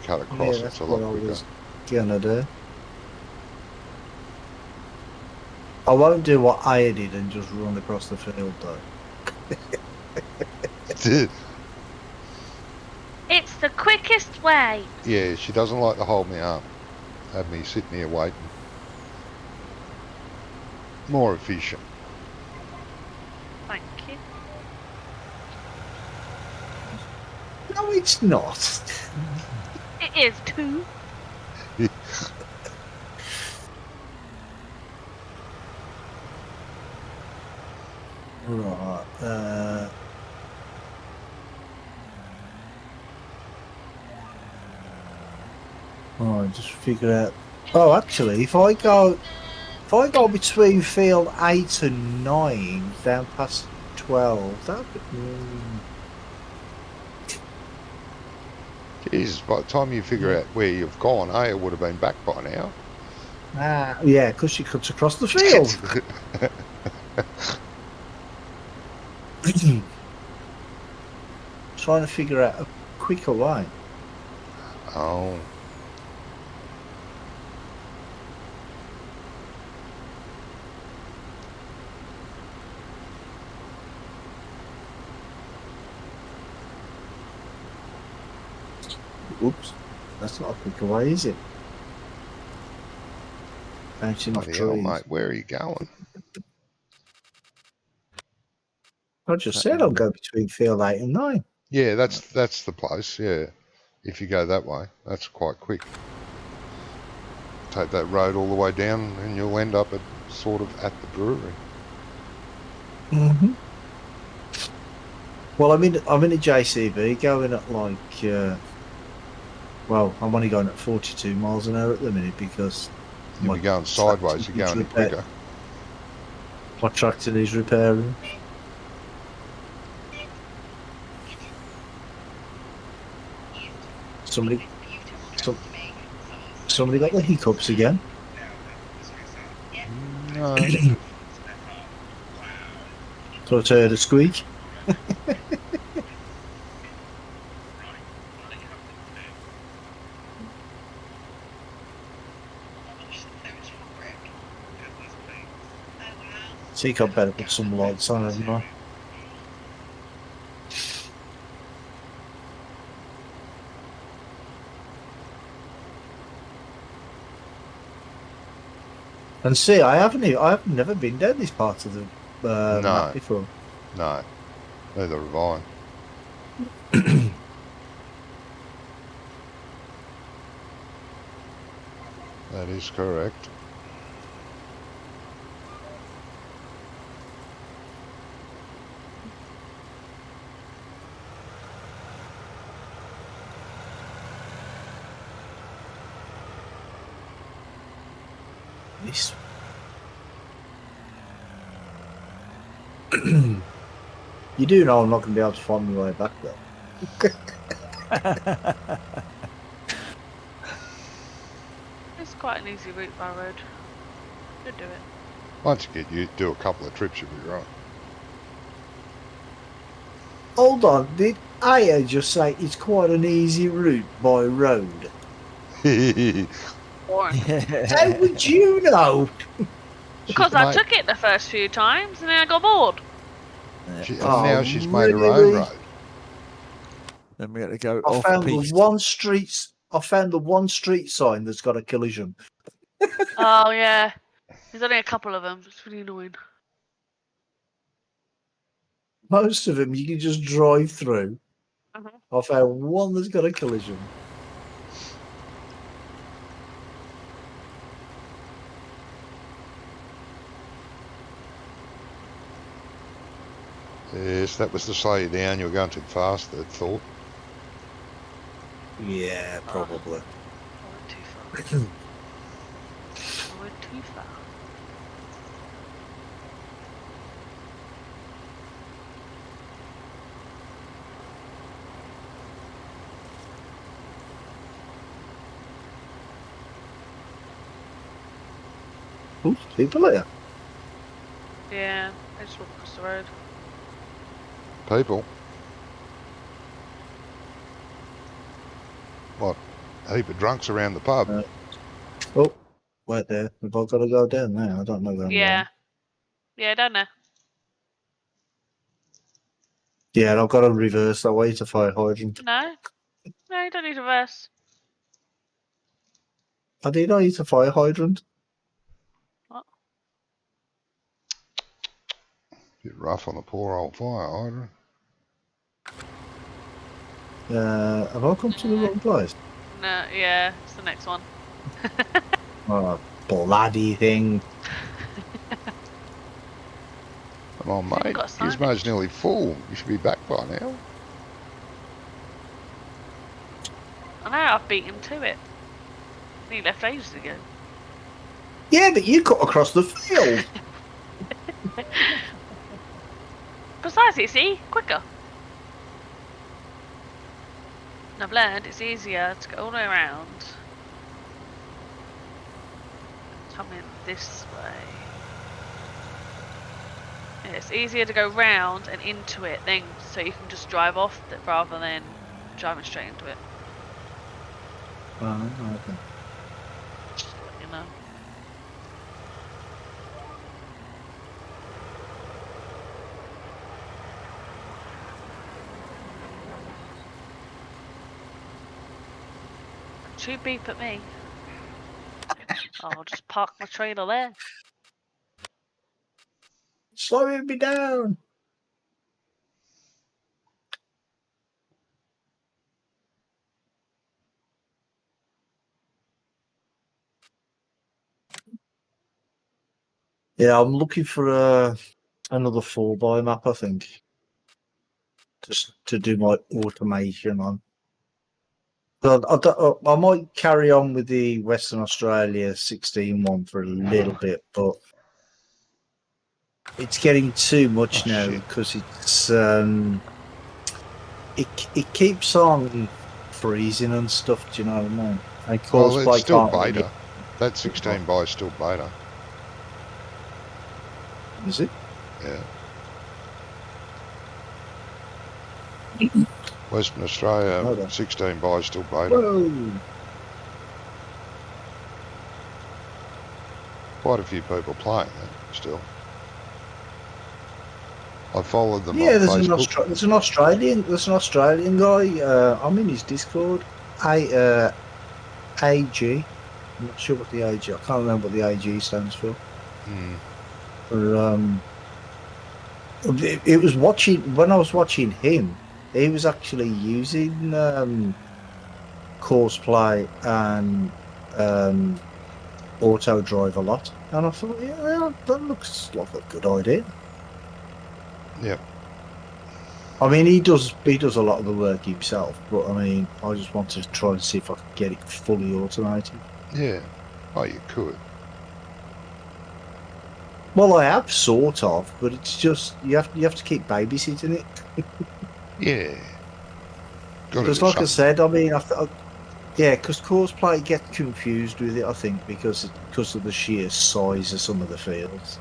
[SPEAKER 1] Cut across,
[SPEAKER 2] Yeah, that's
[SPEAKER 1] it's a
[SPEAKER 2] what
[SPEAKER 1] lot
[SPEAKER 2] I
[SPEAKER 1] quicker.
[SPEAKER 2] was gonna do. I won't do what I did and just run across the field though.
[SPEAKER 3] It's the quickest way.
[SPEAKER 1] Yeah, she doesn't like to hold me up. Have me sitting here waiting. More efficient.
[SPEAKER 3] Thank you.
[SPEAKER 2] No, it's not.
[SPEAKER 3] It is too.
[SPEAKER 2] Right. Oh, just figure out. Oh, actually, if I go between field 8 and 9 down past 12, that would.
[SPEAKER 1] Jeez, by the time you figure out where you've gone, it would have been back by now.
[SPEAKER 2] Yeah, because she cuts across the field. Trying to figure out a quicker way.
[SPEAKER 1] Oh,
[SPEAKER 2] Oops, that's not a quicker way, is it? Bouncing off
[SPEAKER 1] bloody hell,
[SPEAKER 2] trees.
[SPEAKER 1] mate. Where are you going?
[SPEAKER 2] I just said I'll go between field 8 and 9.
[SPEAKER 1] Yeah, that's the place. Yeah, if you go that way, that's quite quick. Take that road all the way down, and you'll end up at sort of at the brewery.
[SPEAKER 2] Mm-hmm. Well, I'm in a JCB going at like, well, I'm only going at 42 miles an hour at the minute because
[SPEAKER 1] You'll be going sideways. You're going quicker.
[SPEAKER 2] my tractor needs repairing. Somebody got the hiccups again.
[SPEAKER 1] No.
[SPEAKER 2] Thought I heard a squeak. Think I better put some lights on, haven't I? And see, I've never been down this part of the
[SPEAKER 1] No.
[SPEAKER 2] map before.
[SPEAKER 1] No. Neither have I. That is correct.
[SPEAKER 2] This. You do know I'm not going to be able to find my way back though.
[SPEAKER 3] It's quite an easy route by road. Could do it.
[SPEAKER 1] Once you do a couple of trips, you'll be right.
[SPEAKER 2] Hold on, did Aya just say it's quite an easy route by road?
[SPEAKER 3] Boring.
[SPEAKER 2] How would you know?
[SPEAKER 3] Because I took it the first few times and then I got bored.
[SPEAKER 1] And
[SPEAKER 2] Oh,
[SPEAKER 1] now she's made her own
[SPEAKER 2] really?
[SPEAKER 1] road.
[SPEAKER 4] Then we got to go
[SPEAKER 2] I
[SPEAKER 4] off
[SPEAKER 2] found
[SPEAKER 4] piste.
[SPEAKER 2] the one street sign that's got a collision.
[SPEAKER 3] Oh yeah. There's only a couple of them. It's really annoying.
[SPEAKER 2] Most of them you can just drive through.
[SPEAKER 3] Mhm.
[SPEAKER 2] I found one that's got a collision.
[SPEAKER 1] Yes, that was to slow you down. You were going too fast, I thought.
[SPEAKER 2] Yeah, probably.
[SPEAKER 3] I went too far. I went too far.
[SPEAKER 2] Ooh, people here.
[SPEAKER 3] Yeah, I just walked across the road.
[SPEAKER 1] People. What? A heap of drunks around the pub.
[SPEAKER 2] Oh, wait there. Have I got to go down there? I don't know where I'm
[SPEAKER 3] Yeah. Yeah, down there.
[SPEAKER 2] going. Yeah, I've got to reverse that way to fire hydrant.
[SPEAKER 3] No. No, you don't need to reverse.
[SPEAKER 2] I did not use a fire hydrant.
[SPEAKER 1] Bit rough on the poor old fire hydrant.
[SPEAKER 2] Have I come to the wrong place?
[SPEAKER 3] No, yeah, it's the next one.
[SPEAKER 2] Oh, bloody thing.
[SPEAKER 1] Come on,
[SPEAKER 3] Haven't
[SPEAKER 1] mate.
[SPEAKER 3] got signage.
[SPEAKER 1] Gizmo's nearly full. You should be back by now.
[SPEAKER 3] I know, I've beat him to it. He left ages ago.
[SPEAKER 2] Yeah, but you cut across the field.
[SPEAKER 3] Precisely, see? Quicker. And I've learned it's easier to go all the way around. Come in this way. Yeah, it's easier to go round and into it then, so you can just drive off it rather than driving straight into it.
[SPEAKER 2] Oh, okay.
[SPEAKER 3] Just to let you know. Don't you beep at me. I'll just park my trailer there.
[SPEAKER 2] Slowing me down. Yeah, I'm looking for another 4x map, I think. Just to do my automation on. But I might carry on with the Western Australia 16 one for a little bit, but it's getting too much
[SPEAKER 1] Oh,
[SPEAKER 2] now
[SPEAKER 1] shit.
[SPEAKER 2] because it's it keeps on freezing and stuff. Do you know what I mean? And
[SPEAKER 1] Well,
[SPEAKER 2] Cosplay
[SPEAKER 1] it's still
[SPEAKER 2] can't really-
[SPEAKER 1] beta. That 16 by is still beta.
[SPEAKER 2] Is it?
[SPEAKER 1] Yeah. Western Australia,
[SPEAKER 2] Okay.
[SPEAKER 1] 16 by still beta.
[SPEAKER 2] Whoa!
[SPEAKER 1] Quite a few people playing it still. I followed them
[SPEAKER 2] Yeah,
[SPEAKER 1] on
[SPEAKER 2] there's
[SPEAKER 1] Facebook.
[SPEAKER 2] there's an Australian guy. I'm in his Discord. AG. I'm not sure what the AG. I can't remember what the AG stands for.
[SPEAKER 1] Hmm.
[SPEAKER 2] But it was watching when I was watching him. He was actually using Courseplay and Auto Drive a lot, and I thought, yeah, that looks like a good idea.
[SPEAKER 1] Yep.
[SPEAKER 2] I mean, he does a lot of the work himself, but I mean, I just want to try and see if I can get it fully automated.
[SPEAKER 1] Yeah. Oh, you could.
[SPEAKER 2] Well, I have sort of, but it's just you have to keep babysitting it.
[SPEAKER 1] Yeah. Got to
[SPEAKER 2] Because,
[SPEAKER 1] do
[SPEAKER 2] like I
[SPEAKER 1] something.
[SPEAKER 2] said, I mean, yeah, because Courseplay get confused with it. I think because of the sheer size of some of the fields.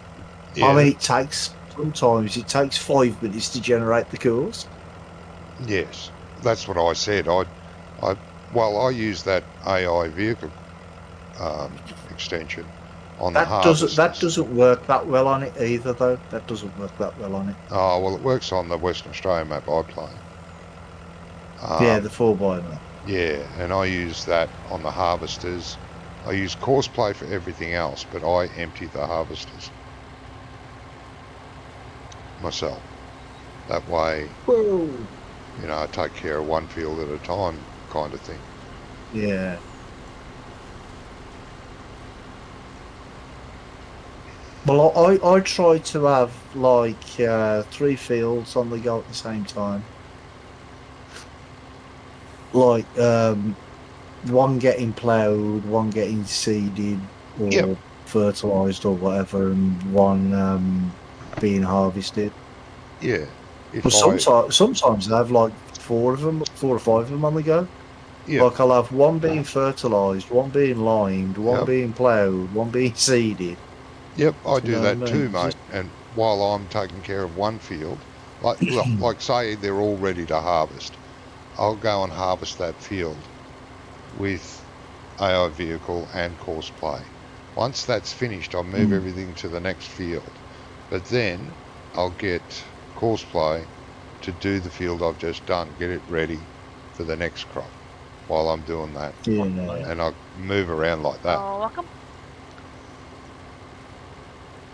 [SPEAKER 1] Yeah.
[SPEAKER 2] I mean, sometimes it takes 5 minutes to generate the course.
[SPEAKER 1] Yes. That's what I said. I use that AI vehicle extension on the harvesters.
[SPEAKER 2] That doesn't work that well on it either, though. That doesn't work that well on it.
[SPEAKER 1] Oh, well, it works on the Western Australian map I play.
[SPEAKER 2] Yeah, the 4x9.
[SPEAKER 1] Yeah, and I use that on the harvesters. I use Courseplay for everything else, but I empty the harvesters myself. That way,
[SPEAKER 2] Whoa.
[SPEAKER 1] you know, I take care of one field at a time kind of thing.
[SPEAKER 2] Yeah. Well, I try to have like 3 fields on the go at the same time. Like one getting ploughed, one getting seeded or
[SPEAKER 1] Yep.
[SPEAKER 2] fertilised or whatever, and one being harvested.
[SPEAKER 1] Yeah. If
[SPEAKER 2] But sometimes I have like 4 or 5 of them on the go.
[SPEAKER 1] Yeah.
[SPEAKER 2] Like I'll have one being fertilised, one being limed, one
[SPEAKER 1] Yep.
[SPEAKER 2] being ploughed, one being seeded.
[SPEAKER 1] Yep, I
[SPEAKER 2] You
[SPEAKER 1] do
[SPEAKER 2] know
[SPEAKER 1] that
[SPEAKER 2] what I mean?
[SPEAKER 1] too,
[SPEAKER 2] It's
[SPEAKER 1] mate.
[SPEAKER 2] just-
[SPEAKER 1] And while I'm taking care of one field, like say they're all ready to harvest, I'll go and harvest that field with AI vehicle and Courseplay. Once that's finished, I'll move everything to the next field. But then I'll get Courseplay to do the field I've just done, get it ready for the next crop while I'm doing that.
[SPEAKER 2] Yeah.
[SPEAKER 1] And I'll move around like that.
[SPEAKER 3] Oh, welcome.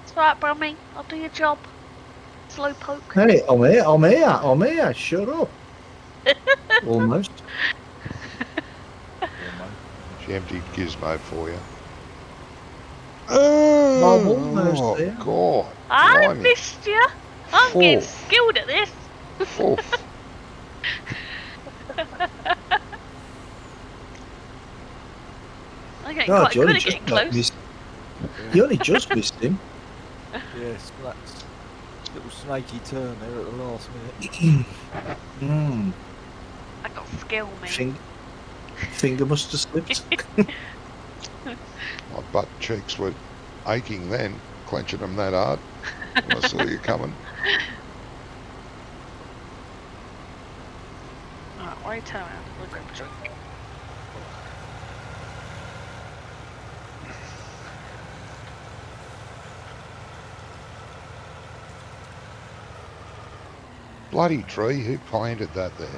[SPEAKER 3] It's alright, Brummy. I'll do your job. Slowpoke.
[SPEAKER 2] Hey, I'm here. Shut up. Almost.
[SPEAKER 1] She emptied Gizmo for you.
[SPEAKER 2] I'm
[SPEAKER 1] Oh,
[SPEAKER 2] almost there.
[SPEAKER 1] God.
[SPEAKER 3] I
[SPEAKER 1] Blimey.
[SPEAKER 3] missed you. I'm getting
[SPEAKER 1] Oh.
[SPEAKER 3] skilled at this.
[SPEAKER 1] Oof.
[SPEAKER 3] I'm getting
[SPEAKER 2] God,
[SPEAKER 3] quite good at getting close.
[SPEAKER 2] You only just missed him.
[SPEAKER 4] Yes, that's little snaky turn there at the last minute.
[SPEAKER 2] Mm.
[SPEAKER 3] I got skill, man.
[SPEAKER 2] Finger must have slipped.
[SPEAKER 1] My butt cheeks were aching then, clenching them that hard when I saw you coming.
[SPEAKER 3] Alright, why you turn around? We'll grab a drink.
[SPEAKER 1] Bloody tree, who planted that there?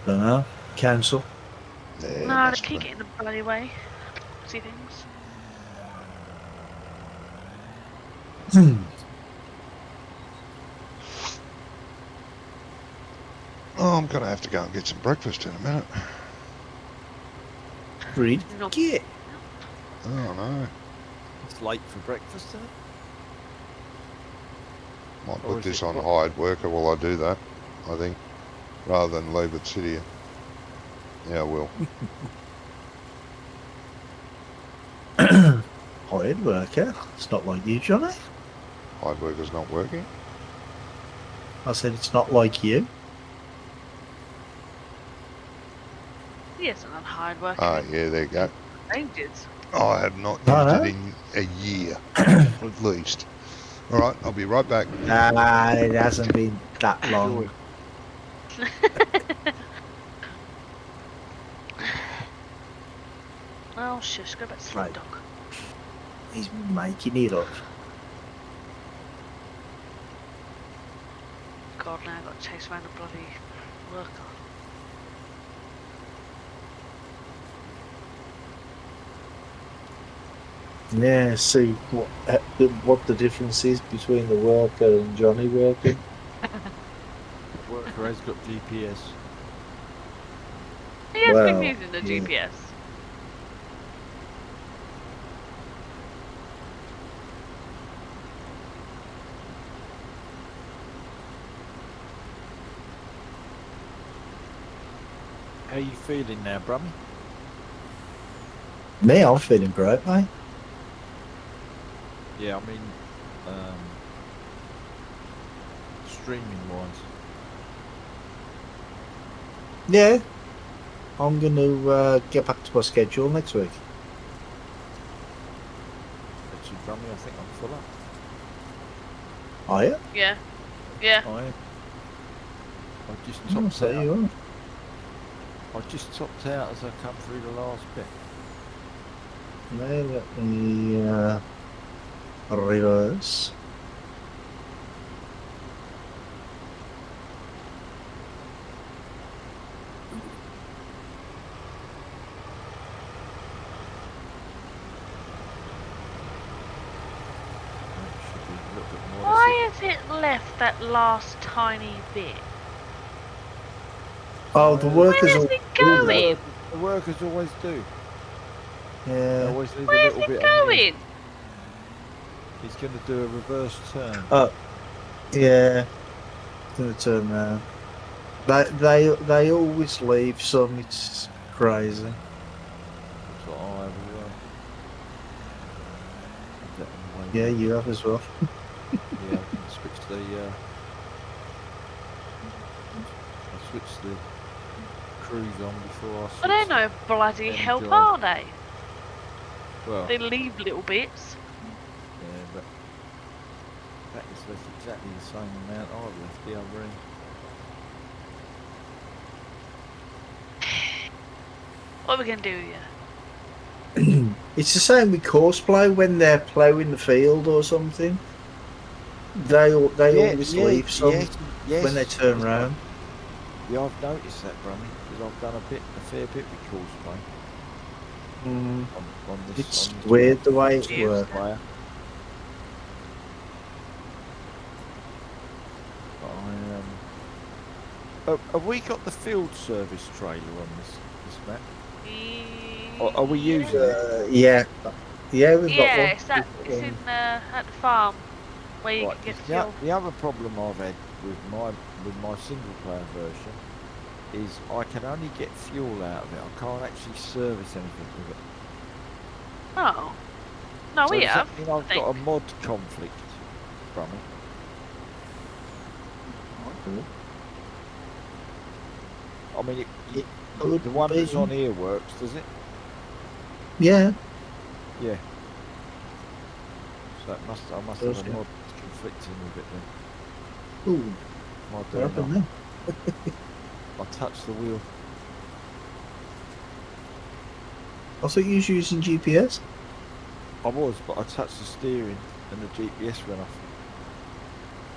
[SPEAKER 2] Don't know. Council.
[SPEAKER 1] There,
[SPEAKER 3] No, they
[SPEAKER 1] must
[SPEAKER 3] keep
[SPEAKER 1] be.
[SPEAKER 3] getting the bloody way. See things.
[SPEAKER 1] Oh, I'm going to have to go and get some breakfast in a minute.
[SPEAKER 2] Read.
[SPEAKER 3] No.
[SPEAKER 2] Get.
[SPEAKER 1] Oh, no.
[SPEAKER 4] It's late for breakfast, isn't it?
[SPEAKER 1] Might
[SPEAKER 4] Or
[SPEAKER 1] put
[SPEAKER 4] is
[SPEAKER 1] this
[SPEAKER 4] it
[SPEAKER 1] on
[SPEAKER 4] what-
[SPEAKER 1] hired worker while I do that, I think, rather than leave it sit here. Yeah, I will.
[SPEAKER 2] Hired worker. It's not like you, Johnny.
[SPEAKER 1] Hired worker's not working.
[SPEAKER 2] I said it's not like you.
[SPEAKER 3] He isn't on hard work.
[SPEAKER 1] Ah, yeah, there you go.
[SPEAKER 3] Ages.
[SPEAKER 1] I have not
[SPEAKER 2] Oh,
[SPEAKER 1] used
[SPEAKER 2] no?
[SPEAKER 1] it in a year, at least. All right, I'll be right back.
[SPEAKER 2] Nah, it hasn't been that long.
[SPEAKER 4] Enjoy.
[SPEAKER 3] Oh, shush, go back to sleep,
[SPEAKER 2] Right.
[SPEAKER 3] dog.
[SPEAKER 2] He's making it up.
[SPEAKER 3] God, now I've got to chase around a bloody worker.
[SPEAKER 2] Yeah, see what the difference is between the worker and Johnny working.
[SPEAKER 4] Worker has got GPS.
[SPEAKER 3] He has been
[SPEAKER 2] Well,
[SPEAKER 3] using the
[SPEAKER 2] yeah.
[SPEAKER 3] GPS.
[SPEAKER 4] How you feeling now, Brummy?
[SPEAKER 2] Me, I'm feeling great, mate.
[SPEAKER 4] Yeah, I mean, streaming wise.
[SPEAKER 2] Yeah, I'm going to get back to my schedule next week.
[SPEAKER 4] Actually, Brummy, I think I'm full up.
[SPEAKER 2] Are you?
[SPEAKER 3] Yeah. Yeah.
[SPEAKER 4] I am. I just
[SPEAKER 2] Oh,
[SPEAKER 4] topped
[SPEAKER 2] so
[SPEAKER 4] out.
[SPEAKER 2] you are.
[SPEAKER 4] I just topped out as I come through the last bit.
[SPEAKER 2] Now let me reverse.
[SPEAKER 4] It should be a little bit more.
[SPEAKER 3] Why has it left that last tiny bit?
[SPEAKER 2] Oh, the
[SPEAKER 3] Where
[SPEAKER 2] workers
[SPEAKER 3] is
[SPEAKER 2] all
[SPEAKER 3] it
[SPEAKER 2] do that.
[SPEAKER 3] going?
[SPEAKER 4] The workers always do. They
[SPEAKER 2] Yeah.
[SPEAKER 4] always leave a
[SPEAKER 3] Where's
[SPEAKER 4] little
[SPEAKER 3] it
[SPEAKER 4] bit on here.
[SPEAKER 3] going?
[SPEAKER 4] He's going to do a reverse turn.
[SPEAKER 2] Oh, yeah. Gonna turn round. They always leave some. It's crazy.
[SPEAKER 4] That's what I have as well. Put that on the way
[SPEAKER 2] Yeah,
[SPEAKER 4] back.
[SPEAKER 2] you have as well.
[SPEAKER 4] Yeah, I can switch the. I switched the cruise on before I switched.
[SPEAKER 3] Well, they're no bloody
[SPEAKER 4] Enjoy.
[SPEAKER 3] help, are they?
[SPEAKER 4] Well,
[SPEAKER 3] They leave little bits.
[SPEAKER 4] yeah, but that is left exactly the same amount I've left the other end.
[SPEAKER 3] What are we going to do here?
[SPEAKER 2] It's the same with courseplay when they're ploughing the field or something. They always leave some when they turn round.
[SPEAKER 4] Yeah, I've noticed that, Brummy, because I've done a fair bit with course play
[SPEAKER 2] Mm,
[SPEAKER 4] on this.
[SPEAKER 2] it's
[SPEAKER 4] on this
[SPEAKER 2] weird the way it
[SPEAKER 3] Cheers.
[SPEAKER 2] works.
[SPEAKER 4] player. But have we got the field service trailer on this map? Or are we using it?
[SPEAKER 2] Yeah, yeah, we've got
[SPEAKER 3] Yeah,
[SPEAKER 2] one.
[SPEAKER 3] it's at the farm where you
[SPEAKER 4] Right,
[SPEAKER 3] can get
[SPEAKER 4] 'cause
[SPEAKER 3] fuel.
[SPEAKER 4] the other problem I've had with my single player version is I can only get fuel out of it. I can't actually service anything with it.
[SPEAKER 3] Oh. No,
[SPEAKER 4] So
[SPEAKER 3] we
[SPEAKER 4] does that
[SPEAKER 3] have.
[SPEAKER 4] mean I've
[SPEAKER 3] I
[SPEAKER 4] got a
[SPEAKER 3] think.
[SPEAKER 4] mod conflict from it. I mean,
[SPEAKER 2] It
[SPEAKER 4] the
[SPEAKER 2] could
[SPEAKER 4] one that's
[SPEAKER 2] be.
[SPEAKER 4] on here works, does it?
[SPEAKER 2] Yeah,
[SPEAKER 4] Yeah. So I must
[SPEAKER 2] Does,
[SPEAKER 4] have a
[SPEAKER 2] yeah.
[SPEAKER 4] mod conflicting with it then.
[SPEAKER 2] ooh,
[SPEAKER 4] Am I
[SPEAKER 2] what
[SPEAKER 4] doing
[SPEAKER 2] happened
[SPEAKER 4] that?
[SPEAKER 2] there?
[SPEAKER 4] I touched the wheel.
[SPEAKER 2] I thought you was using GPS.
[SPEAKER 4] I was, but I touched the steering and the GPS went off.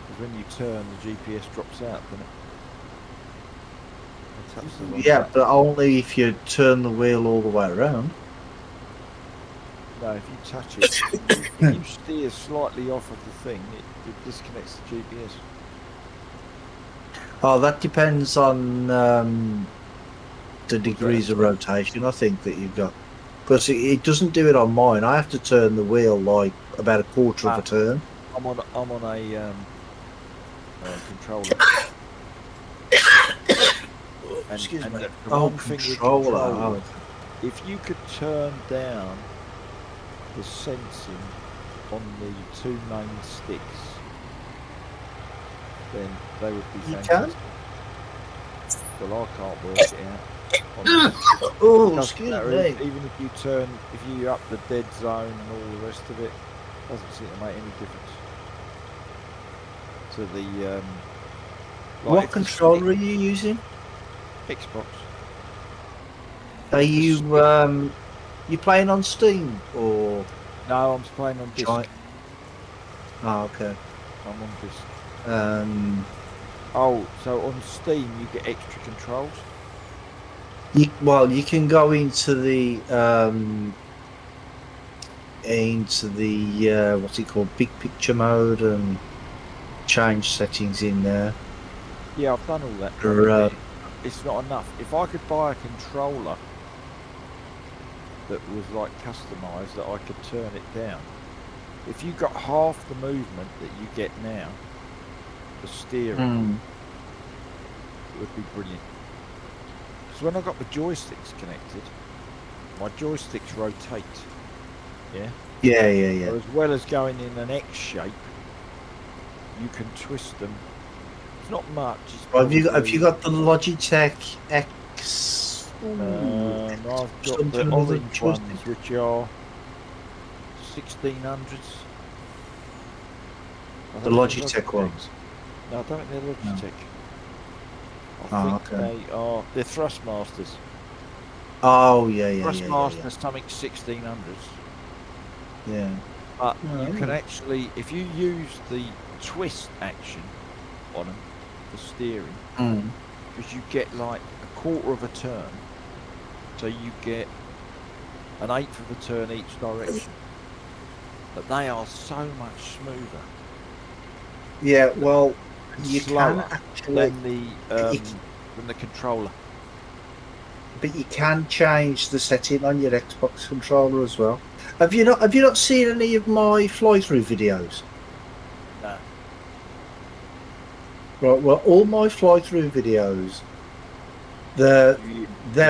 [SPEAKER 4] Because when you turn, the GPS drops out, doesn't it? I touched the wrong
[SPEAKER 2] Yeah,
[SPEAKER 4] button.
[SPEAKER 2] but only if you turn the wheel all the way around.
[SPEAKER 4] No, if you touch it, if you steer slightly off of the thing, it disconnects the GPS.
[SPEAKER 2] Oh, that depends on the degrees of rotation, I think, that you've got. Because it doesn't do it on mine. I have to turn the wheel like about a quarter of a turn.
[SPEAKER 4] I'm on a controller.
[SPEAKER 2] Excuse me.
[SPEAKER 4] the
[SPEAKER 2] Oh,
[SPEAKER 4] one thing with
[SPEAKER 2] controller.
[SPEAKER 4] controllers, if you could turn down the sensing on the two main sticks, then they would be
[SPEAKER 2] You can?
[SPEAKER 4] fantastic. Well, I can't work it out. On
[SPEAKER 2] Oh,
[SPEAKER 4] doesn't
[SPEAKER 2] excuse
[SPEAKER 4] matter,
[SPEAKER 2] me.
[SPEAKER 4] even if you up the dead zone and all the rest of it, doesn't seem to make any difference to the
[SPEAKER 2] What
[SPEAKER 4] if the
[SPEAKER 2] controller are you using?
[SPEAKER 4] Xbox.
[SPEAKER 2] Are you playing on Steam or?
[SPEAKER 4] No, I'm playing on disc.
[SPEAKER 2] Giant? Oh, okay.
[SPEAKER 4] I'm on disc.
[SPEAKER 2] Um,
[SPEAKER 4] So on Steam you get extra controls.
[SPEAKER 2] you can go into the what's it called, big picture mode, and change settings in there.
[SPEAKER 4] Yeah, I've done all that.
[SPEAKER 2] Or,
[SPEAKER 4] It's not enough. If I could buy a controller that was like customized, that I could turn it down. If you got half the movement that you get now, the steering would be brilliant. Because when I got the joysticks connected, my joysticks rotate. Yeah.
[SPEAKER 2] Yeah.
[SPEAKER 4] So as well as going in an X shape, you can twist them. It's not much. It's
[SPEAKER 2] Have you
[SPEAKER 4] probably-
[SPEAKER 2] got the Logitech X?
[SPEAKER 4] I've got
[SPEAKER 2] something
[SPEAKER 4] the
[SPEAKER 2] or other
[SPEAKER 4] orange
[SPEAKER 2] joystick.
[SPEAKER 4] ones, which are 1600s. I
[SPEAKER 2] The
[SPEAKER 4] think they're
[SPEAKER 2] Logitech ones.
[SPEAKER 4] No, I don't think they're Logitech. I
[SPEAKER 2] Oh,
[SPEAKER 4] think
[SPEAKER 2] okay.
[SPEAKER 4] they're Thrustmasters.
[SPEAKER 2] Oh yeah.
[SPEAKER 4] Thrustmaster something 1600s.
[SPEAKER 2] Yeah.
[SPEAKER 4] But
[SPEAKER 2] Oh,
[SPEAKER 4] you can
[SPEAKER 2] yeah.
[SPEAKER 4] actually, if you use the twist action on them, the steering, because you get like a quarter of a turn, so you get an eighth of a turn each direction. But they are so much smoother.
[SPEAKER 2] Yeah. Well,
[SPEAKER 4] and
[SPEAKER 2] you
[SPEAKER 4] slower
[SPEAKER 2] can actually,
[SPEAKER 4] than the controller.
[SPEAKER 2] but you can change the setting on your Xbox controller as well. Have you not seen any of my fly through videos?
[SPEAKER 4] No.
[SPEAKER 2] Right. Well, all my fly through videos, they're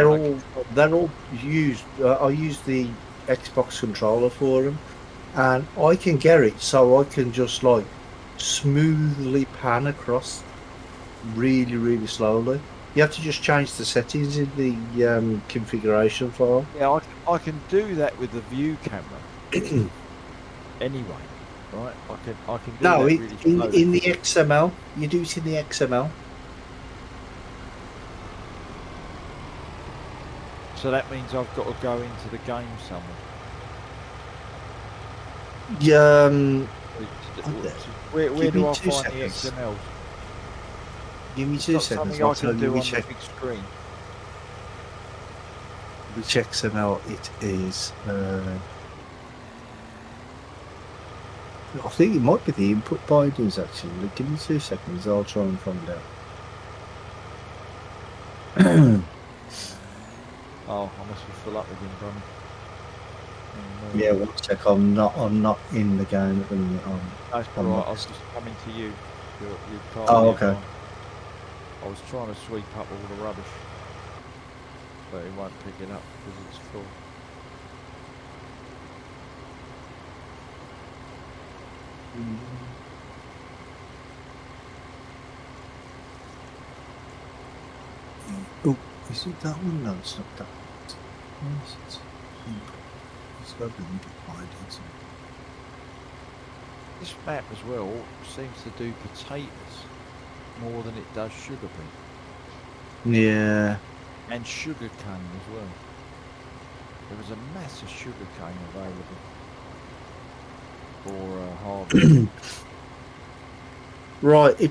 [SPEAKER 2] all used. I use the Xbox controller for them, and I can get it so I can just like smoothly pan across really, really slowly. You have to just change the settings in the configuration file.
[SPEAKER 4] Yeah, I can do that with the view camera. Anyway, right? I can do
[SPEAKER 2] No,
[SPEAKER 4] that really
[SPEAKER 2] in the
[SPEAKER 4] slowly.
[SPEAKER 2] XML. You do it in the XML.
[SPEAKER 4] So that means I've got to go into the game somewhere.
[SPEAKER 2] Yeah.
[SPEAKER 4] Where
[SPEAKER 2] Give
[SPEAKER 4] do
[SPEAKER 2] me
[SPEAKER 4] I
[SPEAKER 2] 2
[SPEAKER 4] find
[SPEAKER 2] seconds.
[SPEAKER 4] the XMLs?
[SPEAKER 2] Give me
[SPEAKER 4] It's
[SPEAKER 2] 2
[SPEAKER 4] not
[SPEAKER 2] seconds.
[SPEAKER 4] something I
[SPEAKER 2] I'll tell
[SPEAKER 4] can
[SPEAKER 2] you
[SPEAKER 4] do on
[SPEAKER 2] which,
[SPEAKER 4] the big screen.
[SPEAKER 2] which XML it is. I think it might be the input bindings actually. Give me 2 seconds. I'll try and find out.
[SPEAKER 4] Oh, I must be full up again, Bronny. Oh, no.
[SPEAKER 2] Yeah, 1 sec. I'm not in the game at the minute.
[SPEAKER 4] That's
[SPEAKER 2] I'm
[SPEAKER 4] alright.
[SPEAKER 2] not.
[SPEAKER 4] I was just coming to you. You're part
[SPEAKER 2] Oh,
[SPEAKER 4] of the
[SPEAKER 2] okay.
[SPEAKER 4] advance. I was trying to sweep up all the rubbish, but it won't pick it up because it's full.
[SPEAKER 2] Oh, is it that one? No, it's not that one. Where is it? It's got the input bindings.
[SPEAKER 4] This map as well seems to do potatoes more than it does sugar beet.
[SPEAKER 2] Yeah.
[SPEAKER 4] And sugar cane as well. There was a massive sugar cane available for harvest.
[SPEAKER 2] Right.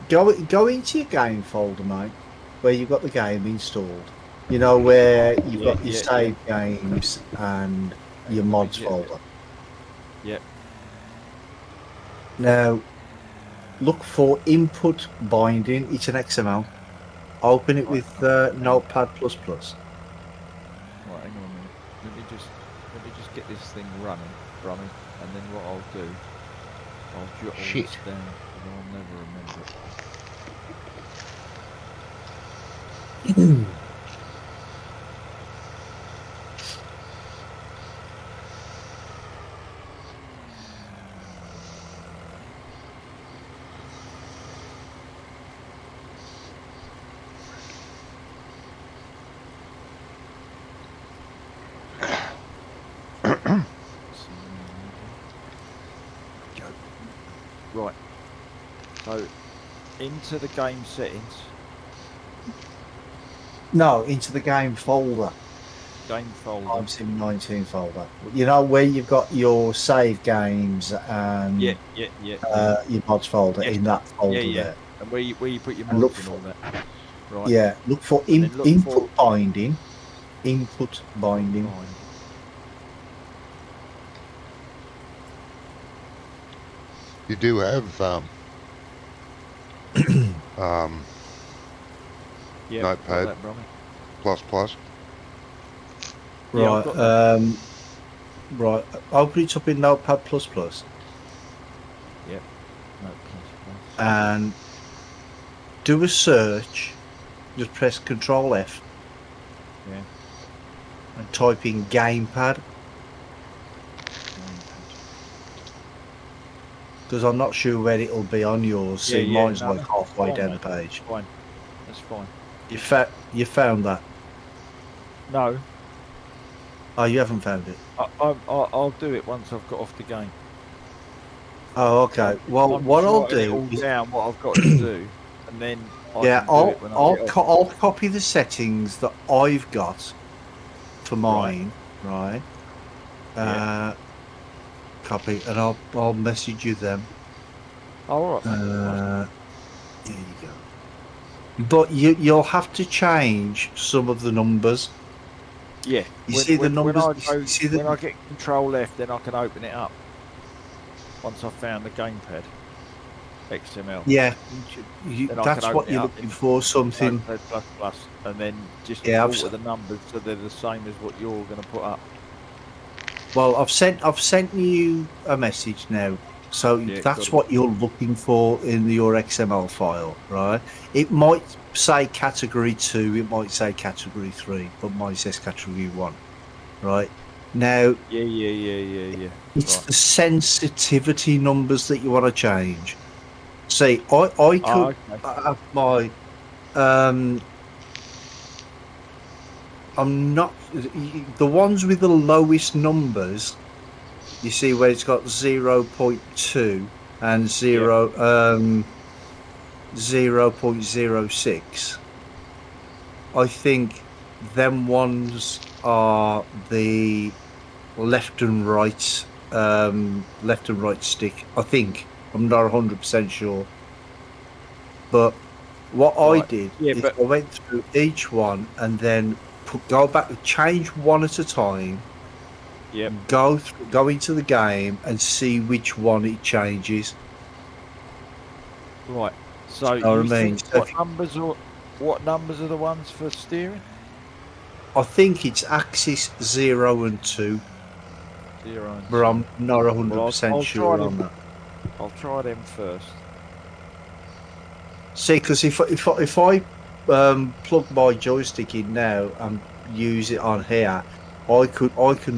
[SPEAKER 2] Go into your game folder, mate, where you've got the game installed. You know, where you've got your save games and your mods folder.
[SPEAKER 4] Yep.
[SPEAKER 2] Now, look for input binding. It's an XML. Open it with Notepad++.
[SPEAKER 4] Right, hang on a minute. Let me just get this thing running, and then what I'll do, I'll jot all
[SPEAKER 1] Shit.
[SPEAKER 4] this down, because I'll never remember it. into the game settings.
[SPEAKER 2] No, into the game folder.
[SPEAKER 4] Game folder.
[SPEAKER 2] Time Sim 19 folder. You know where you've got your save games and
[SPEAKER 4] Yeah.
[SPEAKER 2] your mods folder
[SPEAKER 4] Yes.
[SPEAKER 2] in that folder
[SPEAKER 4] Yeah.
[SPEAKER 2] there.
[SPEAKER 4] And where you put your
[SPEAKER 2] And look
[SPEAKER 4] mods and all
[SPEAKER 2] for-
[SPEAKER 4] that. Right.
[SPEAKER 2] Yeah, look for
[SPEAKER 4] And then look
[SPEAKER 2] input
[SPEAKER 4] for-
[SPEAKER 2] binding. Input binding.
[SPEAKER 4] Fine.
[SPEAKER 1] You do have
[SPEAKER 4] Yeah.
[SPEAKER 1] Notepad.
[SPEAKER 4] That, Brommy.
[SPEAKER 1] plus plus.
[SPEAKER 4] Yeah, I've
[SPEAKER 2] Right.
[SPEAKER 4] got that.
[SPEAKER 2] Right. Open it up in Notepad++.
[SPEAKER 4] No, plus, plus.
[SPEAKER 2] And do a search. Just press Control F.
[SPEAKER 4] Yeah.
[SPEAKER 2] And type in gamepad, because I'm not sure where it'll be on yours. See,
[SPEAKER 4] Yeah,
[SPEAKER 2] mine's
[SPEAKER 4] no,
[SPEAKER 2] like halfway
[SPEAKER 4] fine,
[SPEAKER 2] down
[SPEAKER 4] mate.
[SPEAKER 2] the page.
[SPEAKER 4] Fine. That's fine.
[SPEAKER 2] You found that?
[SPEAKER 4] No,
[SPEAKER 2] Oh, you haven't found it.
[SPEAKER 4] I'll do it once I've got off the game.
[SPEAKER 2] Oh, okay. Well,
[SPEAKER 4] I'm
[SPEAKER 2] what I'll
[SPEAKER 4] jotting it
[SPEAKER 2] do
[SPEAKER 4] all
[SPEAKER 2] is,
[SPEAKER 4] down what I've got to do, and then I
[SPEAKER 2] yeah,
[SPEAKER 4] can do
[SPEAKER 2] I'll
[SPEAKER 4] it when I get off.
[SPEAKER 2] I'll copy the settings that I've got for mine, right?
[SPEAKER 4] Yeah.
[SPEAKER 2] Copy, and I'll message you them.
[SPEAKER 4] All right. Mate.
[SPEAKER 2] There you go. But you'll have to change some of the numbers.
[SPEAKER 4] Yeah.
[SPEAKER 2] You see the numbers.
[SPEAKER 4] When
[SPEAKER 2] You see the,
[SPEAKER 4] I get Control F, then I can open it up. Once I've found the gamepad, XML.
[SPEAKER 2] yeah,
[SPEAKER 4] Then I
[SPEAKER 2] that's
[SPEAKER 4] can
[SPEAKER 2] what
[SPEAKER 4] open it
[SPEAKER 2] you're
[SPEAKER 4] up
[SPEAKER 2] looking
[SPEAKER 4] in
[SPEAKER 2] for. Something.
[SPEAKER 4] Notepad plus plus, and then just
[SPEAKER 2] Yeah,
[SPEAKER 4] alter the numbers so they're the same as what you're going to put up.
[SPEAKER 2] Well, I've sent you a message now. So
[SPEAKER 4] Yeah,
[SPEAKER 2] that's
[SPEAKER 4] got it.
[SPEAKER 2] what you're looking for in your XML file, right? It might say category 2, it might say category 3, but mine says category 1, right? Now,
[SPEAKER 4] Yeah.
[SPEAKER 2] it's
[SPEAKER 4] Right.
[SPEAKER 2] the sensitivity numbers that you want to change. See, I could
[SPEAKER 4] Okay.
[SPEAKER 2] have my I'm not the ones with the lowest numbers. You see where it's got 0.2 and 0.06. I think them ones are the left and right stick. I think, I'm not 100% sure, but what I
[SPEAKER 4] Right.
[SPEAKER 2] did
[SPEAKER 4] Yeah,
[SPEAKER 2] is
[SPEAKER 4] but-
[SPEAKER 2] I went through each one and then go back, change one at a time,
[SPEAKER 4] Yep.
[SPEAKER 2] go into the game and see which one it changes.
[SPEAKER 4] Right. So
[SPEAKER 2] know what I
[SPEAKER 4] you
[SPEAKER 2] mean?
[SPEAKER 4] think
[SPEAKER 2] So
[SPEAKER 4] what numbers are the ones for steering?
[SPEAKER 2] I think it's axis 0 and 2,
[SPEAKER 4] 0 and
[SPEAKER 2] but
[SPEAKER 4] 2.
[SPEAKER 2] I'm not 100%
[SPEAKER 4] I'll
[SPEAKER 2] sure
[SPEAKER 4] try
[SPEAKER 2] on that.
[SPEAKER 4] I'll try them first.
[SPEAKER 2] See, because if I plug my joystick in now and use it on here, I can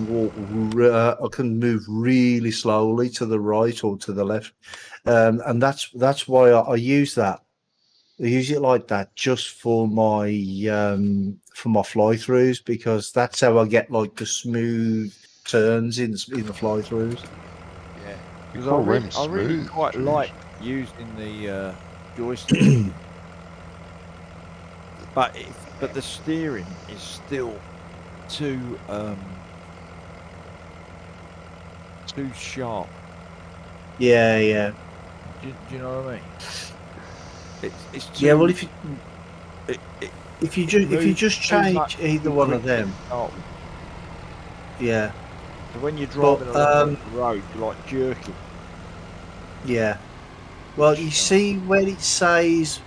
[SPEAKER 2] walk. I can move really slowly to the right or to the left, and that's why I use that. I use it like that just for my fly throughs, because that's how I get like the smooth turns in the fly throughs.
[SPEAKER 4] Yeah.
[SPEAKER 1] You
[SPEAKER 4] Because
[SPEAKER 1] call them
[SPEAKER 4] I really
[SPEAKER 1] smooth,
[SPEAKER 4] quite
[SPEAKER 1] Jews.
[SPEAKER 4] like using the joystick, but the steering is still too sharp.
[SPEAKER 2] Yeah.
[SPEAKER 4] Do you know what I mean? It's too,
[SPEAKER 2] Yeah, well, if you
[SPEAKER 4] moves
[SPEAKER 2] just
[SPEAKER 4] too
[SPEAKER 2] change
[SPEAKER 4] much
[SPEAKER 2] either
[SPEAKER 4] too
[SPEAKER 2] one of
[SPEAKER 4] quickly.
[SPEAKER 2] them,
[SPEAKER 4] Oh,
[SPEAKER 2] yeah,
[SPEAKER 4] so when you're driving
[SPEAKER 2] But,
[SPEAKER 4] along the road, you're like jerking.
[SPEAKER 2] yeah. Well, you see where it says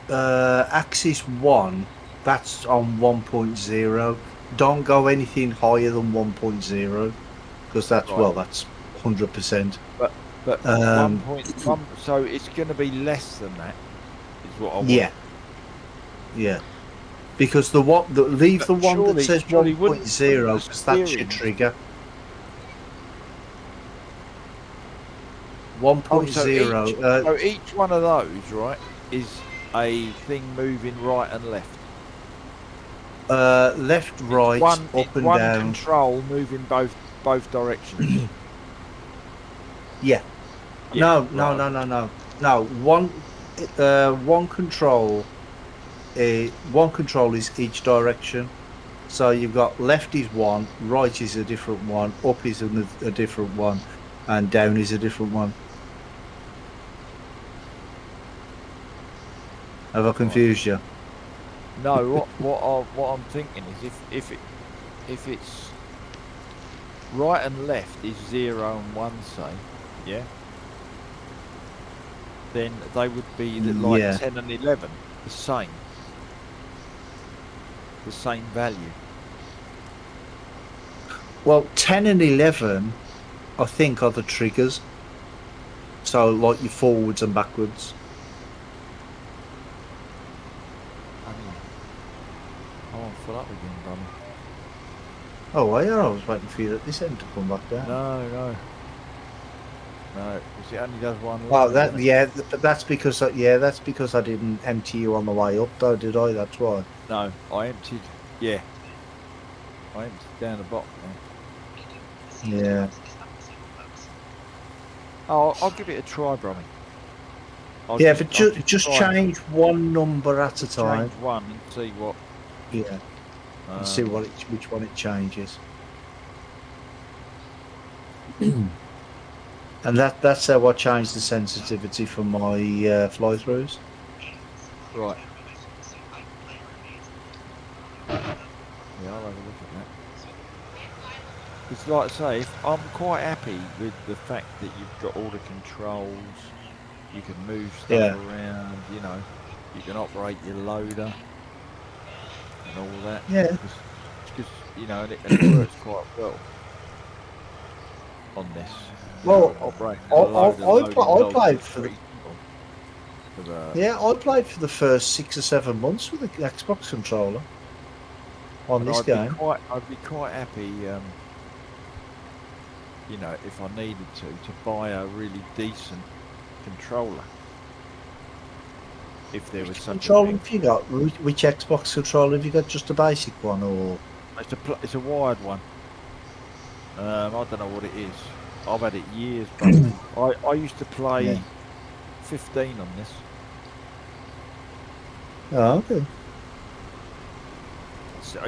[SPEAKER 2] axis 1, that's on 1.0. Don't go anything higher than 1.0, because that's
[SPEAKER 4] Right.
[SPEAKER 2] that's 100%.
[SPEAKER 4] But 1.1, so it's going to be less than that. Is what I want.
[SPEAKER 2] Yeah. Because leave the
[SPEAKER 4] But
[SPEAKER 2] one
[SPEAKER 4] surely-
[SPEAKER 2] that says
[SPEAKER 4] surely wouldn't
[SPEAKER 2] 1.0,
[SPEAKER 4] the
[SPEAKER 2] because that's your
[SPEAKER 4] steering-
[SPEAKER 2] trigger.
[SPEAKER 4] Oh,
[SPEAKER 2] 1.0.
[SPEAKER 4] so each one of those, right, is a thing moving right and left.
[SPEAKER 2] Left, right,
[SPEAKER 4] one
[SPEAKER 2] up and
[SPEAKER 4] one
[SPEAKER 2] down.
[SPEAKER 4] control moving both
[SPEAKER 2] Yeah.
[SPEAKER 4] Yeah,
[SPEAKER 2] No. One one control. One control is each direction. So you've got left is one, right is a different one, up is a different one, and down is a different one. Have I confused you?
[SPEAKER 4] No, what I'm thinking is if it's right and left is 0 and 1, say, yeah, then they would be like
[SPEAKER 2] Yeah.
[SPEAKER 4] 10 and 11, the same value.
[SPEAKER 2] Well, 10 and 11, I think, are the triggers. So, like your forwards and backwards.
[SPEAKER 4] Oh, I'm full up again, Bunny.
[SPEAKER 2] Oh, yeah, I was waiting for you at this end to come back down.
[SPEAKER 4] No, because it only does one.
[SPEAKER 2] Well,
[SPEAKER 4] line,
[SPEAKER 2] that
[SPEAKER 4] doesn't it?
[SPEAKER 2] yeah, but that's because I didn't empty you on the way up, though, did I? That's why.
[SPEAKER 4] No, I emptied. Yeah, I emptied down the bottom.
[SPEAKER 2] Yeah.
[SPEAKER 4] Oh, I'll give it a try, Brummy.
[SPEAKER 2] Yeah, but
[SPEAKER 4] I'll
[SPEAKER 2] just
[SPEAKER 4] try
[SPEAKER 2] change one number at a
[SPEAKER 4] Just
[SPEAKER 2] time.
[SPEAKER 4] change one and see what.
[SPEAKER 2] Yeah. And see which one it changes. And that's how I changed the sensitivity for my fly-throughs.
[SPEAKER 4] Right. Yeah, I'll have a look at that. It's like I say, I'm quite happy with the fact that you've got all the controls. You can move stuff
[SPEAKER 2] Yeah.
[SPEAKER 4] around. You know, you can operate your loader and all that.
[SPEAKER 2] Yeah.
[SPEAKER 4] Because you know, and it works quite well on this.
[SPEAKER 2] Well,
[SPEAKER 4] operating
[SPEAKER 2] I played for the
[SPEAKER 4] the.
[SPEAKER 2] Yeah, I played for the first 6 or 7 months with the Xbox controller on this game.
[SPEAKER 4] I'd be quite happy, you know, if I needed to buy a really decent controller. If there was such
[SPEAKER 2] Controller
[SPEAKER 4] a thing.
[SPEAKER 2] have you got? Which Xbox controller have you got? Just a basic one, or
[SPEAKER 4] It's a wired one. I don't know what it is. I've had it years, but I used to play 15 on this.
[SPEAKER 2] Oh, okay.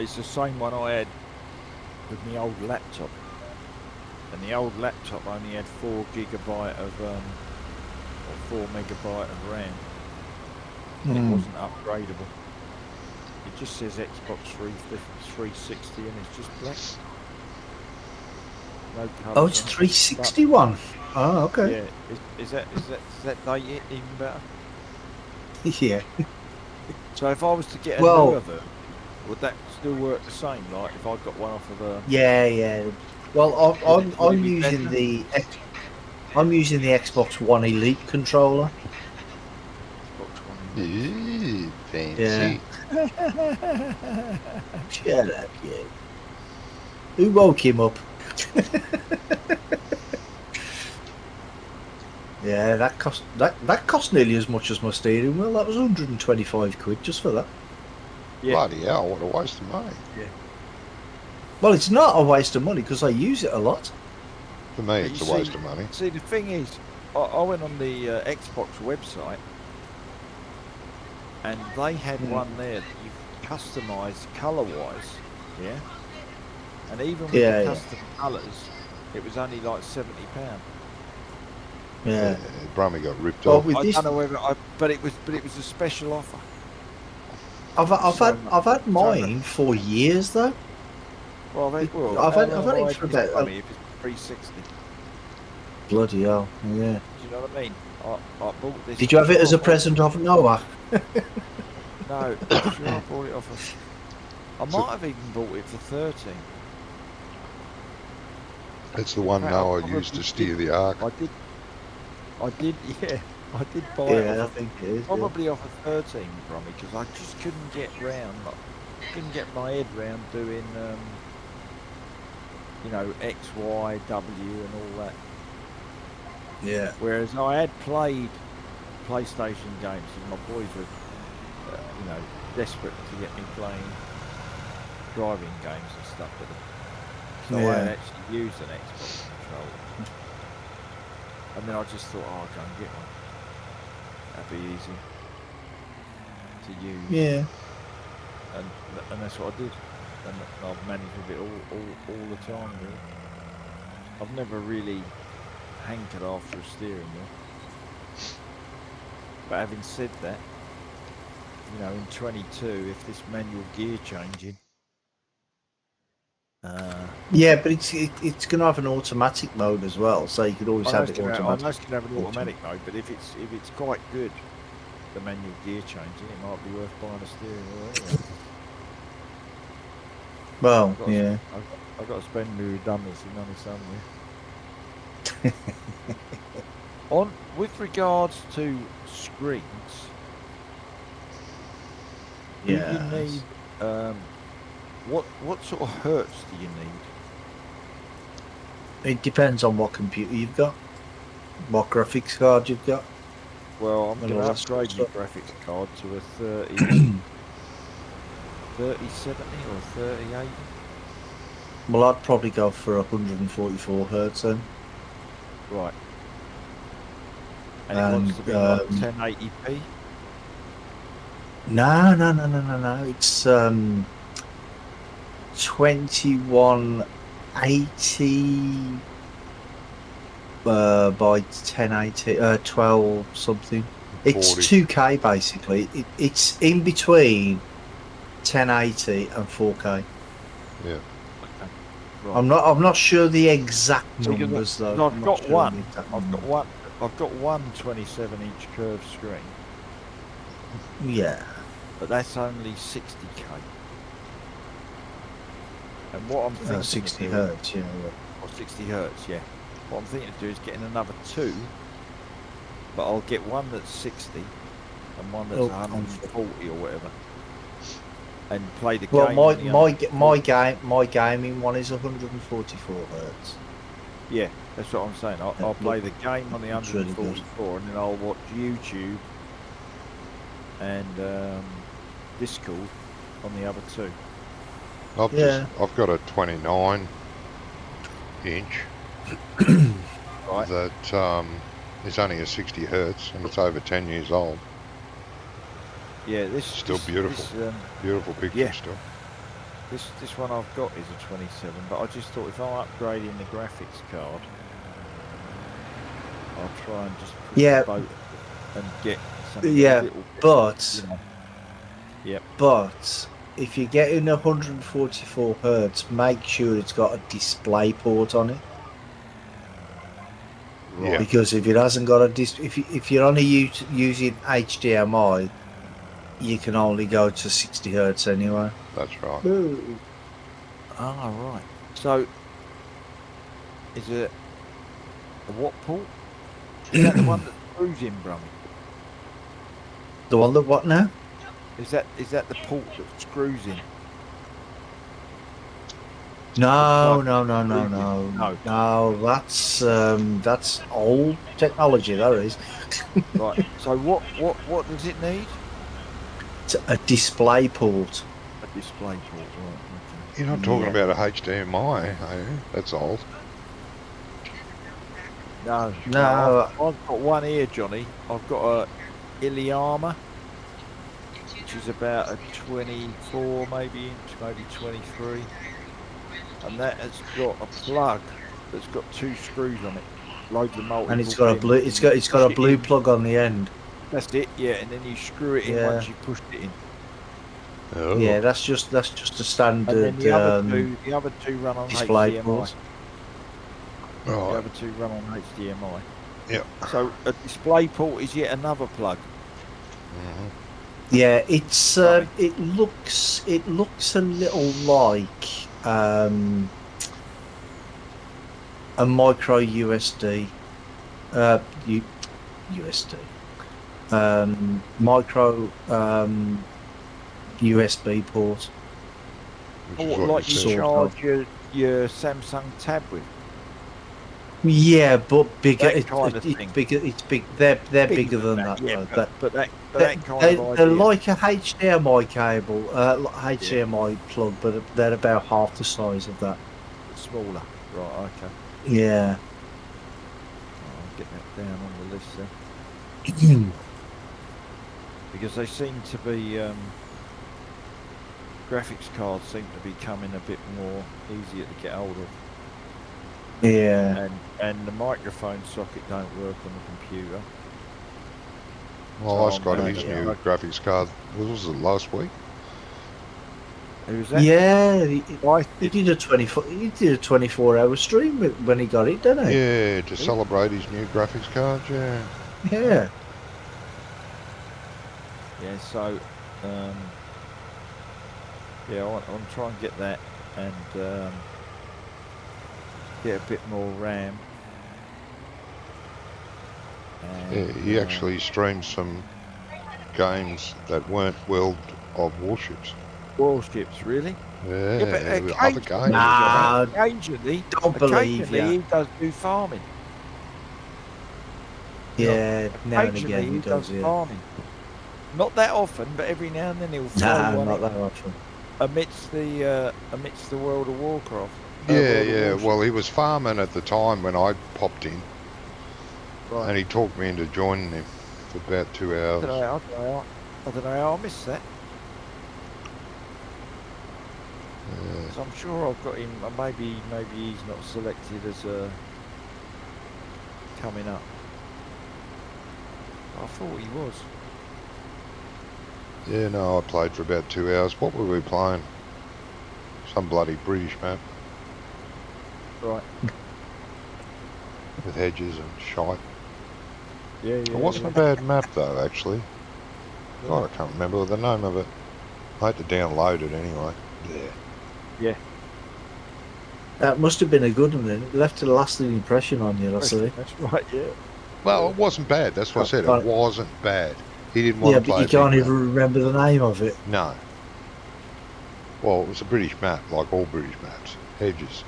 [SPEAKER 4] It's the same one I had with my old laptop, and the old laptop only had 4 gigabyte of or 4 megabyte of RAM. And it wasn't upgradable. It just says Xbox 360 and it's just black. No colours.
[SPEAKER 2] Oh, it's
[SPEAKER 4] on it.
[SPEAKER 2] 361. Oh, okay.
[SPEAKER 4] Yeah, is that dated even better?
[SPEAKER 2] Yeah.
[SPEAKER 4] So if I was to get a
[SPEAKER 2] Well-
[SPEAKER 4] newer version, would that still work the same? Like if I got one off of a
[SPEAKER 2] Yeah. Well,
[SPEAKER 4] Would it
[SPEAKER 2] I'm
[SPEAKER 4] be
[SPEAKER 2] using
[SPEAKER 4] better?
[SPEAKER 2] I'm using the Xbox One Elite controller.
[SPEAKER 4] Xbox One?
[SPEAKER 1] Ew, fancy.
[SPEAKER 2] Yeah. Shut up, you. Who woke him up? Yeah, that cost nearly as much as my steering wheel. That was 125 quid just for that.
[SPEAKER 4] Yeah.
[SPEAKER 1] Bloody hell, what a waste of money.
[SPEAKER 2] Well, it's not a waste of money because I use it a lot.
[SPEAKER 1] For me,
[SPEAKER 4] But
[SPEAKER 1] it's
[SPEAKER 4] you
[SPEAKER 1] a waste
[SPEAKER 4] see-
[SPEAKER 1] of money.
[SPEAKER 4] See, the thing is, I went on the Xbox website, and they had one there that you could customise colour-wise, yeah? And even with
[SPEAKER 2] Yeah,
[SPEAKER 4] the
[SPEAKER 2] yeah.
[SPEAKER 4] custom colours, it was only like £70.
[SPEAKER 2] Yeah.
[SPEAKER 1] Brummy got ripped
[SPEAKER 2] Well,
[SPEAKER 1] off.
[SPEAKER 2] with
[SPEAKER 4] I
[SPEAKER 2] this,
[SPEAKER 4] don't know whether but it was a special offer.
[SPEAKER 2] I've
[SPEAKER 4] so
[SPEAKER 2] had mine for years though.
[SPEAKER 4] Well,
[SPEAKER 2] I've
[SPEAKER 4] how
[SPEAKER 2] had
[SPEAKER 4] long
[SPEAKER 2] it
[SPEAKER 4] have
[SPEAKER 2] for
[SPEAKER 4] I had this
[SPEAKER 2] about-
[SPEAKER 4] money if it's 360?
[SPEAKER 2] Bloody hell! Yeah.
[SPEAKER 4] Do you know what I mean? I bought this.
[SPEAKER 2] Did you have it as a
[SPEAKER 4] I bought-
[SPEAKER 2] present of Noah?
[SPEAKER 4] No, I'm sure I bought it off of. I
[SPEAKER 1] So-
[SPEAKER 4] might have even bought it for 13.
[SPEAKER 1] It's the one
[SPEAKER 4] Right,
[SPEAKER 1] Noah
[SPEAKER 4] I
[SPEAKER 1] used to
[SPEAKER 4] probably
[SPEAKER 1] steer
[SPEAKER 4] did.
[SPEAKER 1] the ark.
[SPEAKER 4] I did, yeah, I did buy it
[SPEAKER 2] Yeah, I
[SPEAKER 4] off
[SPEAKER 2] think it is. Yeah.
[SPEAKER 4] probably off of 13 from me because I just couldn't get my head round doing, you know, X, Y, W and all that.
[SPEAKER 2] Yeah.
[SPEAKER 4] Whereas I had played PlayStation games and my boys were, you know, desperate to get me playing driving games and stuff with them. So I had
[SPEAKER 2] Yeah.
[SPEAKER 4] actually used an Xbox controller. And then I just thought, oh, I'll go and get one. That'd be easy to use.
[SPEAKER 2] Yeah.
[SPEAKER 4] And that's what I did. And I've managed with it all the time, really. I've never really hankered after a steering wheel. But having said that, you know, in 22, if this manual gear changing,
[SPEAKER 2] Yeah, but it's going to have an automatic mode as well, so you could always have it
[SPEAKER 4] I know
[SPEAKER 2] automatic.
[SPEAKER 4] it's gonna have an automatic mode, but if it's quite good, the manual gear changing, it might be worth buying a steering wheel anyway.
[SPEAKER 2] Well, yeah.
[SPEAKER 4] I've got to spend the redundancy money somewhere. With regards to screens, do you need what sort of hertz do you need?
[SPEAKER 2] It depends on what computer you've got, what graphics card you've got.
[SPEAKER 4] Well, I'm
[SPEAKER 2] And
[SPEAKER 4] going to
[SPEAKER 2] all that sort of
[SPEAKER 4] upgrade my
[SPEAKER 2] stuff.
[SPEAKER 4] graphics card to a 3070 or 3080.
[SPEAKER 2] Well, I'd probably go for 144 hertz then.
[SPEAKER 4] Right. And it wants to be like 1080p?
[SPEAKER 2] No. It's 2180 by 1080, 12 something. It's
[SPEAKER 1] 40.
[SPEAKER 2] 2K basically. It's in between 1080 and 4K.
[SPEAKER 1] Yeah.
[SPEAKER 4] Right.
[SPEAKER 2] I'm not sure the exact
[SPEAKER 4] Because
[SPEAKER 2] numbers though.
[SPEAKER 4] I've
[SPEAKER 2] I'm not
[SPEAKER 4] got
[SPEAKER 2] sure
[SPEAKER 4] one.
[SPEAKER 2] the exact
[SPEAKER 4] I've got
[SPEAKER 2] numbers.
[SPEAKER 4] one 27-inch curved screen,
[SPEAKER 2] Yeah.
[SPEAKER 4] but that's only 60k. And what I'm thinking
[SPEAKER 2] 60
[SPEAKER 4] of doing,
[SPEAKER 2] hertz, yeah.
[SPEAKER 4] or 60 hertz, yeah. What I'm thinking of doing is getting another two, but I'll get one that's 60 and one that's
[SPEAKER 2] Oh,
[SPEAKER 4] 140 or whatever, and play the
[SPEAKER 2] Well,
[SPEAKER 4] game. on the 140.
[SPEAKER 2] my gaming one is 144 hertz.
[SPEAKER 4] Yeah, that's what I'm saying. I'll play the game on the
[SPEAKER 2] That's really good.
[SPEAKER 4] 144, and then I'll watch YouTube and Discord on the other two.
[SPEAKER 1] I've got a 29 inch
[SPEAKER 4] Right.
[SPEAKER 1] that is only a 60 hertz and it's over 10 years old.
[SPEAKER 4] Yeah, this
[SPEAKER 1] Still
[SPEAKER 4] this-
[SPEAKER 1] beautiful.
[SPEAKER 4] This,
[SPEAKER 1] Beautiful picture
[SPEAKER 4] Yeah.
[SPEAKER 1] still.
[SPEAKER 4] this one I've got is a 27, but I just thought if I'm upgrading the graphics card, I'll try and just push
[SPEAKER 2] Yeah.
[SPEAKER 4] the boat and get something
[SPEAKER 2] Yeah,
[SPEAKER 4] a little bit,
[SPEAKER 2] But
[SPEAKER 4] you know. Yep.
[SPEAKER 2] but if you're getting 144 hertz, make sure it's got a display port on it.
[SPEAKER 1] Yeah.
[SPEAKER 2] Because if it hasn't got a if you're only using HDMI, you can only go to 60 hertz anyway.
[SPEAKER 1] That's right.
[SPEAKER 4] Ah, right. So, is it a what port? Is that the one that screws in, Brummy?
[SPEAKER 2] The one that what now?
[SPEAKER 4] Is that the port that screws in?
[SPEAKER 2] No,
[SPEAKER 4] Like
[SPEAKER 2] no.
[SPEAKER 4] No.
[SPEAKER 2] That's old technology. That is
[SPEAKER 4] Right. So what does it need?
[SPEAKER 2] It's a display port.
[SPEAKER 4] A display port. Right.
[SPEAKER 1] You're not talking
[SPEAKER 2] Yeah.
[SPEAKER 1] about a HDMI, are you? That's old.
[SPEAKER 4] Okay. No.
[SPEAKER 2] No.
[SPEAKER 4] I've got one here, Johnny. I've got a Iliama, which is about a 24 maybe inch, maybe 23, and that has got a plug that's got two screws on it, loads of multiple.
[SPEAKER 2] And it's got a blue.
[SPEAKER 4] pins,
[SPEAKER 2] It's got a
[SPEAKER 4] push it
[SPEAKER 2] blue
[SPEAKER 4] in.
[SPEAKER 2] plug on the end.
[SPEAKER 4] That's it, yeah, and then you screw it in
[SPEAKER 2] Yeah.
[SPEAKER 4] once you pushed it in.
[SPEAKER 1] Oh.
[SPEAKER 2] Yeah, that's just a
[SPEAKER 4] And
[SPEAKER 2] standard
[SPEAKER 4] then the other two run on
[SPEAKER 2] display
[SPEAKER 4] HDMI.
[SPEAKER 2] port.
[SPEAKER 4] The
[SPEAKER 1] Right.
[SPEAKER 4] other two run on HDMI.
[SPEAKER 1] Yep.
[SPEAKER 4] So a display port is yet another plug.
[SPEAKER 1] Mhm.
[SPEAKER 2] Yeah, it's
[SPEAKER 4] Right.
[SPEAKER 2] it looks a little like a micro USD, USD, micro USB port.
[SPEAKER 1] Which is
[SPEAKER 4] Or
[SPEAKER 1] what
[SPEAKER 4] like you
[SPEAKER 1] you
[SPEAKER 2] said.
[SPEAKER 1] said.
[SPEAKER 4] charge your Samsung tab with.
[SPEAKER 2] Yeah, but bigger.
[SPEAKER 4] That kind of thing.
[SPEAKER 2] It's bigger. It's big. They're bigger than that.
[SPEAKER 4] Yeah,
[SPEAKER 2] though.
[SPEAKER 4] but that
[SPEAKER 2] They're,
[SPEAKER 4] kind
[SPEAKER 2] they're,
[SPEAKER 4] of
[SPEAKER 2] they're
[SPEAKER 4] idea.
[SPEAKER 2] like a HDMI cable, HDMI plug, but they're about half the size of that.
[SPEAKER 4] Smaller. Right, okay.
[SPEAKER 2] Yeah.
[SPEAKER 4] I'll get that down on the list then. because they seem to be graphics cards seem to be becoming a bit more easier to get hold of,
[SPEAKER 2] Yeah.
[SPEAKER 4] and the microphone socket don't work on the computer.
[SPEAKER 1] Well,
[SPEAKER 4] So
[SPEAKER 1] I got
[SPEAKER 4] I'm
[SPEAKER 1] his
[SPEAKER 4] going,
[SPEAKER 1] new graphics card. What was it, last week?
[SPEAKER 4] Who's that?
[SPEAKER 2] Yeah,
[SPEAKER 4] I
[SPEAKER 2] he did a 24-hour stream when he got it, didn't he?
[SPEAKER 1] Yeah, to celebrate his new graphics card, yeah.
[SPEAKER 2] Yeah.
[SPEAKER 4] Yeah, so yeah, I want to try and get that and get a bit more RAM.
[SPEAKER 1] Yeah,
[SPEAKER 4] And,
[SPEAKER 1] he actually streamed some games that weren't World of Warships.
[SPEAKER 4] warships, really?
[SPEAKER 1] Yeah,
[SPEAKER 4] Yeah, but
[SPEAKER 1] other games.
[SPEAKER 2] Nah,
[SPEAKER 4] occasionally,
[SPEAKER 2] don't believe
[SPEAKER 4] occasionally
[SPEAKER 2] you.
[SPEAKER 4] he does do farming.
[SPEAKER 2] Yeah, now and
[SPEAKER 4] Occasionally
[SPEAKER 2] again he does, yeah.
[SPEAKER 4] farming. Not that often, but every now and then he'll throw
[SPEAKER 2] Nah,
[SPEAKER 4] one
[SPEAKER 2] not
[SPEAKER 4] in
[SPEAKER 2] that often.
[SPEAKER 4] amidst the World of Warcraft.
[SPEAKER 1] Yeah,
[SPEAKER 4] World of
[SPEAKER 1] yeah.
[SPEAKER 4] Warships.
[SPEAKER 1] Well, he was farming at the time when I popped in,
[SPEAKER 4] Right.
[SPEAKER 1] and he talked me into joining him for about 2
[SPEAKER 4] I
[SPEAKER 1] hours.
[SPEAKER 4] don't know how I missed that.
[SPEAKER 1] Yeah.
[SPEAKER 4] So I'm sure I've got him. Maybe he's not selected as coming up. I thought he was.
[SPEAKER 1] Yeah, no, I played for about 2 hours. What were we playing? Some bloody British map
[SPEAKER 4] Right.
[SPEAKER 1] with hedges and shite.
[SPEAKER 4] Yeah, yeah.
[SPEAKER 1] It wasn't a bad map though, actually. God, I can't remember the name of it. I had to download it anyway. Yeah.
[SPEAKER 2] That must have been a good one then. It left a lasting impression on you, I see.
[SPEAKER 4] That's right. Yeah.
[SPEAKER 1] Well, it wasn't bad. That's what I said.
[SPEAKER 2] Right.
[SPEAKER 1] It wasn't bad. He didn't want
[SPEAKER 2] Yeah,
[SPEAKER 1] to play
[SPEAKER 2] but you
[SPEAKER 1] a big
[SPEAKER 2] can't
[SPEAKER 1] map.
[SPEAKER 2] even remember the name of it.
[SPEAKER 1] No. Well, it was a British map, like all British maps. Hedges.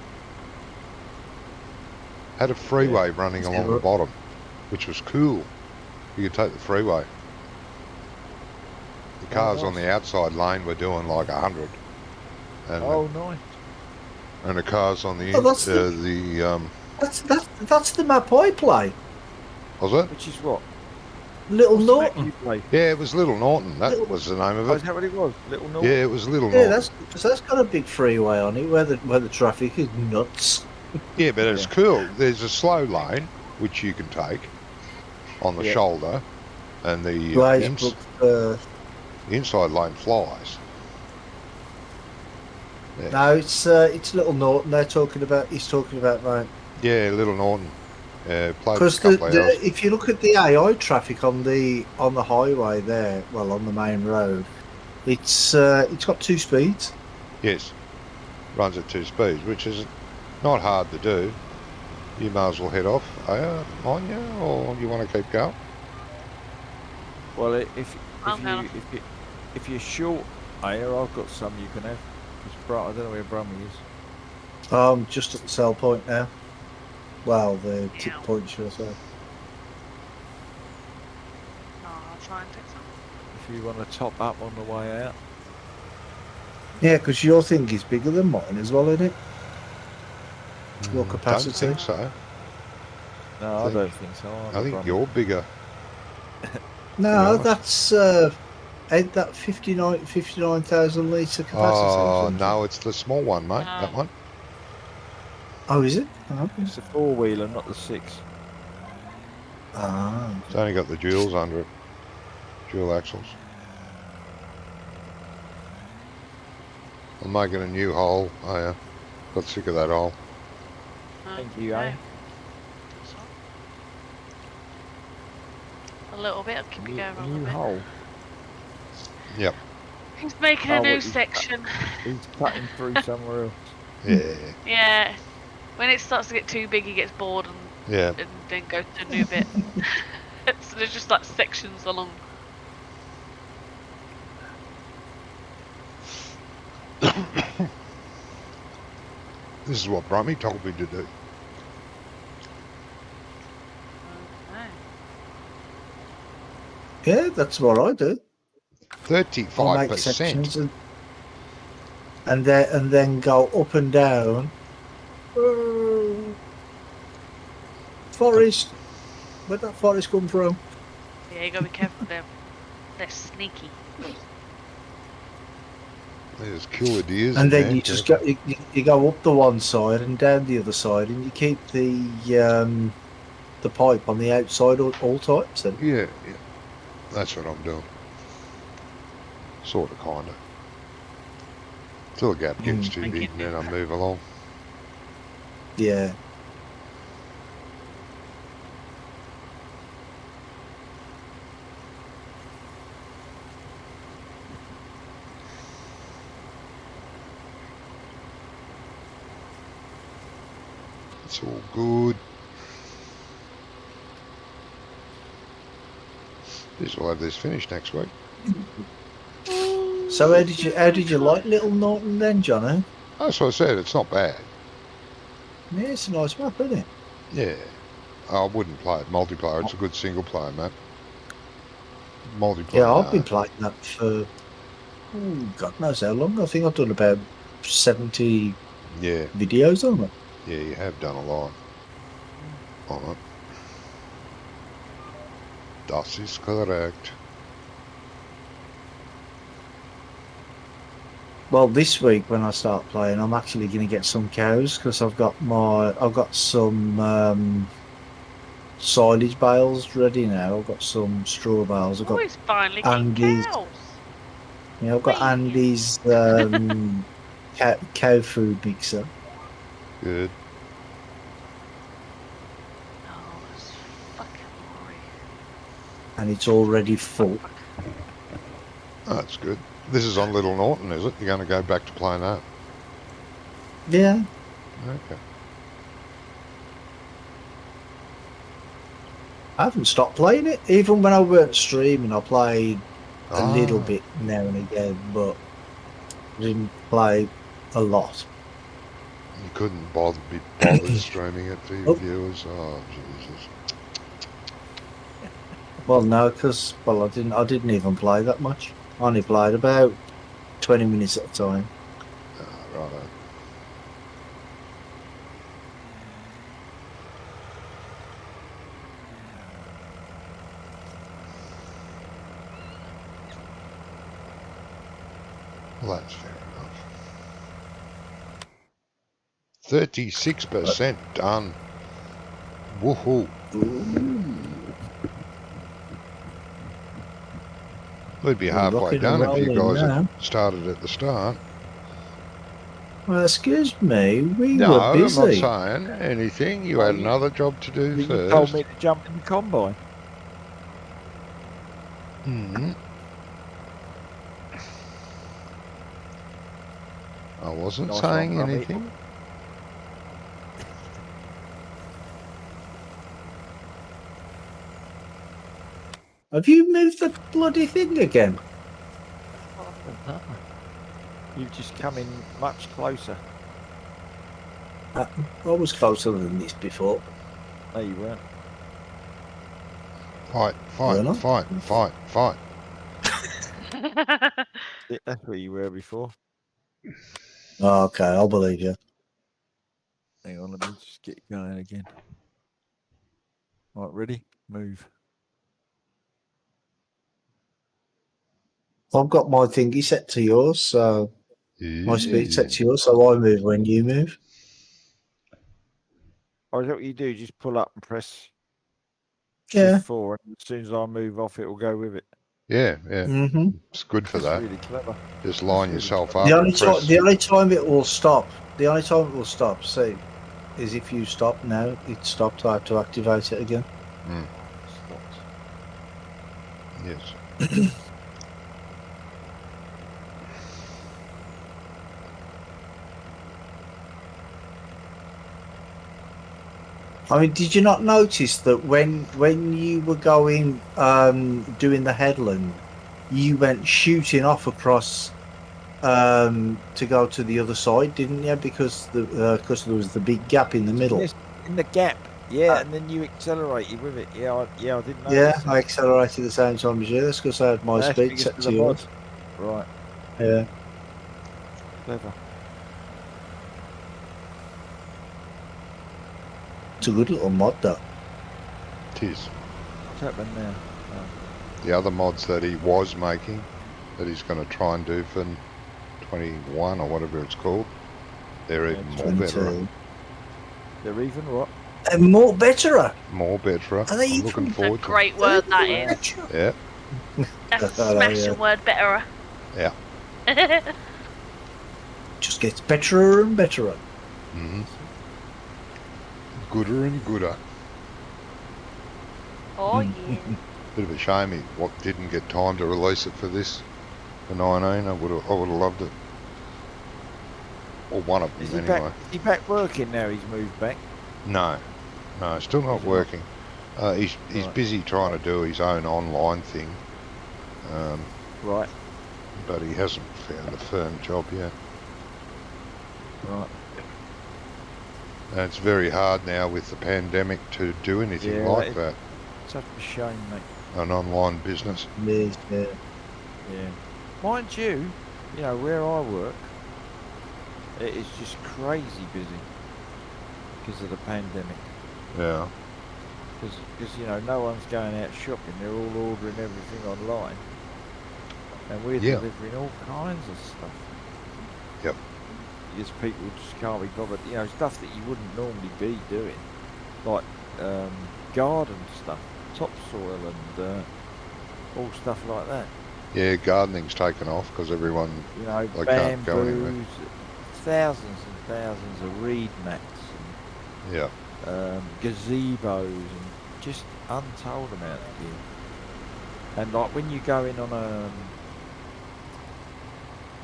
[SPEAKER 1] Had a freeway running
[SPEAKER 2] Is
[SPEAKER 1] along
[SPEAKER 2] that
[SPEAKER 1] the
[SPEAKER 2] right?
[SPEAKER 1] bottom, which was cool. You could take the freeway. The cars on
[SPEAKER 4] nice.
[SPEAKER 1] the outside lane were doing like 100. And,
[SPEAKER 4] Oh, nice.
[SPEAKER 1] and the cars on the
[SPEAKER 2] Oh, that's That's the map I play.
[SPEAKER 1] was it?
[SPEAKER 4] Which is what?
[SPEAKER 2] Little
[SPEAKER 4] What's the map
[SPEAKER 2] Norton.
[SPEAKER 4] you play?
[SPEAKER 1] Yeah, it was Little Norton. That
[SPEAKER 2] Little-
[SPEAKER 1] was the name of
[SPEAKER 4] Oh,
[SPEAKER 1] it.
[SPEAKER 4] is that what it was? Little North?
[SPEAKER 1] Yeah, it was Little
[SPEAKER 2] Yeah,
[SPEAKER 1] Norton.
[SPEAKER 2] that's got a big freeway on it where the traffic is nuts.
[SPEAKER 1] Yeah, but it's
[SPEAKER 4] Yeah.
[SPEAKER 1] cool. There's a slow lane which you can take on the
[SPEAKER 4] Yeah.
[SPEAKER 1] shoulder, and the
[SPEAKER 2] Blaze
[SPEAKER 1] inside lane flies. Yeah.
[SPEAKER 2] No, it's Little Norton. He's talking about, mate.
[SPEAKER 1] Yeah, Little Norton. Played a
[SPEAKER 2] Because
[SPEAKER 1] couple of hours.
[SPEAKER 2] if you look at the AI traffic on the highway there, well, on the main road, it's got 2 speeds.
[SPEAKER 1] Yes, runs at 2 speeds, which is not hard to do. You may as well head off, on you, or you want to keep going?
[SPEAKER 4] Well, if
[SPEAKER 3] Okay.
[SPEAKER 4] you're short air, I've got some you can have. I don't know where Brummy is.
[SPEAKER 2] Just at the sell point now. Well, the tip
[SPEAKER 3] Yeah.
[SPEAKER 2] point, should I say?
[SPEAKER 3] Oh, I'll try and take some.
[SPEAKER 4] If you want to top up on the way out.
[SPEAKER 2] Yeah, because your thing is bigger than mine as well, isn't it? Your
[SPEAKER 1] Don't
[SPEAKER 2] capacity.
[SPEAKER 1] think so.
[SPEAKER 4] No, I
[SPEAKER 1] think-
[SPEAKER 4] don't think so.
[SPEAKER 1] I think you're bigger.
[SPEAKER 2] No,
[SPEAKER 1] Yeah.
[SPEAKER 2] that's ain't that 59,000 litre capacity? or
[SPEAKER 1] Oh,
[SPEAKER 2] something?
[SPEAKER 1] no, it's the small one, mate,
[SPEAKER 3] No.
[SPEAKER 1] that one.
[SPEAKER 2] Oh, is it? Oh,
[SPEAKER 4] It's the 4-wheeler, not the 6.
[SPEAKER 2] ah.
[SPEAKER 1] It's only got the duals under it. Dual axles. I'm making a new hole. Oh, yeah. Got sick of that hole.
[SPEAKER 4] Thank you,
[SPEAKER 3] Okay.
[SPEAKER 4] eh?
[SPEAKER 3] A little bit. I'll keep you going for a little
[SPEAKER 4] New
[SPEAKER 3] bit.
[SPEAKER 4] hole.
[SPEAKER 1] Yep.
[SPEAKER 3] He's making
[SPEAKER 4] Oh,
[SPEAKER 3] a new
[SPEAKER 4] what, he's-
[SPEAKER 3] section.
[SPEAKER 4] He's cutting through somewhere else.
[SPEAKER 1] Yeah.
[SPEAKER 3] Yeah. When it starts to get too big, he gets bored and
[SPEAKER 1] Yeah.
[SPEAKER 3] then goes to a new bit. So there's just like sections along.
[SPEAKER 1] This is what Brummy told me to do.
[SPEAKER 3] Okay.
[SPEAKER 2] Yeah, that's what I do. I make
[SPEAKER 1] 35%.
[SPEAKER 2] sections and then go up and down. Forest. Where'd that forest come from?
[SPEAKER 3] Yeah, you gotta be careful with them. They're sneaky.
[SPEAKER 1] There's killer deers.
[SPEAKER 2] And
[SPEAKER 1] in
[SPEAKER 2] then
[SPEAKER 1] there,
[SPEAKER 2] you just
[SPEAKER 1] careful.
[SPEAKER 2] go, you go up the one side and down the other side, and you keep the pipe on the outside all times. Then
[SPEAKER 1] Yeah, yeah. That's what I'm doing. Sort of, kind of. Till the gap gets too
[SPEAKER 3] I
[SPEAKER 1] big,
[SPEAKER 3] get
[SPEAKER 1] and then
[SPEAKER 3] it.
[SPEAKER 1] I move along.
[SPEAKER 2] yeah.
[SPEAKER 1] It's all good. This will have this finished next week.
[SPEAKER 2] So how did you like Little Norton then, Johnny?
[SPEAKER 1] That's what I said. It's not bad.
[SPEAKER 2] Yeah, it's a nice map, isn't it?
[SPEAKER 1] Yeah. I wouldn't play it multiplayer. It's a good single player map. Multiplayer.
[SPEAKER 2] Yeah, I've
[SPEAKER 1] no.
[SPEAKER 2] been playing that for God knows how long. I think I've done about 70
[SPEAKER 1] Yeah,
[SPEAKER 2] videos on it.
[SPEAKER 1] yeah, you have done a lot on it. Das ist correct.
[SPEAKER 2] Well, this week when I start playing, I'm actually going to get some cows because I've got some silage bales ready now. I've got some straw bales. I've
[SPEAKER 3] Oh,
[SPEAKER 2] got
[SPEAKER 3] he's finally getting
[SPEAKER 2] Andy's.
[SPEAKER 3] cows.
[SPEAKER 2] I've got
[SPEAKER 3] Whee!
[SPEAKER 2] Andy's cow food mixer.
[SPEAKER 1] Good.
[SPEAKER 3] Oh, it's fucking boring.
[SPEAKER 2] And it's already full.
[SPEAKER 1] Oh, that's good. This is on Little Norton, is it? You're going to go back to playing that?
[SPEAKER 2] Yeah.
[SPEAKER 1] Okay.
[SPEAKER 2] I haven't stopped playing it. Even when I weren't streaming, I played a little
[SPEAKER 1] Ah,
[SPEAKER 2] bit now and again, but I didn't play a lot.
[SPEAKER 1] You couldn't be bothered streaming it for your
[SPEAKER 2] Oh.
[SPEAKER 1] viewers. Oh, Jesus.
[SPEAKER 2] Well, no, because I didn't even play that much. I only played about 20 minutes at a time.
[SPEAKER 1] Ah, righto. Well, that's fair enough. 36% done. Woohoo. We'd be
[SPEAKER 2] We're
[SPEAKER 1] halfway
[SPEAKER 2] rocking and
[SPEAKER 1] done if you
[SPEAKER 2] rolling
[SPEAKER 1] guys
[SPEAKER 2] now.
[SPEAKER 1] had started at the start.
[SPEAKER 2] Well, excuse me, we
[SPEAKER 1] No,
[SPEAKER 2] were
[SPEAKER 1] I'm not
[SPEAKER 2] busy.
[SPEAKER 1] saying anything. You
[SPEAKER 4] Oh,
[SPEAKER 1] had
[SPEAKER 4] you-
[SPEAKER 1] another job to do
[SPEAKER 4] You
[SPEAKER 1] first.
[SPEAKER 4] told me to jump in the combine.
[SPEAKER 1] Mhm. I wasn't
[SPEAKER 4] Nice
[SPEAKER 1] saying
[SPEAKER 4] one, Brummy.
[SPEAKER 1] anything.
[SPEAKER 2] Have you moved the bloody thing again?
[SPEAKER 4] You've just come in much closer.
[SPEAKER 2] I was closer than this before.
[SPEAKER 4] No, you weren't.
[SPEAKER 1] Fight,
[SPEAKER 2] Were
[SPEAKER 1] fight,
[SPEAKER 2] not?
[SPEAKER 1] fight, fight, fight.
[SPEAKER 4] Yeah, that's where you were before.
[SPEAKER 2] Oh, okay, I'll believe you.
[SPEAKER 4] Hang on, let me just get going again. Right, ready? Move.
[SPEAKER 2] I've got my thingy set to yours, so my speed set to yours, so I move when you move.
[SPEAKER 4] Oh, is that what you do? Just pull up and press
[SPEAKER 2] Yeah.
[SPEAKER 4] Shift 4, and as soon as I move off, it will go with it.
[SPEAKER 1] Yeah, yeah.
[SPEAKER 2] Mm-hmm.
[SPEAKER 1] It's good for
[SPEAKER 4] That's
[SPEAKER 1] that.
[SPEAKER 4] really clever.
[SPEAKER 1] Just line
[SPEAKER 4] really
[SPEAKER 1] yourself
[SPEAKER 4] clever.
[SPEAKER 1] up.
[SPEAKER 2] The
[SPEAKER 1] and press.
[SPEAKER 2] only time it will stop. The only time it will stop. See, is if you stop now. It stopped. I have to activate it again.
[SPEAKER 4] Stopped.
[SPEAKER 1] Yes.
[SPEAKER 2] I mean, did you not notice that when you were going doing the headland, you went shooting off across to go to the other side, didn't you? Because there was the big gap in the middle.
[SPEAKER 4] Yes, in the gap. Yeah, and then you accelerated with it. Yeah, I didn't know.
[SPEAKER 2] Yeah, I accelerated the same time as you. That's because I had my speed set to yours.
[SPEAKER 4] Right,
[SPEAKER 2] Yeah.
[SPEAKER 4] clever.
[SPEAKER 2] It's a good little mod, though.
[SPEAKER 1] It is.
[SPEAKER 4] What's happening now? Oh.
[SPEAKER 1] the other mods that he was making, that he's going to try and do for 21 or whatever it's called, they're
[SPEAKER 4] Yeah,
[SPEAKER 1] even more better.
[SPEAKER 2] 22.
[SPEAKER 4] They're even what?
[SPEAKER 2] And more better.
[SPEAKER 1] More better.
[SPEAKER 2] Are they
[SPEAKER 1] I'm
[SPEAKER 2] even-
[SPEAKER 1] looking
[SPEAKER 3] It's a
[SPEAKER 1] forward to it.
[SPEAKER 3] great word that is.
[SPEAKER 2] Better.
[SPEAKER 1] Yeah,
[SPEAKER 3] That's a
[SPEAKER 2] Oh,
[SPEAKER 3] smashing
[SPEAKER 2] yeah.
[SPEAKER 3] word, betterer.
[SPEAKER 1] yeah.
[SPEAKER 2] Just gets better and better.
[SPEAKER 1] hmm Gooder and gooder.
[SPEAKER 3] Oh yeah.
[SPEAKER 1] Bit of a shame he didn't get time to release it for this, for 19. I would have loved it. Or one of
[SPEAKER 4] Is
[SPEAKER 1] them
[SPEAKER 4] he
[SPEAKER 1] anyway.
[SPEAKER 4] back? Is he back working now? He's moved back.
[SPEAKER 1] No, still not
[SPEAKER 4] Is he not?
[SPEAKER 1] working. He's
[SPEAKER 4] Right.
[SPEAKER 1] busy trying to do his own online thing,
[SPEAKER 4] Right.
[SPEAKER 1] but he hasn't found a firm job yet.
[SPEAKER 4] Right.
[SPEAKER 1] And it's very hard now with the pandemic to do anything
[SPEAKER 4] Yeah,
[SPEAKER 1] like that,
[SPEAKER 4] Such a shame, mate.
[SPEAKER 1] an online business.
[SPEAKER 2] Yes, yeah.
[SPEAKER 4] Yeah. Mind you, you know, where I work, it is just crazy busy because of the pandemic.
[SPEAKER 1] Yeah,
[SPEAKER 4] Because, you know, no one's going out shopping. They're all ordering everything online. And we're
[SPEAKER 1] Yeah.
[SPEAKER 4] delivering all kinds of stuff.
[SPEAKER 1] Yep.
[SPEAKER 4] Because people just can't be bothered. You know, stuff that you wouldn't normally be doing. Like garden stuff, topsoil and all stuff like that.
[SPEAKER 1] yeah. Gardening's taken off because everyone.
[SPEAKER 4] You know,
[SPEAKER 1] They can't go anywhere.
[SPEAKER 4] bamboos, thousands and thousands of reed mats
[SPEAKER 1] Yeah,
[SPEAKER 4] and gazebos and just untold amount of gear. And like when you go in on a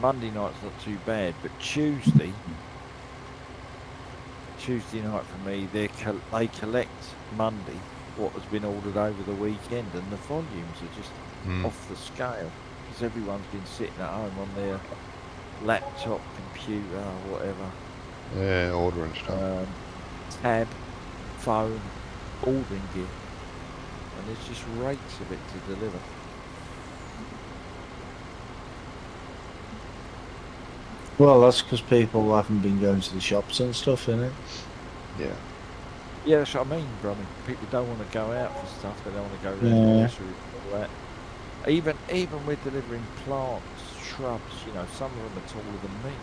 [SPEAKER 4] Monday night's not too bad, but Tuesday night for me, they collect Monday what has been ordered over the weekend, and the volumes are just
[SPEAKER 1] mm.
[SPEAKER 4] off the scale because everyone's been sitting at home on their laptop, computer, whatever,
[SPEAKER 1] Yeah, ordering stuff.
[SPEAKER 4] tab, phone, ordering gear, and there's just rates of it to deliver.
[SPEAKER 2] Well, that's because people haven't been going to the shops and stuff, innit?
[SPEAKER 1] Yeah,
[SPEAKER 4] Yeah, that's what I mean, brother. People don't want to go out for stuff. They don't want to go around the
[SPEAKER 2] Yeah.
[SPEAKER 4] nursery and all that. Even with delivering plants, shrubs, you know, some of them are taller than me.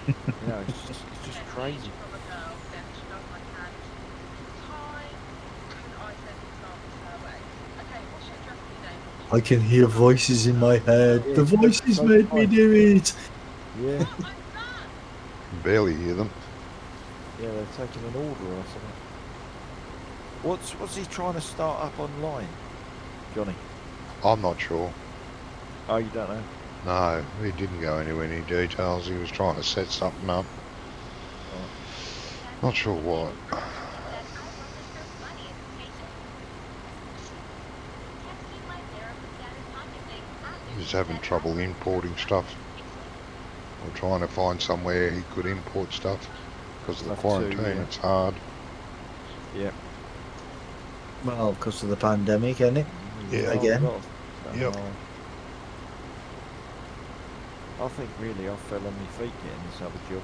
[SPEAKER 4] You know, it's just crazy.
[SPEAKER 2] I can hear voices in my head.
[SPEAKER 4] Yeah,
[SPEAKER 2] The
[SPEAKER 4] it's
[SPEAKER 2] voices
[SPEAKER 4] so
[SPEAKER 2] made me
[SPEAKER 4] fun.
[SPEAKER 2] do it.
[SPEAKER 4] Yeah,
[SPEAKER 1] can barely hear them.
[SPEAKER 4] yeah, they're taking an order or something. What's he trying to start up online, Johnny?
[SPEAKER 1] I'm not sure.
[SPEAKER 4] Oh, you don't know?
[SPEAKER 1] No, he didn't go into any details. He was trying to set something up. Not sure what. He's having trouble importing stuff. Or trying to find somewhere he could import stuff. Because of the
[SPEAKER 4] Stuff too,
[SPEAKER 1] quarantine,
[SPEAKER 4] yeah.
[SPEAKER 1] it's hard.
[SPEAKER 4] Yeah.
[SPEAKER 2] Well, because of the pandemic, innit?
[SPEAKER 1] Yeah.
[SPEAKER 2] Again.
[SPEAKER 1] Yep.
[SPEAKER 4] I think really I fell on my feet getting this other job.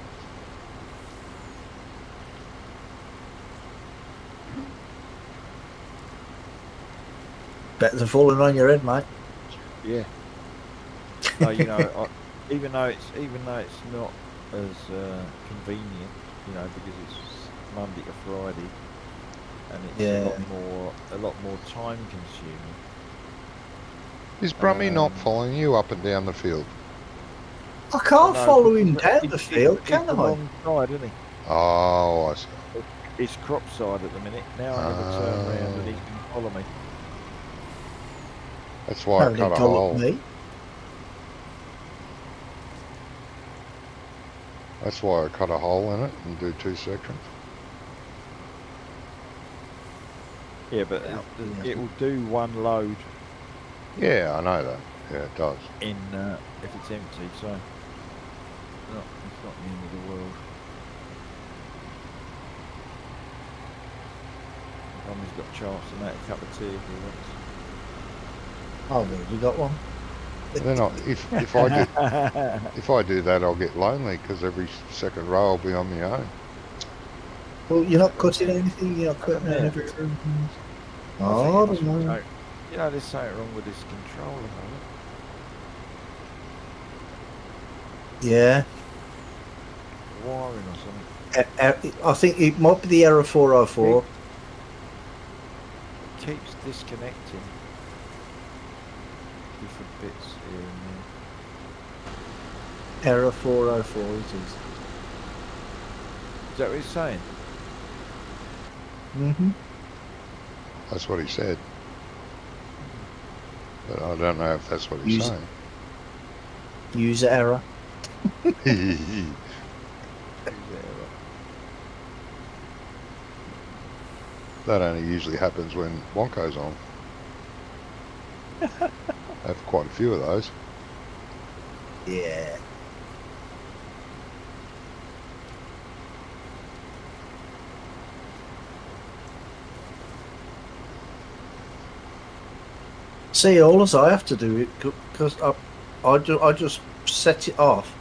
[SPEAKER 2] Better than falling on your head, mate.
[SPEAKER 4] Yeah. No, you know, even though it's not as convenient, you know, because it's Monday to Friday, and it's
[SPEAKER 2] Yeah.
[SPEAKER 4] a lot more time consuming.
[SPEAKER 1] Is Brummy not
[SPEAKER 4] Um,
[SPEAKER 1] following you up and down the field?
[SPEAKER 2] I can't
[SPEAKER 4] No,
[SPEAKER 2] follow him
[SPEAKER 4] because
[SPEAKER 2] down
[SPEAKER 4] he's-
[SPEAKER 2] the field,
[SPEAKER 4] he's
[SPEAKER 2] can
[SPEAKER 4] the
[SPEAKER 2] I?
[SPEAKER 4] wrong side, isn't he?
[SPEAKER 1] Oh, I see.
[SPEAKER 4] It's crop side at the minute. Now I'm going to turn around and he
[SPEAKER 1] Oh.
[SPEAKER 4] can follow me.
[SPEAKER 1] That's why I
[SPEAKER 2] Having
[SPEAKER 1] cut a
[SPEAKER 2] go
[SPEAKER 1] hole.
[SPEAKER 2] at me.
[SPEAKER 1] That's why I cut a hole in it and do 2 sections.
[SPEAKER 4] Yeah, but
[SPEAKER 2] Yeah.
[SPEAKER 4] it will do one load
[SPEAKER 1] Yeah, I know that. Yeah, it does.
[SPEAKER 4] in if it's empty, so it's not the end of the world. Mummy's got a chance to make a cup of tea if he wants.
[SPEAKER 2] Oh, well, you got one.
[SPEAKER 1] They're not. If I do that, I'll get lonely because every second row I'll be on my own.
[SPEAKER 2] Well, you're not cutting anything. You're not cutting
[SPEAKER 4] Yeah.
[SPEAKER 2] everything.
[SPEAKER 4] I think
[SPEAKER 2] Oh, I
[SPEAKER 4] it must
[SPEAKER 2] don't
[SPEAKER 4] be
[SPEAKER 2] know.
[SPEAKER 4] You know, there's something wrong with this controller, man.
[SPEAKER 2] Yeah.
[SPEAKER 4] Wiring or something.
[SPEAKER 2] I think it might be the error 404.
[SPEAKER 4] It keeps disconnecting different bits here and there.
[SPEAKER 2] Error 404 it is.
[SPEAKER 4] Is that what he's saying?
[SPEAKER 2] Mm-hmm.
[SPEAKER 1] That's what he said. But I don't know if that's what he's
[SPEAKER 2] Use-
[SPEAKER 1] saying.
[SPEAKER 2] User error.
[SPEAKER 1] That only usually happens when Wonko's on. I have quite a few of those.
[SPEAKER 2] Yeah. See, all I have to do it because I just set it off.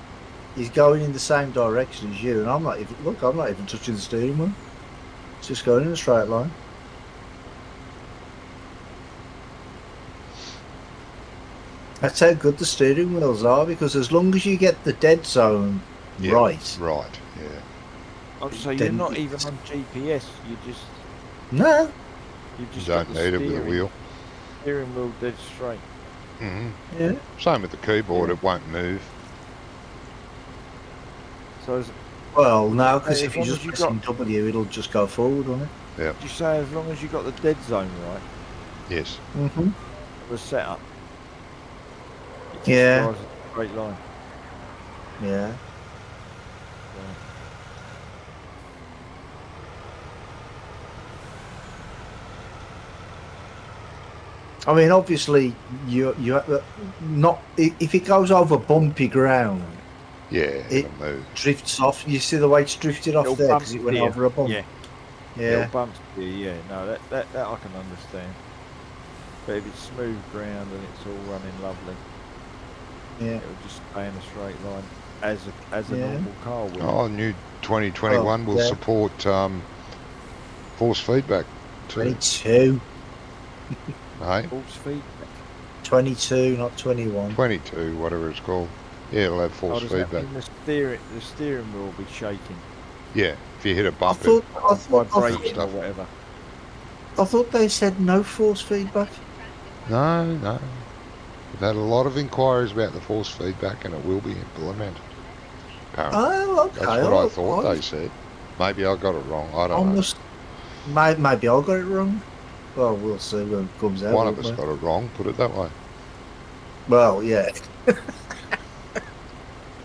[SPEAKER 2] He's going in the same direction as you, and I'm not even I'm not even touching the steering wheel. It's just going in a straight line. That's how good the steering wheels are, because as long as you get the dead zone
[SPEAKER 1] Yeah,
[SPEAKER 2] right,
[SPEAKER 1] Right, yeah.
[SPEAKER 4] Oh, so you're
[SPEAKER 2] Then
[SPEAKER 4] not even
[SPEAKER 2] it's-
[SPEAKER 4] on GPS. You just
[SPEAKER 2] no,
[SPEAKER 4] you
[SPEAKER 1] You
[SPEAKER 4] just
[SPEAKER 1] don't
[SPEAKER 4] got the
[SPEAKER 1] need it with a wheel.
[SPEAKER 4] Steering wheel dead straight.
[SPEAKER 1] hmm
[SPEAKER 2] yeah.
[SPEAKER 1] Same with the keyboard,
[SPEAKER 4] Yeah.
[SPEAKER 1] it won't move.
[SPEAKER 4] So as,
[SPEAKER 2] Well, no, because
[SPEAKER 4] Hey,
[SPEAKER 2] if
[SPEAKER 4] as
[SPEAKER 2] you
[SPEAKER 4] long
[SPEAKER 2] just
[SPEAKER 4] as you
[SPEAKER 2] press
[SPEAKER 4] got-
[SPEAKER 2] in W, it'll just go forward, won't it?
[SPEAKER 4] did you say as long as you got the dead zone right,
[SPEAKER 1] Yes.
[SPEAKER 2] Mm-hmm.
[SPEAKER 4] the setup? it just
[SPEAKER 2] Yeah.
[SPEAKER 4] drives a straight line.
[SPEAKER 2] Yeah. I mean, obviously, you not if it goes over bumpy ground,
[SPEAKER 1] Yeah,
[SPEAKER 2] It-
[SPEAKER 1] it'll move.
[SPEAKER 2] drifts off. You see the way it's drifted off
[SPEAKER 4] It'll
[SPEAKER 2] there
[SPEAKER 4] bump
[SPEAKER 2] because it went
[SPEAKER 4] here.
[SPEAKER 2] over a bump.
[SPEAKER 4] Yeah,
[SPEAKER 2] Yeah.
[SPEAKER 4] little bumps here. Yeah, no, that I can understand. But if it's smooth ground and it's all running lovely,
[SPEAKER 2] Yeah.
[SPEAKER 4] it'll just stay in a straight line as a
[SPEAKER 2] Yeah.
[SPEAKER 4] normal car will.
[SPEAKER 1] Oh, new 2021 will
[SPEAKER 2] yeah.
[SPEAKER 1] support force feedback too.
[SPEAKER 2] 22,
[SPEAKER 1] Hey?
[SPEAKER 4] Force feedback.
[SPEAKER 2] 22, not 21.
[SPEAKER 1] 22, whatever it's called. Yeah, it'll have
[SPEAKER 4] Oh,
[SPEAKER 1] force
[SPEAKER 4] does that
[SPEAKER 1] feedback.
[SPEAKER 4] mean the steering wheel will be shaking,
[SPEAKER 1] Yeah, if you hit a
[SPEAKER 2] I
[SPEAKER 1] bump,
[SPEAKER 2] thought, I thought, I
[SPEAKER 4] vibrating
[SPEAKER 2] thought,
[SPEAKER 4] or whatever.
[SPEAKER 2] I thought they said no force feedback.
[SPEAKER 1] No. We've had a lot of inquiries about the force feedback and it will be implemented. Apparently.
[SPEAKER 2] Oh, okay.
[SPEAKER 1] That's what I thought they said. Maybe I got it wrong. I don't know.
[SPEAKER 2] Almost. Maybe I got it wrong. Well, we'll see when it comes out.
[SPEAKER 1] One of
[SPEAKER 2] won't
[SPEAKER 1] us
[SPEAKER 2] we?
[SPEAKER 1] got it wrong, put it that way.
[SPEAKER 2] Well, yeah.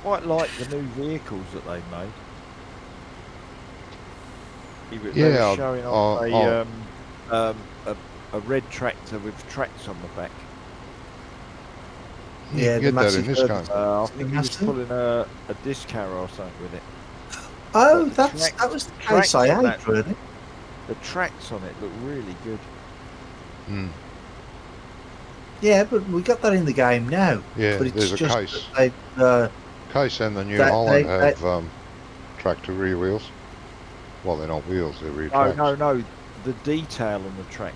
[SPEAKER 4] Quite like the new vehicles that they made. They
[SPEAKER 1] Yeah,
[SPEAKER 4] were showing off a red tractor with tracks on the back.
[SPEAKER 1] You
[SPEAKER 2] Yeah,
[SPEAKER 1] can
[SPEAKER 2] the
[SPEAKER 1] get that in
[SPEAKER 2] massive
[SPEAKER 1] this
[SPEAKER 2] bird-
[SPEAKER 1] country.
[SPEAKER 4] I think he was
[SPEAKER 2] Massive?
[SPEAKER 4] pulling a disc harrow or something with it.
[SPEAKER 2] Oh,
[SPEAKER 4] But the
[SPEAKER 2] that was the
[SPEAKER 4] tracks
[SPEAKER 2] case I
[SPEAKER 4] on
[SPEAKER 2] had,
[SPEAKER 4] that-
[SPEAKER 2] really.
[SPEAKER 4] The tracks on it look really good.
[SPEAKER 1] Mm.
[SPEAKER 2] Yeah, but we got that in the game now.
[SPEAKER 1] Yeah,
[SPEAKER 2] but it's
[SPEAKER 1] there's a
[SPEAKER 2] just
[SPEAKER 1] case.
[SPEAKER 2] that they,
[SPEAKER 1] Case and the New
[SPEAKER 2] That-
[SPEAKER 1] Holland
[SPEAKER 2] they-
[SPEAKER 1] have tractor rear wheels. Well, they're not wheels, they're rear
[SPEAKER 4] No,
[SPEAKER 1] tracks.
[SPEAKER 4] no, the detail on the tracks.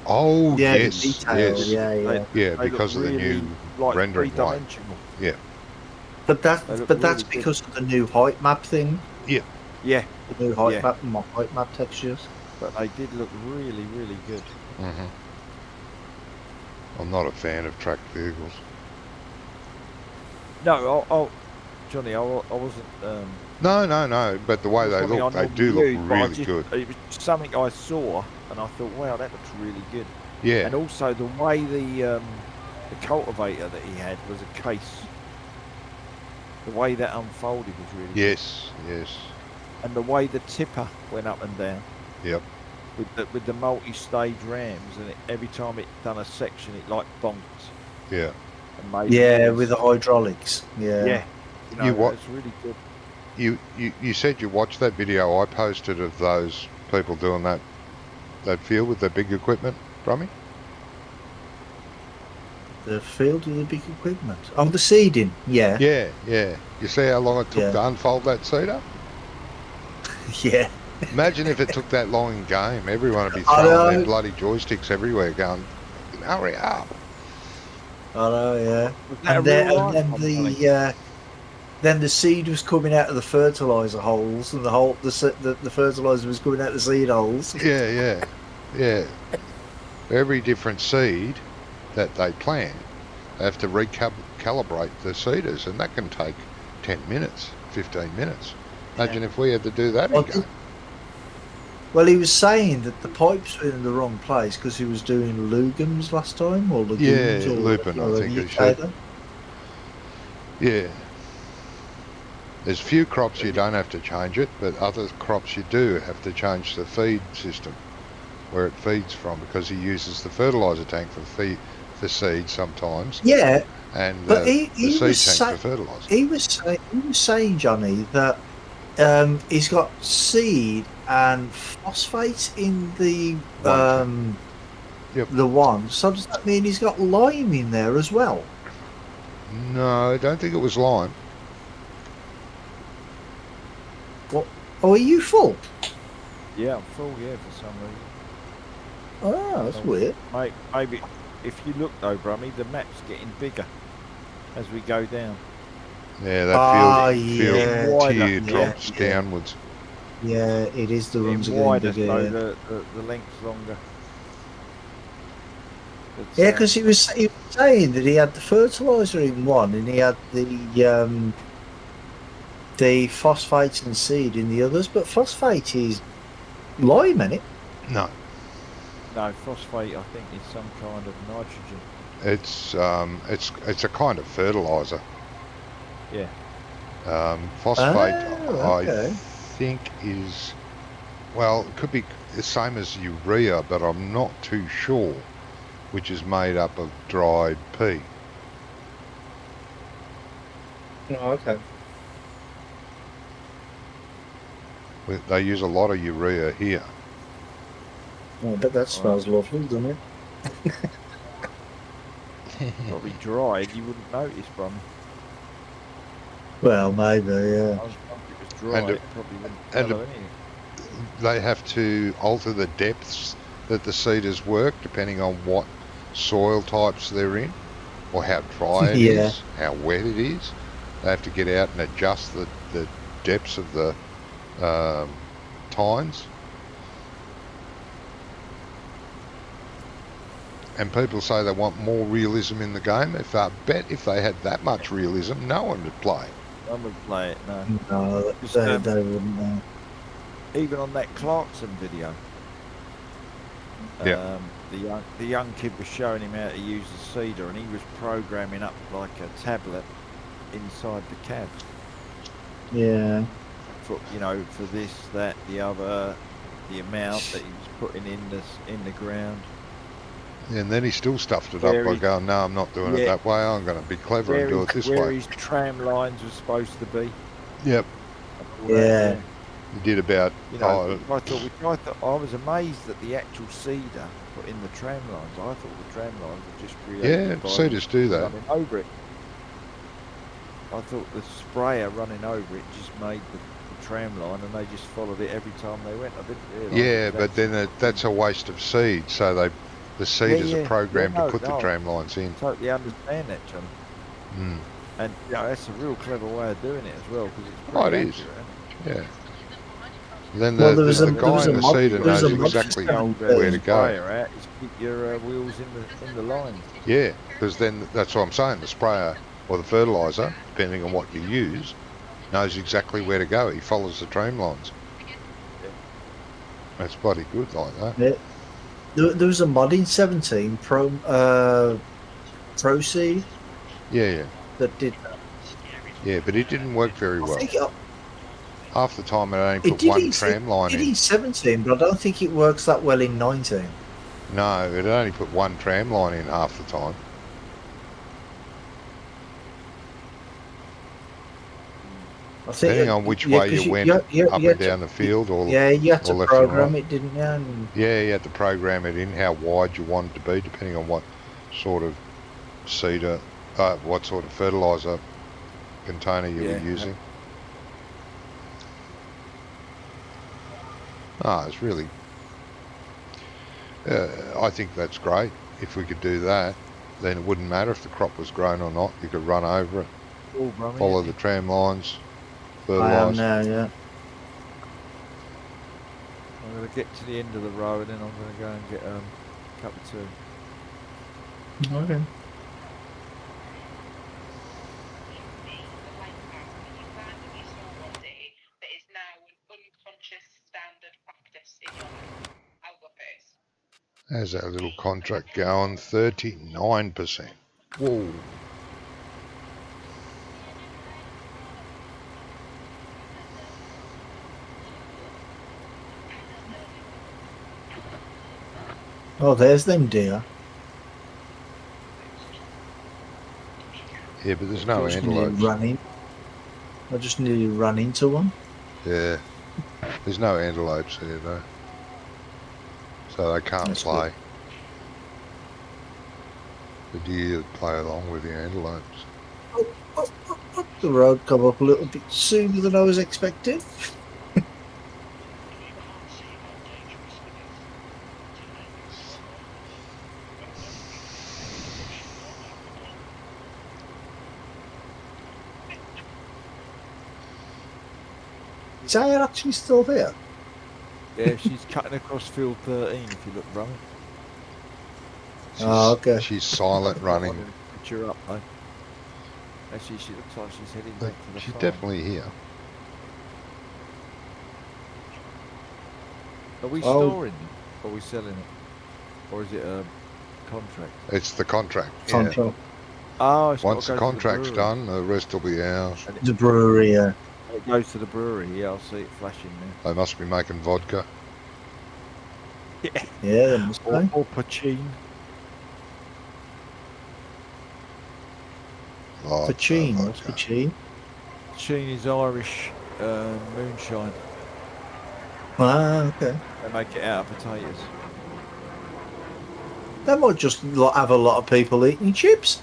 [SPEAKER 1] Oh,
[SPEAKER 2] yeah,
[SPEAKER 1] yes,
[SPEAKER 2] the detail,
[SPEAKER 1] yes.
[SPEAKER 2] yeah, yeah.
[SPEAKER 1] Yeah,
[SPEAKER 4] They look
[SPEAKER 1] because of the
[SPEAKER 4] really,
[SPEAKER 1] new
[SPEAKER 4] like
[SPEAKER 1] rendering line.
[SPEAKER 4] three-dimensional.
[SPEAKER 2] But
[SPEAKER 4] They
[SPEAKER 2] that's
[SPEAKER 4] look
[SPEAKER 2] but that's
[SPEAKER 4] really good.
[SPEAKER 2] because of the new height map thing.
[SPEAKER 4] Yeah,
[SPEAKER 2] The new height
[SPEAKER 4] Yeah.
[SPEAKER 2] map textures.
[SPEAKER 4] but they did look really, really good.
[SPEAKER 1] hmm I'm not a fan of tracked vehicles.
[SPEAKER 4] No, Johnny, I wasn't.
[SPEAKER 1] No, but the way they
[SPEAKER 4] something
[SPEAKER 1] look,
[SPEAKER 4] I
[SPEAKER 1] they do
[SPEAKER 4] normally
[SPEAKER 1] look
[SPEAKER 4] use, but I
[SPEAKER 1] really
[SPEAKER 4] just-
[SPEAKER 1] good.
[SPEAKER 4] It was something I saw, and I thought, wow, that looks really good.
[SPEAKER 1] Yeah,
[SPEAKER 4] And also the way the cultivator that he had was a case. The way that unfolded was really good.
[SPEAKER 1] yes,
[SPEAKER 4] And the way the tipper went up and down.
[SPEAKER 1] Yep.
[SPEAKER 4] With the multi-stage rams, and every time it done a section, it like bonked
[SPEAKER 1] yeah.
[SPEAKER 4] and made
[SPEAKER 2] Yeah,
[SPEAKER 4] noise.
[SPEAKER 2] with the hydraulics. Yeah.
[SPEAKER 4] yeah. You know,
[SPEAKER 1] You what-
[SPEAKER 4] It's really good.
[SPEAKER 1] You said you watched that video I posted of those people doing that field with their big equipment, Brummy?
[SPEAKER 2] The field with the big equipment. Oh, the seeding. Yeah.
[SPEAKER 1] Yeah. You see how long it took
[SPEAKER 2] Yeah.
[SPEAKER 1] to unfold that seeder?
[SPEAKER 2] Yeah.
[SPEAKER 1] Imagine if it took that long in game. Everyone would be
[SPEAKER 2] I
[SPEAKER 1] throwing their
[SPEAKER 2] know.
[SPEAKER 1] bloody joysticks everywhere going, hurry up.
[SPEAKER 2] I know, yeah.
[SPEAKER 4] Was that
[SPEAKER 2] And
[SPEAKER 4] a
[SPEAKER 2] then,
[SPEAKER 4] real
[SPEAKER 2] and
[SPEAKER 4] life
[SPEAKER 2] then
[SPEAKER 4] one, Johnny?
[SPEAKER 2] then the seed was coming out of the fertilizer holes, and the fertilizer was coming out the seed holes.
[SPEAKER 1] Yeah. Every different seed that they plant, they have to recalibrate the seeders, and that can take 10 minutes, 15 minutes. Imagine if we had to do that
[SPEAKER 2] Well,
[SPEAKER 1] again.
[SPEAKER 2] Well, he was saying that the pipes were in the wrong place because he was doing lugums last time, or legumes,
[SPEAKER 1] Yeah,
[SPEAKER 2] or
[SPEAKER 1] lupin, I
[SPEAKER 2] whatever
[SPEAKER 1] think
[SPEAKER 2] you
[SPEAKER 1] he
[SPEAKER 2] say
[SPEAKER 1] said.
[SPEAKER 2] them.
[SPEAKER 1] Yeah. There's few crops you don't have to change it, but other crops you do have to change the feed system, where it feeds from, because he uses the fertiliser tank for seed sometimes,
[SPEAKER 2] Yeah,
[SPEAKER 1] and
[SPEAKER 2] but
[SPEAKER 1] the
[SPEAKER 2] he
[SPEAKER 1] seed
[SPEAKER 2] was
[SPEAKER 1] tank for fertiliser.
[SPEAKER 2] he was saying, Johnny, that he's got seed and phosphate in the
[SPEAKER 1] One tank. Yep.
[SPEAKER 2] the one. So does that mean he's got lime in there as well?
[SPEAKER 1] No, I don't think it was lime.
[SPEAKER 2] Oh, are you full?
[SPEAKER 4] Yeah, I'm full. Yeah, for some reason.
[SPEAKER 2] Oh, that's
[SPEAKER 4] Oh.
[SPEAKER 2] weird.
[SPEAKER 4] Maybe if you look though, Brummy, the map's getting bigger as we go down.
[SPEAKER 1] Yeah, that field
[SPEAKER 2] yeah,
[SPEAKER 4] wider.
[SPEAKER 1] tier drops
[SPEAKER 2] yeah.
[SPEAKER 1] downwards.
[SPEAKER 2] Yeah, it is. The runs are
[SPEAKER 4] Getting wider,
[SPEAKER 2] getting
[SPEAKER 4] so
[SPEAKER 2] bigger.
[SPEAKER 4] the length's longer. But,
[SPEAKER 2] Yeah, because he was saying that he had the fertilizer in one, and he had the phosphate and seed in the others. But phosphate is lime, isn't it?
[SPEAKER 1] No,
[SPEAKER 4] no, phosphate I think is some kind of nitrogen.
[SPEAKER 1] it's a kind of fertiliser.
[SPEAKER 4] Yeah.
[SPEAKER 1] Phosphate,
[SPEAKER 2] okay.
[SPEAKER 1] I think is, well, it could be the same as urea, but I'm not too sure, which is made up of dried pea.
[SPEAKER 2] Oh, okay.
[SPEAKER 1] They use a lot of urea here.
[SPEAKER 2] Oh, but that smells lovely, doesn't it?
[SPEAKER 4] Probably dried, you wouldn't notice, Brummy.
[SPEAKER 2] Well, maybe, yeah.
[SPEAKER 4] If it was dry,
[SPEAKER 1] And
[SPEAKER 4] it probably wouldn't
[SPEAKER 1] and
[SPEAKER 4] follow anything.
[SPEAKER 1] They have to alter the depths that the seeders work depending on what soil types they're in, or how dry it
[SPEAKER 2] Yeah.
[SPEAKER 1] is, how wet it is. They have to get out and adjust the depths of the tines. And people say they want more realism in the game. I bet if they had that much realism, no one would play.
[SPEAKER 4] I would play it, no.
[SPEAKER 2] No,
[SPEAKER 4] Just,
[SPEAKER 2] they wouldn't know.
[SPEAKER 4] Even on that Clarkson video,
[SPEAKER 1] Yeah.
[SPEAKER 4] the young kid was showing him how to use the seeder, and he was programming up like a tablet inside the cab
[SPEAKER 2] Yeah.
[SPEAKER 4] for for this, that, the other, the amount that he was putting in the ground.
[SPEAKER 1] And then he still stuffed it up
[SPEAKER 4] Where
[SPEAKER 1] by
[SPEAKER 4] he-
[SPEAKER 1] going, no, I'm not doing it
[SPEAKER 4] Yeah.
[SPEAKER 1] that way. I'm going to be clever and do it this
[SPEAKER 4] where
[SPEAKER 1] way.
[SPEAKER 4] his tram lines were supposed to be.
[SPEAKER 1] Yep.
[SPEAKER 4] All that,
[SPEAKER 2] Yeah.
[SPEAKER 1] He did about,
[SPEAKER 4] I was amazed that the actual seeder put in the tram lines. I thought the tram lines were just created
[SPEAKER 1] yeah,
[SPEAKER 4] by
[SPEAKER 1] seeders do that.
[SPEAKER 4] running over it. I thought the sprayer running over it just made the tram line, and they just followed it every time they went. I didn't realise.
[SPEAKER 1] Yeah, but then that's a waste of seed. So the seeders are programmed to put the tram lines in.
[SPEAKER 4] Totally understand that, John.
[SPEAKER 1] Mm.
[SPEAKER 4] And that's a real clever way of doing it as well, because it's
[SPEAKER 1] Oh, it
[SPEAKER 4] pretty
[SPEAKER 1] is.
[SPEAKER 4] accurate, isn't it?
[SPEAKER 1] Yeah. Then
[SPEAKER 2] Well,
[SPEAKER 1] the
[SPEAKER 2] there was a-
[SPEAKER 1] guy
[SPEAKER 2] there was
[SPEAKER 1] in
[SPEAKER 2] a
[SPEAKER 1] the
[SPEAKER 2] mod-
[SPEAKER 1] seeder
[SPEAKER 2] there was
[SPEAKER 1] knows
[SPEAKER 2] a mod
[SPEAKER 1] exactly
[SPEAKER 2] system.
[SPEAKER 1] where to go.
[SPEAKER 4] Sprayer out is keep your wheels in the lines.
[SPEAKER 1] Yeah, because then that's what I'm saying. The sprayer or the fertiliser, depending on what you use, knows exactly where to go. He follows the tram lines. That's bloody good like that.
[SPEAKER 2] There was a mod in 17 Proceed
[SPEAKER 1] Yeah,
[SPEAKER 2] that did that.
[SPEAKER 1] yeah, but it didn't work very
[SPEAKER 2] I
[SPEAKER 1] well.
[SPEAKER 2] think
[SPEAKER 1] Half the time it only
[SPEAKER 2] it
[SPEAKER 1] put
[SPEAKER 2] did
[SPEAKER 1] one
[SPEAKER 2] in,
[SPEAKER 1] tram line
[SPEAKER 2] it did
[SPEAKER 1] in.
[SPEAKER 2] in 17, but I don't think it works that well in 19.
[SPEAKER 1] No, it only put one tram line in half the time.
[SPEAKER 2] I think
[SPEAKER 1] Depending on which way
[SPEAKER 2] 'cause
[SPEAKER 1] you went up
[SPEAKER 2] you
[SPEAKER 1] and
[SPEAKER 2] had
[SPEAKER 1] down the field, or
[SPEAKER 2] yeah, you had
[SPEAKER 1] or
[SPEAKER 2] to
[SPEAKER 1] left and
[SPEAKER 2] program
[SPEAKER 1] right.
[SPEAKER 2] it, didn't you? And
[SPEAKER 1] Yeah, you had to program it in how wide you wanted to be, depending on what sort of seeder, what sort of fertiliser container you were
[SPEAKER 4] Yeah.
[SPEAKER 1] using. It's really. I think that's great. if we could do that, then it wouldn't matter if the crop was grown or not. You could run over it,
[SPEAKER 4] All Brummy,
[SPEAKER 1] follow
[SPEAKER 4] isn't
[SPEAKER 1] the tram lines,
[SPEAKER 2] I am
[SPEAKER 1] fertilise.
[SPEAKER 2] now, yeah.
[SPEAKER 4] he? I'm going to get to the end of the row and then I'm going to go and get a cup of tea.
[SPEAKER 2] Okay.
[SPEAKER 1] How's that little contract going? 39%. Whoa.
[SPEAKER 2] Oh, there's them deer.
[SPEAKER 1] Yeah, but there's no
[SPEAKER 2] I just nearly
[SPEAKER 1] antelopes.
[SPEAKER 2] ran in. I just nearly ran into one.
[SPEAKER 1] Yeah. There's no antelopes here though. So they can't
[SPEAKER 2] That's
[SPEAKER 1] play. The deer play along with the antelopes.
[SPEAKER 2] The road come up a little bit sooner than I was expecting. Is Aya actually still there?
[SPEAKER 4] Yeah, she's cutting across field 13 if you look, Brummy.
[SPEAKER 2] Oh, okay.
[SPEAKER 1] She's silent running.
[SPEAKER 4] Put her up, though. Actually, she looks like she's heading back to the
[SPEAKER 1] She's
[SPEAKER 4] farm.
[SPEAKER 1] definitely here.
[SPEAKER 4] Are we
[SPEAKER 2] Oh.
[SPEAKER 4] storing it? Or are we selling it? Or is it a contract?
[SPEAKER 1] It's the contract. Yeah.
[SPEAKER 2] Contract.
[SPEAKER 4] Oh, it's
[SPEAKER 1] Once
[SPEAKER 4] got
[SPEAKER 1] the
[SPEAKER 4] to go
[SPEAKER 1] contract's
[SPEAKER 4] to the brewery.
[SPEAKER 1] done, the rest will be ours.
[SPEAKER 4] And
[SPEAKER 2] The brewery, yeah.
[SPEAKER 4] it goes to the brewery. Yeah, I'll see it flashing
[SPEAKER 1] They must be making vodka.
[SPEAKER 4] there. Yeah.
[SPEAKER 2] Yeah, they must be.
[SPEAKER 4] Or Pachin.
[SPEAKER 1] Oh,
[SPEAKER 2] Pachin, what's
[SPEAKER 1] vodka.
[SPEAKER 2] Pachin?
[SPEAKER 4] Pachin is Irish moonshine.
[SPEAKER 2] Ah, okay.
[SPEAKER 4] They make it out of potatoes.
[SPEAKER 2] They might just have a lot of people eating chips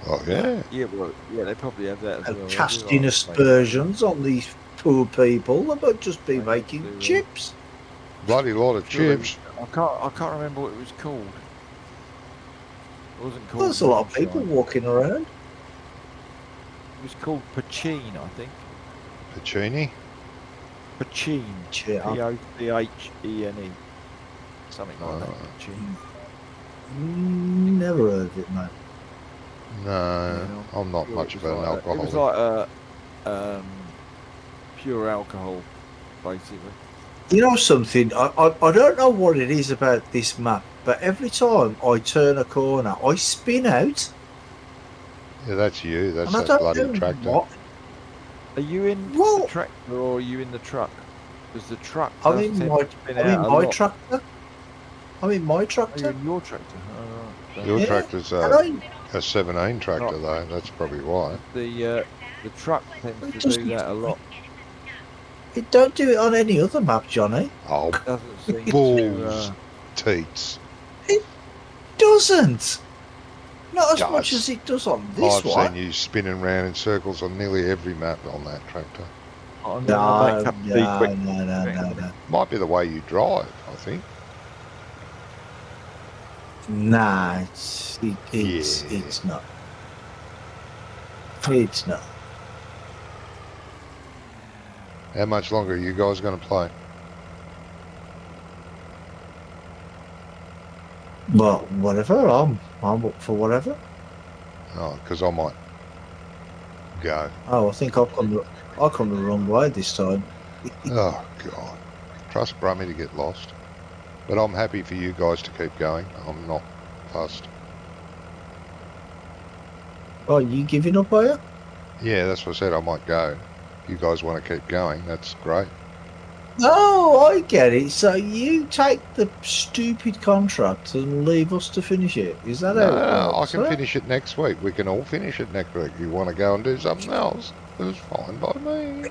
[SPEAKER 1] Oh, yeah.
[SPEAKER 4] Yeah, well, yeah, they probably have that as well.
[SPEAKER 2] and
[SPEAKER 4] They do
[SPEAKER 2] casting
[SPEAKER 4] like
[SPEAKER 2] aspersions on these poor people. They might just be
[SPEAKER 4] They
[SPEAKER 2] making
[SPEAKER 4] do,
[SPEAKER 2] chips.
[SPEAKER 1] Bloody lot of
[SPEAKER 4] Sure,
[SPEAKER 1] chips.
[SPEAKER 4] I can't remember what it was called. It wasn't called.
[SPEAKER 2] There's a lot of
[SPEAKER 4] moonshine.
[SPEAKER 2] people walking around.
[SPEAKER 4] It was called Pachin, I think.
[SPEAKER 1] Pacini?
[SPEAKER 4] Pachin.
[SPEAKER 2] Chip.
[SPEAKER 4] P-O-C-H-E-N-E. Something like that.
[SPEAKER 1] Oh.
[SPEAKER 4] Pachin.
[SPEAKER 2] Never heard of it, mate.
[SPEAKER 1] No,
[SPEAKER 4] Yeah,
[SPEAKER 1] I'm not
[SPEAKER 4] Sure,
[SPEAKER 1] much
[SPEAKER 4] it
[SPEAKER 1] of
[SPEAKER 4] was
[SPEAKER 1] an
[SPEAKER 4] like
[SPEAKER 1] alcoholic.
[SPEAKER 4] It was like pure alcohol, basically.
[SPEAKER 2] You know something? I don't know what it is about this map, but every time I turn a corner, I spin out.
[SPEAKER 1] Yeah, that's you. That's
[SPEAKER 2] and I
[SPEAKER 1] that
[SPEAKER 2] don't
[SPEAKER 1] bloody
[SPEAKER 2] know
[SPEAKER 1] tractor.
[SPEAKER 2] what.
[SPEAKER 4] Are you in
[SPEAKER 2] Well-
[SPEAKER 4] the tractor or are you in the truck? Because the truck
[SPEAKER 2] I'm
[SPEAKER 4] does
[SPEAKER 2] in
[SPEAKER 4] tend
[SPEAKER 2] my,
[SPEAKER 4] to spin
[SPEAKER 2] I'm in
[SPEAKER 4] out a
[SPEAKER 2] my
[SPEAKER 4] lot.
[SPEAKER 2] tractor. I'm in my
[SPEAKER 4] Are you
[SPEAKER 2] tractor.
[SPEAKER 4] in your tractor? Oh, right.
[SPEAKER 1] Your
[SPEAKER 2] Yeah,
[SPEAKER 1] tractor's
[SPEAKER 2] And
[SPEAKER 1] a 17 tractor,
[SPEAKER 4] Not-
[SPEAKER 1] though. That's probably why.
[SPEAKER 4] The truck
[SPEAKER 2] It
[SPEAKER 4] tends to
[SPEAKER 2] doesn't-
[SPEAKER 4] do that a lot.
[SPEAKER 2] It don't do it on any other map, Johnny.
[SPEAKER 1] Oh,
[SPEAKER 4] Doesn't seem to.
[SPEAKER 1] balls. Teats.
[SPEAKER 2] Doesn't. Not as
[SPEAKER 1] Does.
[SPEAKER 2] much as it does on this
[SPEAKER 1] I've
[SPEAKER 2] one.
[SPEAKER 1] seen you spinning around in circles on nearly every map on that tractor.
[SPEAKER 4] I'll
[SPEAKER 2] No,
[SPEAKER 4] make up
[SPEAKER 2] no,
[SPEAKER 4] tea quick.
[SPEAKER 2] no.
[SPEAKER 1] Might be the way you drive, I think.
[SPEAKER 2] Nah, it's
[SPEAKER 1] Yeah.
[SPEAKER 2] it's not. It's not.
[SPEAKER 1] How much longer are you guys going to play?
[SPEAKER 2] Well, whatever. I'm up for whatever.
[SPEAKER 1] Oh, because I might go.
[SPEAKER 2] Oh, I think I come the wrong way this time.
[SPEAKER 1] Oh, God. Trust Brummy to get lost. But I'm happy for you guys to keep going. I'm not fussed.
[SPEAKER 2] Oh, you giving up, are you?
[SPEAKER 1] Yeah, that's what I said. I might go. If you guys want to keep going, that's great.
[SPEAKER 2] Oh, I get it. So you take the stupid contract and leave us to finish it. Is that how it
[SPEAKER 1] No, I
[SPEAKER 2] works,
[SPEAKER 1] can
[SPEAKER 2] huh?
[SPEAKER 1] finish it next week. We can all finish it next week. You want to go and do something else? It's fine by me.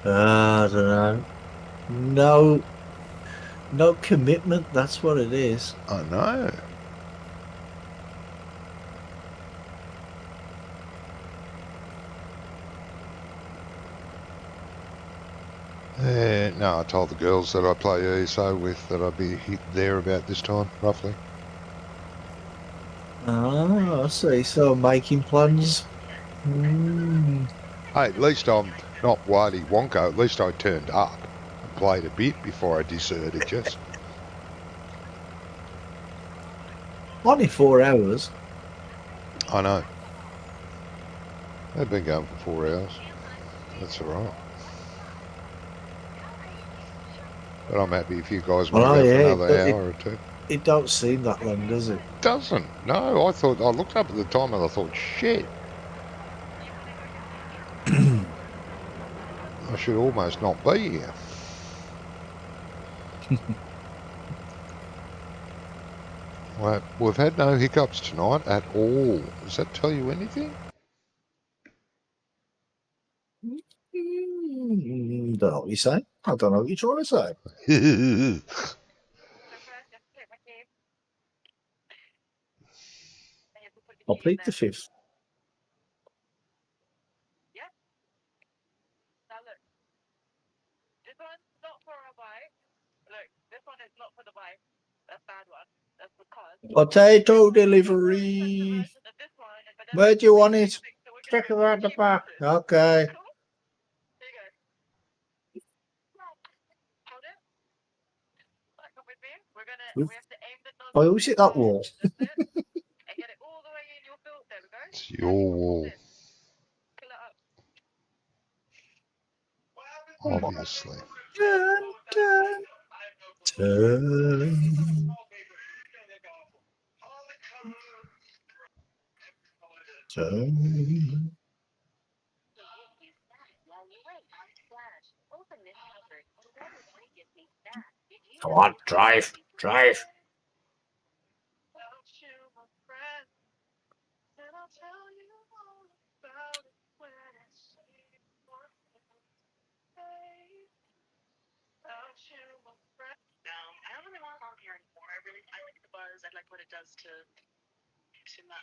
[SPEAKER 2] I don't know. No commitment. That's what it is.
[SPEAKER 1] I know. No, I told the girls that I play ESO with that I'd be there about this time, roughly.
[SPEAKER 2] Ah, I see. So making plans. Mm.
[SPEAKER 1] Hey, at least I'm not Wiley Wonka. At least I turned up and played a bit before I deserted, just.
[SPEAKER 2] Only 4 hours.
[SPEAKER 1] I know. They've been going for 4 hours. That's all right. But I'm happy if you guys want to go for another hour or two.
[SPEAKER 2] It don't seem that long, does it?
[SPEAKER 1] Doesn't. No, I looked up at the time and I thought, shit. I should almost not be here. Well, we've had no hiccups tonight at all. Does that tell you anything?
[SPEAKER 2] Don't know what you're saying. I don't know what you're trying to say. I'll plead the fifth.
[SPEAKER 5] Now look, this one's not for a bike. Look, this one is not for the bike. That's bad one. That's the card.
[SPEAKER 2] Potato delivery.
[SPEAKER 5] This one is for
[SPEAKER 2] Where do you want it?
[SPEAKER 5] So we're gonna
[SPEAKER 2] Check
[SPEAKER 5] go
[SPEAKER 2] around the
[SPEAKER 5] cheap
[SPEAKER 2] back.
[SPEAKER 5] boxes.
[SPEAKER 2] Okay.
[SPEAKER 5] Cool? Here you go. Hold it. Back up with me. We have to aim the
[SPEAKER 2] Oh, who's hit that wall?
[SPEAKER 5] That's it. And get it all the way in your field. There we go.
[SPEAKER 1] It's your wall,
[SPEAKER 5] Fill it up.
[SPEAKER 1] obviously.
[SPEAKER 2] Dun, dun, dun. Dun. Come on, drive, drive.
[SPEAKER 5] I don't really want long hair anymore. I like the buzz. I like what it does to my.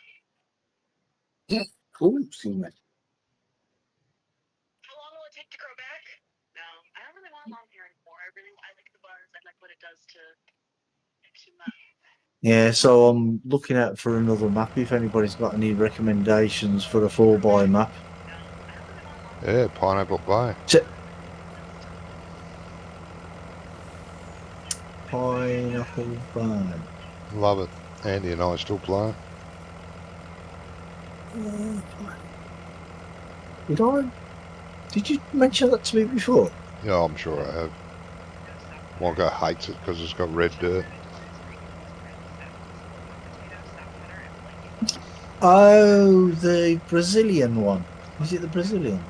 [SPEAKER 2] Ooh, excuse me.
[SPEAKER 5] How long will it take to grow back? No, I don't really want long hair anymore. I like the buzz. I like what it does to my.
[SPEAKER 2] Yeah, so I'm looking out for another map. If anybody's got any recommendations for a 4x map.
[SPEAKER 1] Yeah, Pineapple Bay.
[SPEAKER 2] Pineapple Bay.
[SPEAKER 1] Love it. Andy and I still playing.
[SPEAKER 2] Did you mention that to me before?
[SPEAKER 1] Yeah, I'm sure I have. Wonka hates it because it's got red dirt.
[SPEAKER 2] Oh, the Brazilian one. Is it the Brazilian?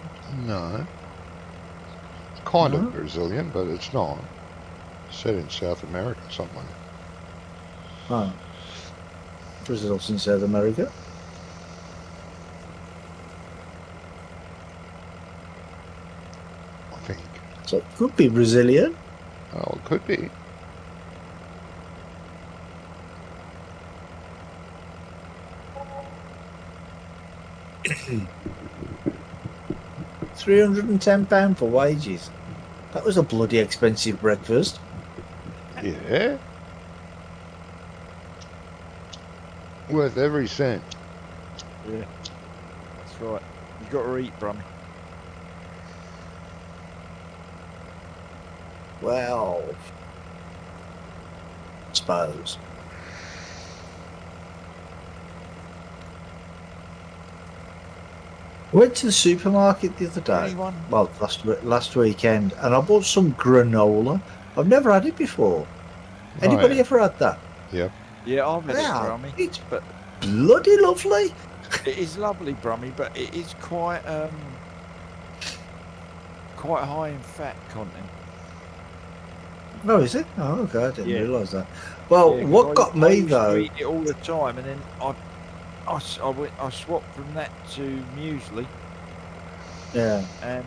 [SPEAKER 1] No. It's kind
[SPEAKER 2] No?
[SPEAKER 1] of Brazilian, but it's not. It's set in South America somewhere.
[SPEAKER 2] Oh. Brazil's in South America.
[SPEAKER 1] I think.
[SPEAKER 2] So it could be Brazilian.
[SPEAKER 1] Oh, it could be.
[SPEAKER 2] £310 for wages. That was a bloody expensive breakfast.
[SPEAKER 1] Yeah. Worth every cent.
[SPEAKER 4] Yeah, that's right. You got to eat, Brummy.
[SPEAKER 2] Well, I suppose. I went to the supermarket the other day.
[SPEAKER 4] Anyone?
[SPEAKER 2] Well, last weekend, and I bought some granola. I've never had it before. Anybody
[SPEAKER 1] yeah.
[SPEAKER 2] ever had that?
[SPEAKER 1] Yep.
[SPEAKER 4] Yeah, I've had it,
[SPEAKER 2] Yeah,
[SPEAKER 4] Brummy.
[SPEAKER 2] it's
[SPEAKER 4] But
[SPEAKER 2] bloody lovely.
[SPEAKER 4] it is lovely, Brummy, but it is quite high in fat content.
[SPEAKER 2] Oh, is it? Oh, okay, I didn't
[SPEAKER 4] Yeah.
[SPEAKER 2] realise that. Well,
[SPEAKER 4] Yeah, 'cause
[SPEAKER 2] what
[SPEAKER 4] I
[SPEAKER 2] got me
[SPEAKER 4] used to
[SPEAKER 2] though?
[SPEAKER 4] eat it all the time, and then I swapped from that to muesli,
[SPEAKER 2] Yeah.
[SPEAKER 4] and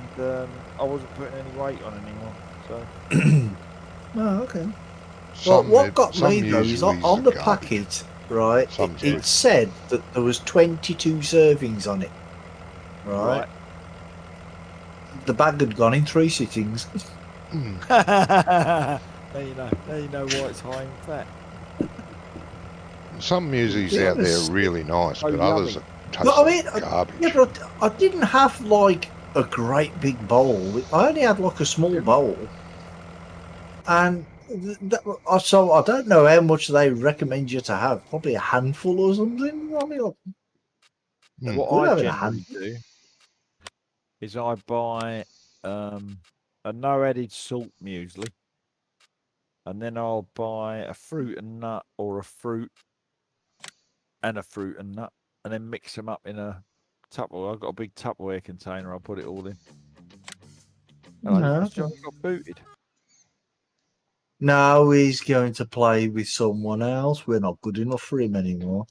[SPEAKER 4] I wasn't putting any weight on anymore. So
[SPEAKER 2] Oh, okay. Well, what got me though is
[SPEAKER 1] mueslis
[SPEAKER 2] on
[SPEAKER 1] are
[SPEAKER 2] the
[SPEAKER 1] garbage.
[SPEAKER 2] packet, right?
[SPEAKER 1] Some's
[SPEAKER 2] It
[SPEAKER 1] good.
[SPEAKER 2] said that there was 22 servings on it. Right. The bag had gone in 3 sittings.
[SPEAKER 4] There you know. There you know why it's high in fat.
[SPEAKER 1] Some mueslis
[SPEAKER 2] Yeah,
[SPEAKER 1] out there
[SPEAKER 2] it's-
[SPEAKER 1] are really nice,
[SPEAKER 4] Oh,
[SPEAKER 1] but others
[SPEAKER 4] yummy.
[SPEAKER 1] taste
[SPEAKER 2] But I
[SPEAKER 1] like
[SPEAKER 2] mean,
[SPEAKER 1] garbage.
[SPEAKER 2] Yeah, but I didn't have like a great big bowl. I only had like a small bowl, and so I don't know how much they recommend you to have. Probably a handful or something. I mean,
[SPEAKER 1] Hmm.
[SPEAKER 4] What
[SPEAKER 2] we're
[SPEAKER 4] I
[SPEAKER 2] having a
[SPEAKER 4] generally do is I buy a no added salt muesli, and then I'll buy a fruit and nut or a fruit and a fruit and nut, and then mix them up in a Tupperware. I've got a big Tupperware container. I'll put it all in. And
[SPEAKER 2] No,
[SPEAKER 4] Mr. John got booted.
[SPEAKER 2] now he's going to play with someone else. We're not good enough for him anymore.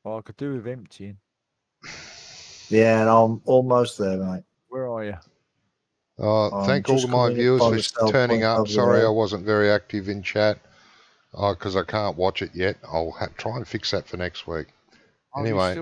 [SPEAKER 4] Well, I could do with emptying.
[SPEAKER 2] Yeah, and I'm almost there, mate.
[SPEAKER 4] Where are you?
[SPEAKER 1] Thank all
[SPEAKER 2] just
[SPEAKER 1] of my
[SPEAKER 2] coming up
[SPEAKER 1] viewers
[SPEAKER 2] by
[SPEAKER 1] for
[SPEAKER 2] the cell
[SPEAKER 1] turning
[SPEAKER 2] point
[SPEAKER 1] up.
[SPEAKER 2] over
[SPEAKER 1] Sorry
[SPEAKER 2] there.
[SPEAKER 1] I wasn't very active in chat because I can't watch it yet. I'll try and fix that for next week.
[SPEAKER 4] Have you
[SPEAKER 1] Anyway.
[SPEAKER 4] still